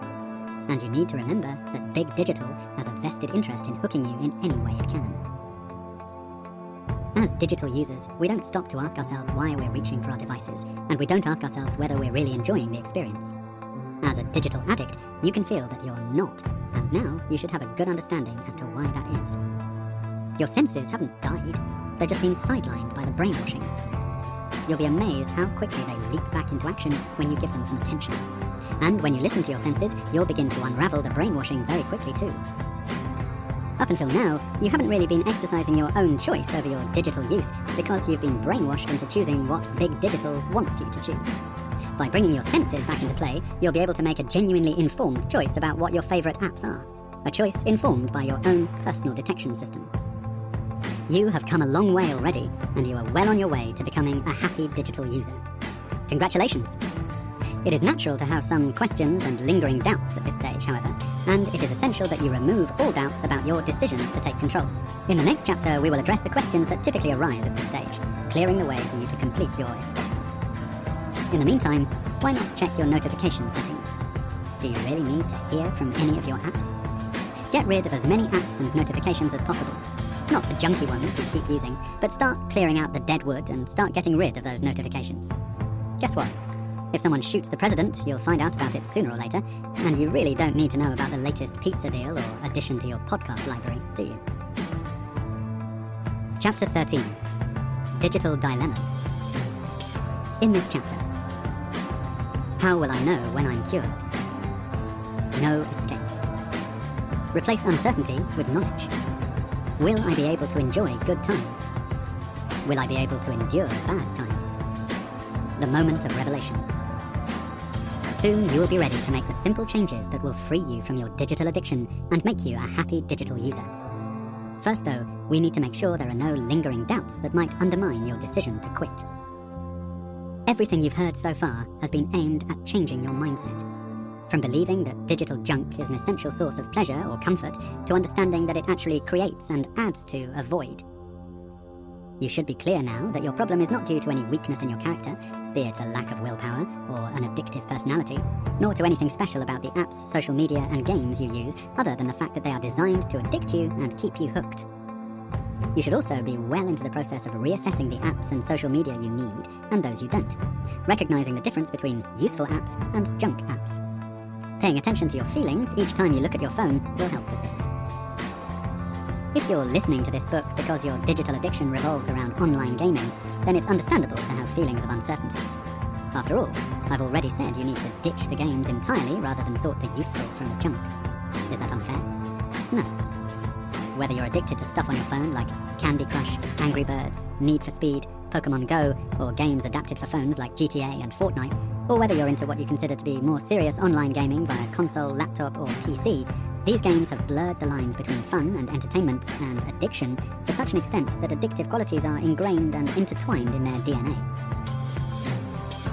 And you need to remember that Big Digital has a vested interest in hooking you in any way it can. As digital users, we don't stop to ask ourselves why we're reaching for our devices, and we don't ask ourselves whether we're really enjoying the experience. As a digital addict, you can feel that you're not, and now you should have a good understanding as to why that is. Your senses haven't died, they're just being sidelined by the brainwashing. You'll be amazed how quickly they leap back into action when you give them some attention. And when you listen to your senses, you'll begin to unravel the brainwashing very quickly too. Up until now, you haven't really been exercising your own choice over your digital use because you've been brainwashed into choosing what Big Digital wants you to choose. By bringing your senses back into play, you'll be able to make a genuinely informed choice about what your favourite apps are. A choice informed by your own personal detection system. You have come a long way already, and you are well on your way to becoming a happy digital user. Congratulations! It is natural to have some questions and lingering doubts at this stage, however, and it is essential that you remove all doubts about your decision to take control. In the next chapter, we will address the questions that typically arise at this stage, clearing the way for you to complete your escape. In the meantime, why not check your notification settings? Do you really need to hear from any of your apps? Get rid of as many apps and notifications as possible. Not the junky ones you keep using, but start clearing out the dead wood and start getting rid of those notifications. Guess what? If someone shoots the president, you'll find out about it sooner or later, and you really don't need to know about the latest pizza deal or addition to your podcast library, do you? Chapter 13. Digital Dilemmas. In this chapter, how will I know when I'm cured? No escape. Replace uncertainty with knowledge. Will I be able to enjoy good times? Will I be able to endure bad times? The moment of revelation. Soon you will be ready to make the simple changes that will free you from your digital addiction and make you a happy digital user. First though, we need to make sure there are no lingering doubts that might undermine your decision to quit. Everything you've heard so far has been aimed at changing your mindset. From believing that digital junk is an essential source of pleasure or comfort, to understanding that it actually creates and adds to a void. You should be clear now that your problem is not due to any weakness in your character, be it a lack of willpower or an addictive personality, nor to anything special about the apps, social media and games you use, other than the fact that they are designed to addict you and keep you hooked. You should also be well into the process of reassessing the apps and social media you need and those you don't, recognizing the difference between useful apps and junk apps. Paying attention to your feelings each time you look at your phone will help with this. If you're listening to this book because your digital addiction revolves around online gaming, then it's understandable to have feelings of uncertainty. After all, I've already said you need to ditch the games entirely rather than sort the useful from the junk. Is that unfair? No. Whether you're addicted to stuff on your phone like Candy Crush, Angry Birds, Need for Speed, Pokemon Go, or games adapted for phones like GTA and Fortnite, or whether you're into what you consider to be more serious online gaming via console, laptop, or PC, these games have blurred the lines between fun and entertainment and addiction to such an extent that addictive qualities are ingrained and intertwined in their DNA.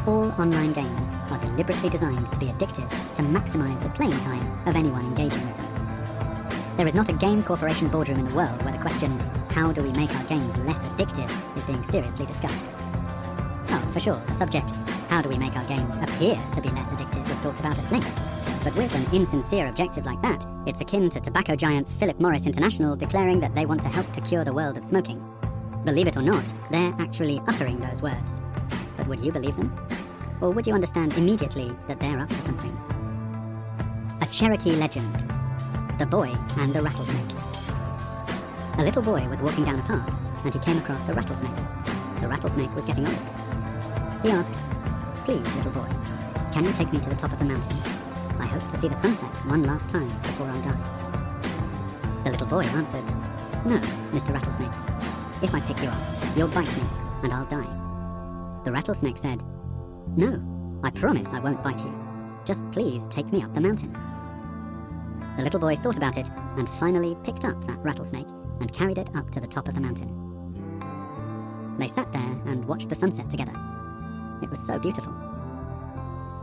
All online games are deliberately designed to be addictive to maximize the playing time of anyone engaging with them. There is not a game corporation boardroom in the world where the question, how do we make our games less addictive, is being seriously discussed. Oh, for sure, the subject, how do we make our games appear to be less addictive, is talked about at length. But with an insincere objective like that, it's akin to tobacco giants Philip Morris International declaring that they want to help to cure the world of smoking. Believe it or not, they're actually uttering those words. But would you believe them? Or would you understand immediately that they're up to something? A Cherokee legend. The Boy and the Rattlesnake. A little boy was walking down a path, and he came across a rattlesnake. The rattlesnake was getting old. He asked, "Please, little boy, can you take me to the top of the mountain? I hope to see the sunset one last time before I die." The little boy answered, "No, Mr. Rattlesnake. If I pick you up, you'll bite me, and I'll die." The rattlesnake said, "No, I promise I won't bite you. Just please take me up the mountain." The little boy thought about it and finally picked up that rattlesnake and carried it up to the top of the mountain. They sat there and watched the sunset together. It was so beautiful.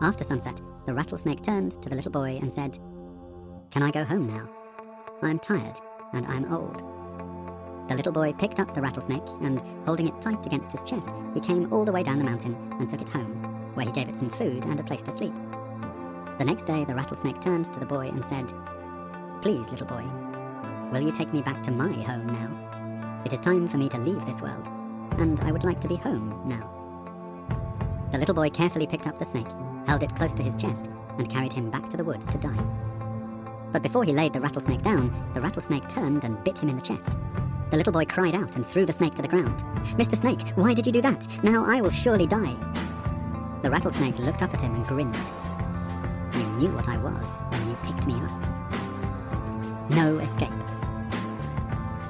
After sunset, the rattlesnake turned to the little boy and said, "Can I go home now? I'm tired and I'm old." The little boy picked up the rattlesnake and, holding it tight against his chest, he came all the way down the mountain and took it home, where he gave it some food and a place to sleep. The next day, the rattlesnake turned to the boy and said, "Please, little boy, will you take me back to my home now? It is time for me to leave this world, and I would like to be home now." The little boy carefully picked up the snake, held it close to his chest, and carried him back to the woods to die. But before he laid the rattlesnake down, the rattlesnake turned and bit him in the chest. The little boy cried out and threw the snake to the ground. "Mr. Snake, why did you do that? Now I will surely die." The rattlesnake looked up at him and grinned. "You knew what I was when you picked me up." No escape.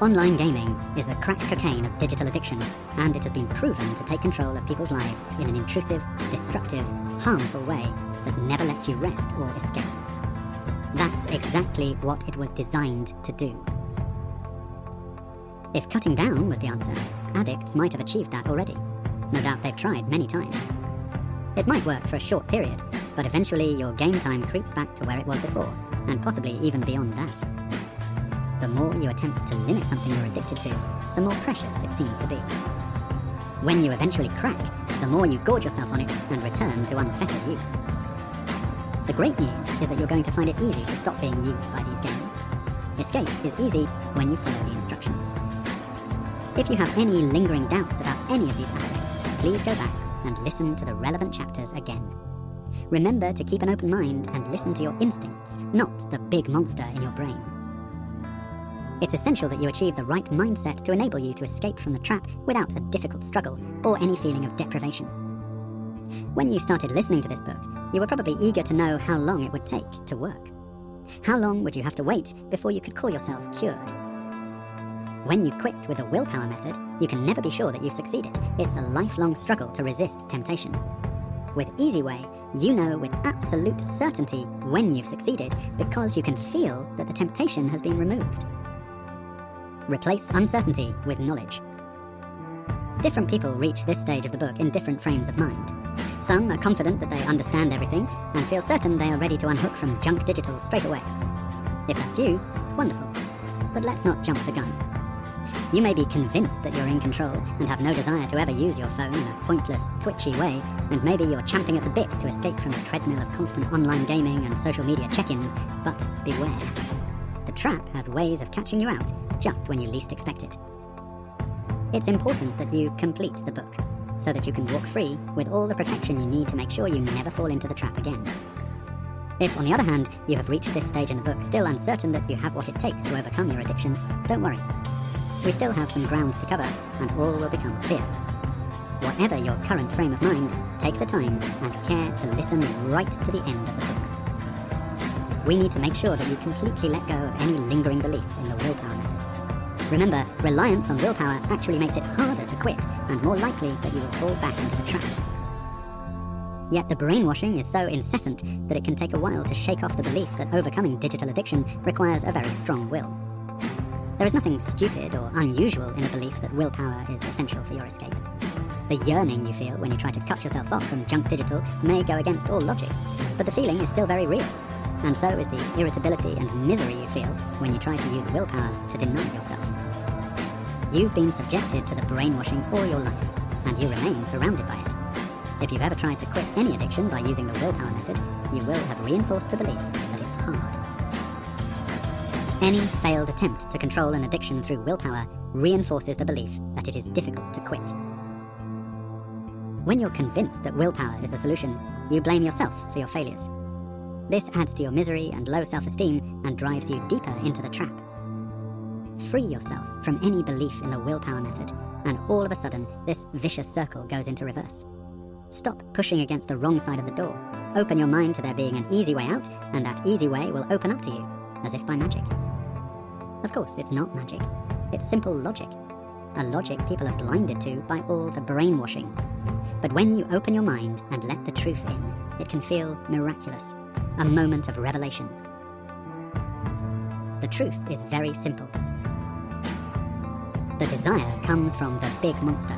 Online gaming is the crack cocaine of digital addiction, and it has been proven to take control of people's lives in an intrusive, destructive, harmful way that never lets you rest or escape. That's exactly what it was designed to do. If cutting down was the answer, addicts might have achieved that already. No doubt they've tried many times. It might work for a short period, But eventually your game time creeps back to where it was before, and possibly even beyond that. The more you attempt to limit something you're addicted to, the more precious it seems to be. When you eventually crack, the more you gorge yourself on it and return to unfettered use. The great news is that you're going to find it easy to stop being used by these games. Escape is easy when you follow the instructions. If you have any lingering doubts about any of these aspects, please go back and listen to the relevant chapters again. Remember to keep an open mind and listen to your instincts, not the big monster in your brain. It's essential that you achieve the right mindset to enable you to escape from the trap without a difficult struggle or any feeling of deprivation. When you started listening to this book, you were probably eager to know how long it would take to work. How long would you have to wait before you could call yourself cured? When you quit with the willpower method, you can never be sure that you've succeeded. It's a lifelong struggle to resist temptation. With Easyway, you know with absolute certainty when you've succeeded because you can feel that the temptation has been removed. Replace uncertainty with knowledge. Different people reach this stage of the book in different frames of mind. Some are confident that they understand everything and feel certain they are ready to unhook from junk digital straight away. If that's you, wonderful. But let's not jump the gun. You may be convinced that you're in control and have no desire to ever use your phone in a pointless, twitchy way, and maybe you're champing at the bit to escape from the treadmill of constant online gaming and social media check-ins, but beware. The trap has ways of catching you out just when you least expect it. It's important that you complete the book, so that you can walk free with all the protection you need to make sure you never fall into the trap again. If, on the other hand, you have reached this stage in the book still uncertain that you have what it takes to overcome your addiction, don't worry. We still have some ground to cover, and all will become clear. Whatever your current frame of mind, take the time and care to listen right to the end of the book. We need to make sure that you completely let go of any lingering belief in the willpower method. Remember, reliance on willpower actually makes it harder to quit and more likely that you will fall back into the trap. Yet the brainwashing is so incessant that it can take a while to shake off the belief that overcoming digital addiction requires a very strong will. There is nothing stupid or unusual in the belief that willpower is essential for your escape. The yearning you feel when you try to cut yourself off from junk digital may go against all logic, but the feeling is still very real. And so is the irritability and misery you feel when you try to use willpower to deny yourself. You've been subjected to the brainwashing all your life, and you remain surrounded by it. If you've ever tried to quit any addiction by using the willpower method, you will have reinforced the belief that it's hard. Any failed attempt to control an addiction through willpower reinforces the belief that it is difficult to quit. When you're convinced that willpower is the solution, you blame yourself for your failures. This adds to your misery and low self-esteem and drives you deeper into the trap. Free yourself from any belief in the willpower method, and all of a sudden, this vicious circle goes into reverse. Stop pushing against the wrong side of the door. Open your mind to there being an easy way out, and that easy way will open up to you, as if by magic. Of course, it's not magic. It's simple logic. A logic people are blinded to by all the brainwashing. But when you open your mind and let the truth in, it can feel miraculous. A moment of revelation. The truth is very simple. The desire comes from the big monster,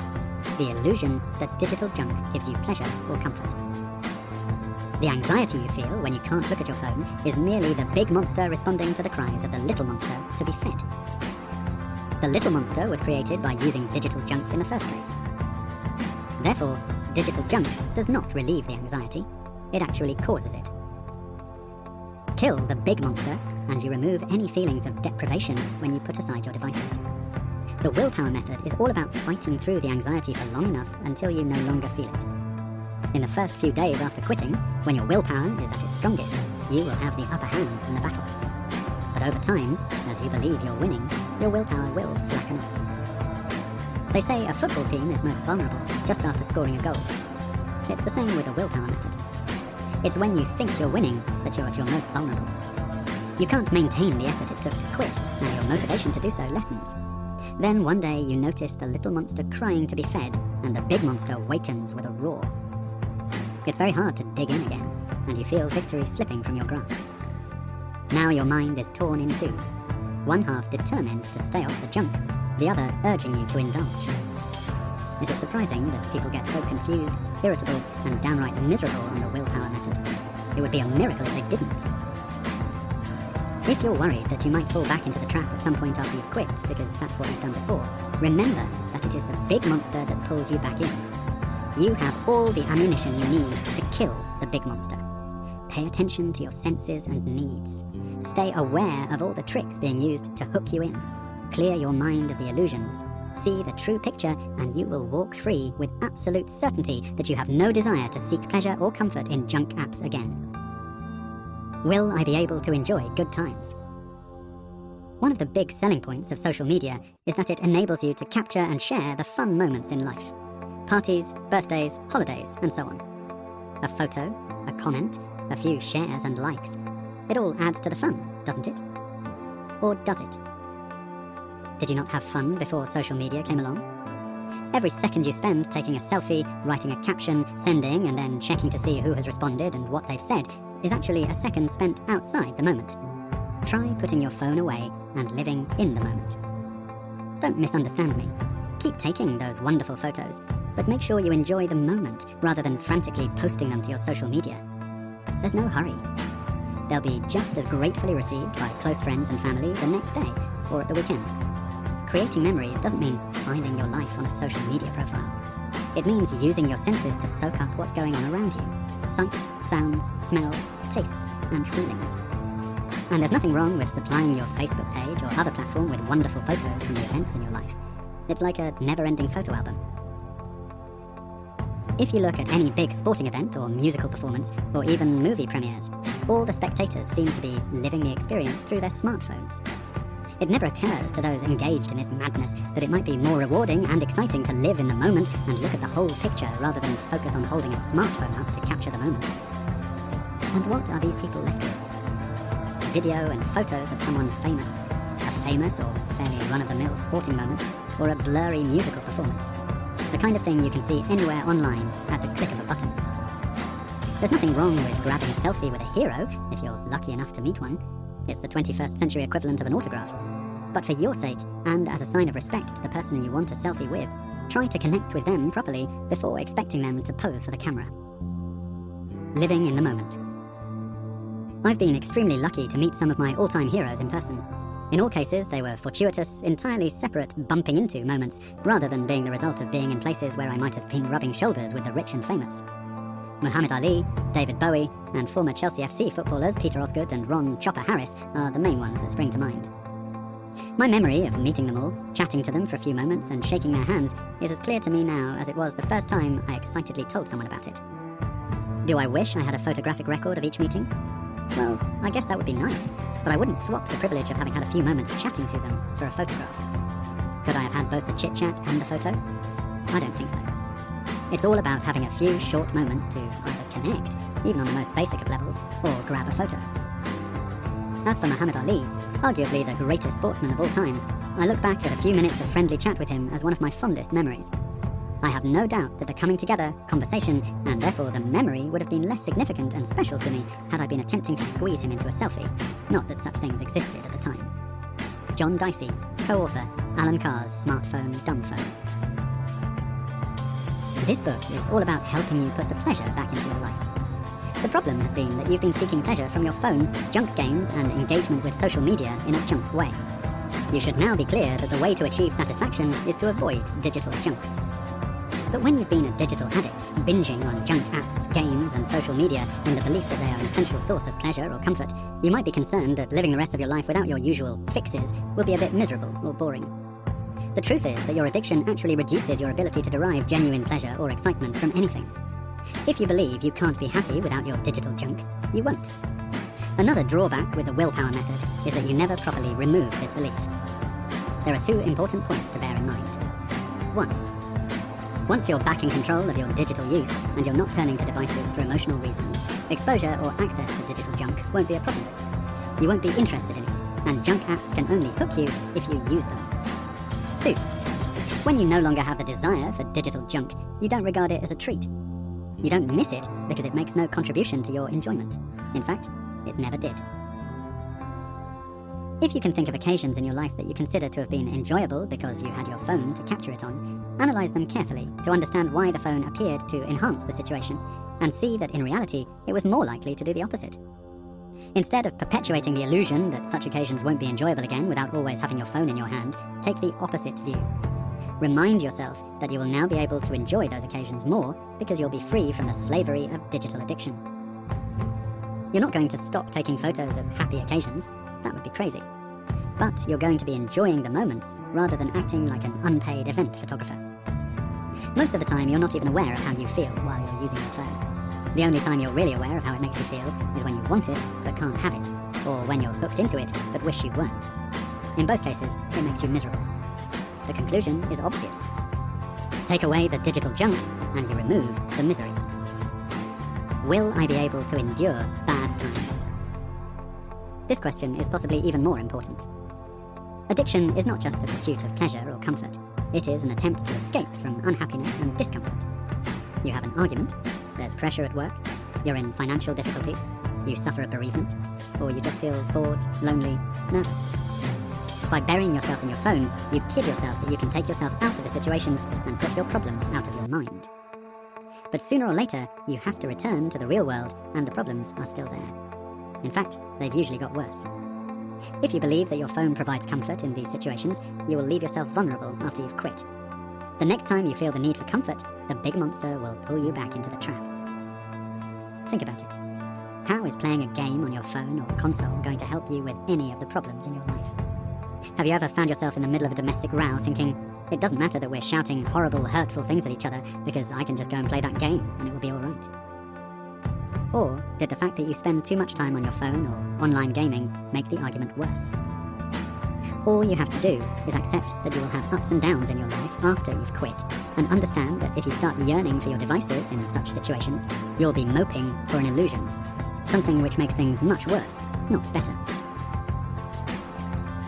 the illusion that digital junk gives you pleasure or comfort. The anxiety you feel when you can't look at your phone is merely the big monster responding to the cries of the little monster to be fed. The little monster was created by using digital junk in the first place. Therefore, digital junk does not relieve the anxiety, it actually causes it. Kill the big monster, and you remove any feelings of deprivation when you put aside your devices. The willpower method is all about fighting through the anxiety for long enough until you no longer feel it. In the first few days after quitting, when your willpower is at its strongest, you will have the upper hand in the battle. But over time, as you believe you're winning, your willpower will slacken off. They say a football team is most vulnerable just after scoring a goal. It's the same with the willpower method. It's when you think you're winning that you're at your most vulnerable. You can't maintain the effort it took to quit, and your motivation to do so lessens. Then one day you notice the little monster crying to be fed, and the big monster wakens with a roar. It's very hard to dig in again, and you feel victory slipping from your grasp. Now your mind is torn in two, one half determined to stay off the junk, the other urging you to indulge. Is it surprising that people get so confused, irritable, and downright miserable on the willpower method? It would be a miracle if they didn't. If you're worried that you might fall back into the trap at some point after you've quit, because that's what you've done before, remember that it is the big monster that pulls you back in. You have all the ammunition you need to kill the big monster. Pay attention to your senses and needs. Stay aware of all the tricks being used to hook you in. Clear your mind of the illusions. See the true picture, and you will walk free with absolute certainty that you have no desire to seek pleasure or comfort in junk apps again. Will I be able to enjoy good times? One of the big selling points of social media is that it enables you to capture and share the fun moments in life. Parties, birthdays, holidays, and so on. A photo, a comment, a few shares and likes. It all adds to the fun, doesn't it? Or does it? Did you not have fun before social media came along? Every second you spend taking a selfie, writing a caption, sending, and then checking to see who has responded and what they've said is actually a second spent outside the moment. Try putting your phone away and living in the moment. Don't misunderstand me. Keep taking those wonderful photos, but make sure you enjoy the moment rather than frantically posting them to your social media. There's no hurry. They'll be just as gratefully received by close friends and family the next day or at the weekend. Creating memories doesn't mean filing your life on a social media profile. It means using your senses to soak up what's going on around you. Sights, sounds, smells, tastes, and feelings. And there's nothing wrong with supplying your Facebook page or other platform with wonderful photos from the events in your life. It's like a never-ending photo album. If you look at any big sporting event or musical performance, or even movie premieres, all the spectators seem to be living the experience through their smartphones. It never occurs to those engaged in this madness that it might be more rewarding and exciting to live in the moment and look at the whole picture rather than focus on holding a smartphone up to capture the moment. And what are these people left with? Video and photos of someone famous, a famous or fairly run-of-the-mill sporting moment, or a blurry musical performance. The kind of thing you can see anywhere online at the click of a button. There's nothing wrong with grabbing a selfie with a hero if you're lucky enough to meet one. It's the 21st century equivalent of an autograph. But for your sake, and as a sign of respect to the person you want a selfie with, try to connect with them properly before expecting them to pose for the camera. Living in the moment. I've been extremely lucky to meet some of my all-time heroes in person. In all cases, they were fortuitous, entirely separate bumping into moments, rather than being the result of being in places where I might have been rubbing shoulders with the rich and famous. Muhammad Ali, David Bowie, and former Chelsea FC footballers Peter Osgood and Ron Chopper Harris are the main ones that spring to mind. My memory of meeting them all, chatting to them for a few moments and shaking their hands is as clear to me now as it was the first time I excitedly told someone about it. Do I wish I had a photographic record of each meeting? Well, I guess that would be nice, but I wouldn't swap the privilege of having had a few moments chatting to them for a photograph. Could I have had both the chit-chat and the photo? I don't think so. It's all about having a few short moments to either connect, even on the most basic of levels, or grab a photo. As for Muhammad Ali, arguably the greatest sportsman of all time, I look back at a few minutes of friendly chat with him as one of my fondest memories. I have no doubt that the coming together, conversation, and therefore the memory would have been less significant and special to me had I been attempting to squeeze him into a selfie, not that such things existed at the time. John Dicey, co-author, Alan Carr's Smartphone Dumb Phone. This book is all about helping you put the pleasure back into your life. The problem has been that you've been seeking pleasure from your phone, junk games, and engagement with social media in a junk way. You should now be clear that the way to achieve satisfaction is to avoid digital junk. But when you've been a digital addict, binging on junk apps, games, and social media in the belief that they are an essential source of pleasure or comfort, you might be concerned that living the rest of your life without your usual fixes will be a bit miserable or boring. The truth is that your addiction actually reduces your ability to derive genuine pleasure or excitement from anything. If you believe you can't be happy without your digital junk, you won't. Another drawback with the willpower method is that you never properly remove this belief. There are two important points to bear in mind. 1. Once you're back in control of your digital use and you're not turning to devices for emotional reasons, exposure or access to digital junk won't be a problem. You won't be interested in it, and junk apps can only hook you if you use them. 2. When you no longer have the desire for digital junk, you don't regard it as a treat. You don't miss it because it makes no contribution to your enjoyment. In fact, it never did. If you can think of occasions in your life that you consider to have been enjoyable because you had your phone to capture it on, analyze them carefully to understand why the phone appeared to enhance the situation, and see that in reality it was more likely to do the opposite. Instead of perpetuating the illusion that such occasions won't be enjoyable again without always having your phone in your hand, take the opposite view. Remind yourself that you will now be able to enjoy those occasions more because you'll be free from the slavery of digital addiction. You're not going to stop taking photos of happy occasions. That would be crazy. But you're going to be enjoying the moments rather than acting like an unpaid event photographer. Most of the time, you're not even aware of how you feel while you're using your phone. The only time you're really aware of how it makes you feel is when you want it but can't have it, or when you're hooked into it but wish you weren't. In both cases, it makes you miserable. The conclusion is obvious. Take away the digital junk and you remove the misery. Will I be able to endure bad times? This question is possibly even more important. Addiction is not just a pursuit of pleasure or comfort. It is an attempt to escape from unhappiness and discomfort. You have an argument, there's pressure at work, you're in financial difficulties, you suffer a bereavement, or you just feel bored, lonely, nervous. By burying yourself in your phone, you kid yourself that you can take yourself out of the situation and put your problems out of your mind. But sooner or later, you have to return to the real world, and the problems are still there. In fact, they've usually got worse. If you believe that your phone provides comfort in these situations, you will leave yourself vulnerable after you've quit. The next time you feel the need for comfort, the big monster will pull you back into the trap. Think about it. How is playing a game on your phone or console going to help you with any of the problems in your life? Have you ever found yourself in the middle of a domestic row thinking, it doesn't matter that we're shouting horrible, hurtful things at each other because I can just go and play that game and it will be all right? Or did the fact that you spend too much time on your phone or online gaming make the argument worse? All you have to do is accept that you will have ups and downs in your life after you've quit, and understand that if you start yearning for your devices in such situations, you'll be moping for an illusion, something which makes things much worse, not better.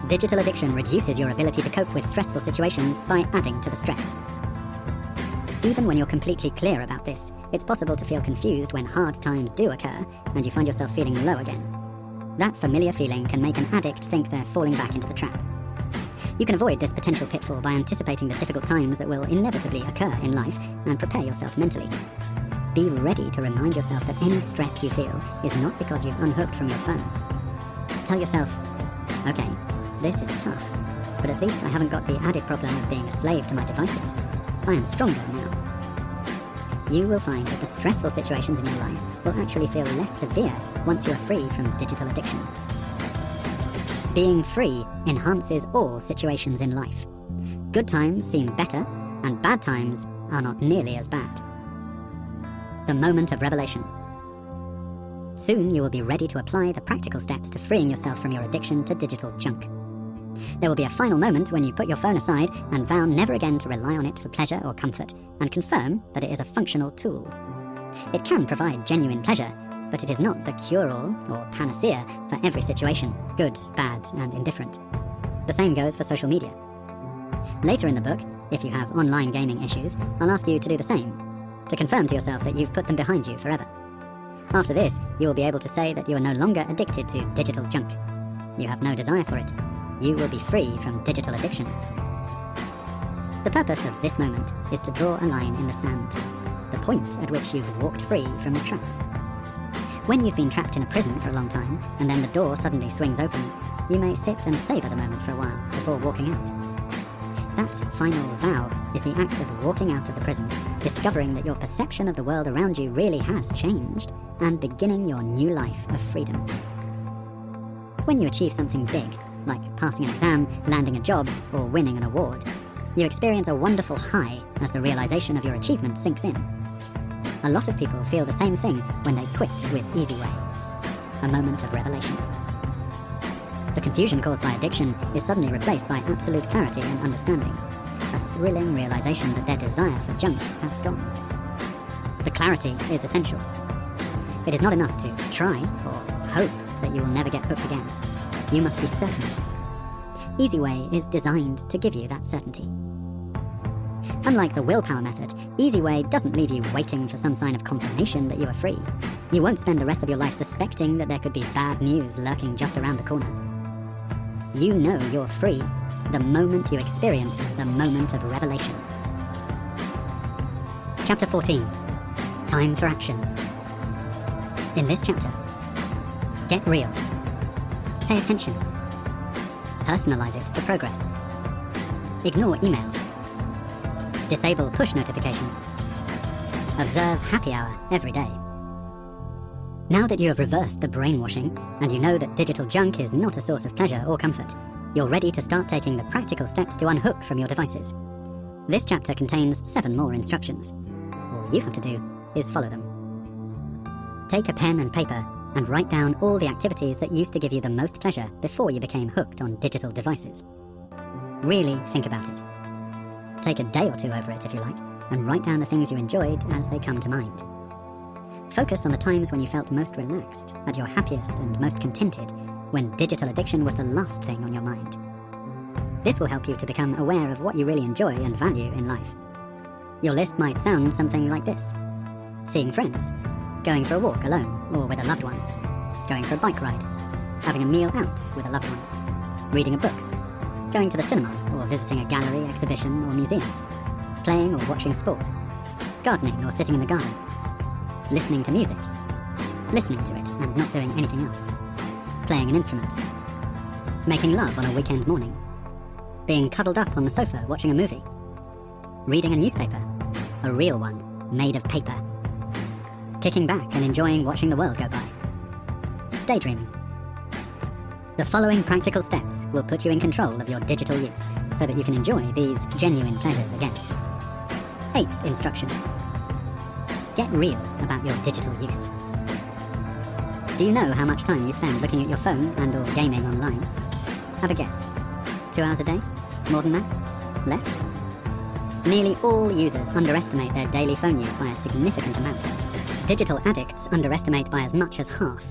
Digital addiction reduces your ability to cope with stressful situations by adding to the stress. Even when you're completely clear about this, it's possible to feel confused when hard times do occur and you find yourself feeling low again. That familiar feeling can make an addict think they're falling back into the trap. You can avoid this potential pitfall by anticipating the difficult times that will inevitably occur in life and prepare yourself mentally. Be ready to remind yourself that any stress you feel is not because you've unhooked from your phone. Tell yourself, okay, this is tough, but at least I haven't got the added problem of being a slave to my devices. I am stronger now. You will find that the stressful situations in your life will actually feel less severe once you are free from digital addiction. Being free enhances all situations in life. Good times seem better, and bad times are not nearly as bad. The moment of revelation. Soon you will be ready to apply the practical steps to freeing yourself from your addiction to digital junk. There will be a final moment when you put your phone aside and vow never again to rely on it for pleasure or comfort, and confirm that it is a functional tool. It can provide genuine pleasure, but it is not the cure-all or panacea for every situation, good, bad, and indifferent. The same goes for social media. Later in the book, if you have online gaming issues, I'll ask you to do the same, to confirm to yourself that you've put them behind you forever. After this, you will be able to say that you are no longer addicted to digital junk. You have no desire for it. You will be free from digital addiction. The purpose of this moment is to draw a line in the sand, the point at which you've walked free from the trap. When you've been trapped in a prison for a long time, and then the door suddenly swings open, you may sit and savor the moment for a while before walking out. That final vow is the act of walking out of the prison, discovering that your perception of the world around you really has changed, and beginning your new life of freedom. When you achieve something big, like passing an exam, landing a job, or winning an award, you experience a wonderful high as the realization of your achievement sinks in. A lot of people feel the same thing when they quit with Easyway, a moment of revelation. The confusion caused by addiction is suddenly replaced by absolute clarity and understanding, a thrilling realization that their desire for junk has gone. The clarity is essential. It is not enough to try or hope that you will never get hooked again. You must be certain. Easyway is designed to give you that certainty. Unlike the willpower method, Easyway doesn't leave you waiting for some sign of confirmation that you are free. You won't spend the rest of your life suspecting that there could be bad news lurking just around the corner. You know you're free the moment you experience the moment of revelation. Chapter 14. Time for action. In this chapter, get real. Pay attention. Personalize it for progress. Ignore email. Disable push notifications. Observe happy hour every day. Now that you have reversed the brainwashing and you know that digital junk is not a source of pleasure or comfort, you're ready to start taking the practical steps to unhook from your devices. This chapter contains 7 more instructions. All you have to do is follow them. Take a pen and paper and write down all the activities that used to give you the most pleasure before you became hooked on digital devices. Really think about it. Take a day or two over it if you like, and write down the things you enjoyed as they come to mind. Focus on the times when you felt most relaxed, at your happiest and most contented, when digital addiction was the last thing on your mind. This will help you to become aware of what you really enjoy and value in life. Your list might sound something like this: seeing friends, going for a walk alone or with a loved one, going for a bike ride, having a meal out with a loved one, reading a book, going to the cinema or visiting a gallery, exhibition or museum, playing or watching sport, gardening or sitting in the garden, listening to music, listening to it and not doing anything else, playing an instrument, making love on a weekend morning, being cuddled up on the sofa watching a movie, reading a newspaper, a real one made of paper, kicking back and enjoying watching the world go by, daydreaming. The following practical steps will put you in control of your digital use so that you can enjoy these genuine pleasures again. 8th instruction. Get real about your digital use. Do you know how much time you spend looking at your phone and or gaming online? Have a guess. 2 hours a day? More than that? Less? Nearly all users underestimate their daily phone use by a significant amount. Digital addicts underestimate by as much as half.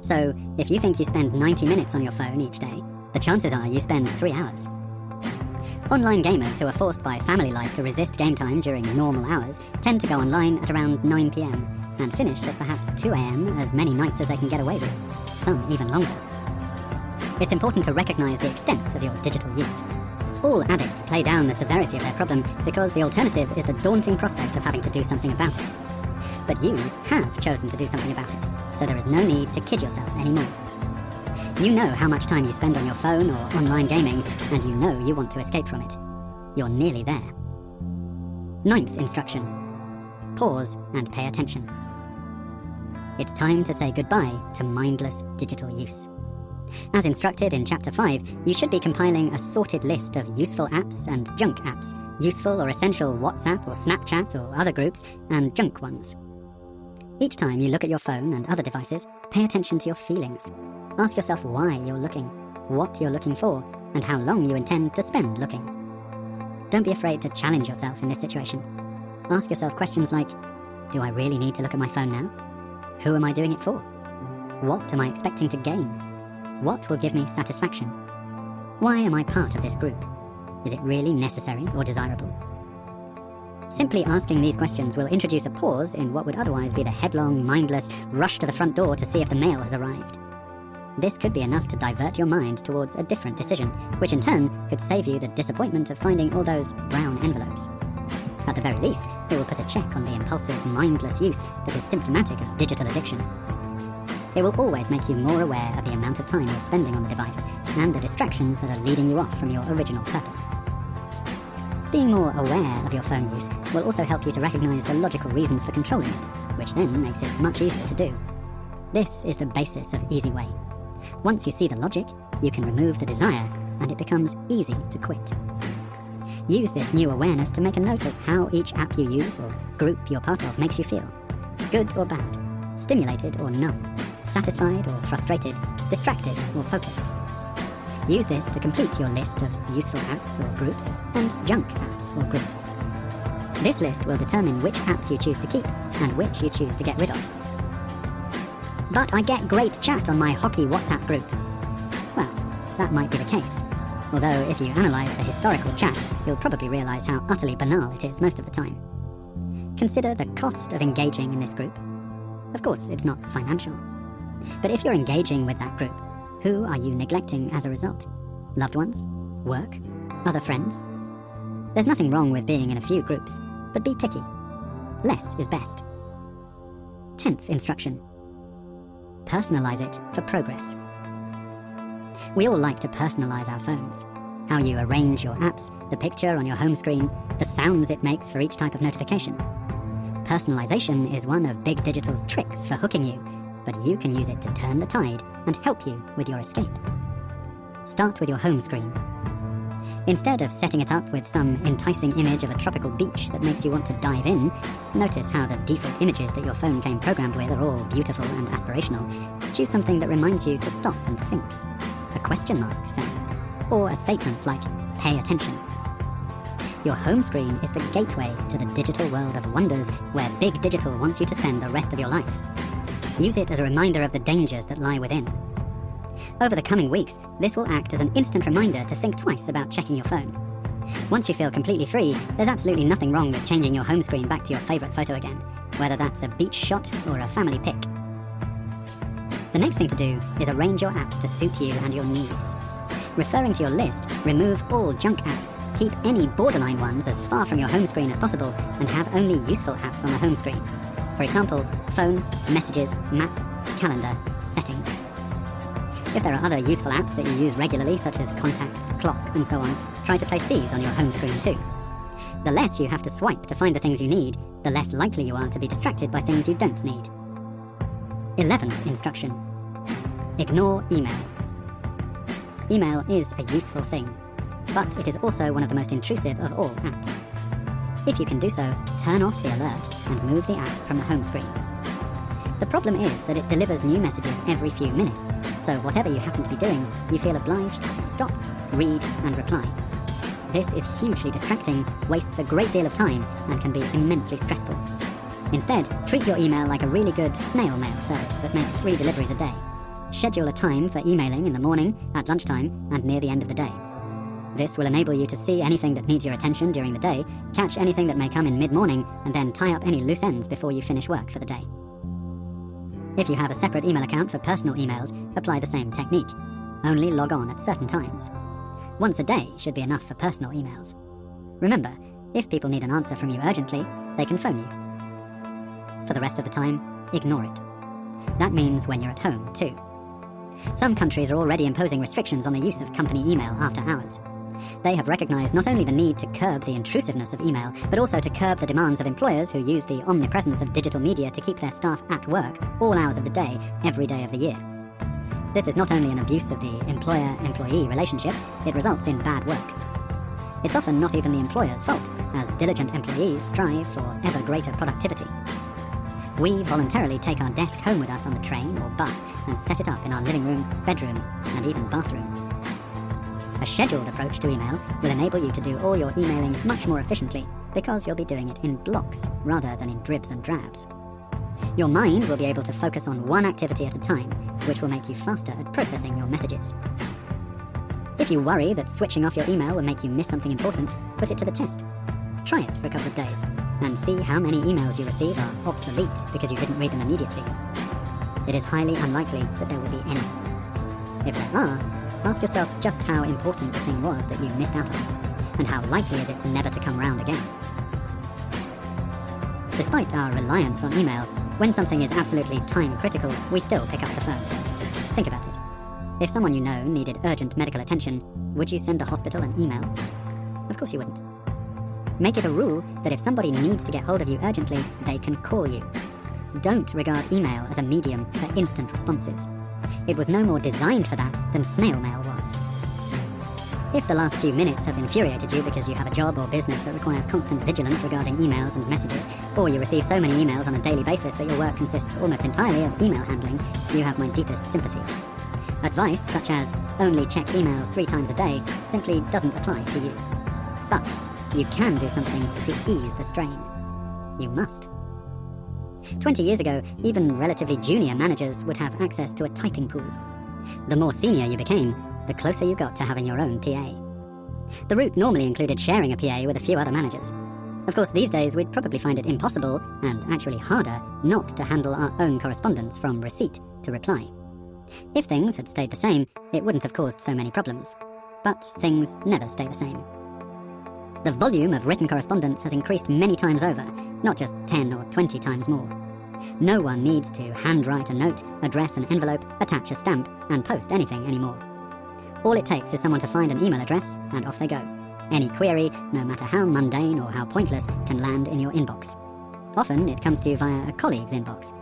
So, if you think you spend 90 minutes on your phone each day, the chances are you spend 3 hours. Online gamers who are forced by family life to resist game time during normal hours tend to go online at around 9 PM and finish at perhaps 2 AM as many nights as they can get away with, some even longer. It's important to recognize the extent of your digital use. All addicts play down the severity of their problem because the alternative is the daunting prospect of having to do something about it. But you have chosen to do something about it, so there is no need to kid yourself anymore. You know how much time you spend on your phone or online gaming, and you know you want to escape from it. You're nearly there. 9th instruction. Pause and pay attention. It's time to say goodbye to mindless digital use. As instructed in Chapter 5, you should be compiling a sorted list of useful apps and junk apps, useful or essential WhatsApp or Snapchat or other groups, and junk ones. Each time you look at your phone and other devices, pay attention to your feelings. Ask yourself why you're looking, what you're looking for, and how long you intend to spend looking. Don't be afraid to challenge yourself in this situation. Ask yourself questions like, do I really need to look at my phone now? Who am I doing it for? What am I expecting to gain? What will give me satisfaction? Why am I part of this group? Is it really necessary or desirable? Simply asking these questions will introduce a pause in what would otherwise be the headlong, mindless rush to the front door to see if the mail has arrived. This could be enough to divert your mind towards a different decision, which in turn could save you the disappointment of finding all those brown envelopes. At the very least, it will put a check on the impulsive, mindless use that is symptomatic of digital addiction. It will always make you more aware of the amount of time you're spending on the device and the distractions that are leading you off from your original purpose. Being more aware of your phone use will also help you to recognize the logical reasons for controlling it, which then makes it much easier to do. This is the basis of Easyway. Once you see the logic, you can remove the desire, and it becomes easy to quit. Use this new awareness to make a note of how each app you use or group you're part of makes you feel. Good or bad, stimulated or numb, satisfied or frustrated, distracted or focused. Use this to complete your list of useful apps or groups and junk apps or groups. This list will determine which apps you choose to keep and which you choose to get rid of. But I get great chat on my hockey WhatsApp group. Well, that might be the case. Although if you analyse the historical chat, you'll probably realise how utterly banal it is most of the time. Consider the cost of engaging in this group. Of course, it's not financial. But if you're engaging with that group, who are you neglecting as a result? Loved ones? Work? Other friends? There's nothing wrong with being in a few groups, but be picky. Less is best. 10th instruction. Personalize it for progress. We all like to personalize our phones. How you arrange your apps, the picture on your home screen, the sounds it makes for each type of notification. Personalization is one of Big Digital's tricks for hooking you, but you can use it to turn the tide and help you with your escape. Start with your home screen. Instead of setting it up with some enticing image of a tropical beach that makes you want to dive in, notice how the default images that your phone came programmed with are all beautiful and aspirational. Choose something that reminds you to stop and think. A question mark, say, or a statement like, pay attention. Your home screen is the gateway to the digital world of wonders where Big Digital wants you to spend the rest of your life. Use it as a reminder of the dangers that lie within. Over the coming weeks, this will act as an instant reminder to think twice about checking your phone. Once you feel completely free, there's absolutely nothing wrong with changing your home screen back to your favorite photo again, whether that's a beach shot or a family pic. The next thing to do is arrange your apps to suit you and your needs. Referring to your list, remove all junk apps, keep any borderline ones as far from your home screen as possible, and have only useful apps on the home screen. For example, phone, messages, map, calendar, settings. If there are other useful apps that you use regularly, such as contacts, clock, and so on, try to place these on your home screen too. The less you have to swipe to find the things you need, the less likely you are to be distracted by things you don't need. 11th instruction. Ignore email. Email is a useful thing, but it is also one of the most intrusive of all apps. If you can do so, turn off the alert and move the app from the home screen. The problem is that it delivers new messages every few minutes, so whatever you happen to be doing, you feel obliged to stop, read, and reply. This is hugely distracting, wastes a great deal of time, and can be immensely stressful. Instead, treat your email like a really good snail mail service that makes 3 deliveries a day. Schedule a time for emailing in the morning, at lunchtime, and near the end of the day. This will enable you to see anything that needs your attention during the day, catch anything that may come in mid-morning, and then tie up any loose ends before you finish work for the day. If you have a separate email account for personal emails, apply the same technique. Only log on at certain times. Once a day should be enough for personal emails. Remember, if people need an answer from you urgently, they can phone you. For the rest of the time, ignore it. That means when you're at home, too. Some countries are already imposing restrictions on the use of company email after hours. They have recognized not only the need to curb the intrusiveness of email, but also to curb the demands of employers who use the omnipresence of digital media to keep their staff at work all hours of the day, every day of the year. This is not only an abuse of the employer-employee relationship, it results in bad work. It's often not even the employer's fault, as diligent employees strive for ever greater productivity. We voluntarily take our desk home with us on the train or bus and set it up in our living room, bedroom, and even bathroom. A scheduled approach to email will enable you to do all your emailing much more efficiently because you'll be doing it in blocks rather than in dribs and drabs. Your mind will be able to focus on one activity at a time, which will make you faster at processing your messages. If you worry that switching off your email will make you miss something important, put it to the test. Try it for a couple of days and see how many emails you receive are obsolete because you didn't read them immediately. It is highly unlikely that there will be any. If there are, ask yourself just how important the thing was that you missed out on, and how likely is it never to come round again. Despite our reliance on email, when something is absolutely time-critical, we still pick up the phone. Think about it. If someone you know needed urgent medical attention, would you send the hospital an email? Of course you wouldn't. Make it a rule that if somebody needs to get hold of you urgently, they can call you. Don't regard email as a medium for instant responses. It was no more designed for that than snail mail was. If the last few minutes have infuriated you because you have a job or business that requires constant vigilance regarding emails and messages, or you receive so many emails on a daily basis that your work consists almost entirely of email handling, you have my deepest sympathies. Advice such as only check emails 3 times a day simply doesn't apply to you. But you can do something to ease the strain. You must. 20 years ago, even relatively junior managers would have access to a typing pool. The more senior you became, the closer you got to having your own PA. The route normally included sharing a PA with a few other managers. Of course, these days we'd probably find it impossible, and actually harder, not to handle our own correspondence from receipt to reply. If things had stayed the same, it wouldn't have caused so many problems. But things never stay the same. The volume of written correspondence has increased many times over, not just 10 or 20 times more. No one needs to handwrite a note, address an envelope, attach a stamp, and post anything anymore. All it takes is someone to find an email address, and off they go. Any query, no matter how mundane or how pointless, can land in your inbox. Often it comes to you via a colleague's inbox.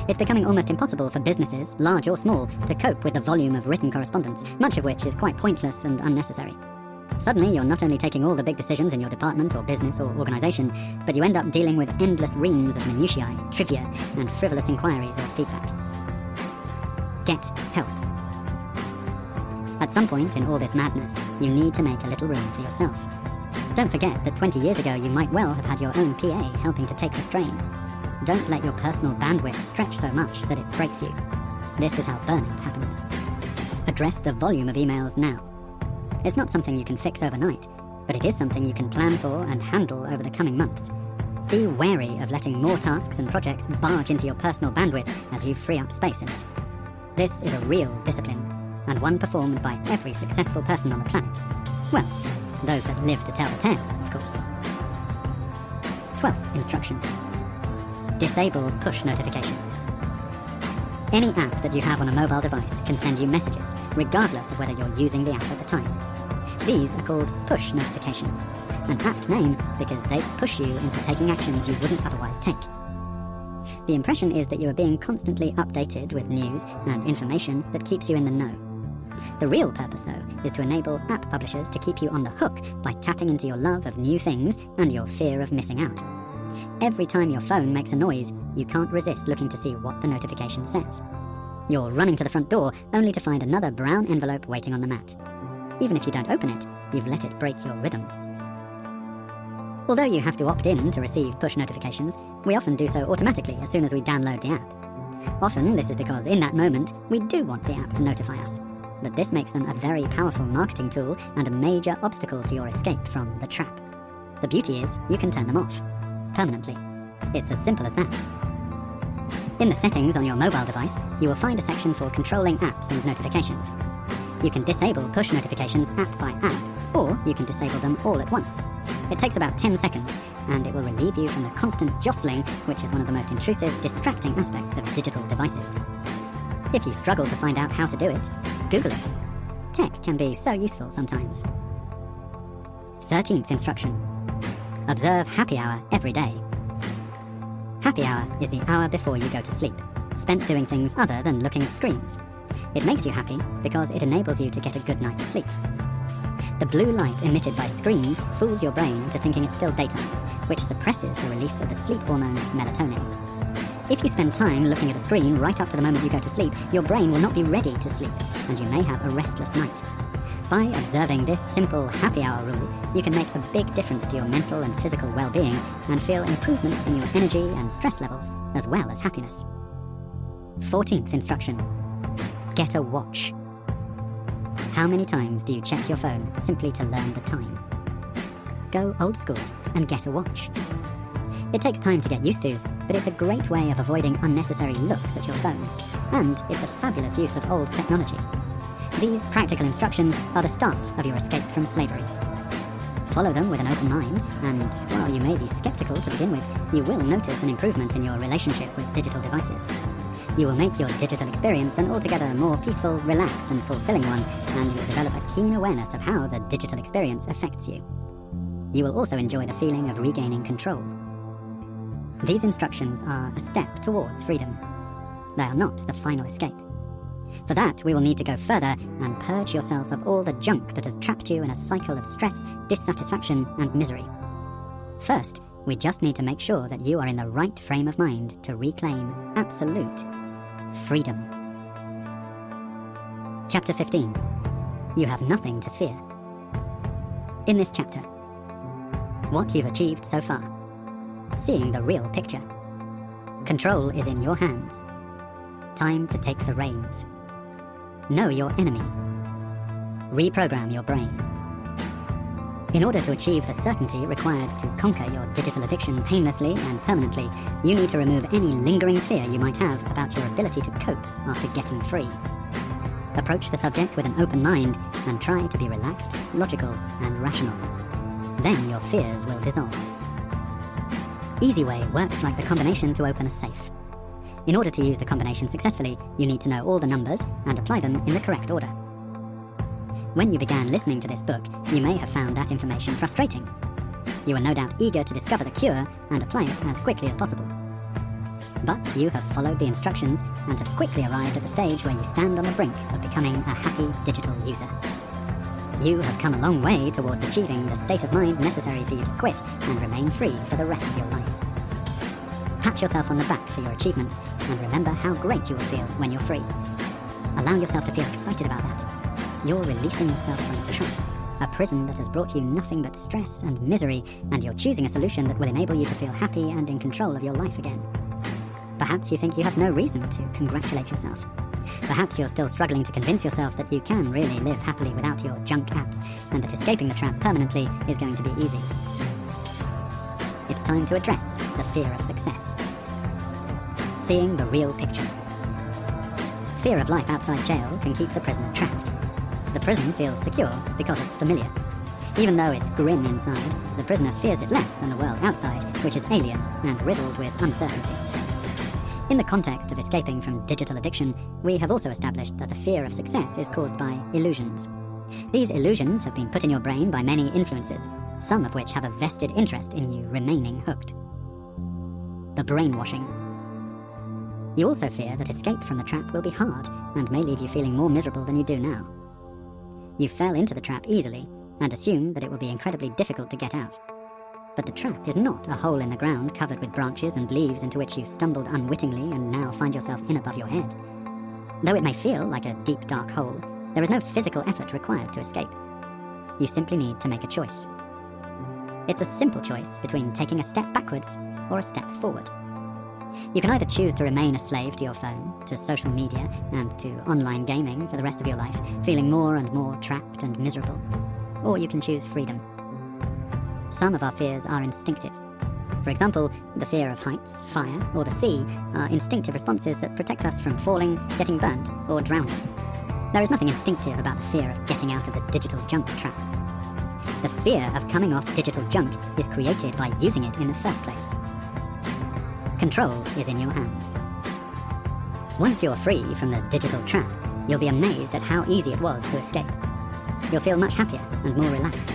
It's becoming almost impossible for businesses, large or small, to cope with the volume of written correspondence, much of which is quite pointless and unnecessary. Suddenly, you're not only taking all the big decisions in your department or business or organisation, but you end up dealing with endless reams of minutiae, trivia, and frivolous inquiries or feedback. Get help. At some point in all this madness, you need to make a little room for yourself. Don't forget that 20 years ago you might well have had your own PA helping to take the strain. Don't let your personal bandwidth stretch so much that it breaks you. This is how burnout happens. Address the volume of emails now. It's not something you can fix overnight, but it is something you can plan for and handle over the coming months. Be wary of letting more tasks and projects barge into your personal bandwidth as you free up space in it. This is a real discipline, and one performed by every successful person on the planet. Well, those that live to tell the tale, of course. 12th instruction. Disable push notifications. Any app that you have on a mobile device can send you messages, regardless of whether you're using the app at the time. These are called push notifications, an apt name because they push you into taking actions you wouldn't otherwise take. The impression is that you are being constantly updated with news and information that keeps you in the know. The real purpose, though, is to enable app publishers to keep you on the hook by tapping into your love of new things and your fear of missing out. Every time your phone makes a noise, you can't resist looking to see what the notification says. You're running to the front door only to find another brown envelope waiting on the mat. Even if you don't open it, you've let it break your rhythm. Although you have to opt in to receive push notifications, we often do so automatically as soon as we download the app. Often this is because in that moment, we do want the app to notify us. But this makes them a very powerful marketing tool and a major obstacle to your escape from the trap. The beauty is, you can turn them off. Permanently. It's as simple as that. In the settings on your mobile device, you will find a section for controlling apps and notifications. You can disable push notifications app by app, or you can disable them all at once. It takes about 10 seconds, and it will relieve you from the constant jostling, which is one of the most intrusive, distracting aspects of digital devices. If you struggle to find out how to do it, Google it. Tech can be so useful sometimes. 13th instruction. Observe happy hour every day. Happy hour is the hour before you go to sleep, spent doing things other than looking at screens. It makes you happy because it enables you to get a good night's sleep. The blue light emitted by screens fools your brain into thinking it's still daytime, which suppresses the release of the sleep hormone melatonin. If you spend time looking at a screen right up to the moment you go to sleep, your brain will not be ready to sleep, and you may have a restless night. By observing this simple happy hour rule, you can make a big difference to your mental and physical well-being and feel improvement in your energy and stress levels, as well as happiness. 14th instruction. Get a watch. How many times do you check your phone simply to learn the time? Go old school and get a watch. It takes time to get used to, but it's a great way of avoiding unnecessary looks at your phone, and it's a fabulous use of old technology. These practical instructions are the start of your escape from slavery. Follow them with an open mind, and while you may be skeptical to begin with, you will notice an improvement in your relationship with digital devices. You will make your digital experience an altogether more peaceful, relaxed, and fulfilling one, and you will develop a keen awareness of how the digital experience affects you. You will also enjoy the feeling of regaining control. These instructions are a step towards freedom. They are not the final escape. For that, we will need to go further and purge yourself of all the junk that has trapped you in a cycle of stress, dissatisfaction, and misery. First, we just need to make sure that you are in the right frame of mind to reclaim absolute freedom. Chapter 15. You have nothing to fear. In this chapter, what you've achieved so far. Seeing the real picture. Control is in your hands. Time to take the reins. Know your enemy. Reprogram your brain. In order to achieve the certainty required to conquer your digital addiction painlessly and permanently, you need to remove any lingering fear you might have about your ability to cope after getting free. Approach the subject with an open mind and try to be relaxed, logical, and rational. Then your fears will dissolve. Easyway works like the combination to open a safe. In order to use the combination successfully, you need to know all the numbers and apply them in the correct order. When you began listening to this book, you may have found that information frustrating. You are no doubt eager to discover the cure and apply it as quickly as possible. But you have followed the instructions and have quickly arrived at the stage where you stand on the brink of becoming a happy digital user. You have come a long way towards achieving the state of mind necessary for you to quit and remain free for the rest of your life. Pat yourself on the back for your achievements and remember how great you will feel when you're free. Allow yourself to feel excited about that. You're releasing yourself from a trap, a prison that has brought you nothing but stress and misery, and you're choosing a solution that will enable you to feel happy and in control of your life again. Perhaps you think you have no reason to congratulate yourself. Perhaps you're still struggling to convince yourself that you can really live happily without your junk apps, and that escaping the trap permanently is going to be easy. It's time to address the fear of success. Seeing the real picture. Fear of life outside jail can keep the prisoner trapped. The prison feels secure because it's familiar. Even though it's grim inside, the prisoner fears it less than the world outside, which is alien and riddled with uncertainty. In the context of escaping from digital addiction, we have also established that the fear of success is caused by illusions. These illusions have been put in your brain by many influences, some of which have a vested interest in you remaining hooked. The brainwashing. You also fear that escape from the trap will be hard and may leave you feeling more miserable than you do now. You fell into the trap easily and assume that it will be incredibly difficult to get out. But the trap is not a hole in the ground covered with branches and leaves into which you stumbled unwittingly and now find yourself in above your head. Though it may feel like a deep, dark hole, there is no physical effort required to escape. You simply need to make a choice. It's a simple choice between taking a step backwards or a step forward. You can either choose to remain a slave to your phone, to social media, and to online gaming for the rest of your life, feeling more and more trapped and miserable, or you can choose freedom. Some of our fears are instinctive. For example, the fear of heights, fire, or the sea are instinctive responses that protect us from falling, getting burnt, or drowning. There is nothing instinctive about the fear of getting out of the digital junk trap. The fear of coming off digital junk is created by using it in the first place. Control is in your hands. Once you're free from the digital trap, you'll be amazed at how easy it was to escape. You'll feel much happier and more relaxed.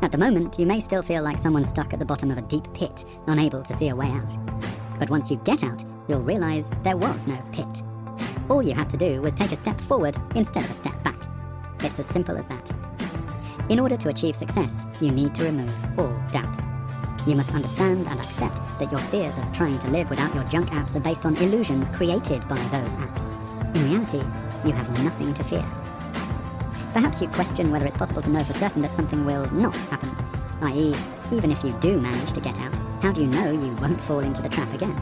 At the moment, you may still feel like someone stuck at the bottom of a deep pit, unable to see a way out. But once you get out, you'll realize there was no pit. All you had to do was take a step forward instead of a step back. It's as simple as that. In order to achieve success, you need to remove all doubt. You must understand and accept that your fears of trying to live without your junk apps are based on illusions created by those apps. In reality, you have nothing to fear. Perhaps you question whether it's possible to know for certain that something will not happen, i.e., even if you do manage to get out, how do you know you won't fall into the trap again?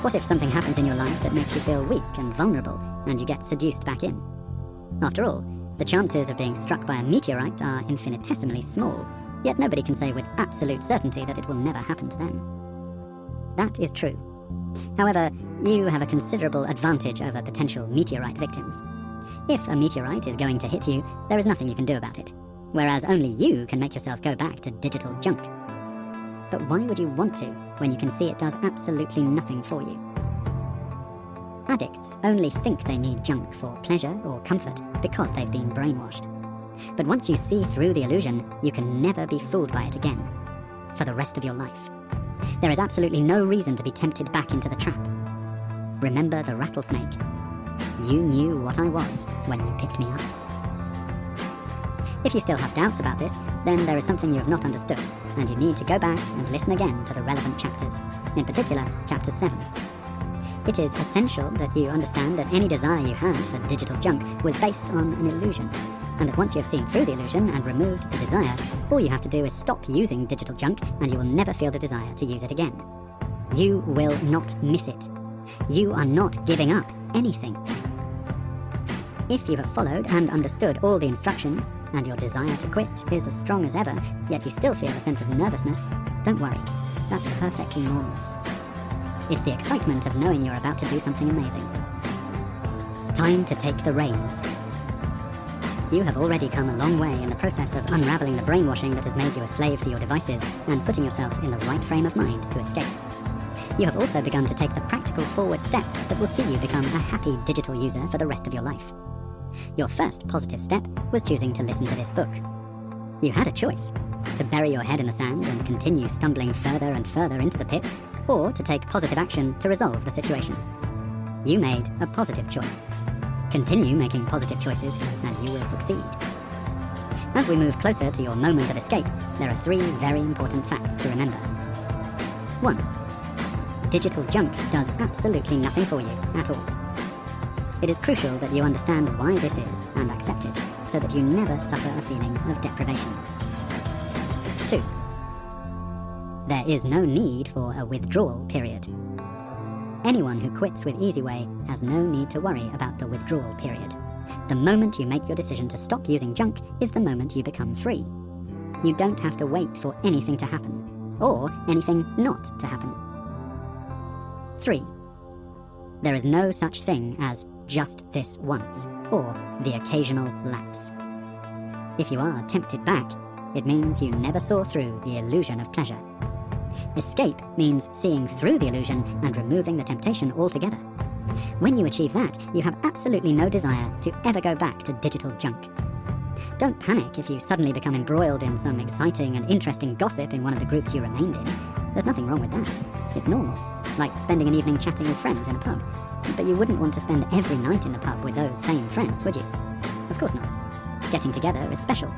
What if something happens in your life that makes you feel weak and vulnerable, and you get seduced back in? After all, the chances of being struck by a meteorite are infinitesimally small, yet nobody can say with absolute certainty that it will never happen to them. That is true. However, you have a considerable advantage over potential meteorite victims. If a meteorite is going to hit you, there is nothing you can do about it, whereas only you can make yourself go back to digital junk. But why would you want to when you can see it does absolutely nothing for you? Addicts only think they need junk for pleasure or comfort because they've been brainwashed. But once you see through the illusion, you can never be fooled by it again, for the rest of your life. There is absolutely no reason to be tempted back into the trap. Remember the rattlesnake. You knew what I was when you picked me up. If you still have doubts about this, then there is something you have not understood, and you need to go back and listen again to the relevant chapters, in particular, chapter 7. It is essential that you understand that any desire you had for digital junk was based on an illusion, and that once you have seen through the illusion and removed the desire, all you have to do is stop using digital junk and you will never feel the desire to use it again. You will not miss it. You are not giving up anything. If you have followed and understood all the instructions, and your desire to quit is as strong as ever, yet you still feel a sense of nervousness, don't worry. That's perfectly normal. It's the excitement of knowing you're about to do something amazing. time to take the reins. You have already come a long way in the process of unraveling the brainwashing that has made you a slave to your devices and putting yourself in the right frame of mind to escape. You have also begun to take the practical forward steps that will see you become a happy digital user for the rest of your life. Your first positive step was choosing to listen to this book. You had a choice: to bury your head in the sand and continue stumbling further and further into the pit, or to take positive action to resolve the situation. You made a positive choice. Continue making positive choices and you will succeed. As we move closer to your moment of escape, there are 3 very important facts to remember. 1. Digital junk does absolutely nothing for you at all. It is crucial that you understand why this is and accept it, so that you never suffer a feeling of deprivation. 2. There is no need for a withdrawal period. Anyone who quits with Easyway has no need to worry about the withdrawal period. The moment you make your decision to stop using junk is the moment you become free. You don't have to wait for anything to happen, or anything not to happen. 3. There is no such thing as just this once, or the occasional lapse. If you are tempted back, it means you never saw through the illusion of pleasure. Escape means seeing through the illusion and removing the temptation altogether. When you achieve that, you have absolutely no desire to ever go back to digital junk. Don't panic if you suddenly become embroiled in some exciting and interesting gossip in one of the groups you remained in. There's nothing wrong with that. It's normal, like spending an evening chatting with friends in a pub. But you wouldn't want to spend every night in the pub with those same friends, would you? Of course not. Getting together is special.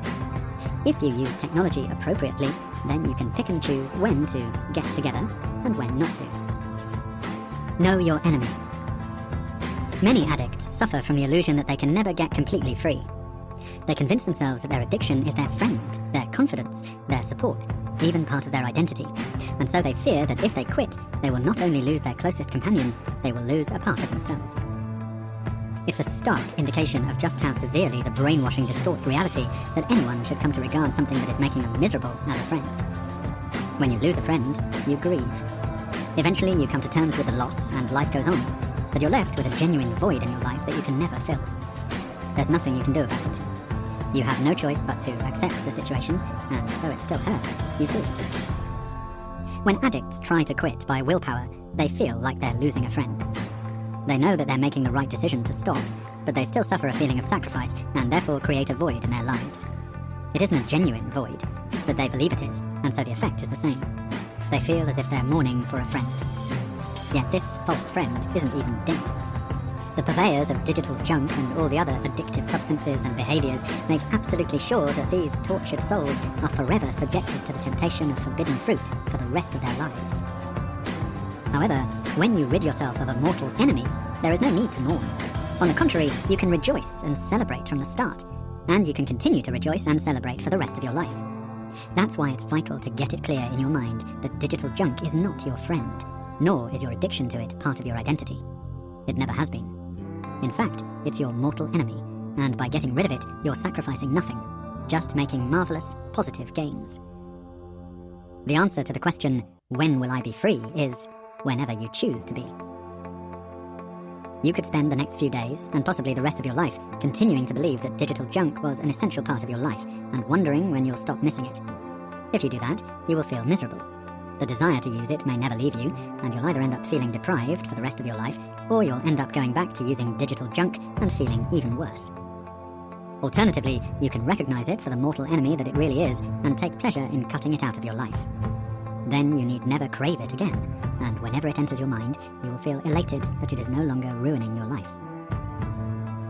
If you use technology appropriately, then you can pick and choose when to get together and when not to. Know your enemy. Many addicts suffer from the illusion that they can never get completely free. They convince themselves that their addiction is their friend, their confidence, their support, even part of their identity. And so they fear that if they quit, they will not only lose their closest companion, they will lose a part of themselves. It's a stark indication of just how severely the brainwashing distorts reality that anyone should come to regard something that is making them miserable as a friend. When you lose a friend, you grieve. Eventually you come to terms with the loss and life goes on, but you're left with a genuine void in your life that you can never fill. There's nothing you can do about it. You have no choice but to accept the situation, and though it still hurts, you do. When addicts try to quit by willpower, they feel like they're losing a friend. They know that they're making the right decision to stop, but they still suffer a feeling of sacrifice and therefore create a void in their lives. It isn't a genuine void, but they believe it is, and so the effect is the same. They feel as if they're mourning for a friend. Yet this false friend isn't even dead. The purveyors of digital junk and all the other addictive substances and behaviors make absolutely sure that these tortured souls are forever subjected to the temptation of forbidden fruit for the rest of their lives. However, when you rid yourself of a mortal enemy, there is no need to mourn. On the contrary, you can rejoice and celebrate from the start, and you can continue to rejoice and celebrate for the rest of your life. That's why it's vital to get it clear in your mind that digital junk is not your friend, nor is your addiction to it part of your identity. It never has been. In fact, it's your mortal enemy, and by getting rid of it, you're sacrificing nothing, just making marvelous, positive gains. The answer to the question, when will I be free, is whenever you choose to be. You could spend the next few days, and possibly the rest of your life, continuing to believe that digital junk was an essential part of your life, and wondering when you'll stop missing it. If you do that, you will feel miserable. The desire to use it may never leave you, and you'll either end up feeling deprived for the rest of your life, or you'll end up going back to using digital junk and feeling even worse. Alternatively, you can recognize it for the mortal enemy that it really is, and take pleasure in cutting it out of your life. Then you need never crave it again, and whenever it enters your mind, you will feel elated that it is no longer ruining your life.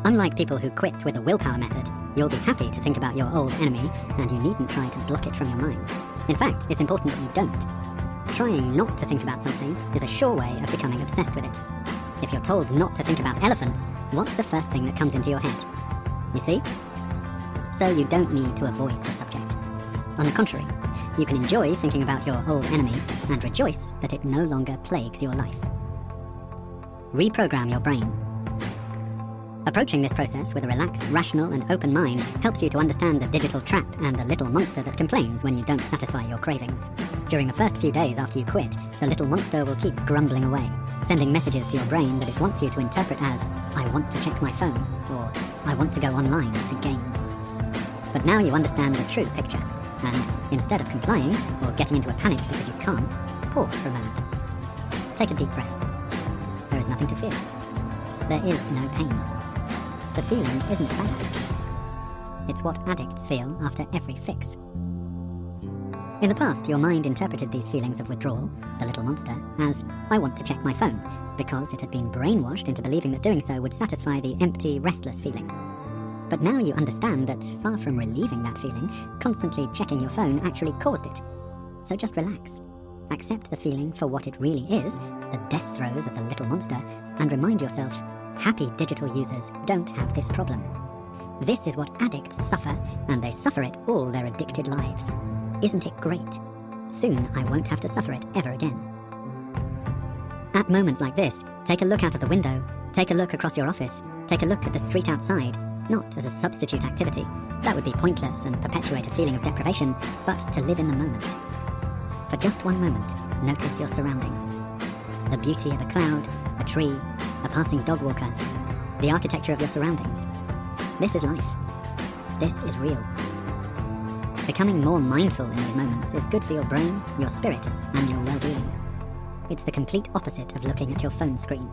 Unlike people who quit with the willpower method, you'll be happy to think about your old enemy, and you needn't try to block it from your mind. In fact, it's important that you don't. Trying not to think about something is a sure way of becoming obsessed with it. If you're told not to think about elephants, what's the first thing that comes into your head? You see? So you don't need to avoid the subject. On the contrary, you can enjoy thinking about your old enemy and rejoice that it no longer plagues your life. Reprogram your brain. Approaching this process with a relaxed, rational, and open mind helps you to understand the digital trap and the little monster that complains when you don't satisfy your cravings. During the first few days after you quit, the little monster will keep grumbling away, sending messages to your brain that it wants you to interpret as, I want to check my phone, or I want to go online to game. But now you understand the true picture, and instead of complying or getting into a panic because you can't, pause for a moment. Take a deep breath. There is nothing to fear. There is no pain. The feeling isn't bad. It's what addicts feel after every fix. In the past, your mind interpreted these feelings of withdrawal, the little monster, as, I want to check my phone, because it had been brainwashed into believing that doing so would satisfy the empty, restless feeling. But now you understand that, far from relieving that feeling, constantly checking your phone actually caused it. So just relax. Accept the feeling for what it really is, the death throes of the little monster, and remind yourself, happy digital users don't have this problem. This is what addicts suffer, and they suffer it all their addicted lives. Isn't it great? Soon I won't have to suffer it ever again. At moments like this, take a look out of the window, take a look across your office, take a look at the street outside, not as a substitute activity. That would be pointless and perpetuate a feeling of deprivation, but to live in the moment. For just one moment, notice your surroundings. The beauty of a cloud, a tree, a passing dog walker, the architecture of your surroundings. This is life. This is real. Becoming more mindful in these moments is good for your brain, your spirit, and your well-being. It's the complete opposite of looking at your phone screen.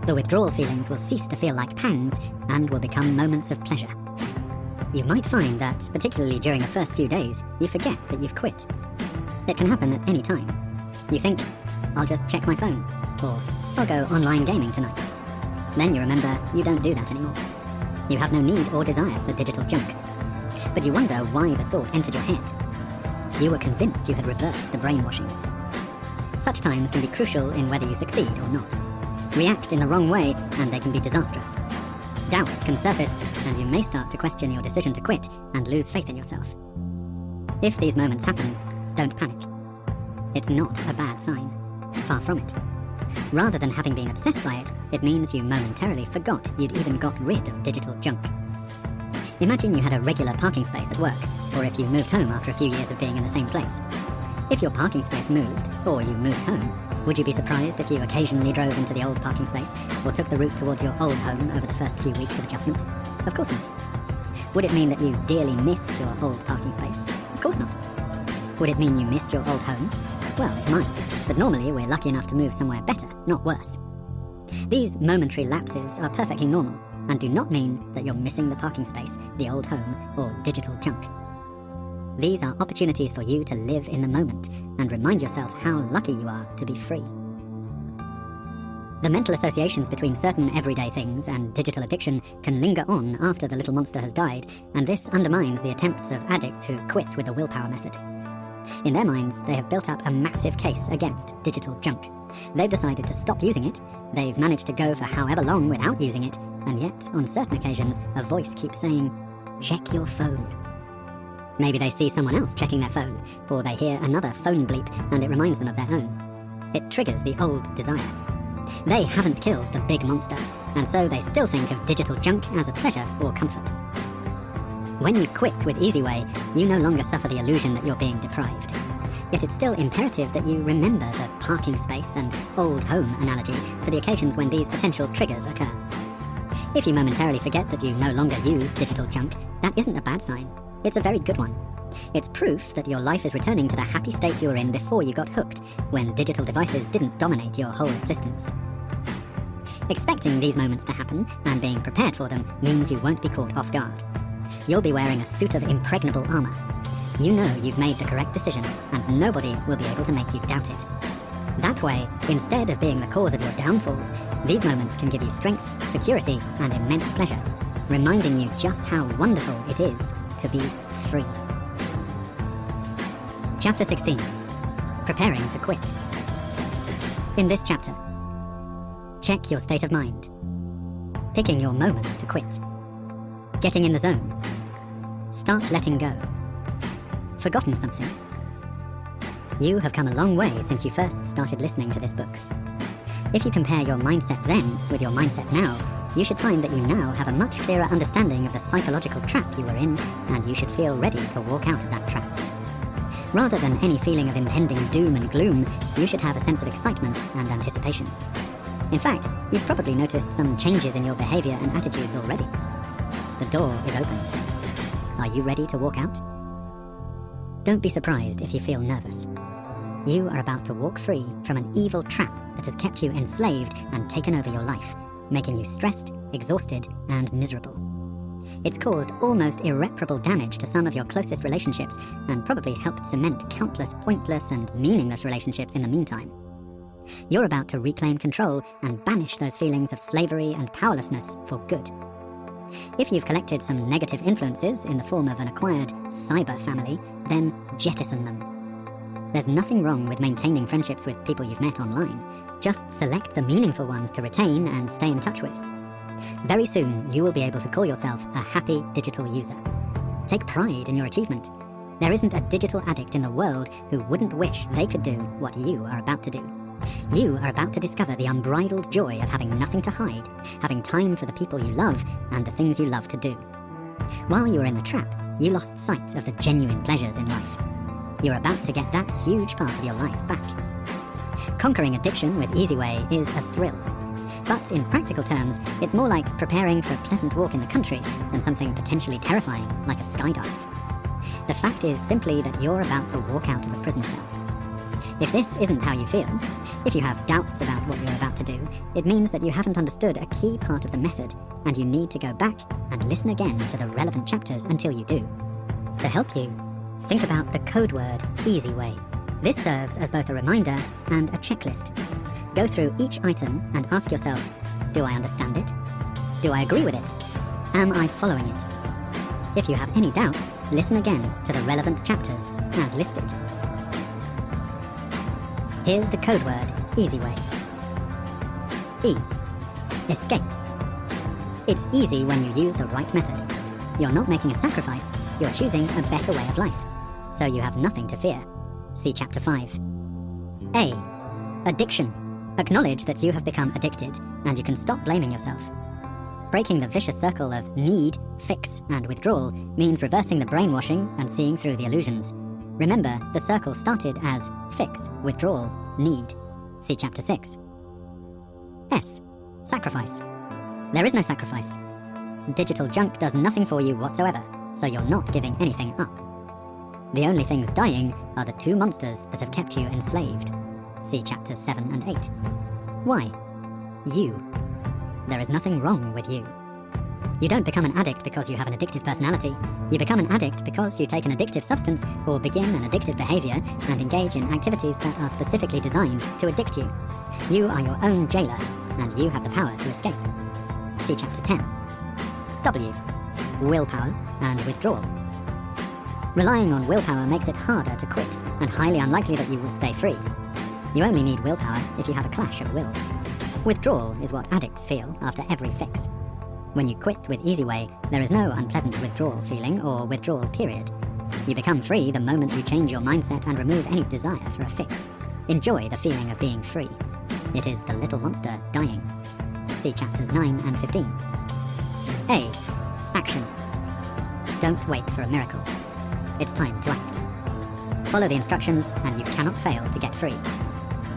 The withdrawal feelings will cease to feel like pangs and will become moments of pleasure. You might find that, particularly during the first few days, you forget that you've quit. It can happen at any time. You think, I'll just check my phone, or I'll go online gaming tonight. Then you remember you don't do that anymore. You have no need or desire for digital junk. But you wonder why the thought entered your head. You were convinced you had reversed the brainwashing. Such times can be crucial in whether you succeed or not. React in the wrong way, and they can be disastrous. Doubts can surface, and you may start to question your decision to quit and lose faith in yourself. If these moments happen, don't panic. It's not a bad sign. Far from it. Rather than having been obsessed by it, it means you momentarily forgot you'd even got rid of digital junk. Imagine you had a regular parking space at work, or if you moved home after a few years of being in the same place. If your parking space moved, or you moved home, would you be surprised if you occasionally drove into the old parking space, or took the route towards your old home over the first few weeks of adjustment? Of course not. Would it mean that you dearly missed your old parking space? Of course not. Would it mean you missed your old home? Well, it might, but normally we're lucky enough to move somewhere better, not worse. These momentary lapses are perfectly normal, and do not mean that you're missing the parking space, the old home, or digital junk. These are opportunities for you to live in the moment and remind yourself how lucky you are to be free. The mental associations between certain everyday things and digital addiction can linger on after the little monster has died, and this undermines the attempts of addicts who quit with the willpower method. In their minds, they have built up a massive case against digital junk. They've decided to stop using it, they've managed to go for however long without using it, and yet, on certain occasions, a voice keeps saying, check your phone. Maybe they see someone else checking their phone, or they hear another phone bleep and it reminds them of their own. It triggers the old desire. They haven't killed the big monster, and so they still think of digital junk as a pleasure or comfort. When you quit with Easyway, you no longer suffer the illusion that you're being deprived. Yet it's still imperative that you remember the parking space and old home analogy for the occasions when these potential triggers occur. If you momentarily forget that you no longer use digital junk, that isn't a bad sign. It's a very good one. It's proof that your life is returning to the happy state you were in before you got hooked, when digital devices didn't dominate your whole existence. Expecting these moments to happen and being prepared for them means you won't be caught off guard. You'll be wearing a suit of impregnable armor. You know you've made the correct decision, and nobody will be able to make you doubt it. That way, instead of being the cause of your downfall, these moments can give you strength, security, and immense pleasure, reminding you just how wonderful it is to be free. Chapter 16. Preparing to quit. In this chapter, check your state of mind. Picking your moment to quit. Getting in the zone. Start letting go. Forgotten something. You have come a long way since you first started listening to this book. If you compare your mindset then with your mindset now, you should find that you now have a much clearer understanding of the psychological trap you were in, and you should feel ready to walk out of that trap. Rather than any feeling of impending doom and gloom, you should have a sense of excitement and anticipation. In fact, you've probably noticed some changes in your behavior and attitudes already. The door is open. Are you ready to walk out? Don't be surprised if you feel nervous. You are about to walk free from an evil trap that has kept you enslaved and taken over your life, making you stressed, exhausted, and miserable. It's caused almost irreparable damage to some of your closest relationships and probably helped cement countless pointless and meaningless relationships in the meantime. You're about to reclaim control and banish those feelings of slavery and powerlessness for good. If you've collected some negative influences in the form of an acquired cyber family, then jettison them. There's nothing wrong with maintaining friendships with people you've met online. Just select the meaningful ones to retain and stay in touch with. Very soon, you will be able to call yourself a happy digital user. Take pride in your achievement. There isn't a digital addict in the world who wouldn't wish they could do what you are about to do. You are about to discover the unbridled joy of having nothing to hide, having time for the people you love and the things you love to do. While you were in the trap, you lost sight of the genuine pleasures in life. You're about to get that huge part of your life back. Conquering addiction with Easyway is a thrill. But in practical terms, it's more like preparing for a pleasant walk in the country than something potentially terrifying like a skydive. The fact is simply that you're about to walk out of a prison cell. If this isn't how you feel, if you have doubts about what you're about to do, it means that you haven't understood a key part of the method, and you need to go back and listen again to the relevant chapters until you do. To help you, think about the code word Easyway. This serves as both a reminder and a checklist. Go through each item and ask yourself, do I understand it? Do I agree with it? Am I following it? If you have any doubts, listen again to the relevant chapters as listed. Here's the code word, Easyway. E. Escape. It's easy when you use the right method. You're not making a sacrifice, you're choosing a better way of life. So you have nothing to fear. See Chapter 5. A. Addiction. Acknowledge that you have become addicted, and you can stop blaming yourself. Breaking the vicious circle of need, fix, and withdrawal means reversing the brainwashing and seeing through the illusions. Remember, the circle started as fix, withdrawal, need. See Chapter 6. S. Sacrifice. There is no sacrifice. Digital junk does nothing for you whatsoever, so you're not giving anything up. The only things dying are the two monsters that have kept you enslaved. See Chapters 7 and 8. Why? You. There is nothing wrong with you. You don't become an addict because you have an addictive personality. You become an addict because you take an addictive substance or begin an addictive behavior and engage in activities that are specifically designed to addict you. You are your own jailer, and you have the power to escape. See Chapter 10. W. Willpower and withdrawal. Relying on willpower makes it harder to quit and highly unlikely that you will stay free. You only need willpower if you have a clash of wills. Withdrawal is what addicts feel after every fix. When you quit with Easyway, there is no unpleasant withdrawal feeling or withdrawal period. You become free the moment you change your mindset and remove any desire for a fix. Enjoy the feeling of being free. It is the little monster dying. See Chapters 9 and 15. A. Action. Don't wait for a miracle. It's time to act. Follow the instructions and you cannot fail to get free.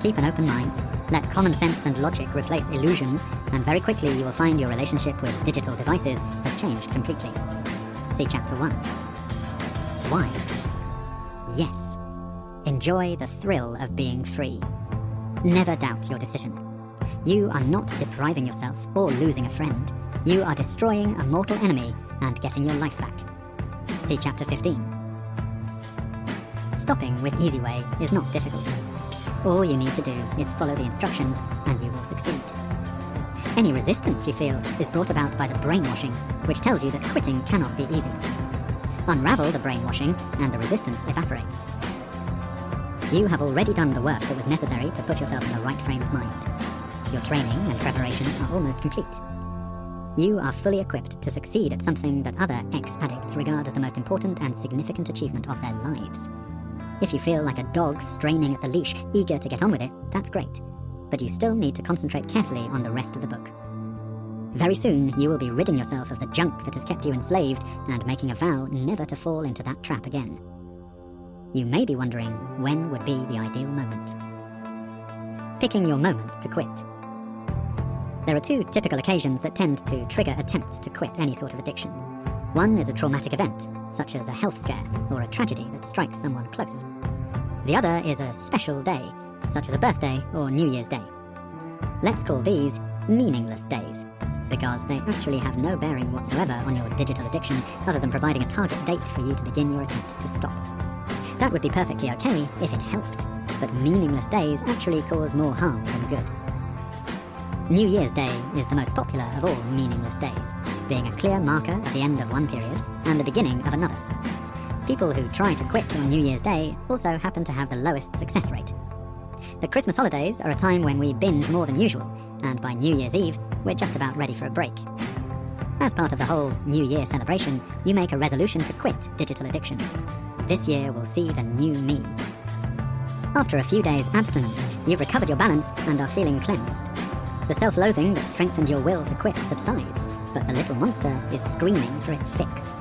Keep an open mind. Let common sense and logic replace illusion, and very quickly you will find your relationship with digital devices has changed completely. See Chapter 1. Why? Yes. Enjoy the thrill of being free. Never doubt your decision. You are not depriving yourself or losing a friend. You are destroying a mortal enemy and getting your life back. See Chapter 15. Stopping with Easyway is not difficult. All you need to do is follow the instructions and you will succeed. Any resistance you feel is brought about by the brainwashing, which tells you that quitting cannot be easy. Unravel the brainwashing and the resistance evaporates. You have already done the work that was necessary to put yourself in the right frame of mind. Your training and preparation are almost complete. You are fully equipped to succeed at something that other ex-addicts regard as the most important and significant achievement of their lives. If you feel like a dog straining at the leash, eager to get on with it, that's great. But you still need to concentrate carefully on the rest of the book. Very soon, you will be ridding yourself of the junk that has kept you enslaved and making a vow never to fall into that trap again. you may be wondering when would be the ideal moment. Picking your moment to quit. There are two typical occasions that tend to trigger attempts to quit any sort of addiction. One is a traumatic event, such as a health scare or a tragedy that strikes someone close. The other is a special day, such as a birthday or New Year's Day. Let's call these meaningless days, because they actually have no bearing whatsoever on your digital addiction other than providing a target date for you to begin your attempt to stop. That would be perfectly okay if it helped, but meaningless days actually cause more harm than good. New Year's Day is the most popular of all meaningless days, being a clear marker at the end of one period and the beginning of another. People who try to quit on New Year's Day also happen to have the lowest success rate. The Christmas holidays are a time when we binge more than usual, and by New Year's Eve, we're just about ready for a break. As part of the whole New Year celebration, you make a resolution to quit digital addiction. This year will see the new me. After a few days' abstinence, you've recovered your balance and are feeling cleansed. The self-loathing that strengthened your will to quit subsides, but the little monster is screaming for its fix.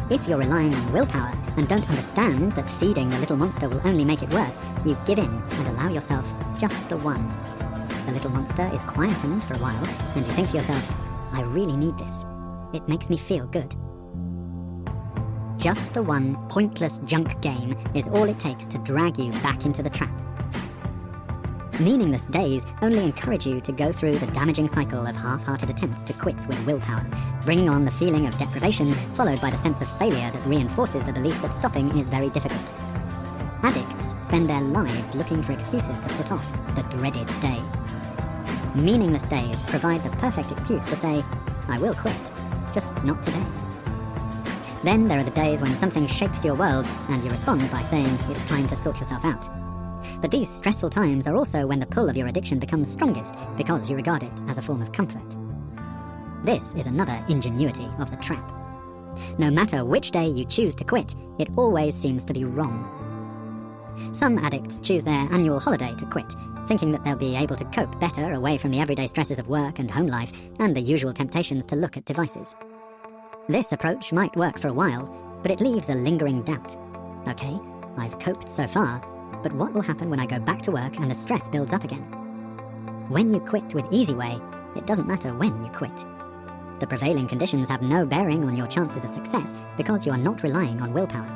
If you're relying on willpower and don't understand that feeding the little monster will only make it worse, you give in and allow yourself just the one. The little monster is quietened for a while, and you think to yourself, I really need this. It makes me feel good. Just the one pointless junk game is all it takes to drag you back into the trap. Meaningless days only encourage you to go through the damaging cycle of half-hearted attempts to quit with willpower, bringing on the feeling of deprivation, followed by the sense of failure that reinforces the belief that stopping is very difficult. Addicts spend their lives looking for excuses to put off the dreaded day. Meaningless days provide the perfect excuse to say, I will quit, just not today. Then there are the days when something shakes your world and you respond by saying it's time to sort yourself out. But these stressful times are also when the pull of your addiction becomes strongest because you regard it as a form of comfort. This is another ingenuity of the trap. No matter which day you choose to quit, it always seems to be wrong. Some addicts choose their annual holiday to quit, thinking that they'll be able to cope better away from the everyday stresses of work and home life and the usual temptations to look at devices. This approach might work for a while, but it leaves a lingering doubt. Okay, I've coped so far, but what will happen when I go back to work and the stress builds up again? When you quit with Easyway, it doesn't matter when you quit. The prevailing conditions have no bearing on your chances of success because you are not relying on willpower.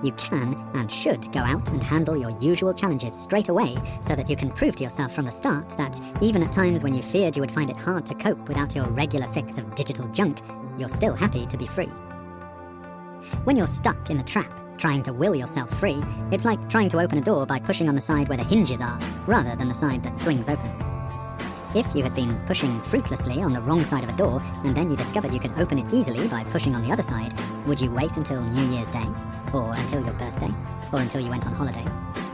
You can and should go out and handle your usual challenges straight away so that you can prove to yourself from the start that even at times when you feared you would find it hard to cope without your regular fix of digital junk, you're still happy to be free. When you're stuck in the trap, trying to will yourself free, it's like trying to open a door by pushing on the side where the hinges are, rather than the side that swings open. If you had been pushing fruitlessly on the wrong side of a door, and then you discovered you could open it easily by pushing on the other side, would you wait until New Year's Day? Or until your birthday? Or until you went on holiday?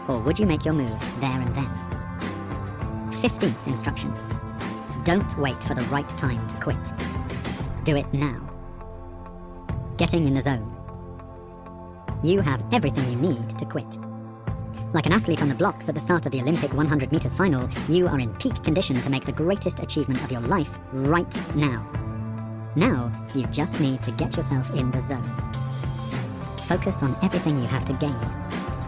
Or would you make your move there and then? 15th instruction. Don't wait for the right time to quit. Do it now. Getting in the zone. You have everything you need to quit. Like an athlete on the blocks at the start of the Olympic 100 meters final, you are in peak condition to make the greatest achievement of your life right now. Now, you just need to get yourself in the zone. Focus on everything you have to gain.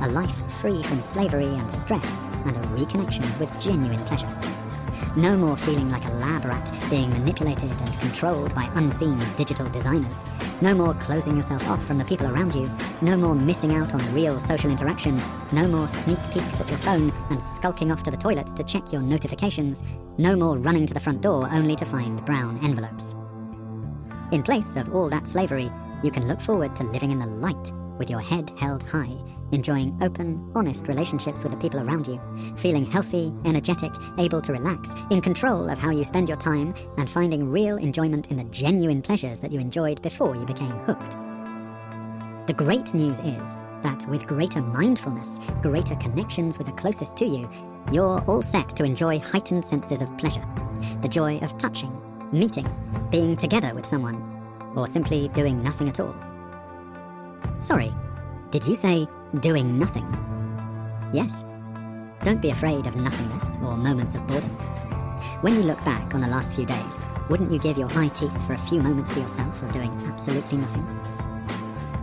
A life free from slavery and stress, and a reconnection with genuine pleasure. No more feeling like a lab rat being manipulated and controlled by unseen digital designers. No more closing yourself off from the people around you. No more missing out on real social interaction. No more sneak peeks at your phone and skulking off to the toilets to check your notifications. No more running to the front door only to find brown envelopes. In place of all that slavery, you can look forward to living in the light with your head held high, enjoying open, honest relationships with the people around you, feeling healthy, energetic, able to relax, in control of how you spend your time, and finding real enjoyment in the genuine pleasures that you enjoyed before you became hooked. The great news is that with greater mindfulness, greater connections with the closest to you, you're all set to enjoy heightened senses of pleasure. The joy of touching, meeting, being together with someone, or simply doing nothing at all. Sorry, did you say doing nothing? Yes. Don't be afraid of nothingness or moments of boredom. When you look back on the last few days, wouldn't you give your high teeth for a few moments to yourself of doing absolutely nothing?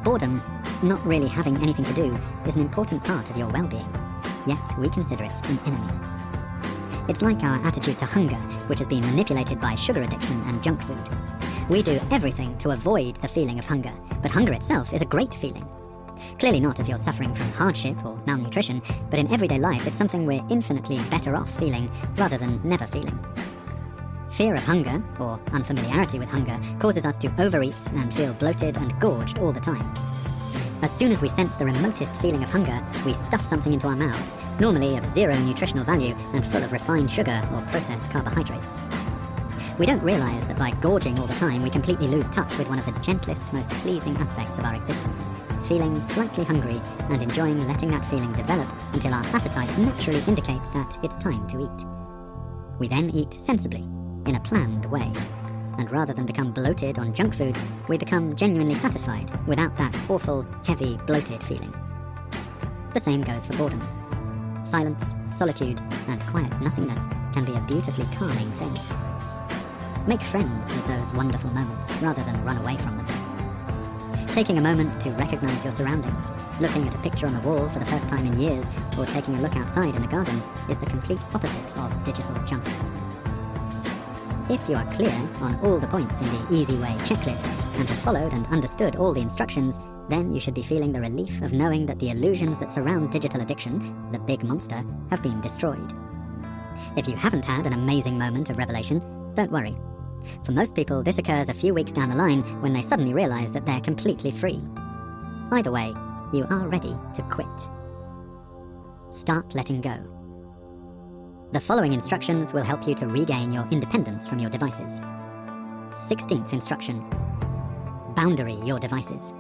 Boredom not really having anything to do is an important part of your well-being, yet we consider it an enemy. It's like our attitude to hunger, which has been manipulated by sugar addiction and junk food. We do everything to avoid the feeling of hunger, but hunger itself is a great feeling. Clearly not if you're suffering from hardship or malnutrition, but in everyday life it's something we're infinitely better off feeling rather than never feeling. Fear of hunger, or unfamiliarity with hunger, causes us to overeat and feel bloated and gorged all the time. As soon as we sense the remotest feeling of hunger, we stuff something into our mouths, normally of zero nutritional value and full of refined sugar or processed carbohydrates. We don't realize that by gorging all the time, we completely lose touch with one of the gentlest, most pleasing aspects of our existence, feeling slightly hungry and enjoying letting that feeling develop until our appetite naturally indicates that it's time to eat. We then eat sensibly, in a planned way, and rather than become bloated on junk food, we become genuinely satisfied without that awful, heavy, bloated feeling. The same goes for boredom. Silence, solitude, and quiet nothingness can be a beautifully calming thing. Make friends with those wonderful moments rather than run away from them. Taking a moment to recognize your surroundings, looking at a picture on the wall for the first time in years, or taking a look outside in the garden is the complete opposite of digital junk. If you are clear on all the points in the Easyway checklist and have followed and understood all the instructions, then you should be feeling the relief of knowing that the illusions that surround digital addiction, the big monster, have been destroyed. If you haven't had an amazing moment of revelation, don't worry. For most people, this occurs a few weeks down the line when they suddenly realize that they're completely free. Either way, you are ready to quit. Start letting go. The following instructions will help you to regain your independence from your devices. 16th instruction. Boundary your devices.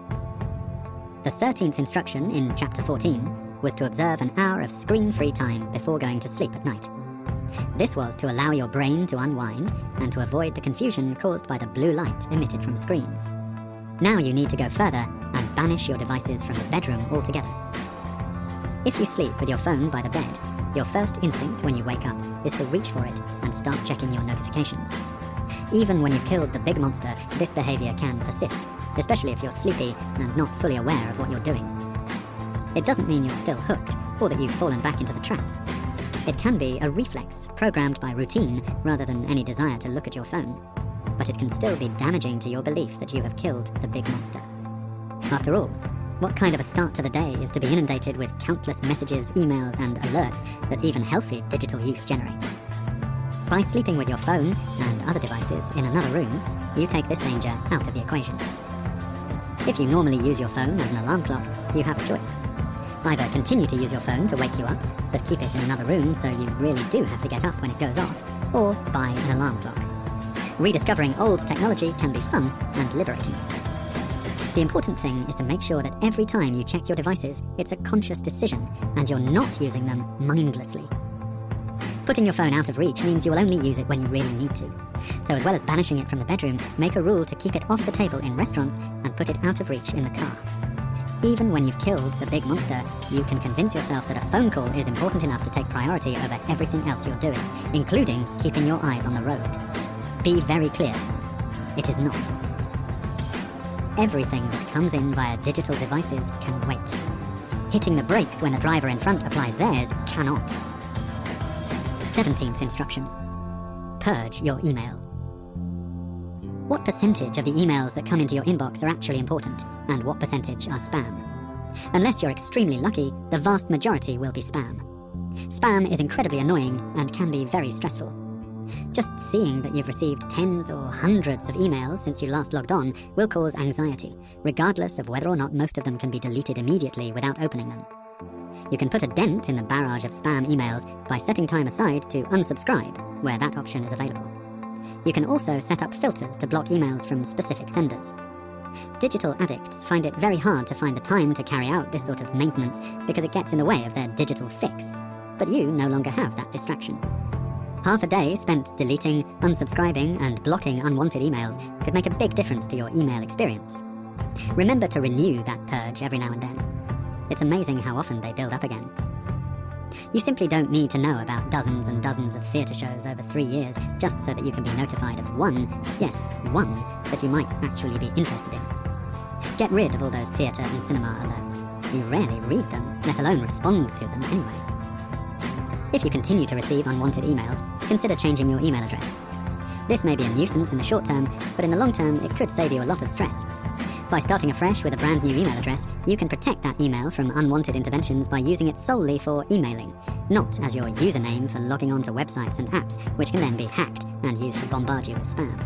The 13th instruction in Chapter 14 was to observe an hour of screen-free time before going to sleep at night. This was to allow your brain to unwind and to avoid the confusion caused by the blue light emitted from screens. Now you need to go further and banish your devices from the bedroom altogether. If you sleep with your phone by the bed, your first instinct when you wake up is to reach for it and start checking your notifications. Even when you've killed the big monster, this behavior can persist, especially if you're sleepy and not fully aware of what you're doing. It doesn't mean you're still hooked or that you've fallen back into the trap. It can be a reflex programmed by routine rather than any desire to look at your phone, but it can still be damaging to your belief that you have killed the big monster. After all, what kind of a start to the day is to be inundated with countless messages, emails, and alerts that even healthy digital use generates? By sleeping with your phone and other devices in another room, you take this danger out of the equation. If you normally use your phone as an alarm clock, you have a choice. Either continue to use your phone to wake you up, but keep it in another room so you really do have to get up when it goes off, or buy an alarm clock. Rediscovering old technology can be fun and liberating. The important thing is to make sure that every time you check your devices, it's a conscious decision, and you're not using them mindlessly. Putting your phone out of reach means you will only use it when you really need to. So as well as banishing it from the bedroom, make a rule to keep it off the table in restaurants and put it out of reach in the car. Even when you've killed the big monster, you can convince yourself that a phone call is important enough to take priority over everything else you're doing, including keeping your eyes on the road. Be very clear. It is not. Everything that comes in via digital devices can wait. Hitting the brakes when the driver in front applies theirs cannot. 17th instruction. Purge your email. What percentage of the emails that come into your inbox are actually important, and what percentage are spam? Unless you're extremely lucky, the vast majority will be spam. Spam is incredibly annoying and can be very stressful. Just seeing that you've received tens or hundreds of emails since you last logged on will cause anxiety, regardless of whether or not most of them can be deleted immediately without opening them. You can put a dent in the barrage of spam emails by setting time aside to unsubscribe, where that option is available. You can also set up filters to block emails from specific senders. Digital addicts find it very hard to find the time to carry out this sort of maintenance because it gets in the way of their digital fix. But you no longer have that distraction. Half a day spent deleting, unsubscribing, and blocking unwanted emails could make a big difference to your email experience. Remember to renew that purge every now and then. It's amazing how often they build up again. You simply don't need to know about dozens and dozens of theatre shows over 3 years just so that you can be notified of one, yes, one, that you might actually be interested in. Get rid of all those theatre and cinema alerts. You rarely read them, let alone respond to them anyway. If you continue to receive unwanted emails, consider changing your email address. This may be a nuisance in the short term, but in the long term it could save you a lot of stress. By starting afresh with a brand new email address, you can protect that email from unwanted interventions by using it solely for emailing, not as your username for logging on to websites and apps, which can then be hacked and used to bombard you with spam.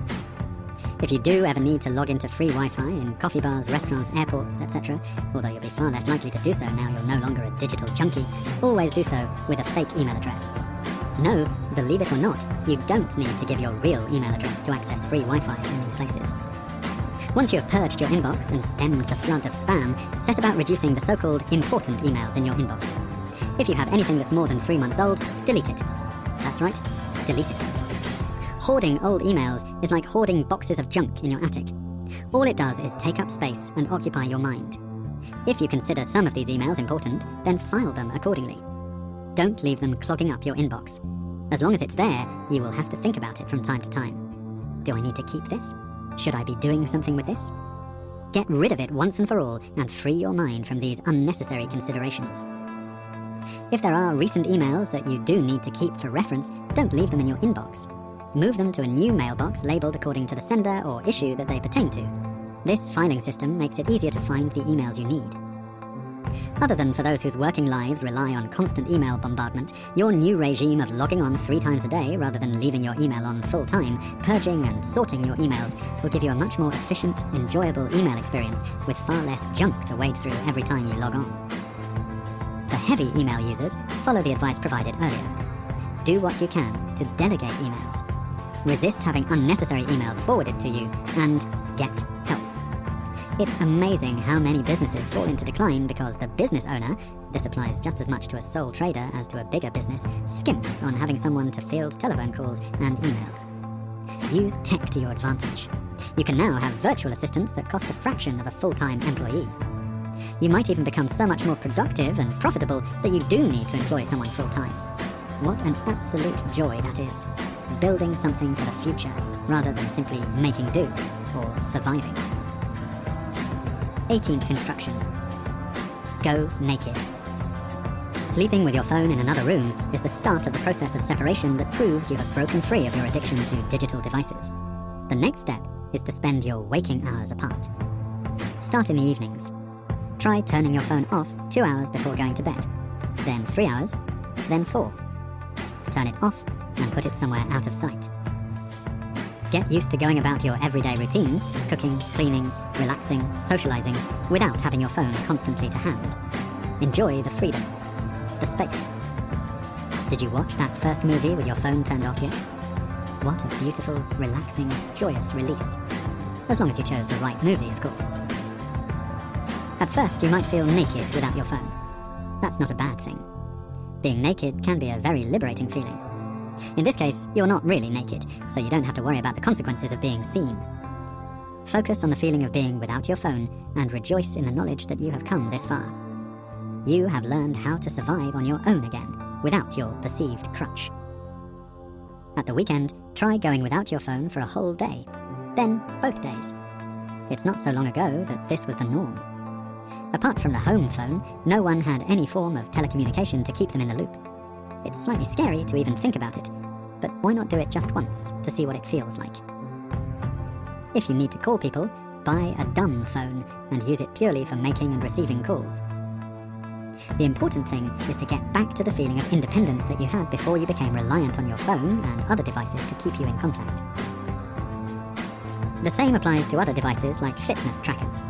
If you do ever need to log into free Wi-Fi in coffee bars, restaurants, airports, etc., although you'll be far less likely to do so now you're no longer a digital junkie, always do so with a fake email address. No, believe it or not, you don't need to give your real email address to access free Wi-Fi in these places. Once you have purged your inbox and stemmed the flood of spam, set about reducing the so-called important emails in your inbox. If you have anything that's more than 3 months old, delete it. That's right, delete it. Hoarding old emails is like hoarding boxes of junk in your attic. All it does is take up space and occupy your mind. If you consider some of these emails important, then file them accordingly. Don't leave them clogging up your inbox. As long as it's there, you will have to think about it from time to time. Do I need to keep this? Should I be doing something with this? Get rid of it once and for all and free your mind from these unnecessary considerations. If there are recent emails that you do need to keep for reference, don't leave them in your inbox. Move them to a new mailbox labeled according to the sender or issue that they pertain to. This filing system makes it easier to find the emails you need. Other than for those whose working lives rely on constant email bombardment, your new regime of logging on 3 times a day rather than leaving your email on full time, purging and sorting your emails, will give you a much more efficient, enjoyable email experience with far less junk to wade through every time you log on. For heavy email users, follow the advice provided earlier. Do what you can to delegate emails. Resist having unnecessary emails forwarded to you, and get help. It's amazing how many businesses fall into decline because the business owner, this applies just as much to a sole trader as to a bigger business, skimps on having someone to field telephone calls and emails. Use tech to your advantage. You can now have virtual assistants that cost a fraction of a full-time employee. You might even become so much more productive and profitable that you do need to employ someone full-time. What an absolute joy that is. Building something for the future rather than simply making do or surviving. 18th instruction. Go naked. Sleeping with your phone in another room is the start of the process of separation that proves you have broken free of your addiction to digital devices. The next step is to spend your waking hours apart. Start in the evenings. Try turning your phone off 2 hours before going to bed, then 3 hours, then 4. Turn it off and put it somewhere out of sight. Get used to going about your everyday routines, cooking, cleaning, relaxing, socializing, without having your phone constantly to hand. Enjoy the freedom, the space. Did you watch that first movie with your phone turned off yet? What a beautiful, relaxing, joyous release. As long as you chose the right movie, of course. At first, you might feel naked without your phone. That's not a bad thing. Being naked can be a very liberating feeling. In this case, you're not really naked, so you don't have to worry about the consequences of being seen. Focus on the feeling of being without your phone and rejoice in the knowledge that you have come this far. You have learned how to survive on your own again, without your perceived crutch. At the weekend, try going without your phone for a whole day, then both days. It's not so long ago that this was the norm. Apart from the home phone, no one had any form of telecommunication to keep them in the loop. It's slightly scary to even think about it, but why not do it just once to see what it feels like? If you need to call people, buy a dumb phone and use it purely for making and receiving calls. The important thing is to get back to the feeling of independence that you had before you became reliant on your phone and other devices to keep you in contact. The same applies to other devices like fitness trackers.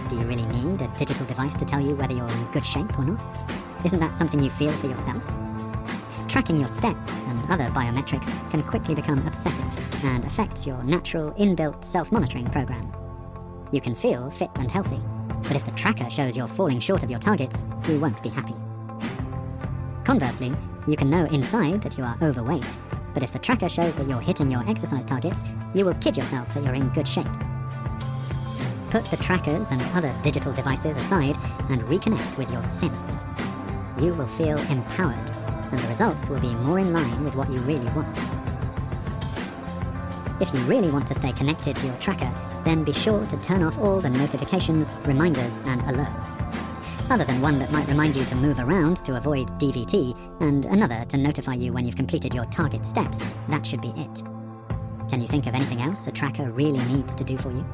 Do you really need a digital device to tell you whether you're in good shape or not? Isn't that something you feel for yourself? Tracking your steps and other biometrics can quickly become obsessive and affect your natural inbuilt self-monitoring program. You can feel fit and healthy, but if the tracker shows you're falling short of your targets, you won't be happy. Conversely, you can know inside that you are overweight, but if the tracker shows that you're hitting your exercise targets, you will kid yourself that you're in good shape. Put the trackers and other digital devices aside and reconnect with your sense. You will feel empowered, and the results will be more in line with what you really want. If you really want to stay connected to your tracker, then be sure to turn off all the notifications, reminders, and alerts. Other than one that might remind you to move around to avoid DVT, and another to notify you when you've completed your target steps, that should be it. Can you think of anything else a tracker really needs to do for you?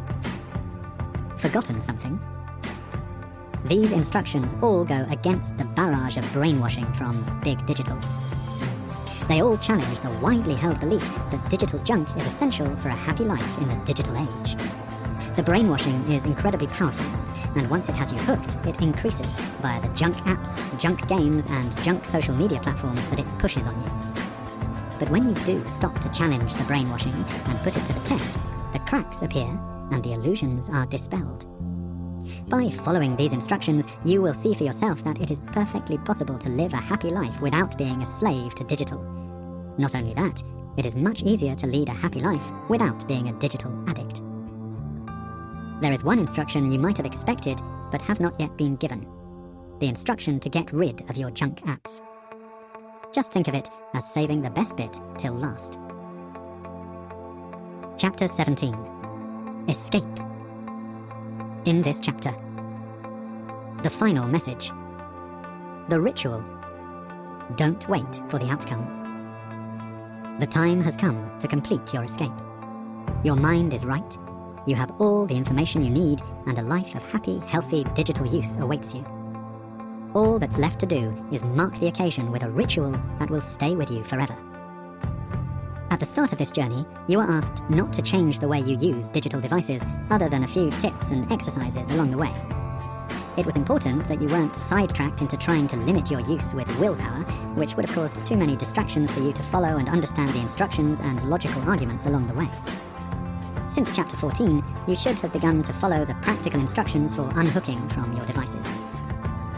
Forgotten something? These instructions all go against the barrage of brainwashing from big digital. They all challenge the widely held belief that digital junk is essential for a happy life in the digital age. The brainwashing is incredibly powerful, and once it has you hooked, it increases via the junk apps, junk games, and junk social media platforms that it pushes on you. But when you do stop to challenge the brainwashing and put it to the test, the cracks appear and the illusions are dispelled. By following these instructions, you will see for yourself that it is perfectly possible to live a happy life without being a slave to digital. Not only that, it is much easier to lead a happy life without being a digital addict. There is one instruction you might have expected but have not yet been given: the instruction to get rid of your junk apps. Just think of it as saving the best bit till last. Chapter 17. Escape. In this chapter, the final message. The ritual. Don't wait for the outcome. The time has come to complete your escape. Your mind is right. You have all the information you need, and a life of happy, healthy digital use awaits you. All that's left to do is mark the occasion with a ritual that will stay with you forever. At the start of this journey, you are asked not to change the way you use digital devices other than a few tips and exercises along the way. It was important that you weren't sidetracked into trying to limit your use with willpower, which would have caused too many distractions for you to follow and understand the instructions and logical arguments along the way. Since Chapter 14, you should have begun to follow the practical instructions for unhooking from your devices.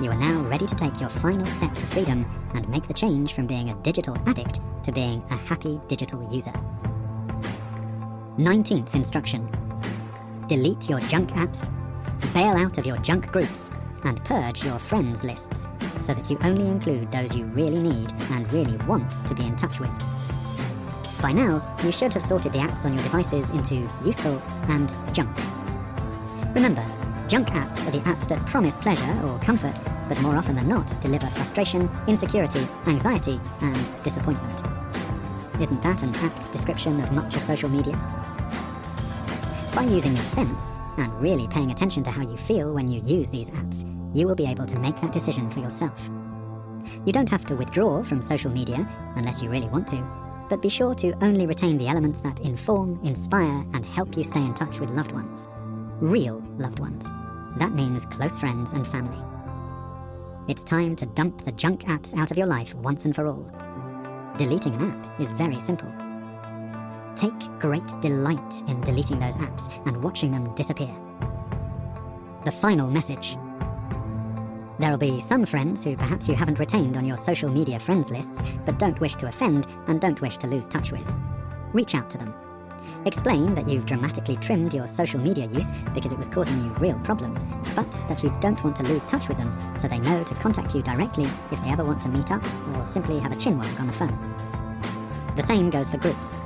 You are now ready to take your final step to freedom and make the change from being a digital addict to being a happy digital user. 19th instruction. Delete your junk apps, bail out of your junk groups, and purge your friends lists so that you only include those you really need and really want to be in touch with. By now, you should have sorted the apps on your devices into useful and junk. Remember, junk apps are the apps that promise pleasure or comfort, but more often than not deliver frustration, insecurity, anxiety, and disappointment. Isn't that an apt description of much of social media? By using your sense, and really paying attention to how you feel when you use these apps, you will be able to make that decision for yourself. You don't have to withdraw from social media unless you really want to, but be sure to only retain the elements that inform, inspire, and help you stay in touch with loved ones. Real loved ones. That means close friends and family. It's time to dump the junk apps out of your life once and for all. Deleting an app is very simple. Take great delight in deleting those apps and watching them disappear. The final message. There'll be some friends who perhaps you haven't retained on your social media friends lists, but don't wish to offend and don't wish to lose touch with. Reach out to them. Explain that you've dramatically trimmed your social media use because it was causing you real problems, but that you don't want to lose touch with them so they know to contact you directly if they ever want to meet up or simply have a chinwag on the phone. The same goes for groups.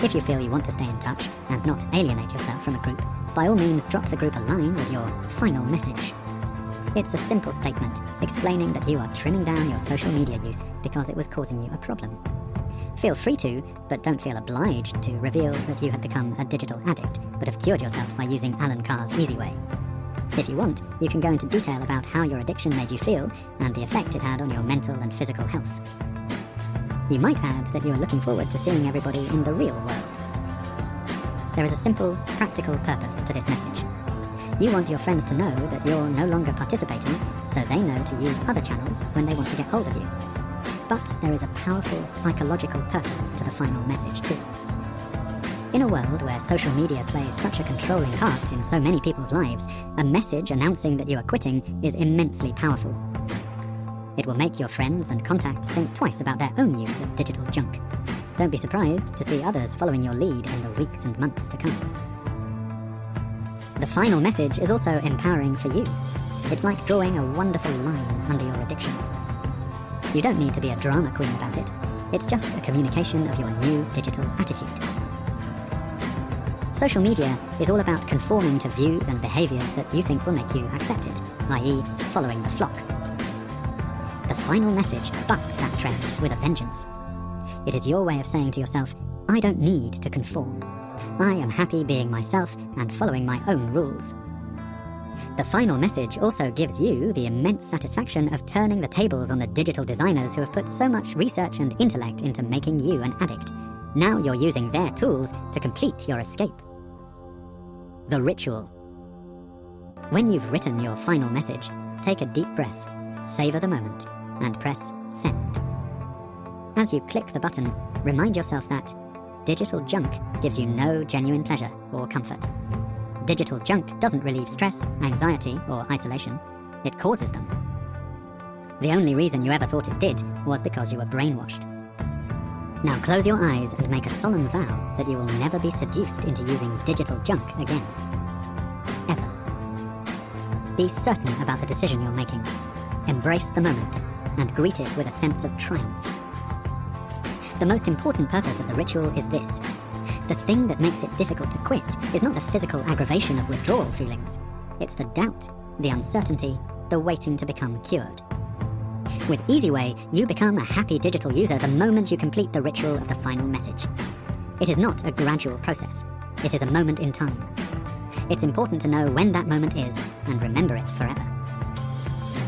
If you feel you want to stay in touch and not alienate yourself from a group, by all means drop the group a line with your final message. It's a simple statement explaining that you are trimming down your social media use because it was causing you a problem. Feel free to, but don't feel obliged to reveal that you have become a digital addict, but have cured yourself by using Alan Carr's Easyway. If you want, you can go into detail about how your addiction made you feel and the effect it had on your mental and physical health. You might add that you are looking forward to seeing everybody in the real world. There is a simple, practical purpose to this message. You want your friends to know that you're no longer participating, so they know to use other channels when they want to get hold of you. But there is a powerful psychological purpose to the final message too. In a world where social media plays such a controlling part in so many people's lives, a message announcing that you are quitting is immensely powerful. It will make your friends and contacts think twice about their own use of digital junk. Don't be surprised to see others following your lead in the weeks and months to come. The final message is also empowering for you. It's like drawing a wonderful line under your addiction. You don't need to be a drama queen about it. It's just a communication of your new digital attitude. Social media is all about conforming to views and behaviors that you think will make you accepted, i.e. following the flock. The final message bucks that trend with a vengeance. It is your way of saying to yourself, I don't need to conform. I am happy being myself and following my own rules. The final message also gives you the immense satisfaction of turning the tables on the digital designers who have put so much research and intellect into making you an addict. Now you're using their tools to complete your escape. The ritual. When you've written your final message, take a deep breath, savor the moment, and press send. As you click the button, remind yourself that digital junk gives you no genuine pleasure or comfort. Digital junk doesn't relieve stress, anxiety, or isolation. It causes them. The only reason you ever thought it did was because you were brainwashed. Now close your eyes and make a solemn vow that you will never be seduced into using digital junk again. Ever. Be certain about the decision you're making. Embrace the moment and greet it with a sense of triumph. The most important purpose of the ritual is this. The thing that makes it difficult to quit is not the physical aggravation of withdrawal feelings. It's the doubt, the uncertainty, the waiting to become cured. With Easyway, you become a happy digital user the moment you complete the ritual of the final message. It is not a gradual process. It is a moment in time. It's important to know when that moment is and remember it forever.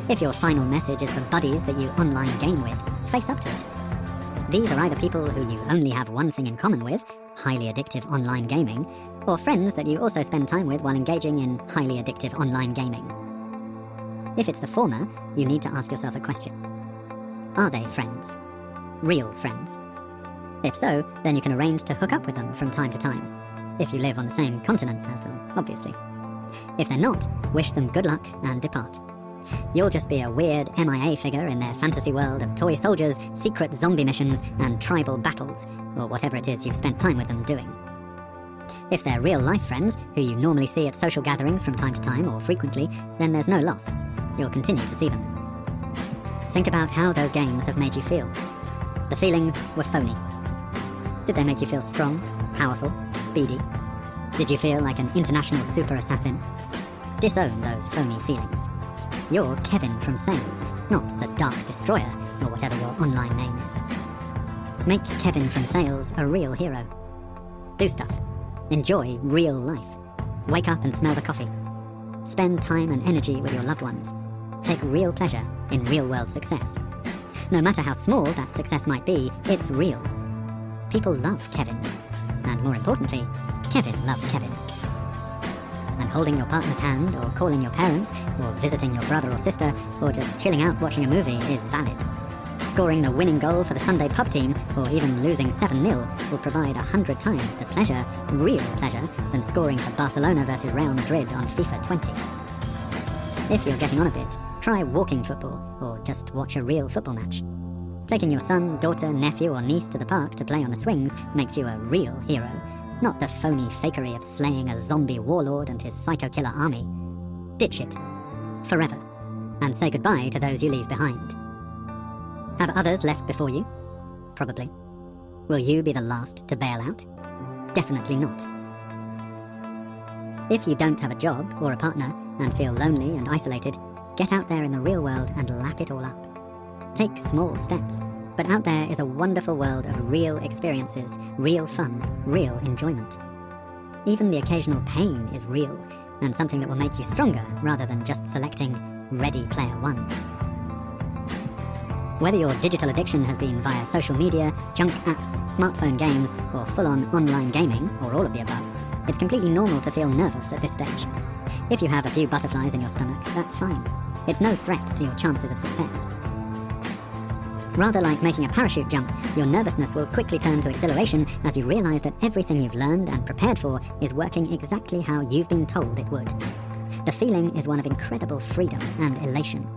If your final message is for buddies that you online game with, face up to it. These are either people who you only have one thing in common with, highly addictive online gaming, or friends that you also spend time with while engaging in highly addictive online gaming. If it's the former, you need to ask yourself a question. Are they friends? Real friends? If so, then you can arrange to hook up with them from time to time. If you live on the same continent as them, obviously. If they're not, wish them good luck and depart. You'll just be a weird MIA figure in their fantasy world of toy soldiers, secret zombie missions, and tribal battles, or whatever it is you've spent time with them doing. If they're real-life friends, who you normally see at social gatherings from time to time or frequently, then there's no loss. You'll continue to see them. Think about how those games have made you feel. The feelings were phony. Did they make you feel strong, powerful, speedy? Did you feel like an international super assassin? Disown those phony feelings. You're Kevin from Sales, not the Dark Destroyer, or whatever your online name is. Make Kevin from Sales a real hero. Do stuff. Enjoy real life. Wake up and smell the coffee. Spend time and energy with your loved ones. Take real pleasure in real-world success. No matter how small that success might be, it's real. People love Kevin. And more importantly, Kevin loves Kevin. And holding your partner's hand, or calling your parents, or visiting your brother or sister, or just chilling out watching a movie is valid. Scoring the winning goal for the Sunday pub team, or even losing 7-0, will provide 100 times the pleasure, real pleasure, than scoring for Barcelona versus Real Madrid on FIFA 20. If you're getting on a bit, try walking football, or just watch a real football match. Taking your son, daughter, nephew, or niece to the park to play on the swings makes you a real hero, not the phony fakery of slaying a zombie warlord and his psycho-killer army. Ditch it. Forever. And say goodbye to those you leave behind. Have others left before you? Probably. Will you be the last to bail out? Definitely not. If you don't have a job or a partner and feel lonely and isolated, get out there in the real world and lap it all up. Take small steps. But out there is a wonderful world of real experiences, real fun, real enjoyment. Even the occasional pain is real, and something that will make you stronger rather than just selecting Ready Player One. Whether your digital addiction has been via social media, junk apps, smartphone games, or full-on online gaming, or all of the above, it's completely normal to feel nervous at this stage. If you have a few butterflies in your stomach, that's fine. It's no threat to your chances of success. Rather like making a parachute jump, your nervousness will quickly turn to exhilaration as you realize that everything you've learned and prepared for is working exactly how you've been told it would. The feeling is one of incredible freedom and elation.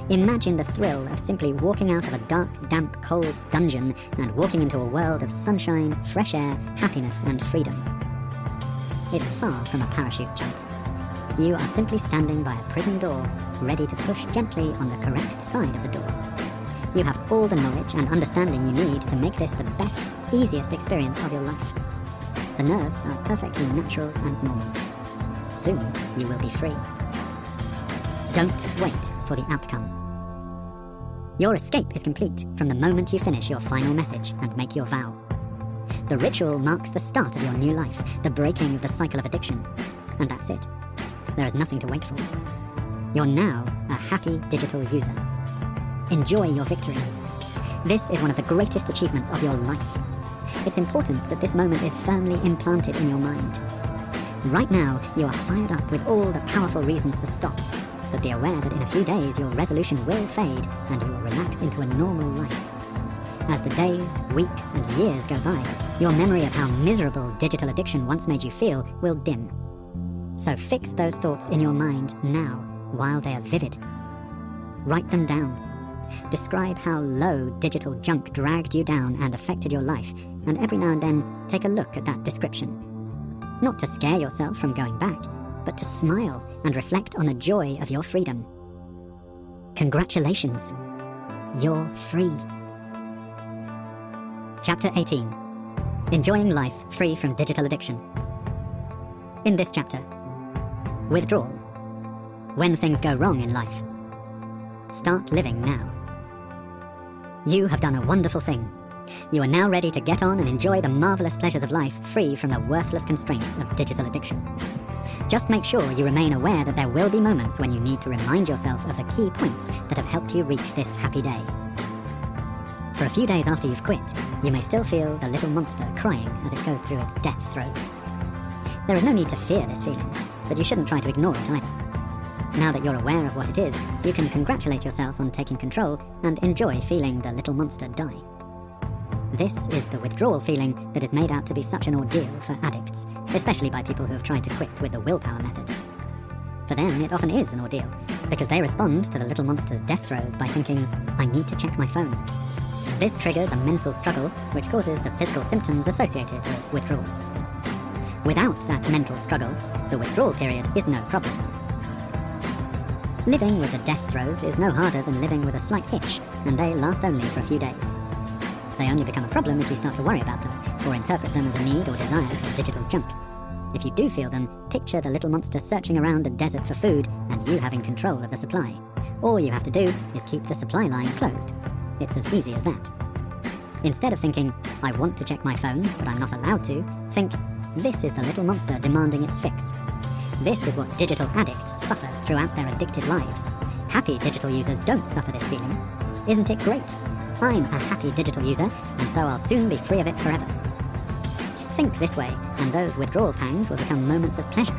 Imagine the thrill of simply walking out of a dark, damp, cold dungeon and walking into a world of sunshine, fresh air, happiness, and freedom. It's far from a parachute jump. You are simply standing by a prison door, ready to push gently on the correct side of the door. You have all the knowledge and understanding you need to make this the best, easiest experience of your life. The nerves are perfectly natural and normal. Soon you will be free. Don't wait for the outcome. Your escape is complete from the moment you finish your final message and make your vow. The ritual marks the start of your new life, the breaking of the cycle of addiction. And that's it. There is nothing to wait for. You're now a happy digital user. Enjoy your victory. This is one of the greatest achievements of your life. It's important that this moment is firmly implanted in your mind. Right now, you are fired up with all the powerful reasons to stop, but be aware that in a few days your resolution will fade and you will relax into a normal life. As the days, weeks, and years go by, your memory of how miserable digital addiction once made you feel will dim. So fix those thoughts in your mind now, while they are vivid. Write them down. Describe how low digital junk dragged you down and affected your life, and every now and then take a look at that description. Not to scare yourself from going back, but to smile and reflect on the joy of your freedom. Congratulations! You're free. Chapter 18. Enjoying life free from digital addiction. In this chapter, withdrawal. When things go wrong in life. Start living now. You have done a wonderful thing. You are now ready to get on and enjoy the marvelous pleasures of life free from the worthless constraints of digital addiction. Just make sure you remain aware that there will be moments when you need to remind yourself of the key points that have helped you reach this happy day. For a few days after you've quit, you may still feel the little monster crying as it goes through its death throes. There is no need to fear this feeling, but you shouldn't try to ignore it either. Now that you're aware of what it is, you can congratulate yourself on taking control and enjoy feeling the little monster die. This is the withdrawal feeling that is made out to be such an ordeal for addicts, especially by people who have tried to quit with the willpower method. For them, it often is an ordeal, because they respond to the little monster's death throes by thinking, I need to check my phone. This triggers a mental struggle, which causes the physical symptoms associated with withdrawal. Without that mental struggle, the withdrawal period is no problem. Living with the death throes is no harder than living with a slight itch, and they last only for a few days. They only become a problem if you start to worry about them, or interpret them as a need or desire for digital junk. If you do feel them, picture the little monster searching around the desert for food, and you having control of the supply. All you have to do is keep the supply line closed. It's as easy as that. Instead of thinking, I want to check my phone, but I'm not allowed to, think, this is the little monster demanding its fix. This is what digital addicts suffer throughout their addicted lives. Happy digital users don't suffer this feeling. Isn't it great? I'm a happy digital user, and so I'll soon be free of it forever. Think this way, and those withdrawal pangs will become moments of pleasure.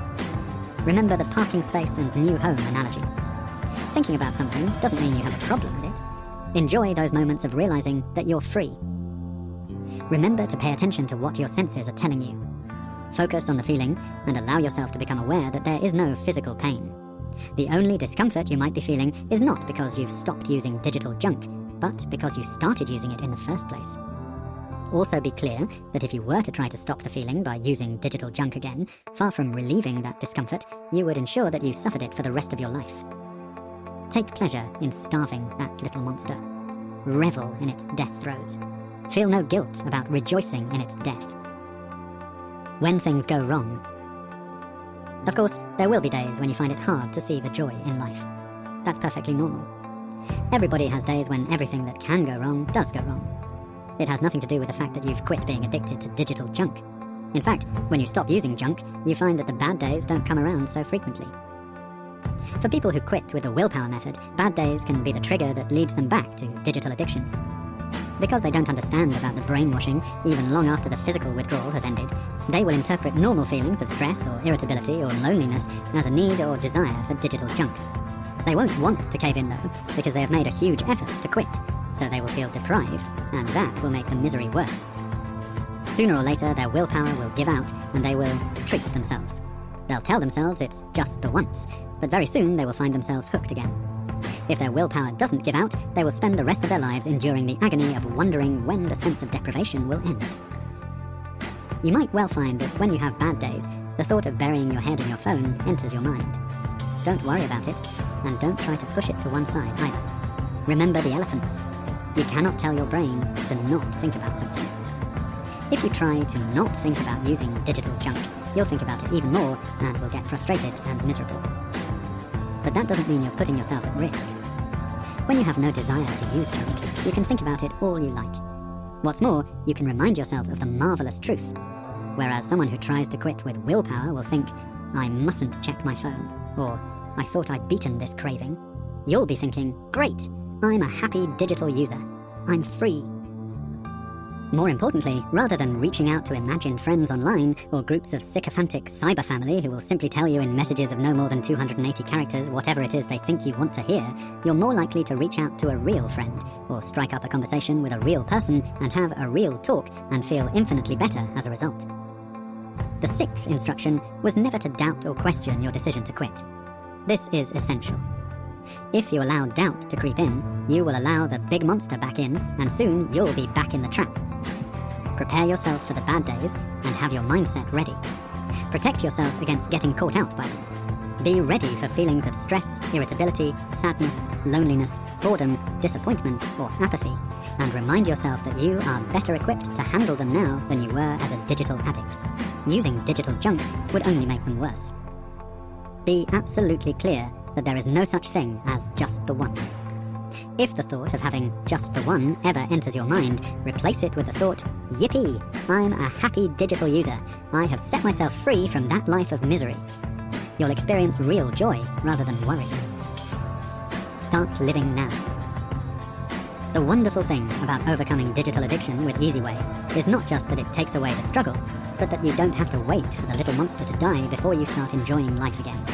Remember the parking space and new home analogy. Thinking about something doesn't mean you have a problem with it. Enjoy those moments of realizing that you're free. Remember to pay attention to what your senses are telling you. Focus on the feeling and allow yourself to become aware that there is no physical pain. The only discomfort you might be feeling is not because you've stopped using digital junk, but because you started using it in the first place. Also be clear that if you were to try to stop the feeling by using digital junk again, far from relieving that discomfort, you would ensure that you suffered it for the rest of your life. Take pleasure in starving that little monster. Revel in its death throes. Feel no guilt about rejoicing in its death. When things go wrong. Of course, there will be days when you find it hard to see the joy in life. That's perfectly normal. Everybody has days when everything that can go wrong does go wrong. It has nothing to do with the fact that you've quit being addicted to digital junk. In fact, when you stop using junk, you find that the bad days don't come around so frequently. For people who quit with the willpower method, bad days can be the trigger that leads them back to digital addiction. Because they don't understand about the brainwashing, even long after the physical withdrawal has ended, they will interpret normal feelings of stress or irritability or loneliness as a need or desire for digital junk. They won't want to cave in though, because they have made a huge effort to quit, so they will feel deprived, and that will make the misery worse. Sooner or later, their willpower will give out, and they will treat themselves. They'll tell themselves it's just the once, but very soon they will find themselves hooked again. If their willpower doesn't give out, they will spend the rest of their lives enduring the agony of wondering when the sense of deprivation will end. You might well find that when you have bad days, the thought of burying your head in your phone enters your mind. Don't worry about it, and don't try to push it to one side either. Remember the elephants. You cannot tell your brain to not think about something. If you try to not think about using digital junk, you'll think about it even more and will get frustrated and miserable. But that doesn't mean you're putting yourself at risk. When you have no desire to use junk, you can think about it all you like. What's more, you can remind yourself of the marvelous truth. Whereas someone who tries to quit with willpower will think, I mustn't check my phone, or I thought I'd beaten this craving. You'll be thinking, great, I'm a happy digital user. I'm free. More importantly, rather than reaching out to imagined friends online or groups of sycophantic cyber family who will simply tell you in messages of no more than 280 characters whatever it is they think you want to hear, you're more likely to reach out to a real friend or strike up a conversation with a real person and have a real talk and feel infinitely better as a result. The sixth instruction was never to doubt or question your decision to quit. This is essential. If you allow doubt to creep in, you will allow the big monster back in, and soon you'll be back in the trap. Prepare yourself for the bad days and have your mindset ready. Protect yourself against getting caught out by them. Be ready for feelings of stress, irritability, sadness, loneliness, boredom, disappointment, or apathy, and remind yourself that you are better equipped to handle them now than you were as a digital addict. Using digital junk would only make them worse. Be absolutely clear that there is no such thing as just the once. If the thought of having just the one ever enters your mind, replace it with the thought, yippee, I'm a happy digital user. I have set myself free from that life of misery. You'll experience real joy rather than worry. Start living now. The wonderful thing about overcoming digital addiction with Easyway is not just that it takes away the struggle, but that you don't have to wait for the little monster to die before you start enjoying life again.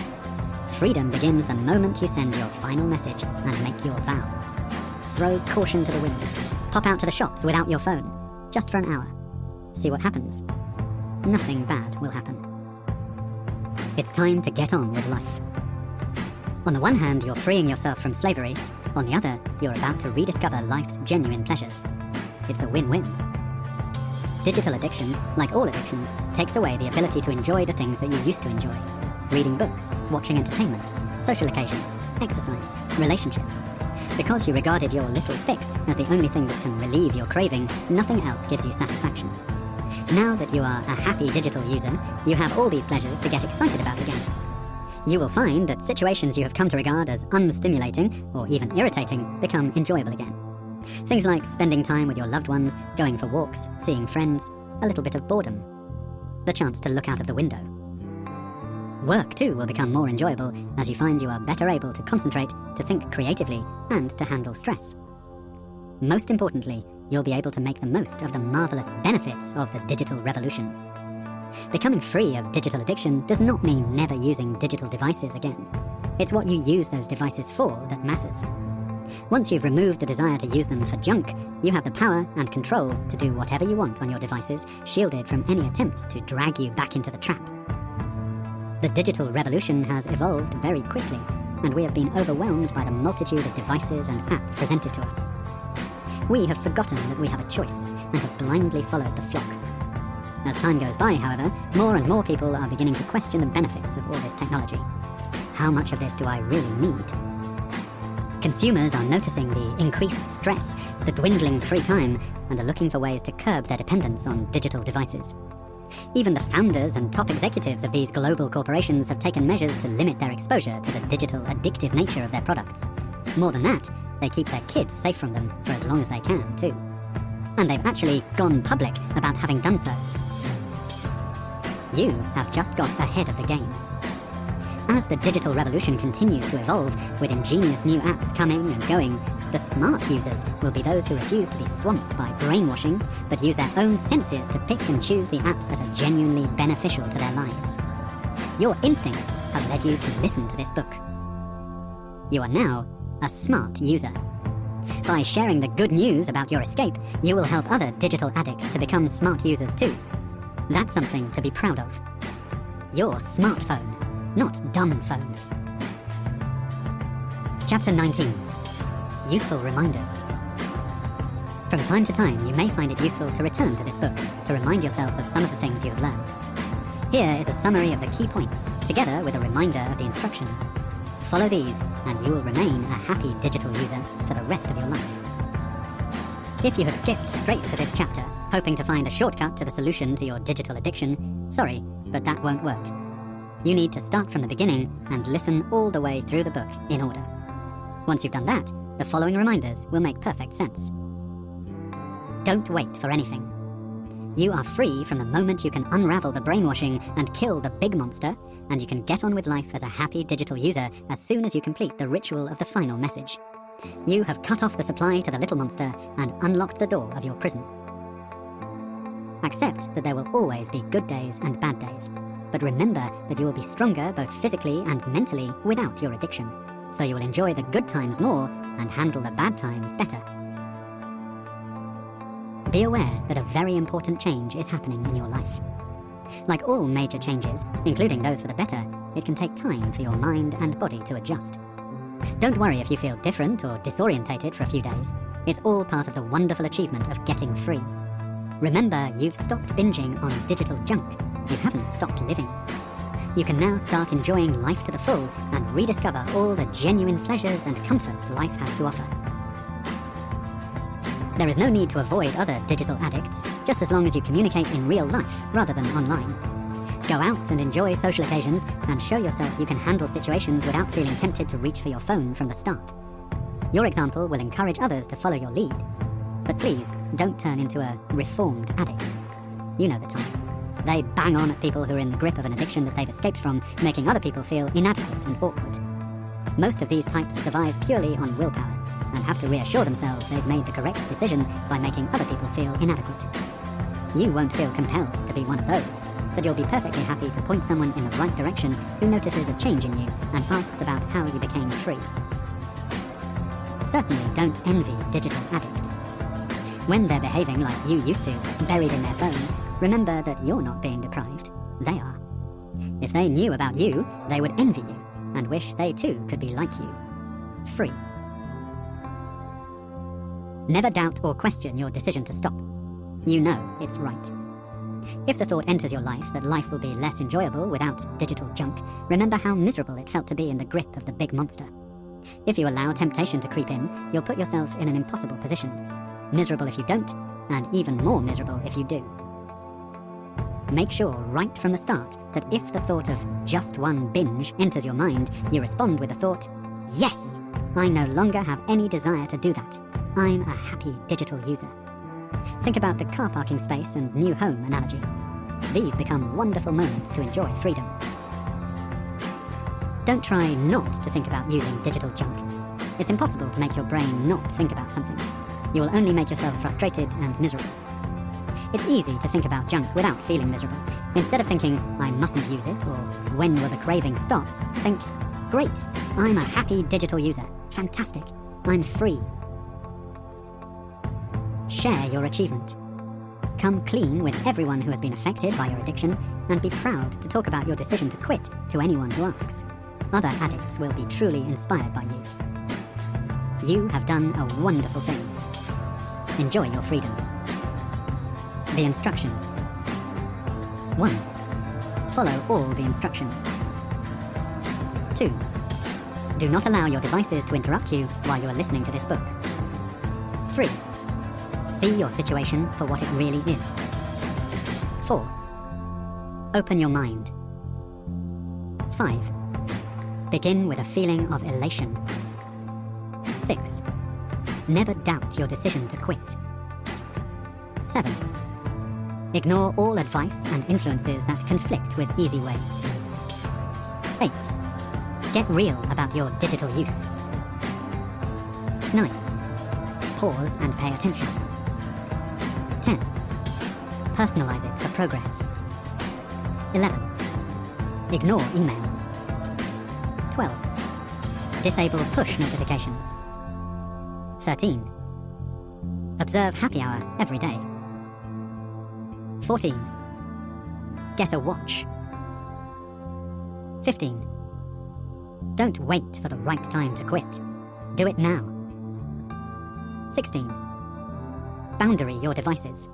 Freedom begins the moment you send your final message and make your vow. Throw caution to the wind. Pop out to the shops without your phone, just for an hour. See what happens. Nothing bad will happen. It's time to get on with life. On the one hand, you're freeing yourself from slavery. On the other, you're about to rediscover life's genuine pleasures. It's a win-win. Digital addiction, like all addictions, takes away the ability to enjoy the things that you used to enjoy. Reading books, watching entertainment, social occasions, exercise, relationships. Because you regarded your little fix as the only thing that can relieve your craving, nothing else gives you satisfaction. Now that you are a happy digital user, you have all these pleasures to get excited about again. You will find that situations you have come to regard as unstimulating or even irritating become enjoyable again. Things like spending time with your loved ones, going for walks, seeing friends, a little bit of boredom, the chance to look out of the window. Work, too, will become more enjoyable as you find you are better able to concentrate, to think creatively, and to handle stress. Most importantly, you'll be able to make the most of the marvelous benefits of the digital revolution. Becoming free of digital addiction does not mean never using digital devices again. It's what you use those devices for that matters. Once you've removed the desire to use them for junk, you have the power and control to do whatever you want on your devices, shielded from any attempts to drag you back into the trap. The digital revolution has evolved very quickly, and we have been overwhelmed by the multitude of devices and apps presented to us. We have forgotten that we have a choice, and have blindly followed the flock. As time goes by, however, more and more people are beginning to question the benefits of all this technology. How much of this do I really need? Consumers are noticing the increased stress, the dwindling free time, and are looking for ways to curb their dependence on digital devices. Even the founders and top executives of these global corporations have taken measures to limit their exposure to the digital addictive nature of their products. More than that, they keep their kids safe from them for as long as they can, too. And they've actually gone public about having done so. You have just got ahead of the game. As the digital revolution continues to evolve, with ingenious new apps coming and going, the smart users will be those who refuse to be swamped by brainwashing, but use their own senses to pick and choose the apps that are genuinely beneficial to their lives. Your instincts have led you to listen to this book. You are now a smart user. By sharing the good news about your escape, you will help other digital addicts to become smart users too. That's something to be proud of. Your smartphone, not dumb phone. Chapter 19. Useful reminders. From time to time, you may find it useful to return to this book to remind yourself of some of the things you have learned. Here is a summary of the key points, together with a reminder of the instructions. Follow these, and you will remain a happy digital user for the rest of your life. If you have skipped straight to this chapter, hoping to find a shortcut to the solution to your digital addiction, sorry, but that won't work. You need to start from the beginning and listen all the way through the book in order. Once you've done that, the following reminders will make perfect sense. Don't wait for anything. You are free from the moment you can unravel the brainwashing and kill the big monster, and you can get on with life as a happy digital user as soon as you complete the ritual of the final message. You have cut off the supply to the little monster and unlocked the door of your prison. Accept that there will always be good days and bad days, but remember that you will be stronger both physically and mentally without your addiction, so you will enjoy the good times more and handle the bad times better. Be aware that a very important change is happening in your life. Like all major changes, including those for the better, it can take time for your mind and body to adjust. Don't worry if you feel different or disorientated for a few days. It's all part of the wonderful achievement of getting free. Remember, you've stopped binging on digital junk. You haven't stopped living. You can now start enjoying life to the full and rediscover all the genuine pleasures and comforts life has to offer. There is no need to avoid other digital addicts, just as long as you communicate in real life rather than online. Go out and enjoy social occasions and show yourself you can handle situations without feeling tempted to reach for your phone from the start. Your example will encourage others to follow your lead. But please, don't turn into a reformed addict. You know the type. They bang on at people who are in the grip of an addiction that they've escaped from, making other people feel inadequate and awkward. Most of these types survive purely on willpower and have to reassure themselves they've made the correct decision by making other people feel inadequate. You won't feel compelled to be one of those, but you'll be perfectly happy to point someone in the right direction who notices a change in you and asks about how you became free. Certainly don't envy digital addicts. When they're behaving like you used to, buried in their phones, remember that you're not being deprived. They are. If they knew about you, they would envy you and wish they too could be like you. Free. Never doubt or question your decision to stop. You know it's right. If the thought enters your life that life will be less enjoyable without digital junk, remember how miserable it felt to be in the grip of the big monster. If you allow temptation to creep in, you'll put yourself in an impossible position. Miserable if you don't, and even more miserable if you do. Make sure right from the start that if the thought of just one binge enters your mind, you respond with the thought, yes, I no longer have any desire to do that. I'm a happy digital user. Think about the car parking space and new home analogy. These become wonderful moments to enjoy freedom. Don't try not to think about using digital junk. It's impossible to make your brain not think about something. You will only make yourself frustrated and miserable. It's easy to think about junk without feeling miserable. Instead of thinking, I mustn't use it, or when will the craving stop, think, great, I'm a happy digital user. Fantastic, I'm free. Share your achievement. Come clean with everyone who has been affected by your addiction, and be proud to talk about your decision to quit to anyone who asks. Other addicts will be truly inspired by you. You have done a wonderful thing. Enjoy your freedom. The instructions. 1. Follow all the instructions. 2. Do not allow your devices to interrupt you while you are listening to this book. 3. See your situation for what it really is. 4. Open your mind. 5. Begin with a feeling of elation. 6. Never doubt your decision to quit. 7. Ignore all advice and influences that conflict with Easyway. 8. Get real about your digital use. 9. Pause and pay attention. 10. Personalize it for progress. 11. Ignore email. 12. Disable push notifications. 13. Observe happy hour every day. 14. Get a watch. 15. Don't wait for the right time to quit. Do it now. 16. Boundary your devices.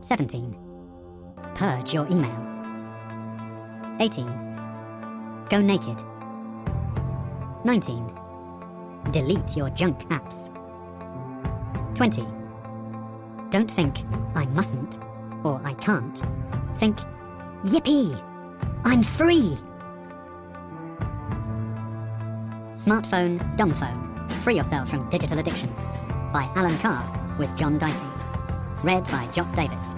17. Purge your email. 18. Go naked. 19. Delete your junk apps. 20. Don't think, I mustn't, or I can't. Think, yippee! I'm free! Smartphone, Dumb Phone. Free Yourself from Digital Addiction. By Alan Carr, with John Dicey. Read by Jock Davis.